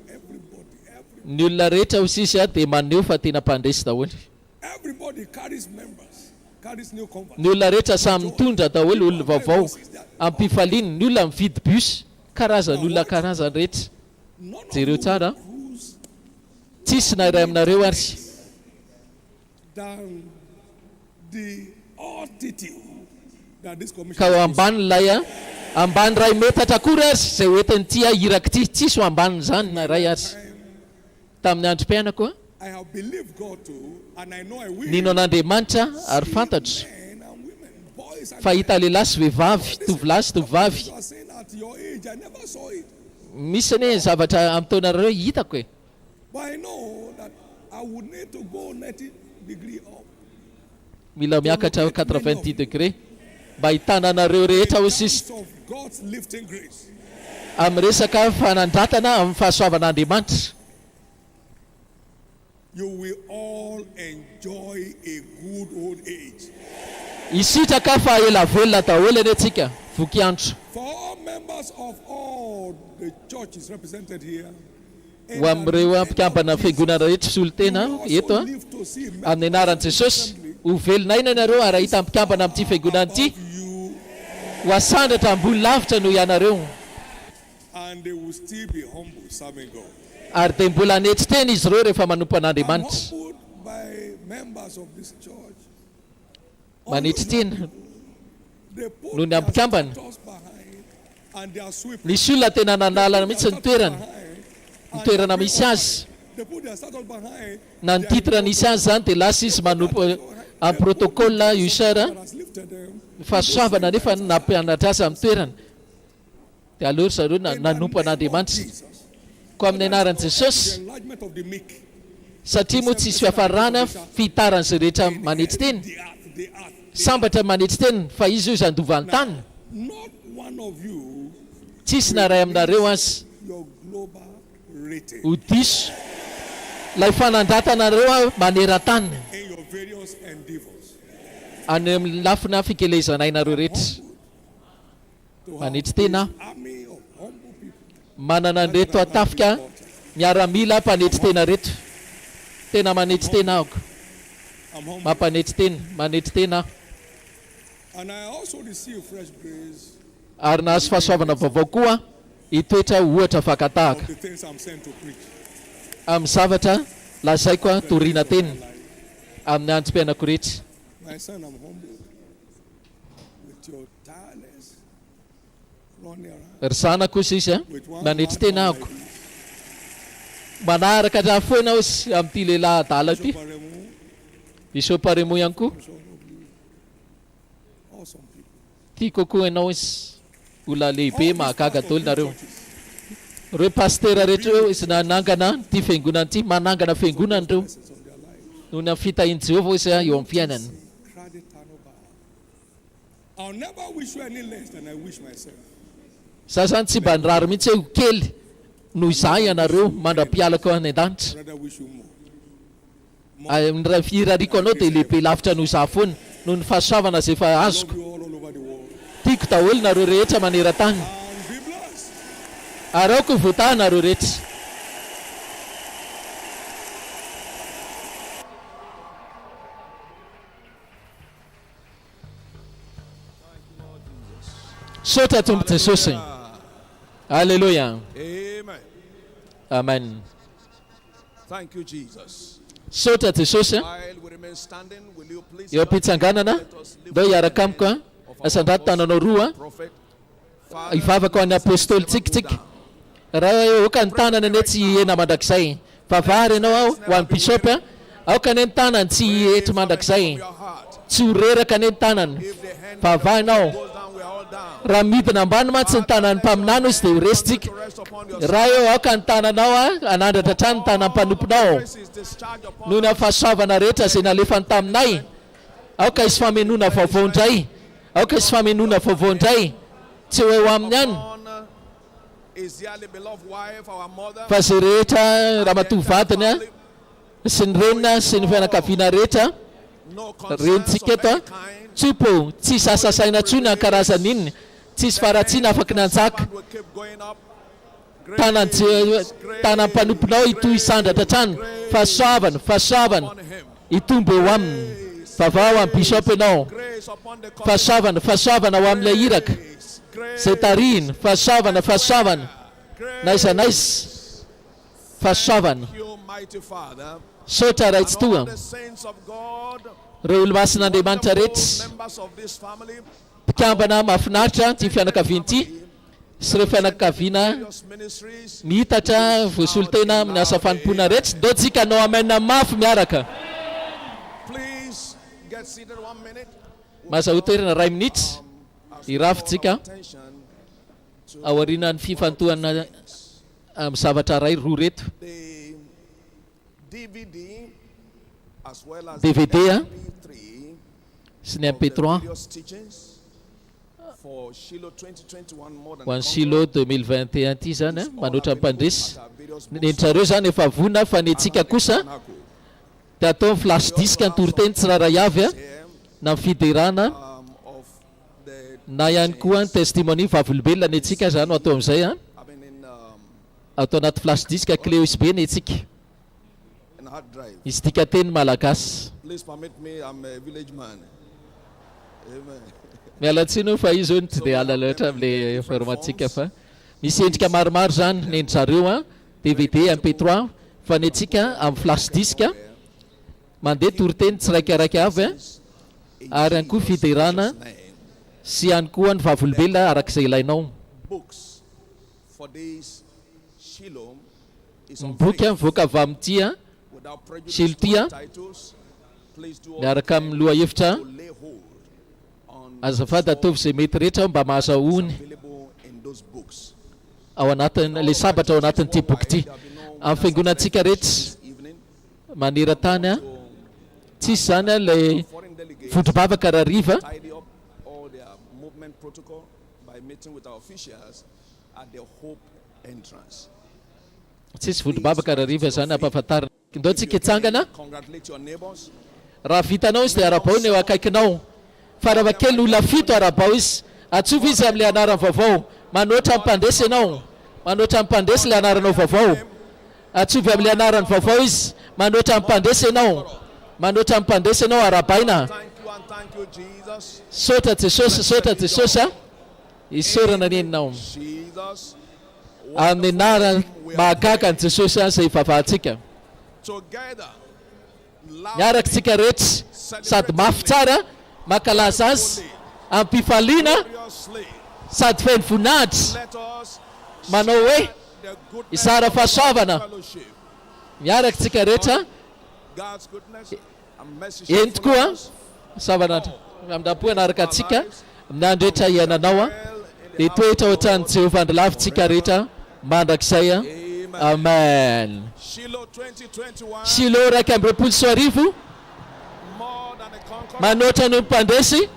Ny olona rehetra ho sisy dia maneho fa tena mpandresy daholo. Everybody carries members, carries new converts. Ny olona rehetra samy mitondra daholo olona vaovao. Ampifaliany ny olona mividy bus karazany olona karazany rehetra. Jereo tsara. Tsisy na iray aminareo ary. Down the altitude that this commission. Ka ho amban'ilay ambany ray metatra kory ary zay hoentiny tia iraka ty tsisy ho ambanin'izany na ray ary. Tamin'ny andro mpianako I have believed God to, and I know I will. nino an'Andriamanitra ary fantatro fa hita lehilahy sy vehivavy, tovolahy sy tovovavy. Misy ny zavatra amin'ny taonareo hitako e. But I know that I would need to go 90 degree up. Mila miakatra 90 degré mba hitana anareo rehetra ho sisy God's lifting grace. amin'ny resaka fanandratana amin'ny fahasoavan'Andriamanitra. You will all enjoy a good old age. Isitraka fa ela velona daholo eny antsika vokiantro. For all members of all the churches represented here. Ho amin'ireo mpikambana fiangonana rehetra solotena eto amin'ny anaran'i Jesosy ho velonaina ianareo ary hita mpikambana amin'ity fiangonana ity ho asandratra ambony lavitra noho ianareo. And they will still be humble serving God. Ary dia mbola netsy tena izy ireo rehefa manompo an'Andriamanitra. By members of this church. Manetsy tena noho ny ampikambana. And they are sweeping. Nisy olona tena nanala mihitsy ny toerana misy azy. They put their status behind. Na ny titre nisy azy zany dia lasa izy manompo amin'ny protocole usera fahasoavana nefa nampianatra azy amin'ny toerana. Dia aleo zareo nanompo an'Andriamanitra. Ko amin'ny anaran'i Jesosy satria moa tsisy fiafarana fitaran'izay rehetra manetsy teny sambatra manetsy teny fa izy io zandovan'ny tany. Tsisy na ray aminareo azy ho diso lay fanandratanareo maneran-tany any amin'ny lafina fikelezana ainareo rehetra manitry tena manana anreto atafika miaramila mpanetry tena reto tena manetry tena aoko mampanetry tena manetry tena ary nahazo fahasoavana vaovao koa hitoetra ohatra fakatahaka amin'ny zavatra lazaiko a toriana teny amin'ny androm-piainako rehetra ry zanako izy izy a manetry tena ako manaraka raha foana izy amin'ity lehilahy adala ty bisoparemo ihany koa tia kokoa ianao izy olona lehibe mahagaga dolo nareo reo pastera rehetra eo izy nanangana ty fiangonana ty manangana fiangonana reo noho ny amin'ny fitahiany Jehovah izy eo amin'ny fiainany za zany tsy mba nirary mihitsy hoe kely noho izah ianareo mandra-pialako any an-danitra irariko anao dia lehibe lavitra noho izah foana noho ny fahasoavana zay efa azoko tiako daholo nareo rehetra maneran-tany ary aoko voataha nareo rehetra sotra tombo Jesosy. Hallelujah. Amen. Amen. Thank you, Jesus. Sotra Jesosy. Eo am-pitsanganana ndao hiaraka amiko asandrato tananao roa hivavaka ho an'ny apôstôly tsikitsika raha oka ny tanana ane tsy hena mandrakizay vavary ianao ao ho an'ny bisopy aoka ane ny tanany tsy hetry mandrakizay tsy horeraka ane ny tanany vavahinao raha midina ambany mantsy ny tanany mpaminano izy dia horesitsika raha eo aoka ny tananao anandratra trano ny tanany mpanomponao noho ny fahasoavana rehetra zay nalefany taminay aoka izy famenona vaovao indray aoka izy famenona vaovao indray tsy ho eo aminy any fa zay rehetra raha matohy vadiny sy ny renina sy ny fianakaviana rehetra renitsika eto tsopo tsy sasasaina tsony ankarazany inony tsisy faratsiana afaky nanjaka tanany mpanomponao itoy isandratra trano fahasoavana itombo eo aminy vavao amin'ny bisopy ianao fahasoavana ho amin'ilay iraka zay tarihiny fahasoavana naiza naiza fahasoavana sotra raitsy toa reo olo masin'Andriamanitra rehetra mpikambana mahafinaritra ty fianakaviana ty sy reo fianakaviana mihitatra voasolo tena amin'ny asa fanompona rehetra ndao tsika anao amena mafy miaraka mazaho toerana ray minitra irafitsika ao aorianany fifantohana amin'ny zavatra ray roa reto DVD sy ny MP3 ho an'ny Shiloh 2021 ty zany manoatra mpandresy nentrareo zany efa vona fa ny antsika kosa dia atao flash disk ny toriteny tsiraray avy na fiderana na ihany koa ny testimony vavolombelona ny antsika zany no atao amin'izay atao anaty flash disk clé USB ny antsika izy tika teny malagasy mialatsino fa izy zao tsy dia ala loatra amin'ilay formatsika fa misy endrika maromaro zany nendrzareo DVD MP3 fa ny antsika amin'ny flash disk mandeha toriteny tsiraikaraiky avy ary ihany koa fiderana sy ihany koa ny vavolombelona arak'izay ilainao ny boky mivoaka avy amin'ity Shiloh ty miaraka amin'ny loha hevitra azafady ataovy zay mety rehetra mba mahazahoany ao anatin' le sabatra ao anatin'ity boky ty amin'ny fiangonantsika rehetra maneran-tany tsisy zany lay vodro-bavaka raha riva tsisy vodro-bavaka raha riva zany ampahafantarana ndao tsika hitsangana raha vitanao izy dia arabaony eo akaikinao Faravakely olona fito arabao izy. Atsofa izy amin'ny anarany vaovao. Manoatra ampandesy ianao. Manoatra ampandesy le anaranao vaovao. Atsofa amin'ny anarany vaovao izy. Manoatra ampandesy ianao. Manoatra ampandesy ianao arabaina. Thank you, Jesus. Sota Jesosy, sota Jesosy. Isorana neninao. Jesus. Amin'ny anarany mahagaga ny Jesosy izay vavahantsika. Together. Miaraka tsika rehetra sady mafy tsara makalaza azy ampifaliana sady feno voninahitra manao hoe izara fahasoavana. Miaraka tsika rehetra eny tokoa savana amin'dapo anaraka antsika amin'ny andro rehetra iananao dia toetra ohatran'ny Jehovah androlavitsika rehetra mandrakizay. Amen. Shiloh 2021 manoatra ny mpandresy.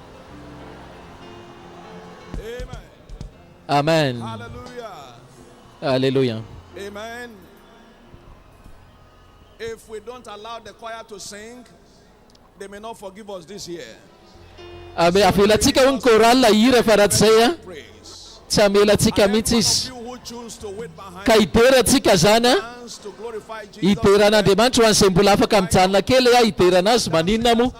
Amen. Hallelujah. Amen. If we don't allow the choir to sing, they may not forgive us this year. Avelatsika ho ny chorale hira fa raha tsy zay tsy amelatsika mihitsy izy. Ka ideratsika zany ideran'Andriamanitra ho an'izay mbola afaka mijanona kely iderana azy maninona moa.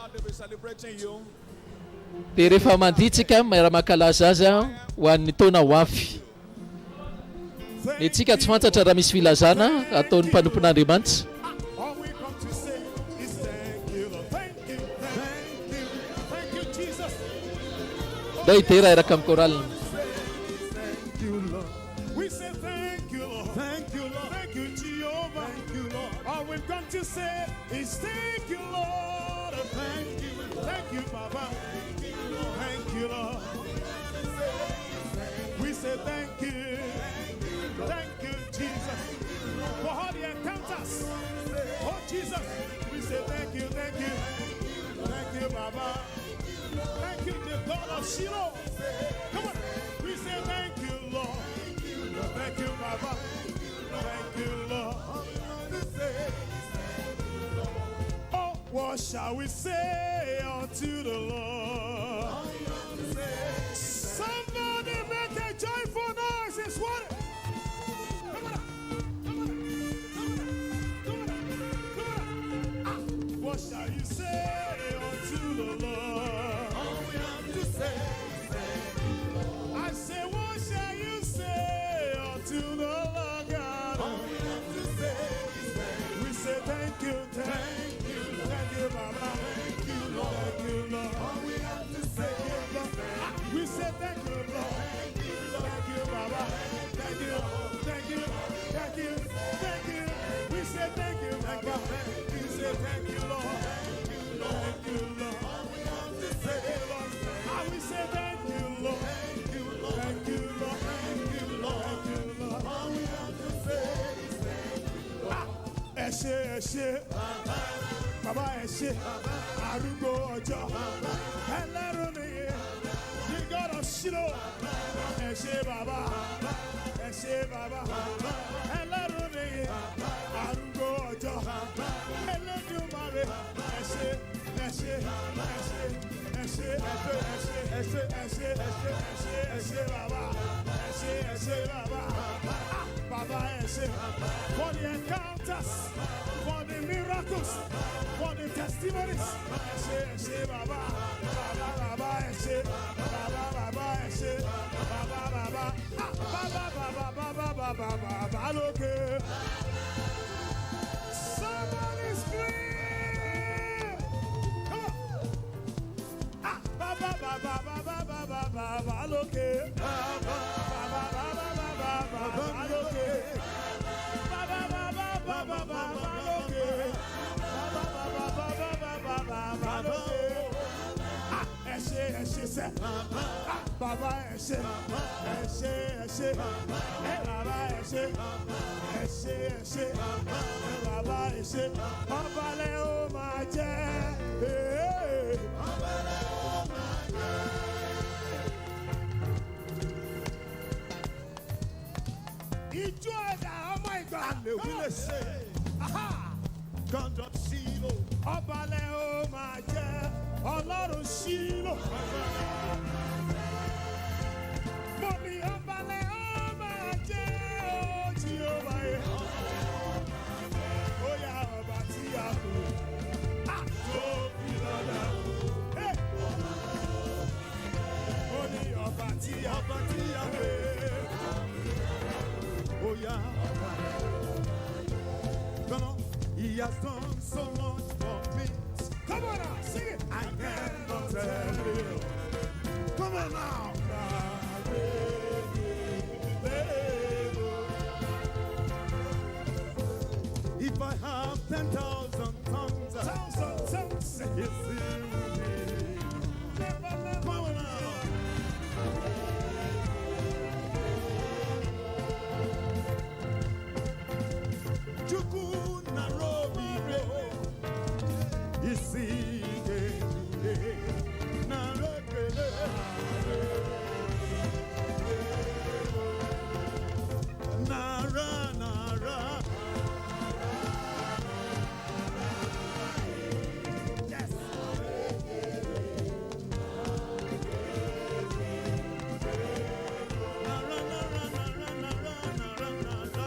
Dia rehefa manditsika miara-makalaza azy ho an'ny taona ho avy. Ny tsika tsy fantatra raha misy filazana ataon'ny mpanompon'Andriamanitra. Da idera eraka amin'ny chorale. To say is thank you, Lord. Thank you, Papa. Thank you, Lord. We say thank you, Jesus, for all the encounters. Oh, Jesus, we say thank you, Papa. Thank you, the God of Shiloh. Come on, we say thank you, Lord. Thank you, Papa. Thank you, Lord. What shall we say unto the Lord? Somebody make a joyful noise. It's what? Come on. What shall you say unto the Lord? All we have to say. I say, what shall you say unto the Lord God? All we have to say. We say thank you, Baba. Thank you, Lord. All we have to say, we say thank you, Lord. Thank you, Baba. Thank you. We say thank you, Baba. We say thank you, Lord. Thank you, Lord. All we have to say, Lord. We say thank you, Lord. Thank you, Lord. All we have to say is Eshe. Baba Eshe, Arugo Ojo, Eleruni, the God of Shiloh, Eshe Baba, Eleruni, Arugo Ojo, Eledumare, Eshe Baba Eshe, for the encounters, for the miracles, for the testimonies. Eshe Baba, Eshe Baba, okay. Somebody scream! Come on! Baba, okay. Baba Eshe, Baba Eshe, Baba o ma je, oh my God, they will say, aha, God of Shiloh, Obale o ma je, Ọlọ́run Shiloh. Mo ní ọbalẹ̀ ọba jẹ́ ojú ọba yẹn. Ó yá ọba tí a kò. Tóbi lọ́la. Mo ní ọba tí a pè. Ó yá ọba. Come on. He has done so much for me. Come on now, sing it. I cannot tell you. Come on now. If I have 10,000 tongues, it's in me. Come on now. Juku Nairobi, Isike, Narekele, Nara, Nara. Yes. Nara, Nara, Nara, Nara, Nara, Nara.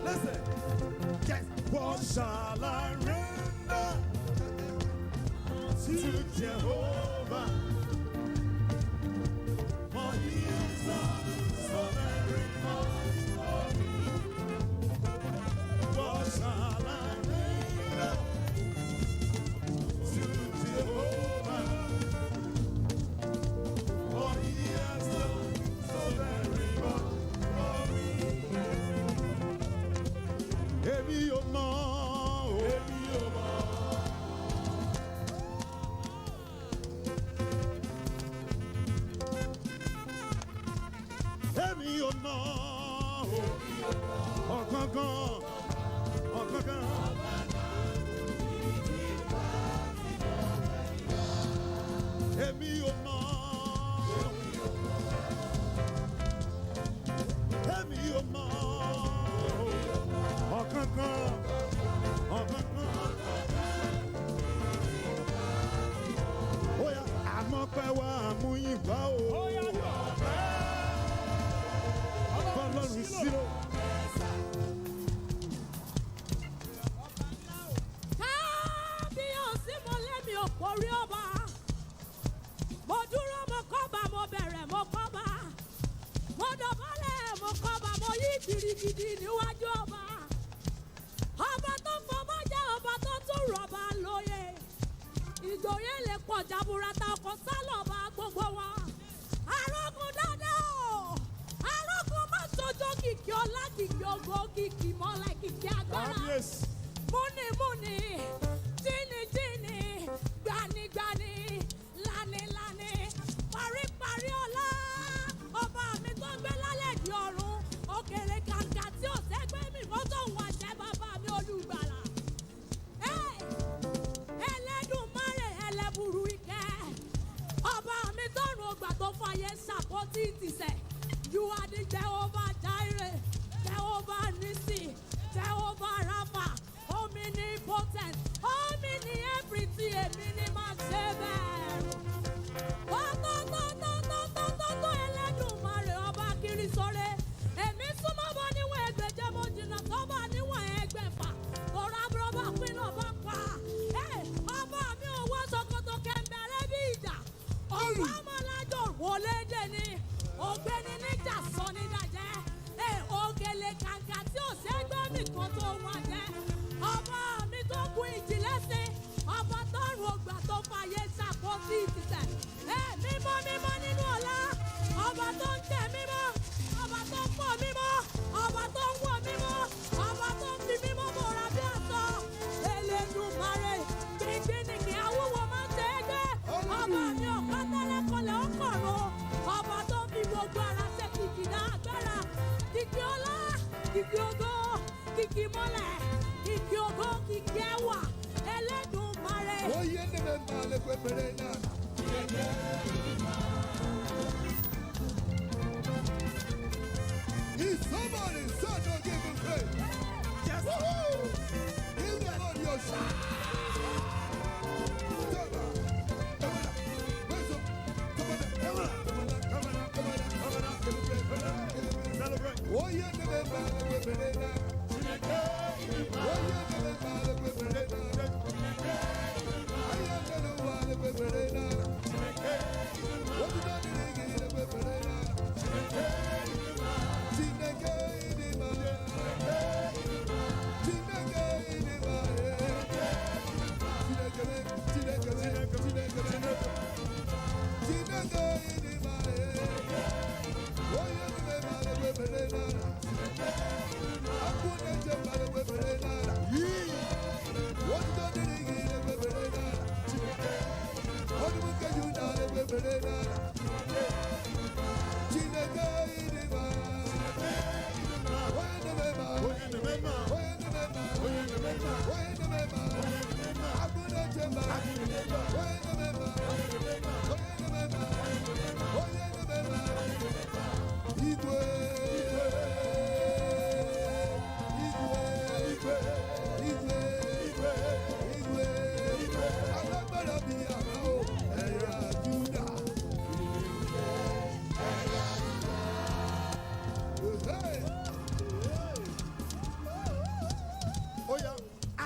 Listen, yes. What shall I render to Jehovah? For He has done so very much for me. What shall I render to Jehovah? For He has done so very much for me. Èmi ò mọ̀, èmi ò mọ̀. Èmi ò mọ̀, ọ̀kánkán, ọ̀kánkán. Èmi ò mọ̀, èmi ò mọ̀. Ọ̀kánkán, ọ̀kánkán. Ó yá, àmọ́ pẹ́ wá àmúyìnbá o. Ọlọ́run Shiloh. Kábíyèsí mo lémi ò kórí ọba. Mo dúró mo kọ́ba, mo bẹ̀rẹ̀ mo kọ́ba. Mo dọ̀bálẹ̀ mo kọ́ba, mo yí gidigidi níwájú ọba. Ọba tó fọba jẹ́ ọba tó tún rọ̀bà lóye. Ìjòyè lè pọ̀ jaburata ọkọ̀ sálọ̀ba gbogbo wọn. Arógun dáadáa o. Arógun má sojo kìkì ọlá, kìkì ògo, kìkì mọ́lẹ̀, kìkì agbára. Múni, jíni, gbani, lani, parí ọlá. Ọba mi tó gbé lálẹ́ di ọ̀run. Òkèrè kàǹkà tí ò sẹ́gbẹ́ mi mọ́tò wà jẹ́ bàbá mi olùgbàlà. Ẹlẹ́dùnmáre ẹlẹ́bùrú ìkẹ́. Ọba mi tọrùn ògbà tó fàyè ṣàpótí ìtìsẹ̀. You are the Jehovah Jireh, Jehovah Nissi, Jehovah Rapha, omnipotent, omni everything, èmi ni máa ṣe bẹ́ẹ̀. Tó Ẹlẹ́dùnmáre ọba kiri sóre. Èmi súnmọ́ bọ́ níwọ̀n ẹgbẹ̀jẹ̀ mo jìnnà sọ́ba níwọ̀n ẹgbẹ̀fà. Tọ́ra búrọ́bà pín náà bá pa. Ọba mi ò wọ́ ṣòkòtò kẹ̀mbẹ̀rẹ̀ bí ìjà. Ọ̀rọ̀ ọmọlájọ wọlé dé ni. Ògbéni níjà sọ ní dàjẹ́. Òkèlè kàǹkà tí ò sẹ́gbẹ́ mi kan tó wọ́n jẹ́. Ọba mi tó gun ìjì lẹ́sìn. Ọba tọrùn ògbà tó fàyè ṣàkóso ìtìsẹ̀. Mímọ́ nínú ọlá. Ọba tó ń tẹ̀ mímọ́. Ọba tó ń pọ̀ mímọ́. Ọba tó ń wọ̀ mímọ́. Ọba tó ń fi mímọ́ bòrà bí àtọ̀. Elédùmarè gbígbí ni kí awúwo máa ń tẹ́ ẹgbẹ́. Ọba mi ọ̀pá tẹ́lẹ̀ kọlẹ̀ ó kọ̀rọ̀. Ọba tó ń fi gbogbo ara ṣe kìkì náà agbára. Kìkì ọlá, kìkì ògo, kìkì mọ́lẹ̀, kìkì ògo, kìkì ẹwà. Elédùmarè. Ó yé ní bẹ́ẹ̀ máa lè pépéré náà. Is somebody start to give him praise? Yes. Woo-hoo. Give the Lord your shout. Oh, yeah, the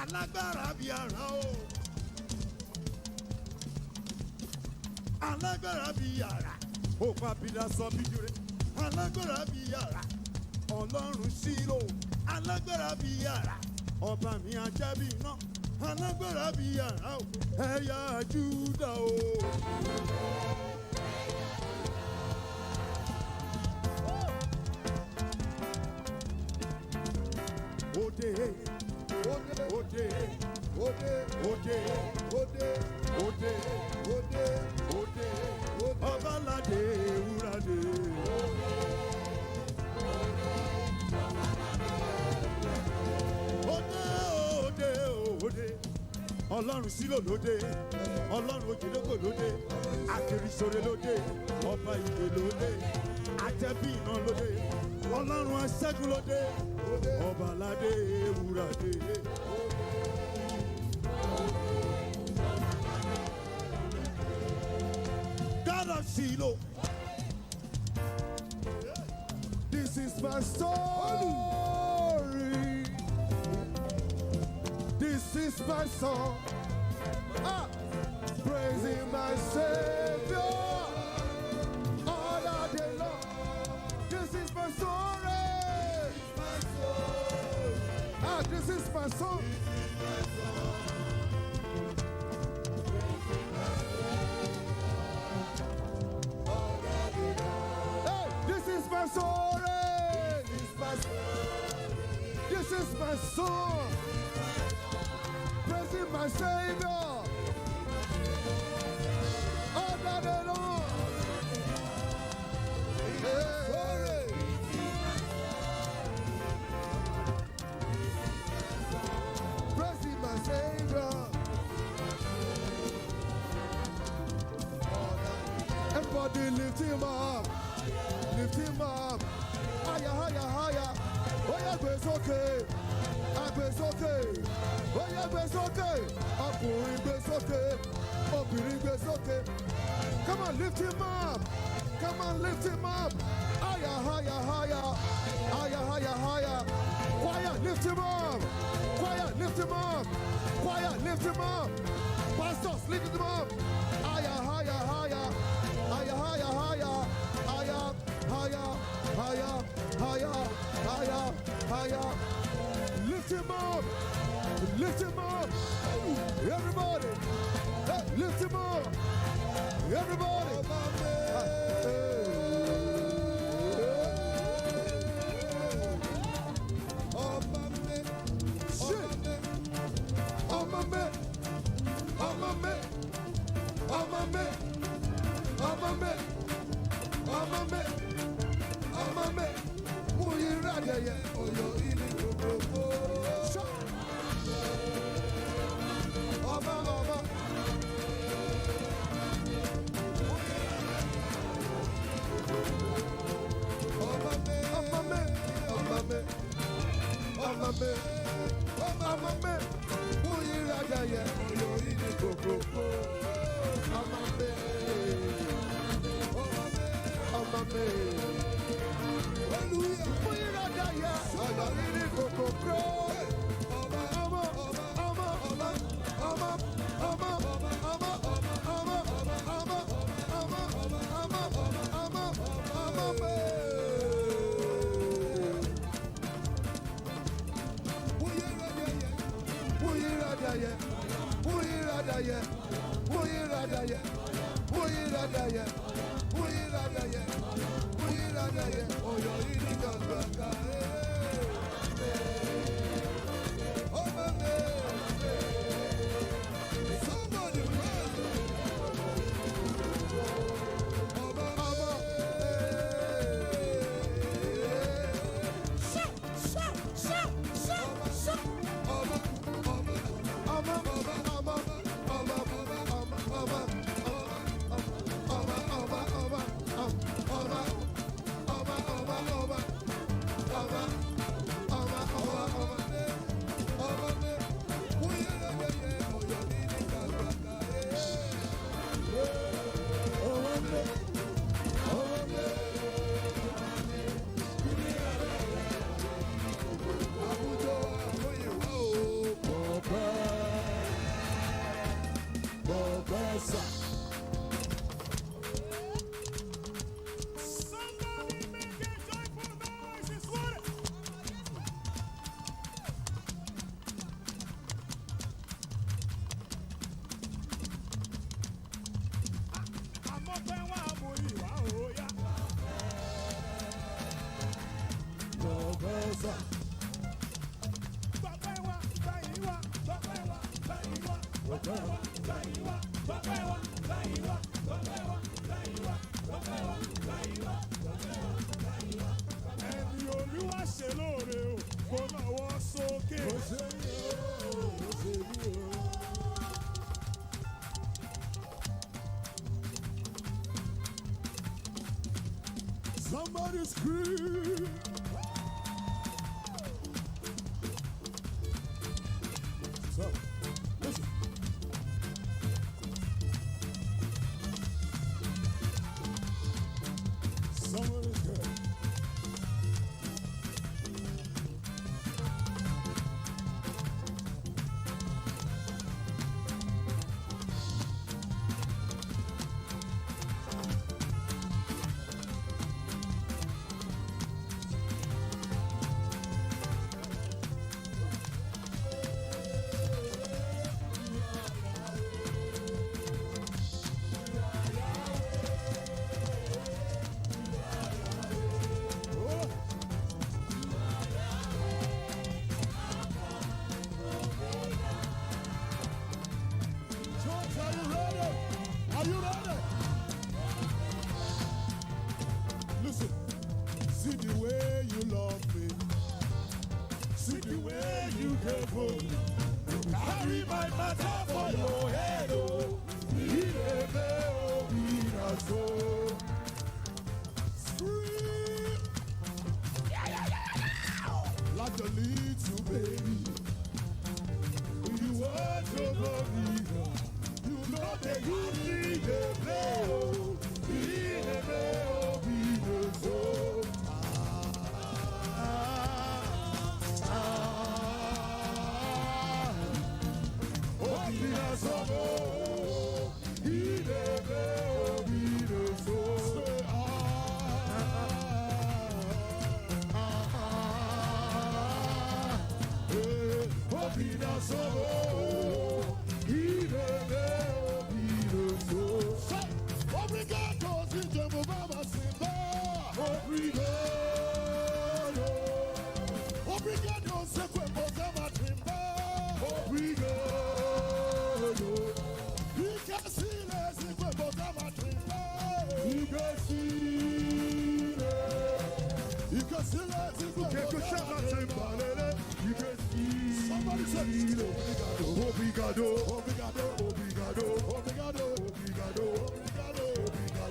alágbára bí ara o. Alágbára bí ara. Ó pa bídà sọ bí jure. Alágbára bí ara. Ọlọ́run Shiloh. Alágbára bí ara. Ọba mi ajẹ́bí iná. Alágbára bí ara o. Ẹ̀yà Júdà o. Ode. Ode, ode, ode, ode, ode, ode, ode, ode, Ọbalade Ewurade. Ode, ode, ode, Ọlọ́run Shiloh lóde, Ọlọ́run Òjìlógo lóde, Akérésìore lóde, Ọba Ìgbè lóde, Ajẹ́bí iná lóde, Ọlọ́run Aṣẹ́gun lóde, Ọbalade Ewurade. God of Shiloh. This is my story. This is my song. Praising my Savior all the day long. This is my story. This is my song. Hey, this is my story. This is my song. Praising my Savior all the day long. Praising my Savior. Everybody lift him up. Lift him up. Higher, higher, higher. Oh, yeah, it's okay. It's okay. Oh, yeah, it's okay. It's okay. It's okay. Come on, lift him up. Come on, lift him up. Higher, higher, higher. Higher, higher, higher. Choir, lift him up. Choir, lift him up. Choir, lift him up. Pastors, lift him up. Higher, higher, higher. Higher, higher, higher. Higher, higher, higher. Higher, higher, higher. Lift him up. Lift him up. Everybody. Hey, lift him up. Everybody. Somebody scream. So, listen. Somebody's good. Are you ready? Listen, see the way you love me. See the way you care for me. Carry my matter for your head, oh. Scream. Like a little baby. You want to go bigger. You know that you need a blow. Need a blow, be the soul. Oh, he has a blow. Need a blow, be the soul. Oh, he has a blow. Obrigado, Zidemo Baba Simba. Obrigado. Obrigado, Sequemo Zama Trimba. Obrigado. Icasile, Sequemo Zama Trimba. Icasile. Icasile, Sequemo Zama Trimba. Somebody say obrigado, obrigado, obrigado, obrigado, obrigado, obrigado, obrigado, obrigado,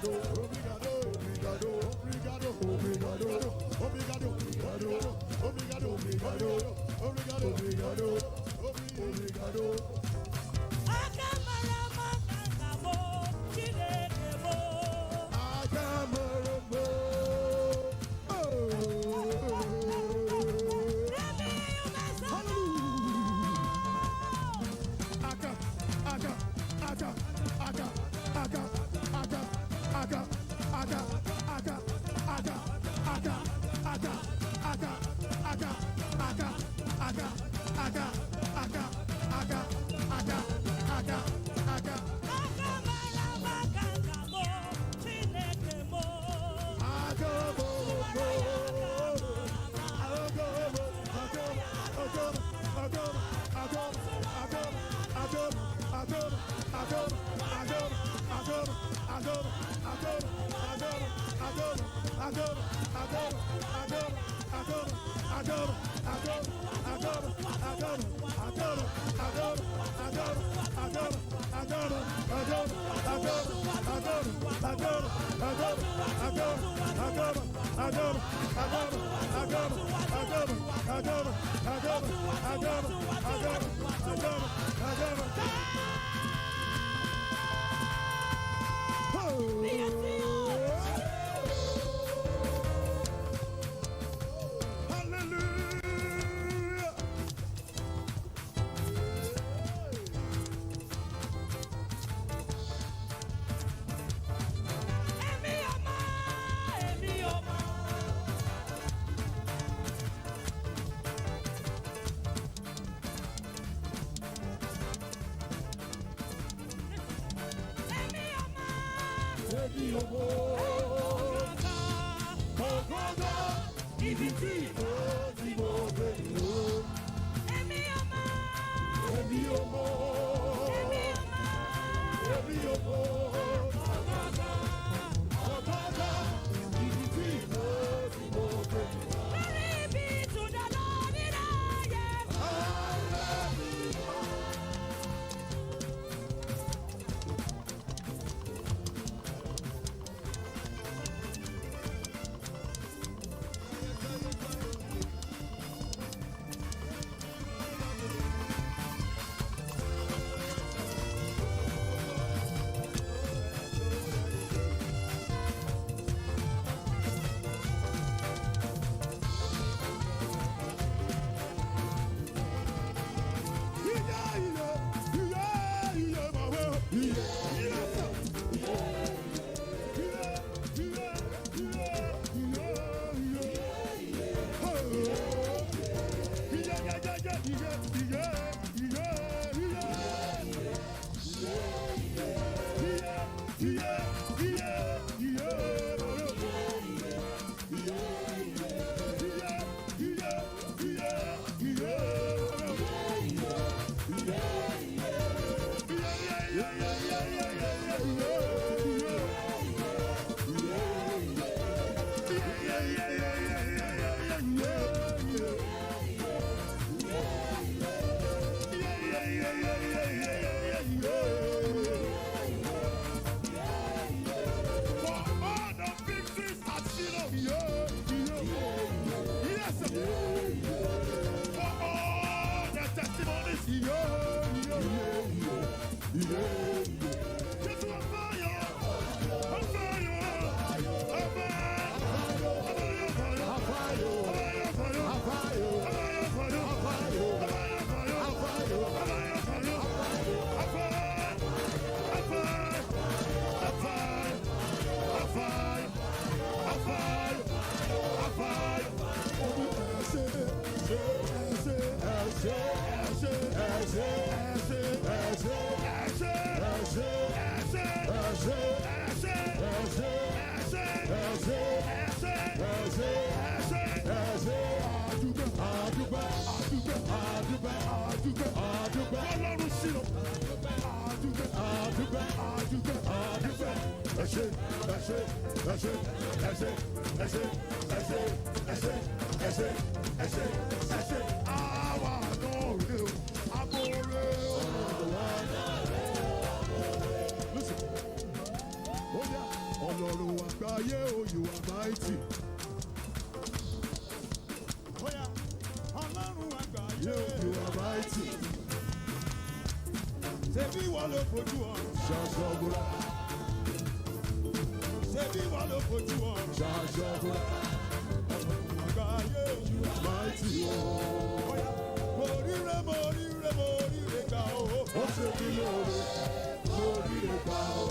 obrigado, obrigado, obrigado, obrigado, obrigado, obrigado, obrigado, obrigado. Ọlọ́run àgbáyé mighty. Ṣebí wọ́n ló fojú ọ̀run ṣọ̀ṣọ̀ búra. Ṣebí wọ́n ló fojú ọ̀run ṣọ̀ṣọ̀ búra. Ọ̀gá ayé mighty o. Mo ríre gbà o. Ó ṣe mí lóore, mo ríre gbà o.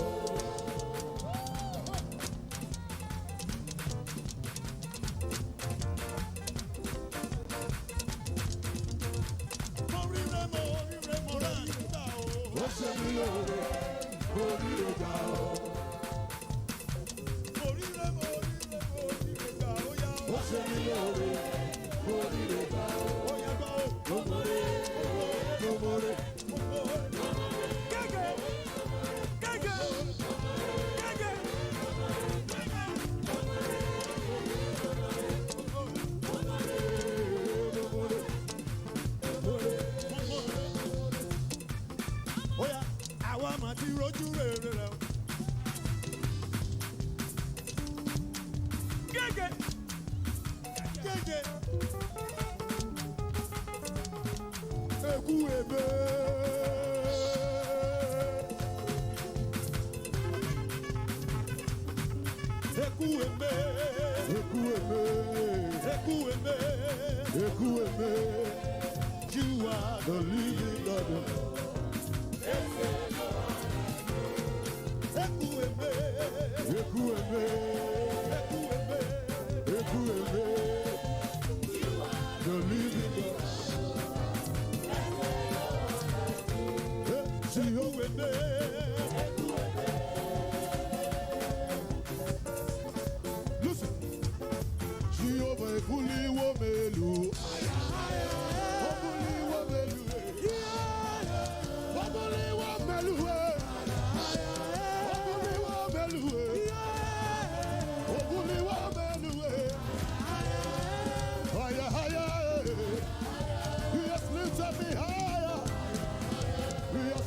You are the living God. The living God. Listen, Jehovah Ekuli Womelu.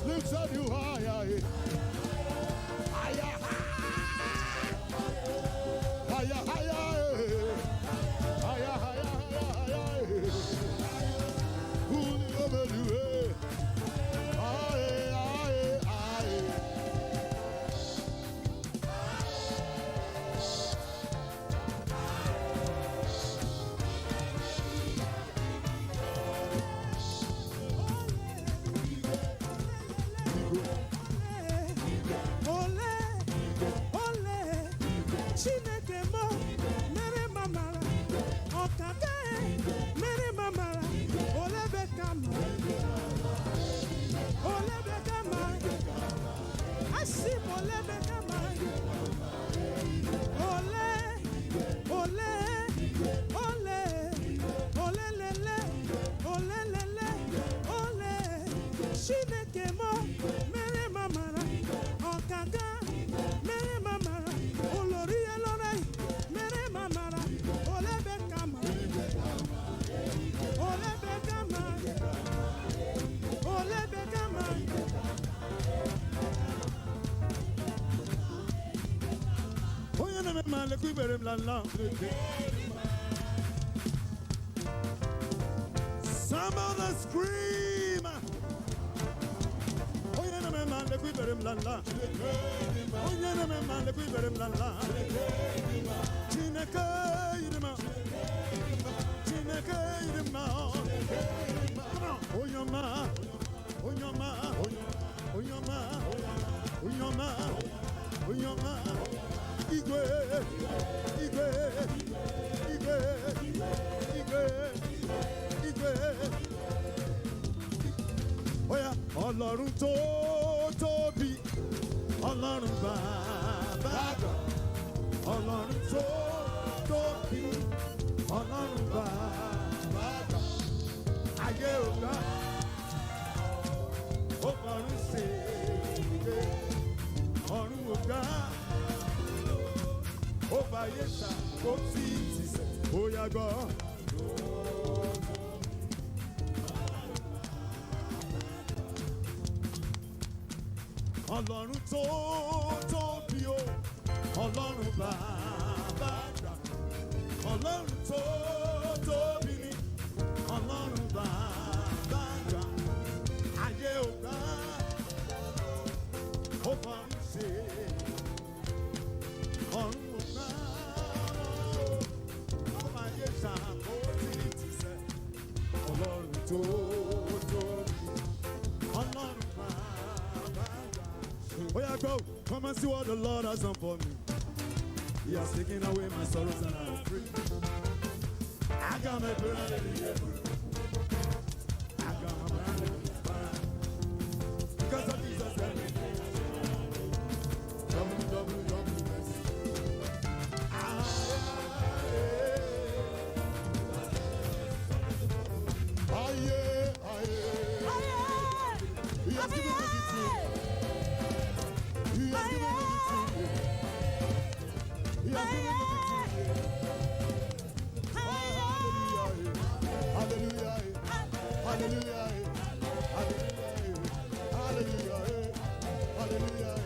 Lifted you higher, higher, higher, higher, higher. Who over you? Some of the scream. Oh yeah, no man, the quiver him la la. Oh yeah, no man, the quiver him la la. Chineke yirima, Chineke yirima. Come on, oh your ma, oh your ma, oh your ma, oh your ma, oh your ma. Igwe, Igwe, Igwe, Igwe, Igwe. Oya, Ọlọ́run tó tóbi, Ọlọ́run bàbá àgbà. Ọlọ́run tó tóbi, Ọlọ́run bàbá àgbà. Ayé ọ̀gá, ó kọrin sí ìgbé, ọ̀run ọ̀gá. Ó fàyè ṣá kó tí ti sẹ̀, ó yá gbọ́. Ọlọ́run tó tóbi o, Ọlọ́run bàbá àgbà. Ọlọ́run tó tóbi ni, Ọlọ́run bàbá àgbà. Oh yeah, go. Come and see what the Lord has done for me. He has taken away my sorrows and I'm free. I got my brother in the I got my brother in the because of Jesus everything. WWW. He has given everything. He has given everything. He has given everything. Hallelujah. Hallelujah. Hallelujah. Hallelujah. Hallelujah. Hallelujah.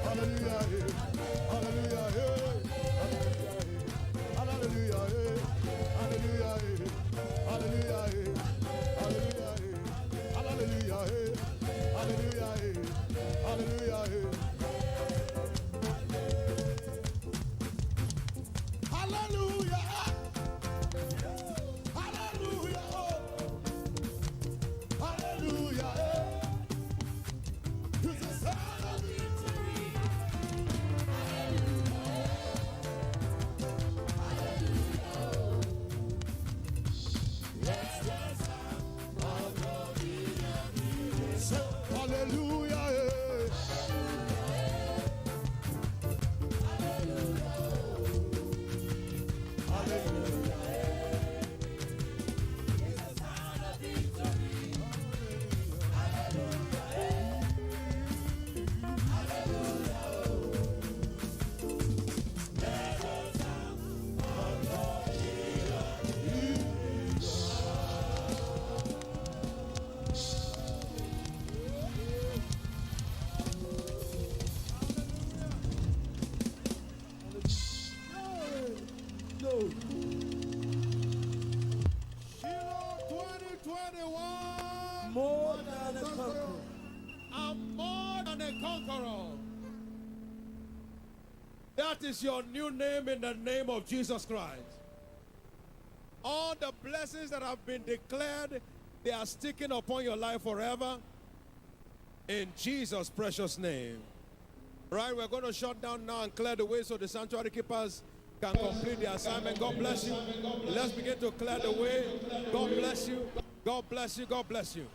Hallelujah. Hallelujah. Hallelujah. Hallelujah. Shiloh 2021. More than a conqueror. I'm more than a conqueror. That is your new name in the name of Jesus Christ. All the blessings that have been declared, they are sticking upon your life forever. In Jesus' precious name. Right, we're going to shut down now and clear the way so the sanctuary keepers can complete the assignment. God bless you. Let's begin to clear the way. God bless you. God bless you. God bless you.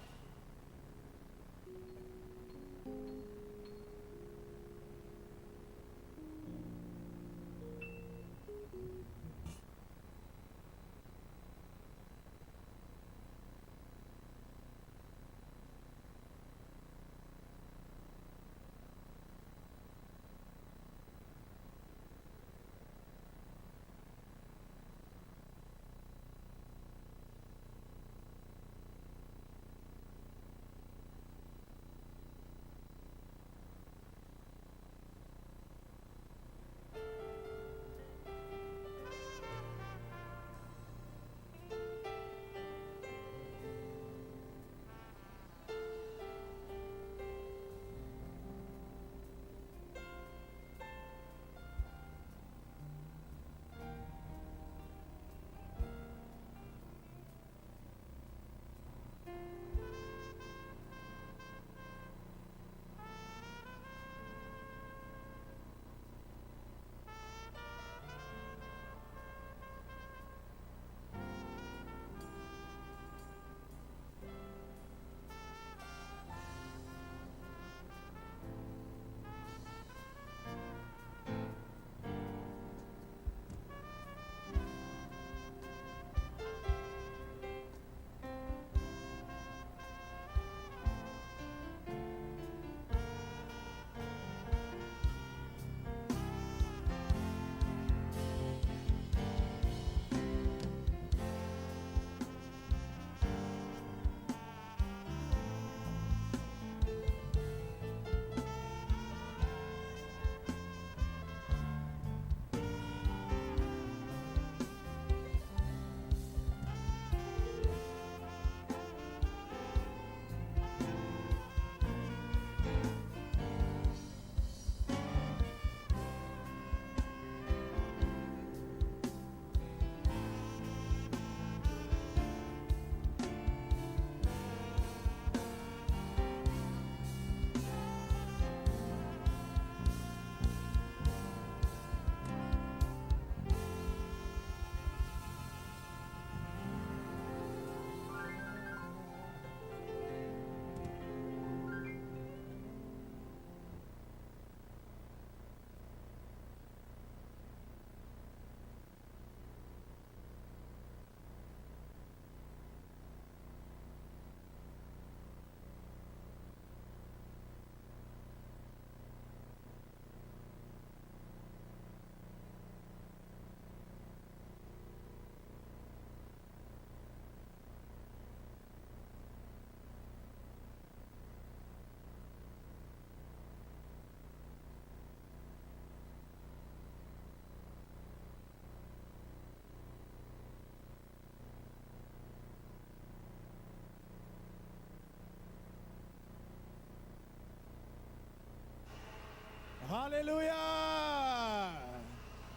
Hallelujah.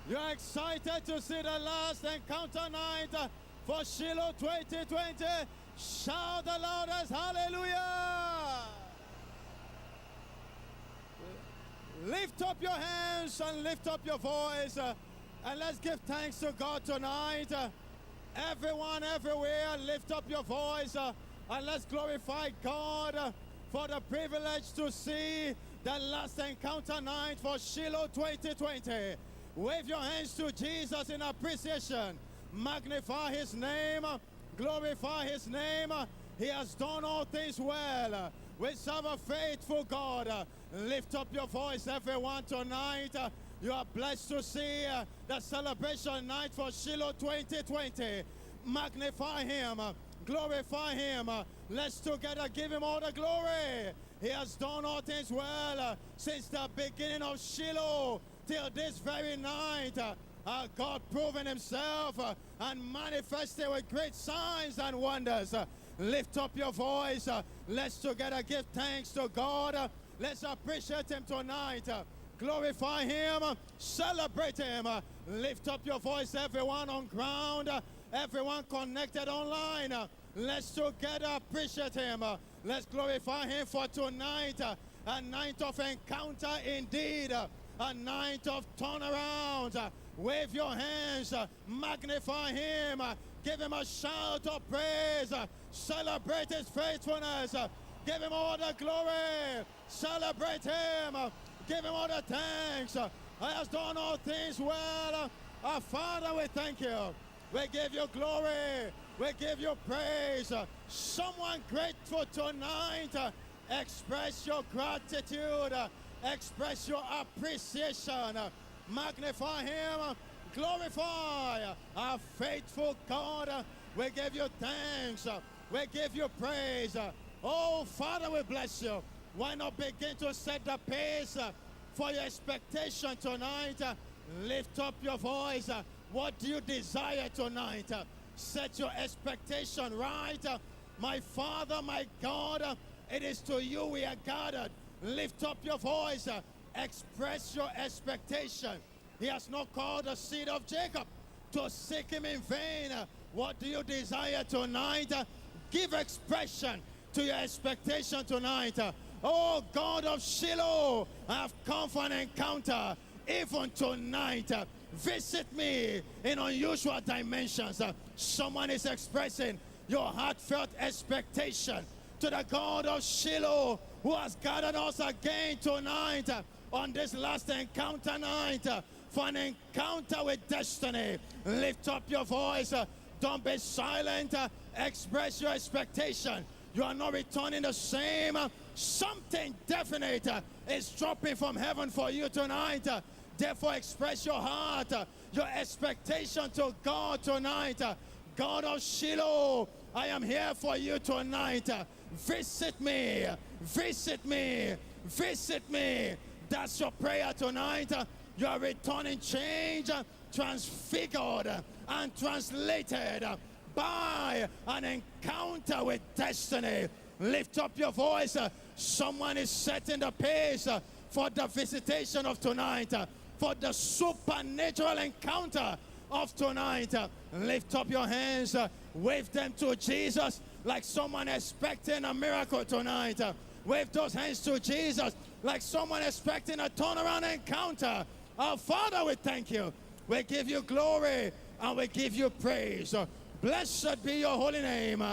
You're excited to see the last encounter night for Shiloh 2020. Shout the loudest hallelujah. Lift up your hands and lift up your voice and let's give thanks to God tonight. Everyone, everywhere, lift up your voice and let's glorify God for the privilege to see the last encounter night for Shiloh 2020. Wave your hands to Jesus in appreciation. Magnify his name. Glorify his name. He has done all things well. We serve a faithful God. Lift up your voice, everyone, tonight. You are blessed to see the celebration night for Shiloh 2020. Magnify him. Glorify him. Let's together give him all the glory. He has done all things well since the beginning of Shiloh till this very night. God proven himself and manifested with great signs and wonders. Lift up your voice. Let's together give thanks to God. Let's appreciate him tonight. Glorify him. Celebrate him. Lift up your voice, everyone on ground, everyone connected online. Let's together appreciate him. Let's glorify him for tonight. A night of encounter indeed. A night of turnaround. Wave your hands. Magnify him. Give him a shout of praise. Celebrate his faithfulness. Give him all the glory. Celebrate him. Give him all the thanks. He has done all things well. Our Father, we thank you. We give you glory. We give you praise. Someone grateful tonight. Express your gratitude. Express your appreciation. Magnify him. Glorify our faithful God. We give you thanks. We give you praise. Oh, Father, we bless you. Why not begin to set the pace for your expectation tonight? Lift up your voice. What do you desire tonight? Set your expectation right. My Father, my God, it is to you we are gathered. Lift up your voice. Express your expectation. He has not called the seed of Jacob to seek him in vain. What do you desire tonight? Give expression to your expectation tonight. Oh, God of Shiloh, I have come for an encounter. Even tonight, visit me in unusual dimensions. Someone is expressing your heartfelt expectation to the God of Shiloh who has gathered us again tonight on this last encounter night for an encounter with destiny. Lift up your voice. Don't be silent. Express your expectation. You are not returning the same. Something definite is dropping from heaven for you tonight. Therefore, express your heart, your expectation to God tonight. God of Shiloh, I am here for you tonight. Visit me. Visit me. Visit me. That's your prayer tonight. You are returning change, transfigured and translated by an encounter with destiny. Lift up your voice. Someone is setting the pace for the visitation of tonight, for the supernatural encounter of tonight. Lift up your hands. Wave them to Jesus like someone expecting a miracle tonight. Wave those hands to Jesus like someone expecting a turnaround encounter. Our Father, we thank you. We give you glory and we give you praise. Blessed be your holy name.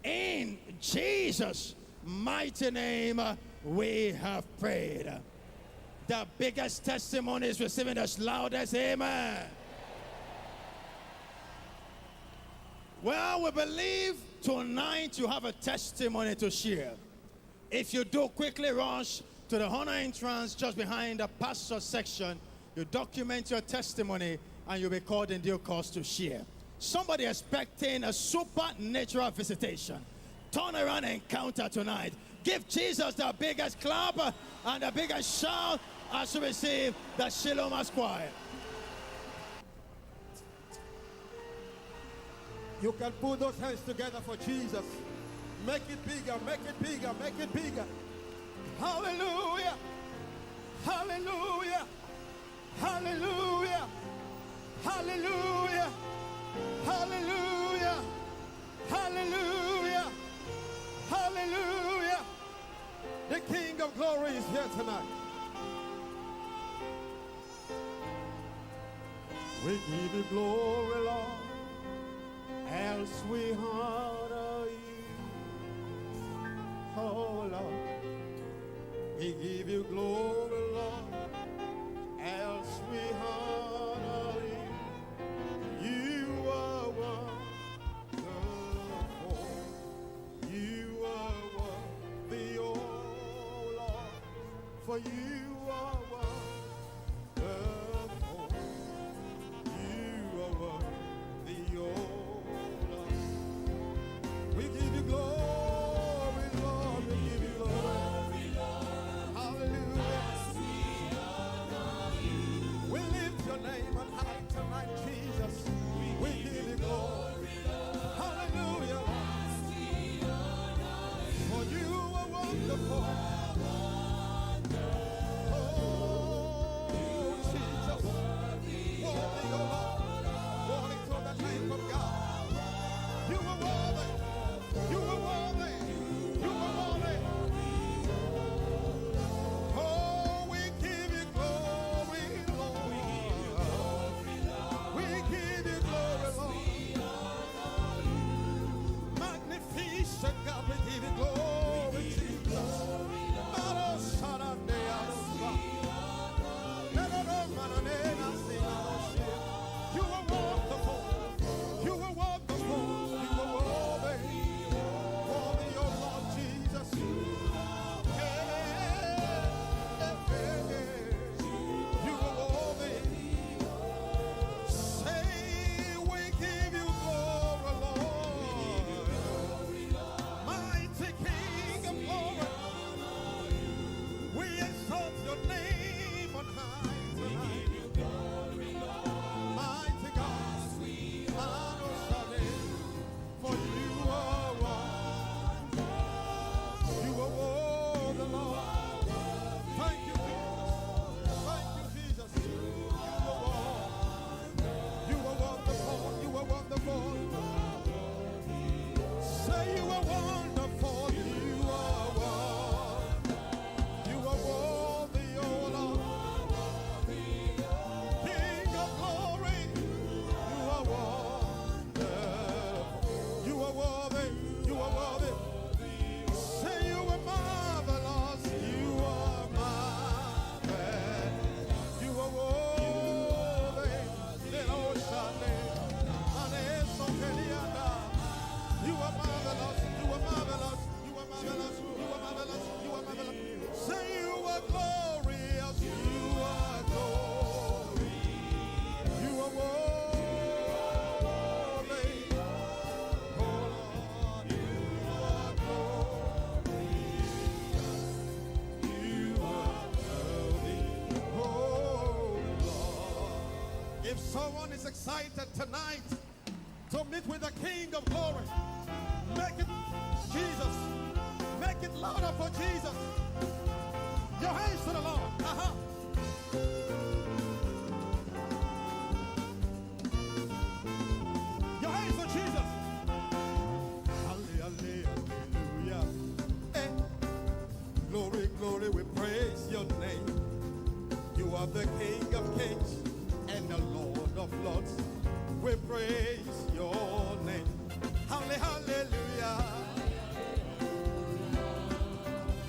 In Jesus' mighty name, we have prayed. The biggest testimony is receiving the loudest amen. Well, we believe tonight you have a testimony to share. If you do, quickly rush to the honor entrance just behind the pastor section. You document your testimony and you'll be called in due course to share. Somebody expecting a supernatural visitation. Turn around encounter tonight. Give Jesus the biggest clap and the biggest shout as you receive the Shiloh Mass Choir. You can put those hands together for Jesus. Make it bigger, make it bigger, make it bigger. Hallelujah. Hallelujah. Hallelujah. Hallelujah. Hallelujah. Hallelujah. Hallelujah. The King of Glory is here tonight. We give you glory, Lord, else we honor you. Oh, Lord. We give you glory, Lord, else we honor you. You are wonderful. You are worthy, oh Lord, for you are wonderful. You are worthy, oh Lord. We give you glory, Lord. We give you glory, Lord. Hallelujah. We lift your name on high tonight, Jesus. We give you glory, hallelujah. For you are wonderful. Oh, Jesus. Worthy, oh Lord. Glory to the name of God. You are worthy. You are worthy. You are worthy. Oh, we give you glory, Lord. We give you glory, Lord. Magnificent God, we give you glory, Jesus. You are wonderful. You are wonderful. You are worthy. Worthy, oh Lord Jesus. You are worthy. Say, we give you glory, Lord. Mighty King of glory. We exalt your name on high tonight. Mighty God, for you are one. You are the Lord. Thank you, Jesus. Thank you, Jesus. You are wonderful. You are wonderful. Say you are wonderful. You are one. You are worthy, oh Lord. King of glory. You are wonderful. You are worthy. You are worthy. Say you are marvelous. You are marvelous. You are worthy. Little Shane. You are marvelous. You are marvelous. You are marvelous. You are marvelous. You are marvelous. Say you are glorious. You are glory. You are worthy. Oh Lord, you are glorious. You are worthy. Oh Lord. If someone is excited tonight to meet with the King of Glory, make it Jesus. Make it louder for Jesus. Your hands to the Lord. Your hands for Jesus. Hallelujah. Hey. Glory, glory, we praise your name. You are the King of kings and the Lord of lords. We praise your name. Hallelujah.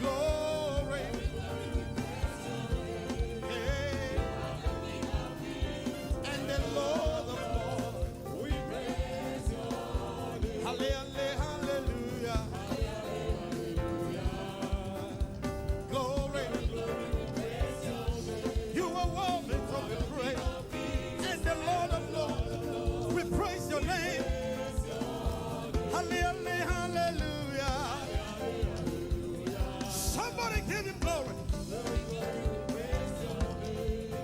Glory. Hey. And the Lord of lords. We praise your name. Hallelujah. Glory. You are worthy to be praised. And the Lord of lords. We praise your name. Hallelujah. Somebody give him glory.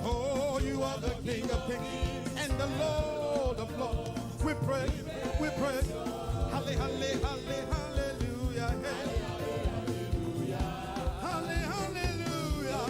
Oh, you are the King of kings and the Lord of lords. We praise. Hallelujah. Hallelujah.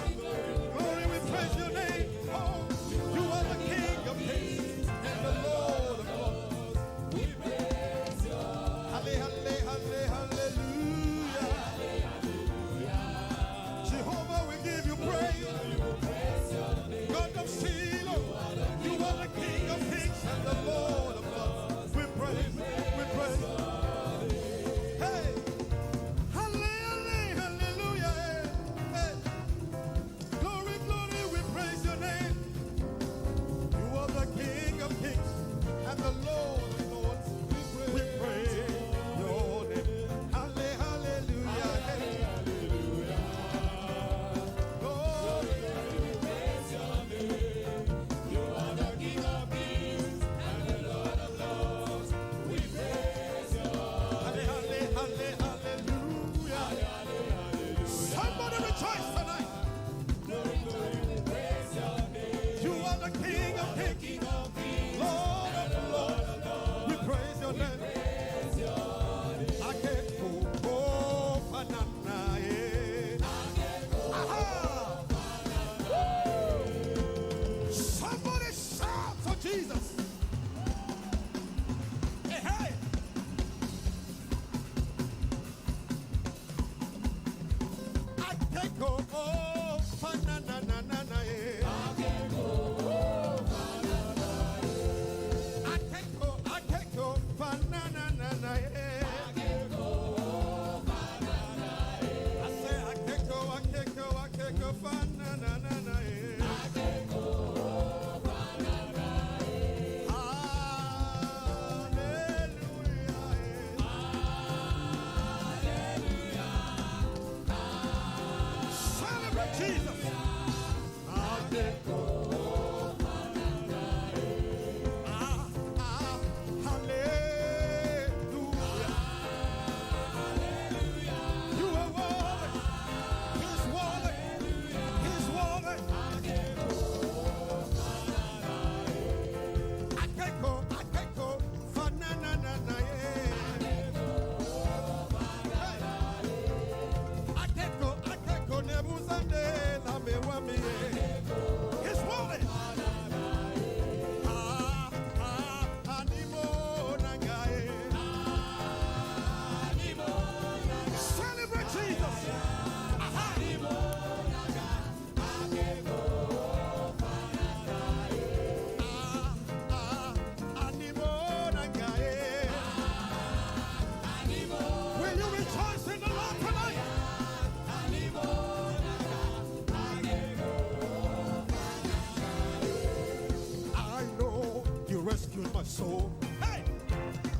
Hey,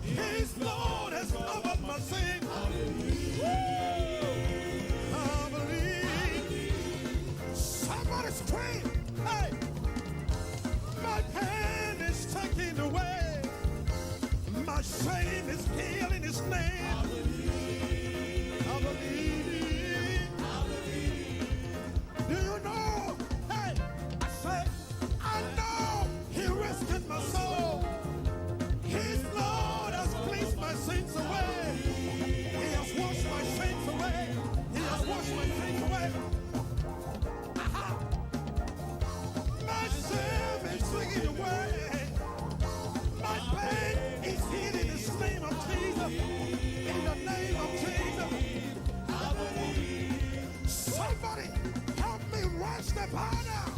His blood has covered my sin. I believe. Somebody scream. Hey, my pain is taken away. My shame is healed in His name. I believe. I believe. I believe. Do you know? Hey, I say, I know He rescued my soul. His blood has cleansed my sins away. He has washed my sins away. He has washed my sins away. Aha. My shame is taken away. My pain is healed in the name of Jesus. In the name of Jesus. I believe. Somebody help me rush the banner.